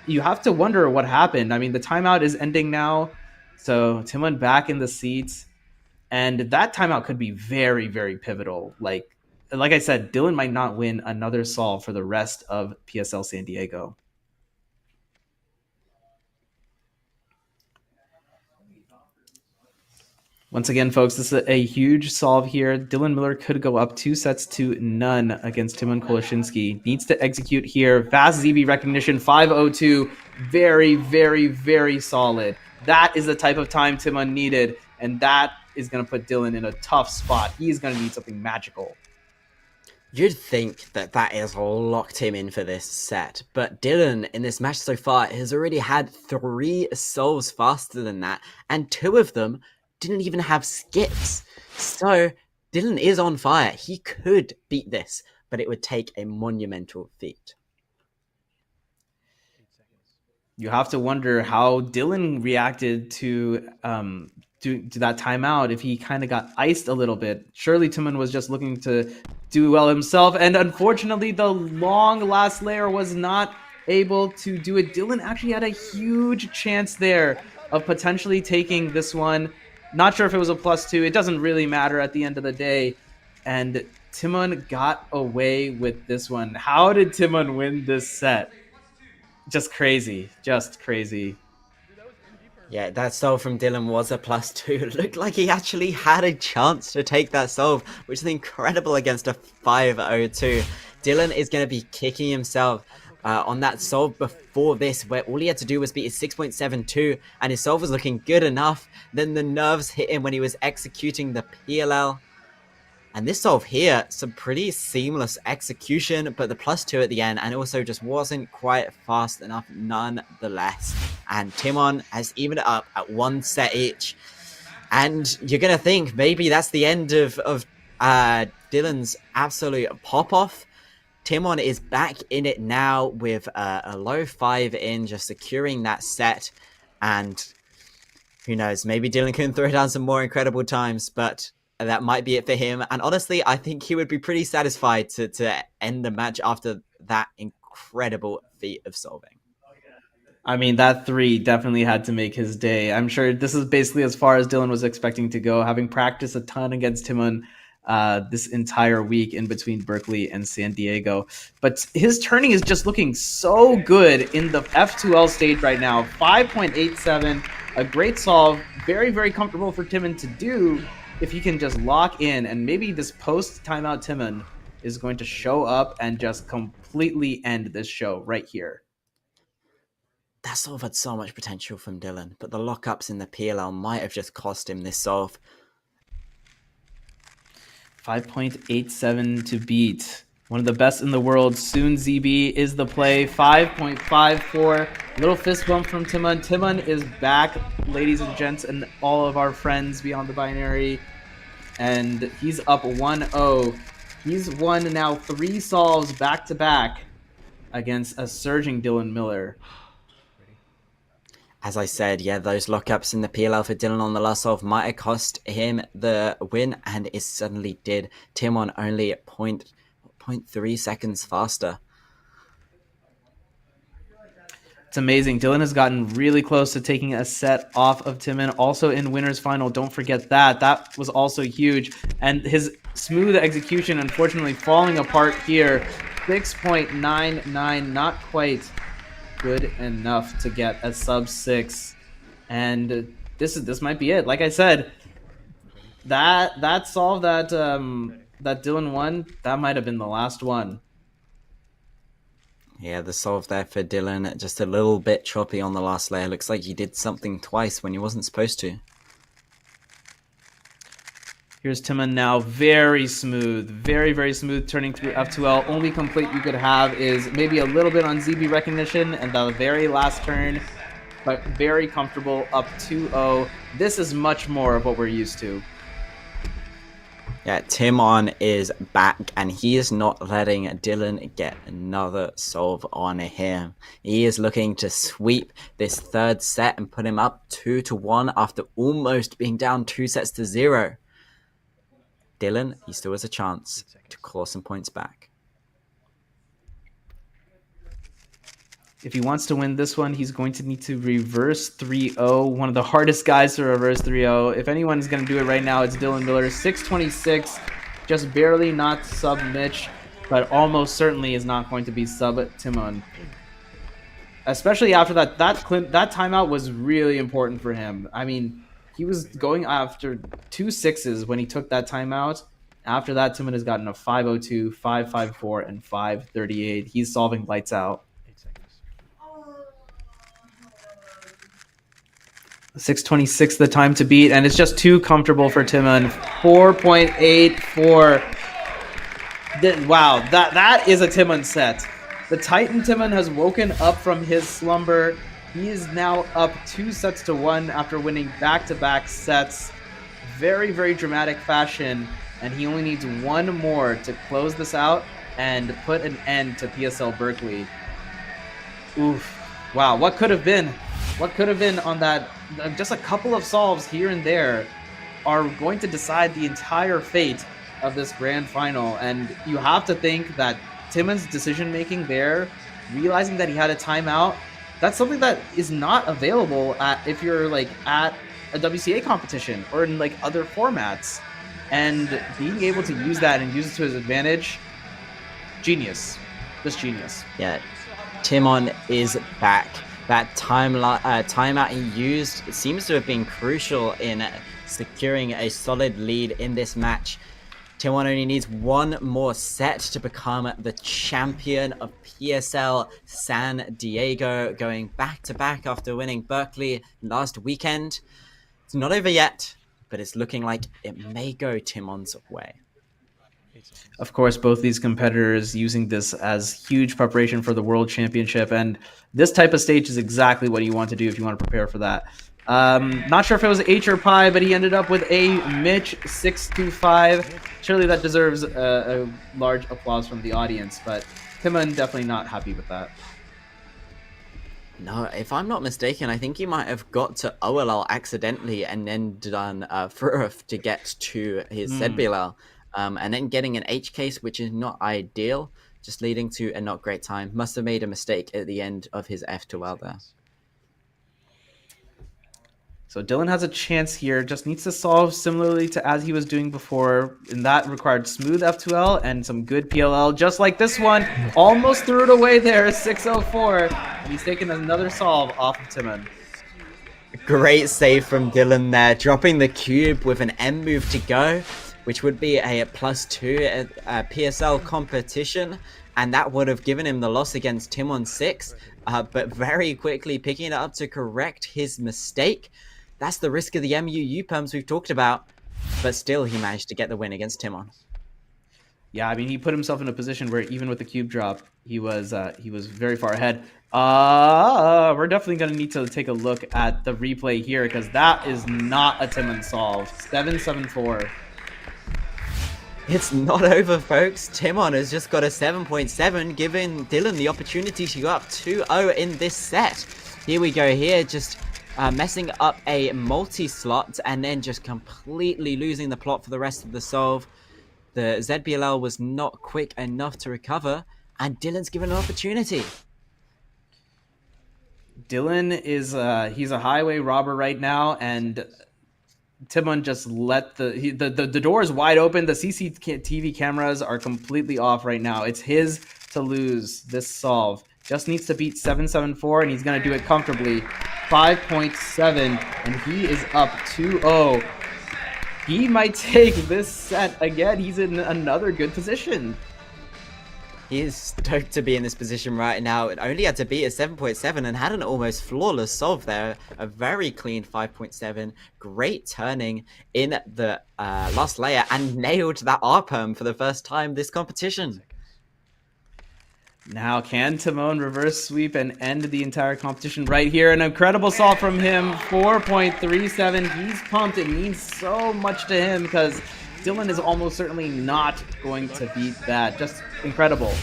you have to wonder what happened. I mean, the timeout is ending now, so Timon back in the seats, and that timeout could be very, very pivotal. Like I said, Dylan might not win another solve for the rest of PSL San Diego. Once again, folks, this is a huge solve here. Dylan Miller could go up 2-0 against Timon Koloshinsky. Needs to execute here. Fast ZB recognition, 5:02. Very, very, very solid. That is the type of time Timon needed, and that is going to put Dylan in a tough spot. He's going to need something magical. You'd think that is locked him in for this set, but Dylan in this match so far has already had 3 solves faster than that, and 2 of them didn't even have skips. So Dylan is on fire. He could beat this, but it would take a monumental feat. You have to wonder how Dylan reacted to that timeout, if he kind of got iced a little bit. Surely Timon was just looking to do well himself, and unfortunately the long last layer was not able to do it. Dylan actually had a huge chance there of potentially taking this one. Not sure if it was a +2. It doesn't really matter at the end of the day. And Timon got away with this one. How did Timon win this set? Just crazy. Just crazy. Yeah, that solve from Dylan was a +2. It looked like he actually had a chance to take that solve, which is incredible against a 502. Dylan is going to be kicking himself on that solve before this, where all he had to do was beat his 6.72, and his solve was looking good enough. Then the nerves hit him when he was executing the PLL. And this solve here, some pretty seamless execution, but the +2 at the end, and also just wasn't quite fast enough nonetheless. And Timon has evened it up at 1 set each. And you're going to think maybe that's the end of Dylan's absolute pop-off. Timon is back in it now with a low 5 in, just securing that set. And who knows, maybe Dylan can throw down some more incredible times, but that might be it for him. And honestly, I think he would be pretty satisfied to end the match after that incredible feat of solving. I mean, that 3 definitely had to make his day. I'm sure this is basically as far as Dylan was expecting to go, having practiced a ton against Timon this entire week in between Berkeley and San Diego. But his turning is just looking so good in the F2L stage right now. 5.87, a great solve. Very, very comfortable for Timon to do if he can just lock in. And maybe this post-timeout Timon is going to show up and just completely end this show right here. That solve had so much potential from Dylan, but the lockups in the PLL might have just cost him this solve. 5.87 to beat. One of the best in the world. Soon ZB is the play. 5.54. Little fist bump from Timon. Timon is back, ladies and gents, and all of our friends beyond the binary. And he's up 1-0. He's won now 3 solves back-to-back against a surging Dylan Miller. As I said, yeah, those lockups in the PLL for Dylan on the last solve might have cost him the win, and it suddenly did. Timon only 0.3 seconds faster. It's amazing. Dylan has gotten really close to taking a set off of Timon. Also in winner's final, don't forget that. That was also huge. And his smooth execution, unfortunately, falling apart here. 6.99, not quite good enough to get a sub-6. And this might be it. Like I said, that solve that that Dylan won, that might have been the last one. Yeah, the solve there for Dylan, just a little bit choppy on the last layer. Looks like he did something twice when he wasn't supposed to. Here's Timon now, very smooth, very, very smooth turning through F2L. Only complaint you could have is maybe a little bit on ZB recognition and the very last turn, but very comfortable, up 2-0. This is much more of what we're used to. Yeah, Timon is back, and he is not letting Dylan get another solve on him. He is looking to sweep this third set and put him up 2-1 after almost being down 2-0. Dylan, he still has a chance to claw some points back. If he wants to win this one, he's going to need to reverse 3-0. One of the hardest guys to reverse 3-0. If anyone's going to do it right now, it's Dylan Miller. 626, just barely not sub Mitch, but almost certainly is not going to be sub Timon. Especially after that timeout was really important for him. I mean, he was going after 2 6s when he took that timeout. After that, Timon has gotten a 502, 554, and 538. He's solving lights out. 6:26 the time to beat, and it's just too comfortable for Timon. 4.84. Wow, that is a Timon set. The Titan Timon has woken up from his slumber. He is now up 2-1 after winning back-to-back sets. Very, very dramatic fashion, and he only needs one more to close this out and put an end to PSL Berkeley. Oof. Wow, what could have been? What could have been on that? Just a couple of solves here and there are going to decide the entire fate of this grand final. And you have to think that Timon's decision-making there, realizing that he had a timeout, that's something that is not available if you're like at a WCA competition or in like other formats. And being able to use that and use it to his advantage, genius. Just genius. Yeah, Timon is back. That timeout he used seems to have been crucial in securing a solid lead in this match. Timon only needs one more set to become the champion of PSL San Diego, going back-to-back after winning Berkeley last weekend. It's not over yet, but it's looking like it may go Timon's way. Of course, both these competitors using this as huge preparation for the World Championship, and this type of stage is exactly what you want to do if you want to prepare for that. Not sure if it was H or Pi, but he ended up with a Mitch 625. Surely that deserves a large applause from the audience, but Timon definitely not happy with that. No, if I'm not mistaken, I think he might have got to OLL accidentally and then done Furuf to get to his ZBLL. And then getting an H case, which is not ideal, just leading to a not great time. Must have made a mistake at the end of his F2L there. So Dylan has a chance here, just needs to solve similarly to as he was doing before, and that required smooth F2L and some good PLL, just like this one. Almost threw it away there, 604, and he's taken another solve off of Timon. Great save from Dylan there, dropping the cube with an M move to go, which would be a +2 at PSL competition, and that would have given him the loss against Timon 6, but very quickly picking it up to correct his mistake. That's the risk of the MUU perms we've talked about, but still he managed to get the win against Timon. Yeah, I mean, he put himself in a position where even with the cube drop, he was very far ahead. We're definitely going to need to take a look at the replay here, because that is not a Timon solve. 774. It's not over, folks. Timon has just got a 7.7, giving Dylan the opportunity to go up 2-0 in this set. Here we go here, just messing up a multi-slot and then just completely losing the plot for the rest of the solve. The ZBLL was not quick enough to recover, and Dylan's given an opportunity. Dylan is he's a highway robber right now, and Timon just let the door is wide open. The CCTV cameras are completely off right now. It's his to lose this solve. Just needs to beat 774, and he's going to do it comfortably. 5.7, and he is up 2-0. He might take this set again. He's in another good position. He is stoked to be in this position right now. It only had to beat a 7.7 and had an almost flawless solve there. A very clean 5.7. Great turning in the last layer and nailed that R-perm for the first time this competition. Now, can Timon reverse sweep and end the entire competition right here? An incredible solve from him, 4.37. He's pumped. It means so much to him because Dylan is almost certainly not going to beat that. Just incredible.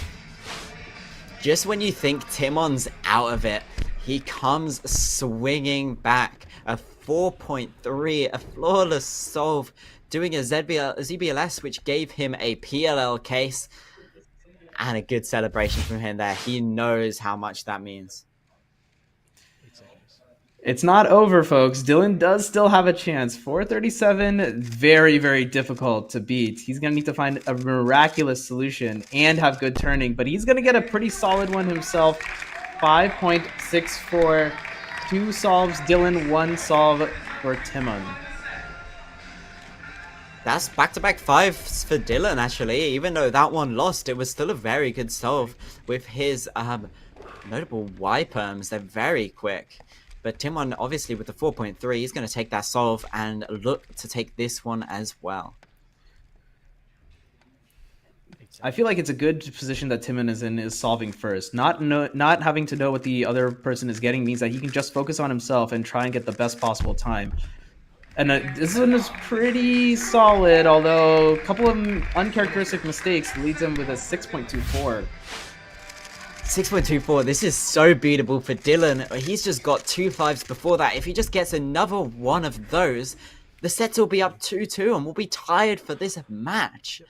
Just when you think Timon's out of it, he comes swinging back. A 4.3, a flawless solve, doing a ZBLS, which gave him a PLL case. And a good celebration from him there. He knows how much that means. It's not over, folks. Dylan does still have a chance. 437, very, very difficult to beat. He's going to need to find a miraculous solution and have good turning, but he's going to get a pretty solid one himself. 5.64, 2 solves Dylan, 1 solve for Timon. That's back-to-back 5s for Dylan, actually. Even though that one lost, it was still a very good solve with his notable Y-perms. They're very quick. But Timon, obviously, with the 4.3, he's going to take that solve and look to take this one as well. I feel like it's a good position that Timon is in, is solving first. Not having to know what the other person is getting means that he can just focus on himself and try and get the best possible time. And this one is pretty solid, although a couple of uncharacteristic mistakes leads him with a 6.24. 6.24, this is so beatable for Dylan. He's just got 2 5s before that. If he just gets another one of those, the sets will be up 2-2 and we'll be tied for this match.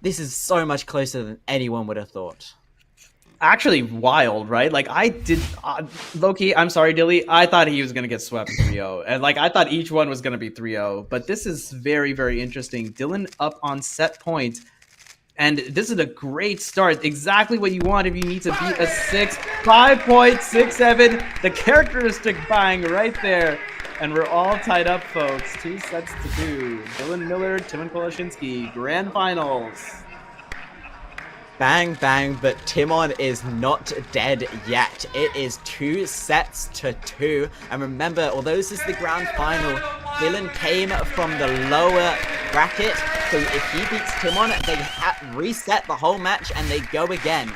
This is so much closer than anyone would have thought. Actually wild, right? Like I did, low-key, I'm sorry, Dilly, I thought he was going to get swept 3-0. And like I thought each one was going to be 3-0. But this is very, very interesting. Dylan up on set point. And this is a great start. Exactly what you want if you need to beat a 5.67. The characteristic bang right there. And we're all tied up, folks. 2-2. Dylan Miller, Timon Koloshinsky, grand finals. Bang, bang, but Timon is not dead yet. It is 2-2. And remember, although this is the grand final, Dylan came from the lower bracket. So if he beats Timon, they reset the whole match and they go again.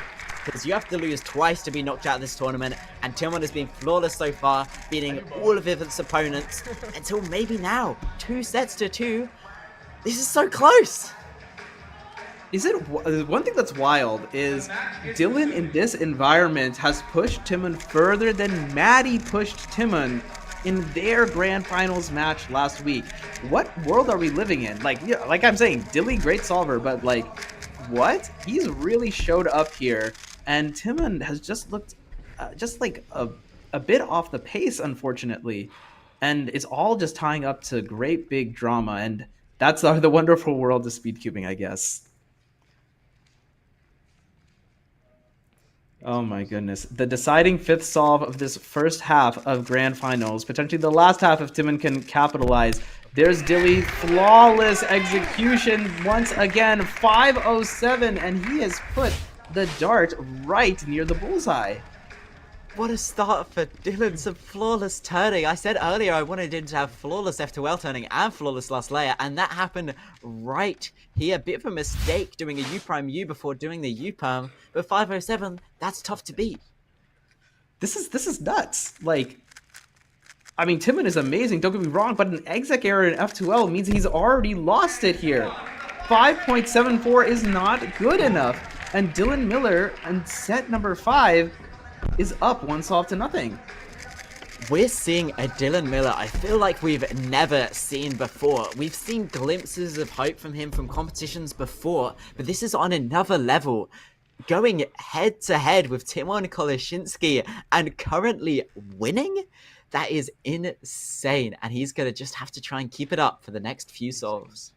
Because you have to lose twice to be knocked out of this tournament. And Timon has been flawless so far, beating all of his opponents. Until maybe now, 2-2. This is so close. Is it one thing that's wild is Dylan in this environment has pushed Timon further than Maddie pushed Timon in their grand finals match last week. What world are we living in? Like, yeah, like I'm saying, Dilly, great solver, but like, what? He's really showed up here, and Timon has just looked just like a bit off the pace, unfortunately, and it's all just tying up to great big drama, and that's the wonderful world of speedcubing, I guess. Oh my goodness. The deciding fifth solve of this first half of grand finals, potentially the last half if Timon can capitalize. There's Dilly, flawless execution once again, 507, and he has put the dart right near the bullseye. What a start for Dylan, some flawless turning. I said earlier I wanted him to have flawless F2L turning and flawless last layer, and that happened right here. Bit of a mistake doing a U'-U before doing the U-perm, but 507, that's tough to beat. This is nuts. Like, I mean, Timon is amazing, don't get me wrong, but an exec error in F2L means he's already lost it here. 5.74 is not good enough, and Dylan Miller in set number 5 is up 1 solve to nothing. We're seeing a Dylan Miller I feel like we've never seen before. We've seen glimpses of hope from him from competitions before, but this is on another level. Going head to head with Timon Koloshinsky and currently winning? That is insane, and he's going to just have to try and keep it up for the next few solves.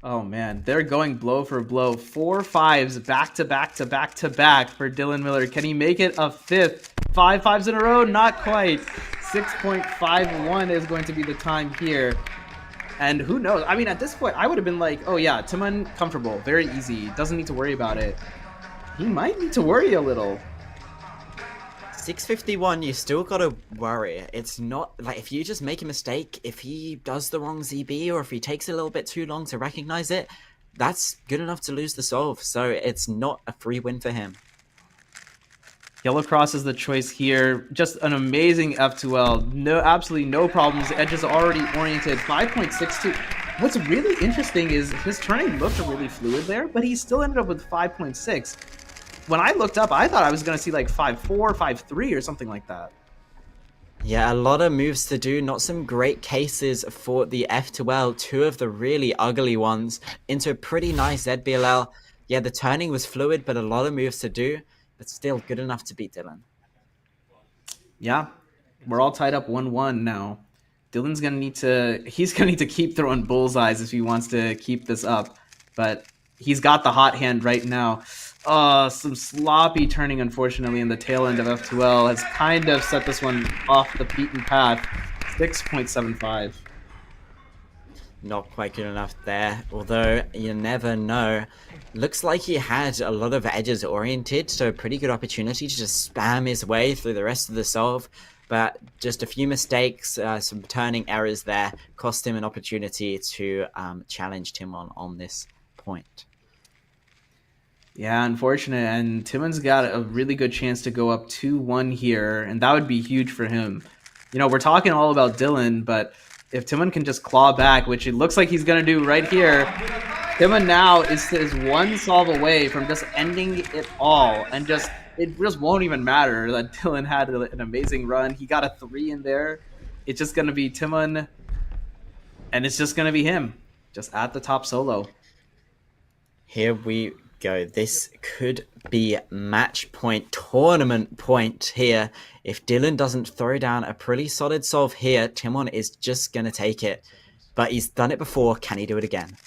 Oh man, they're going blow for blow. 4 5s back to back to back to back for Dylan Miller. Can he make it a fifth? 5 5s in a row? Not quite. 6.51 is going to be the time here. And who knows? I mean, at this point, I would have been like, oh yeah, Timon, comfortable, very easy. Doesn't need to worry about it. He might need to worry a little. 651, you still gotta worry. It's not like if you just make a mistake, if he does the wrong ZB or if he takes a little bit too long to recognize it, that's good enough to lose the solve. So it's not a free win for him. Yellow Cross is the choice here. Just an amazing F2L. No, absolutely no problems. Edge is already oriented. 5.62. What's really interesting is his turning looked really fluid there, but he still ended up with 5.6. When I looked up, I thought I was going to see like 5.4, 5.3 or something like that. Yeah, a lot of moves to do. Not some great cases for the F2L. 2 of the really ugly ones into a pretty nice ZBLL. Yeah, the turning was fluid, but a lot of moves to do. But still good enough to beat Dylan. Yeah, we're all tied up 1-1 now. Dylan's going to need to... He's going to need to keep throwing bullseyes if he wants to keep this up. But he's got the hot hand right now. Some sloppy turning, unfortunately, in the tail end of F2L has kind of set this one off the beaten path. 6.75. Not quite good enough there, although you never know. Looks like he had a lot of edges oriented, so a pretty good opportunity to just spam his way through the rest of the solve. But just a few mistakes, some turning errors there, cost him an opportunity to challenge Timon on this point. Yeah, unfortunate, and Timon's got a really good chance to go up 2-1 here, and that would be huge for him. You know, we're talking all about Dylan, but if Timon can just claw back, which it looks like he's going to do right here, Timon now is 1 solve away from just ending it all, and it just won't even matter that Dylan had an amazing run. He got a 3 in there. It's just going to be Timon, and it's just going to be him, just at the top solo. Here we go. This could be match point, tournament point here. If Dylan doesn't throw down a pretty solid solve here, Timon is just going to take it. But he's done it before. Can he do it again?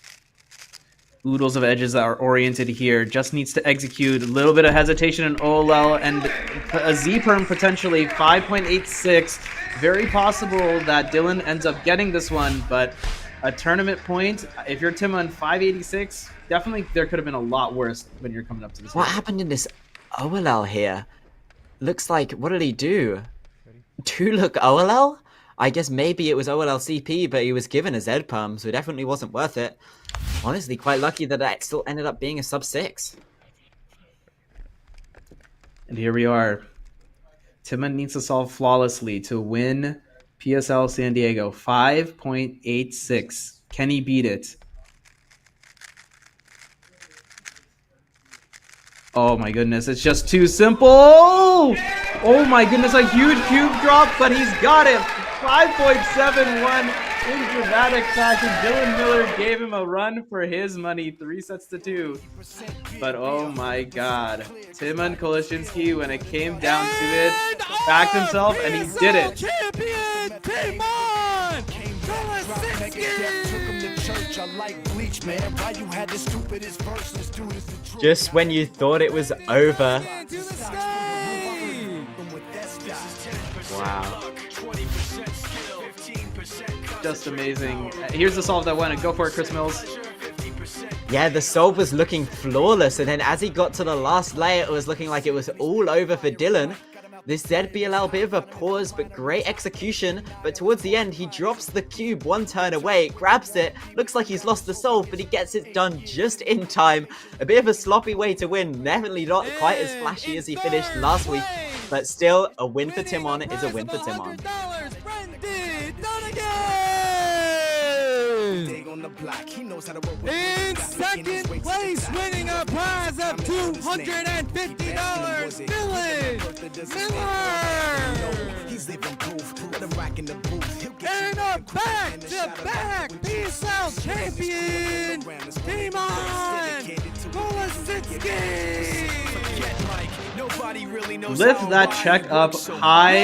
oodles of edges that are oriented here. Just needs to execute. A little bit of hesitation in OLL and a Z-perm potentially 5.86. Very possible that Dylan ends up getting this one, but a tournament point, if you're Tim on 586, definitely there could have been a lot worse when you're coming up to this. What happened in this OLL here? Looks like, what did he do? Two look OLL? I guess maybe it was OLL CP, but he was given a Z-perm, so it definitely wasn't worth it. Honestly, quite lucky that it still ended up being a sub 6. And here we are. Timon needs to solve flawlessly to win PSL San Diego. 5.86. Can he beat it? Oh my goodness, it's just too simple! Oh my goodness, a huge cube drop, but he's got it! 5.71 in dramatic fashion. Dylan Miller gave him a run for his money, 3-2. But oh my god, Timon Koleshinsky, when it came down to it, backed himself and he did it. Champion Timon Just when you thought it was over. Wow. Just amazing. Here's the solve that won it. Go for it, Chris Mills. Yeah, the solve was looking flawless, and then as he got to the last layer, it was looking like it was all over for Dylan. This ZBLL, bit of a pause, but great execution. But towards the end, he drops the cube one turn away, grabs it, looks like he's lost the solve, but he gets it done just in time. A bit of a sloppy way to win, definitely not quite as flashy as he finished last week, but still, a win for Timon is a win for Timon. In second place, winning a prize of $250, Dylan Miller. And a back-to-back PSL champion, Timon Koleshinsky. Lift that check up high,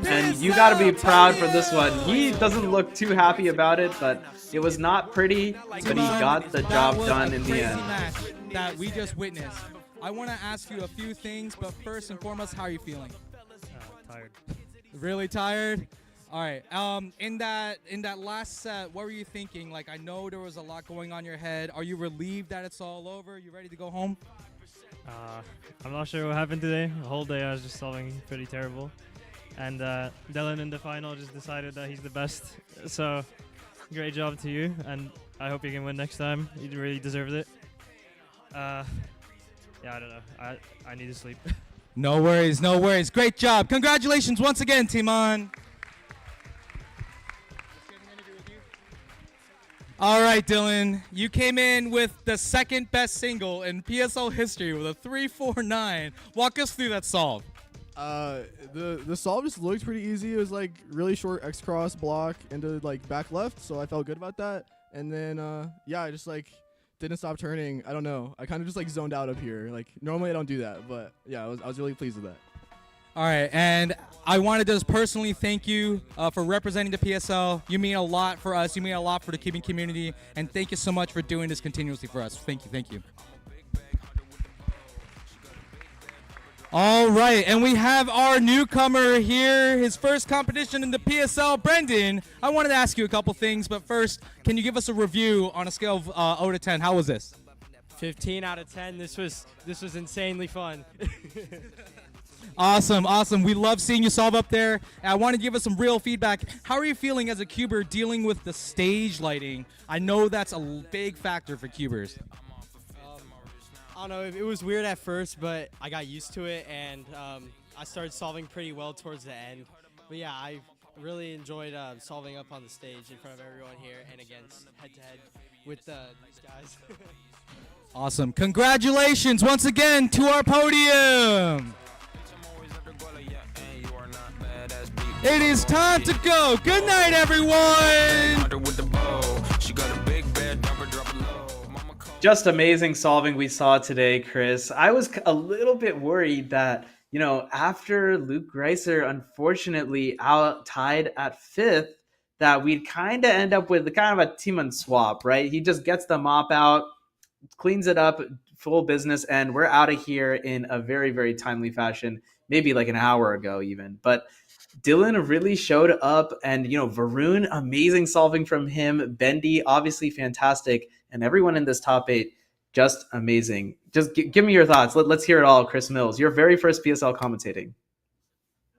and you gotta be proud for this one. He doesn't look too happy about it, but it was not pretty, but he got the job done in the end. Match that we just witnessed. I want to ask you a few things, but first and foremost, how are you feeling? Tired. Really tired? All right. In that last set, what were you thinking? Like, I know there was a lot going on in your head. Are you relieved that it's all over? You ready to go home? I'm not sure what happened today. The whole day I was just solving pretty terrible. And Dylan in the final just decided that he's the best. So great job to you, and I hope you can win next time. You really deserved it. Yeah, I don't know. I need to sleep. No worries, no worries. Great job. Congratulations once again, Timon. All right, Dylan. You came in with the second best single in PSL history with a 349. Walk us through that solve. The solve just looked pretty easy. It was like really short X cross block into like back left, so I felt good about that. And then yeah, I just like didn't stop turning. I don't know. I kind of just like zoned out up here. Like normally I don't do that, but yeah, I was really pleased with that. All right, and I wanted to just personally thank you for representing the PSL. You mean a lot for us. You mean a lot for the cubing community, and thank you so much for doing this continuously for us. Thank you, thank you. All right, and we have our newcomer here, his first competition in the PSL, Brendan. I wanted to ask you a couple things, but first, can you give us a review on a scale of 0 to 10? How was this? 15 out of 10. This was insanely fun. Awesome, awesome. We love seeing you solve up there. I want to give us some real feedback. How are you feeling as a cuber dealing with the stage lighting? I know that's a big factor for cubers. I don't know, it was weird at first, but I got used to it, and I started solving pretty well towards the end. But yeah, I really enjoyed solving up on the stage in front of everyone here and against head-to-head with these guys. Awesome. Congratulations once again to our podium. It is time to go. Good night, everyone. Just amazing solving we saw today, Chris. I was a little bit worried that, you know, after Luke Greiser unfortunately tied at 5th, that we'd kind of end up with kind of a Timon swap, right? He just gets the mop out, cleans it up, full business, and we're out of here in a very, very timely fashion, maybe like an hour ago even. But Dylan really showed up, and Varun, amazing solving from him. Bendy, obviously fantastic, and everyone in this top 8, just amazing. Just give me your thoughts. Let's hear it all, Chris Mills. Your very first PSL commentating.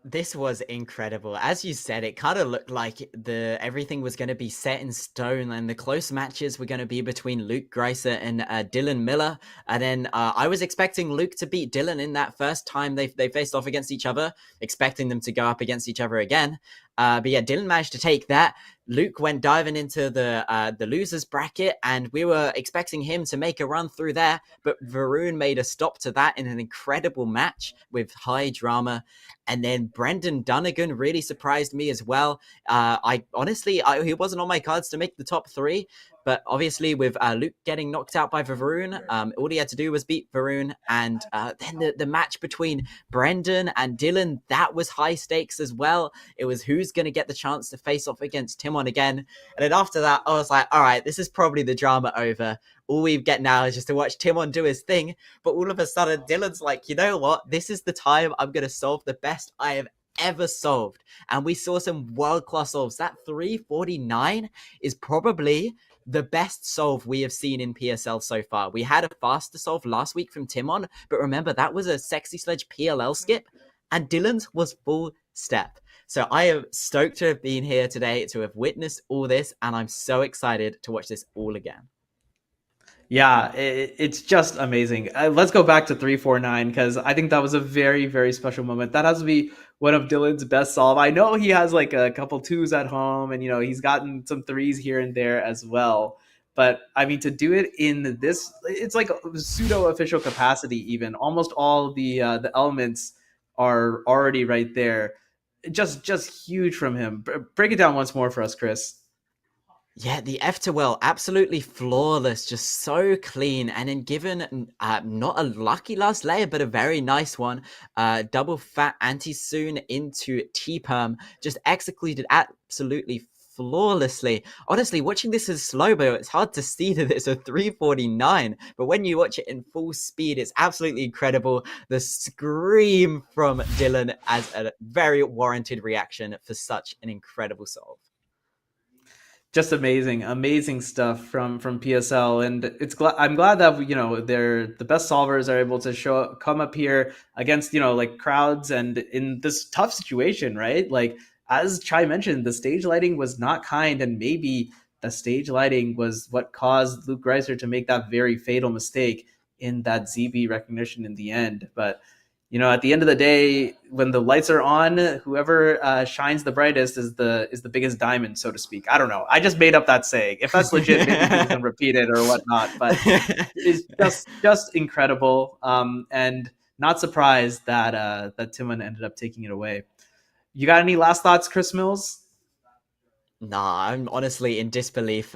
This was incredible. As you said, it kind of looked like everything was going to be set in stone, and the close matches were going to be between Luke Greiser and Dylan Miller. And then I was expecting Luke to beat Dylan in that first time they faced off against each other, expecting them to go up against each other again. But yeah, Dylan managed to take that. Luke went diving into the losers bracket, and we were expecting him to make a run through there, but Varun made a stop to that in an incredible match with high drama. And then Brendan Dunnigan really surprised me as well. He wasn't on my cards to make the top 3, but obviously with Luke getting knocked out by Varun, all he had to do was beat Varun. And then the match between Brendan and Dylan, that was high stakes as well. It was who's going to get the chance to face off against Timon again. And then after that, I was like, all right, this is probably the drama over. All we get now is just to watch Timon do his thing. But all of a sudden, Dylan's like, you know what? This is the time I'm going to solve the best I have ever solved. And we saw some world-class solves. That 349 is probably the best solve we have seen in PSL so far. We had a faster solve last week from Timon, but remember, that was a Sexy Sledge PLL skip, and Dylan's was full step. So I am stoked to have been here today, to have witnessed all this, and I'm so excited to watch this all again. Yeah, it's just amazing. Let's go back to 349, because I think that was a very, very special moment. That has to be one of Dylan's best solve. I know he has like a couple 2s at home, and he's gotten some 3s here and there as well. But I mean, to do it in this, it's like a pseudo official capacity. Even almost all the elements are already right there. Just huge from him. Break it down once more for us, Chris. Yeah, the F2L, absolutely flawless, just so clean. And then given not a lucky last layer, but a very nice one, double fat anti-soon into T-perm, just executed absolutely flawlessly. Honestly, watching this as slow-mo, it's hard to see that it's a 349, but when you watch it in full speed, it's absolutely incredible. The scream from Dylan as a very warranted reaction for such an incredible solve. Just amazing stuff from PSL, and I'm glad that they're the best solvers are able to come up here against like crowds and in this tough situation, right? Like as Chai mentioned, the stage lighting was not kind, and maybe the stage lighting was what caused Luke Greiser to make that very fatal mistake in that ZB recognition in the end. But at the end of the day, when the lights are on, whoever shines the brightest is the biggest diamond, so to speak. I don't know. I just made up that saying. If that's legit, maybe people can repeat it or whatnot. But it's just incredible, and not surprised that Timon ended up taking it away. You got any last thoughts, Chris Mills? Nah, I'm honestly in disbelief.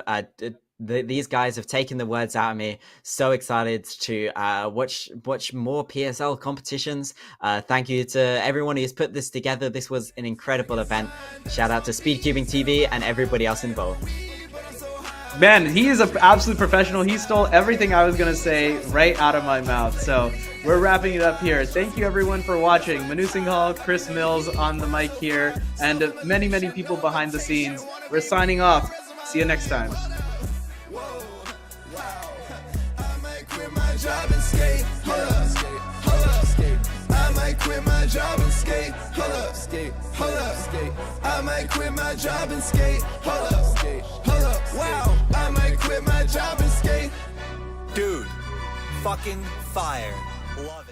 These guys have taken the words out of me. So excited to watch more PSL competitions. Thank you to everyone who's put this together. This was an incredible event. Shout out to Speedcubing TV and everybody else involved. Man, he is an absolute professional. He stole everything I was going to say right out of my mouth. So we're wrapping it up here. Thank you, everyone, for watching. Manu Singhal, Chris Mills on the mic here, and many, many people behind the scenes. We're signing off. See you next time. Job and skate, hold up, skate. I might quit my job and skate, hold up, skate. I might quit my job and skate, hold up, wow. I might quit my job and skate. Dude, fucking fire. Love it.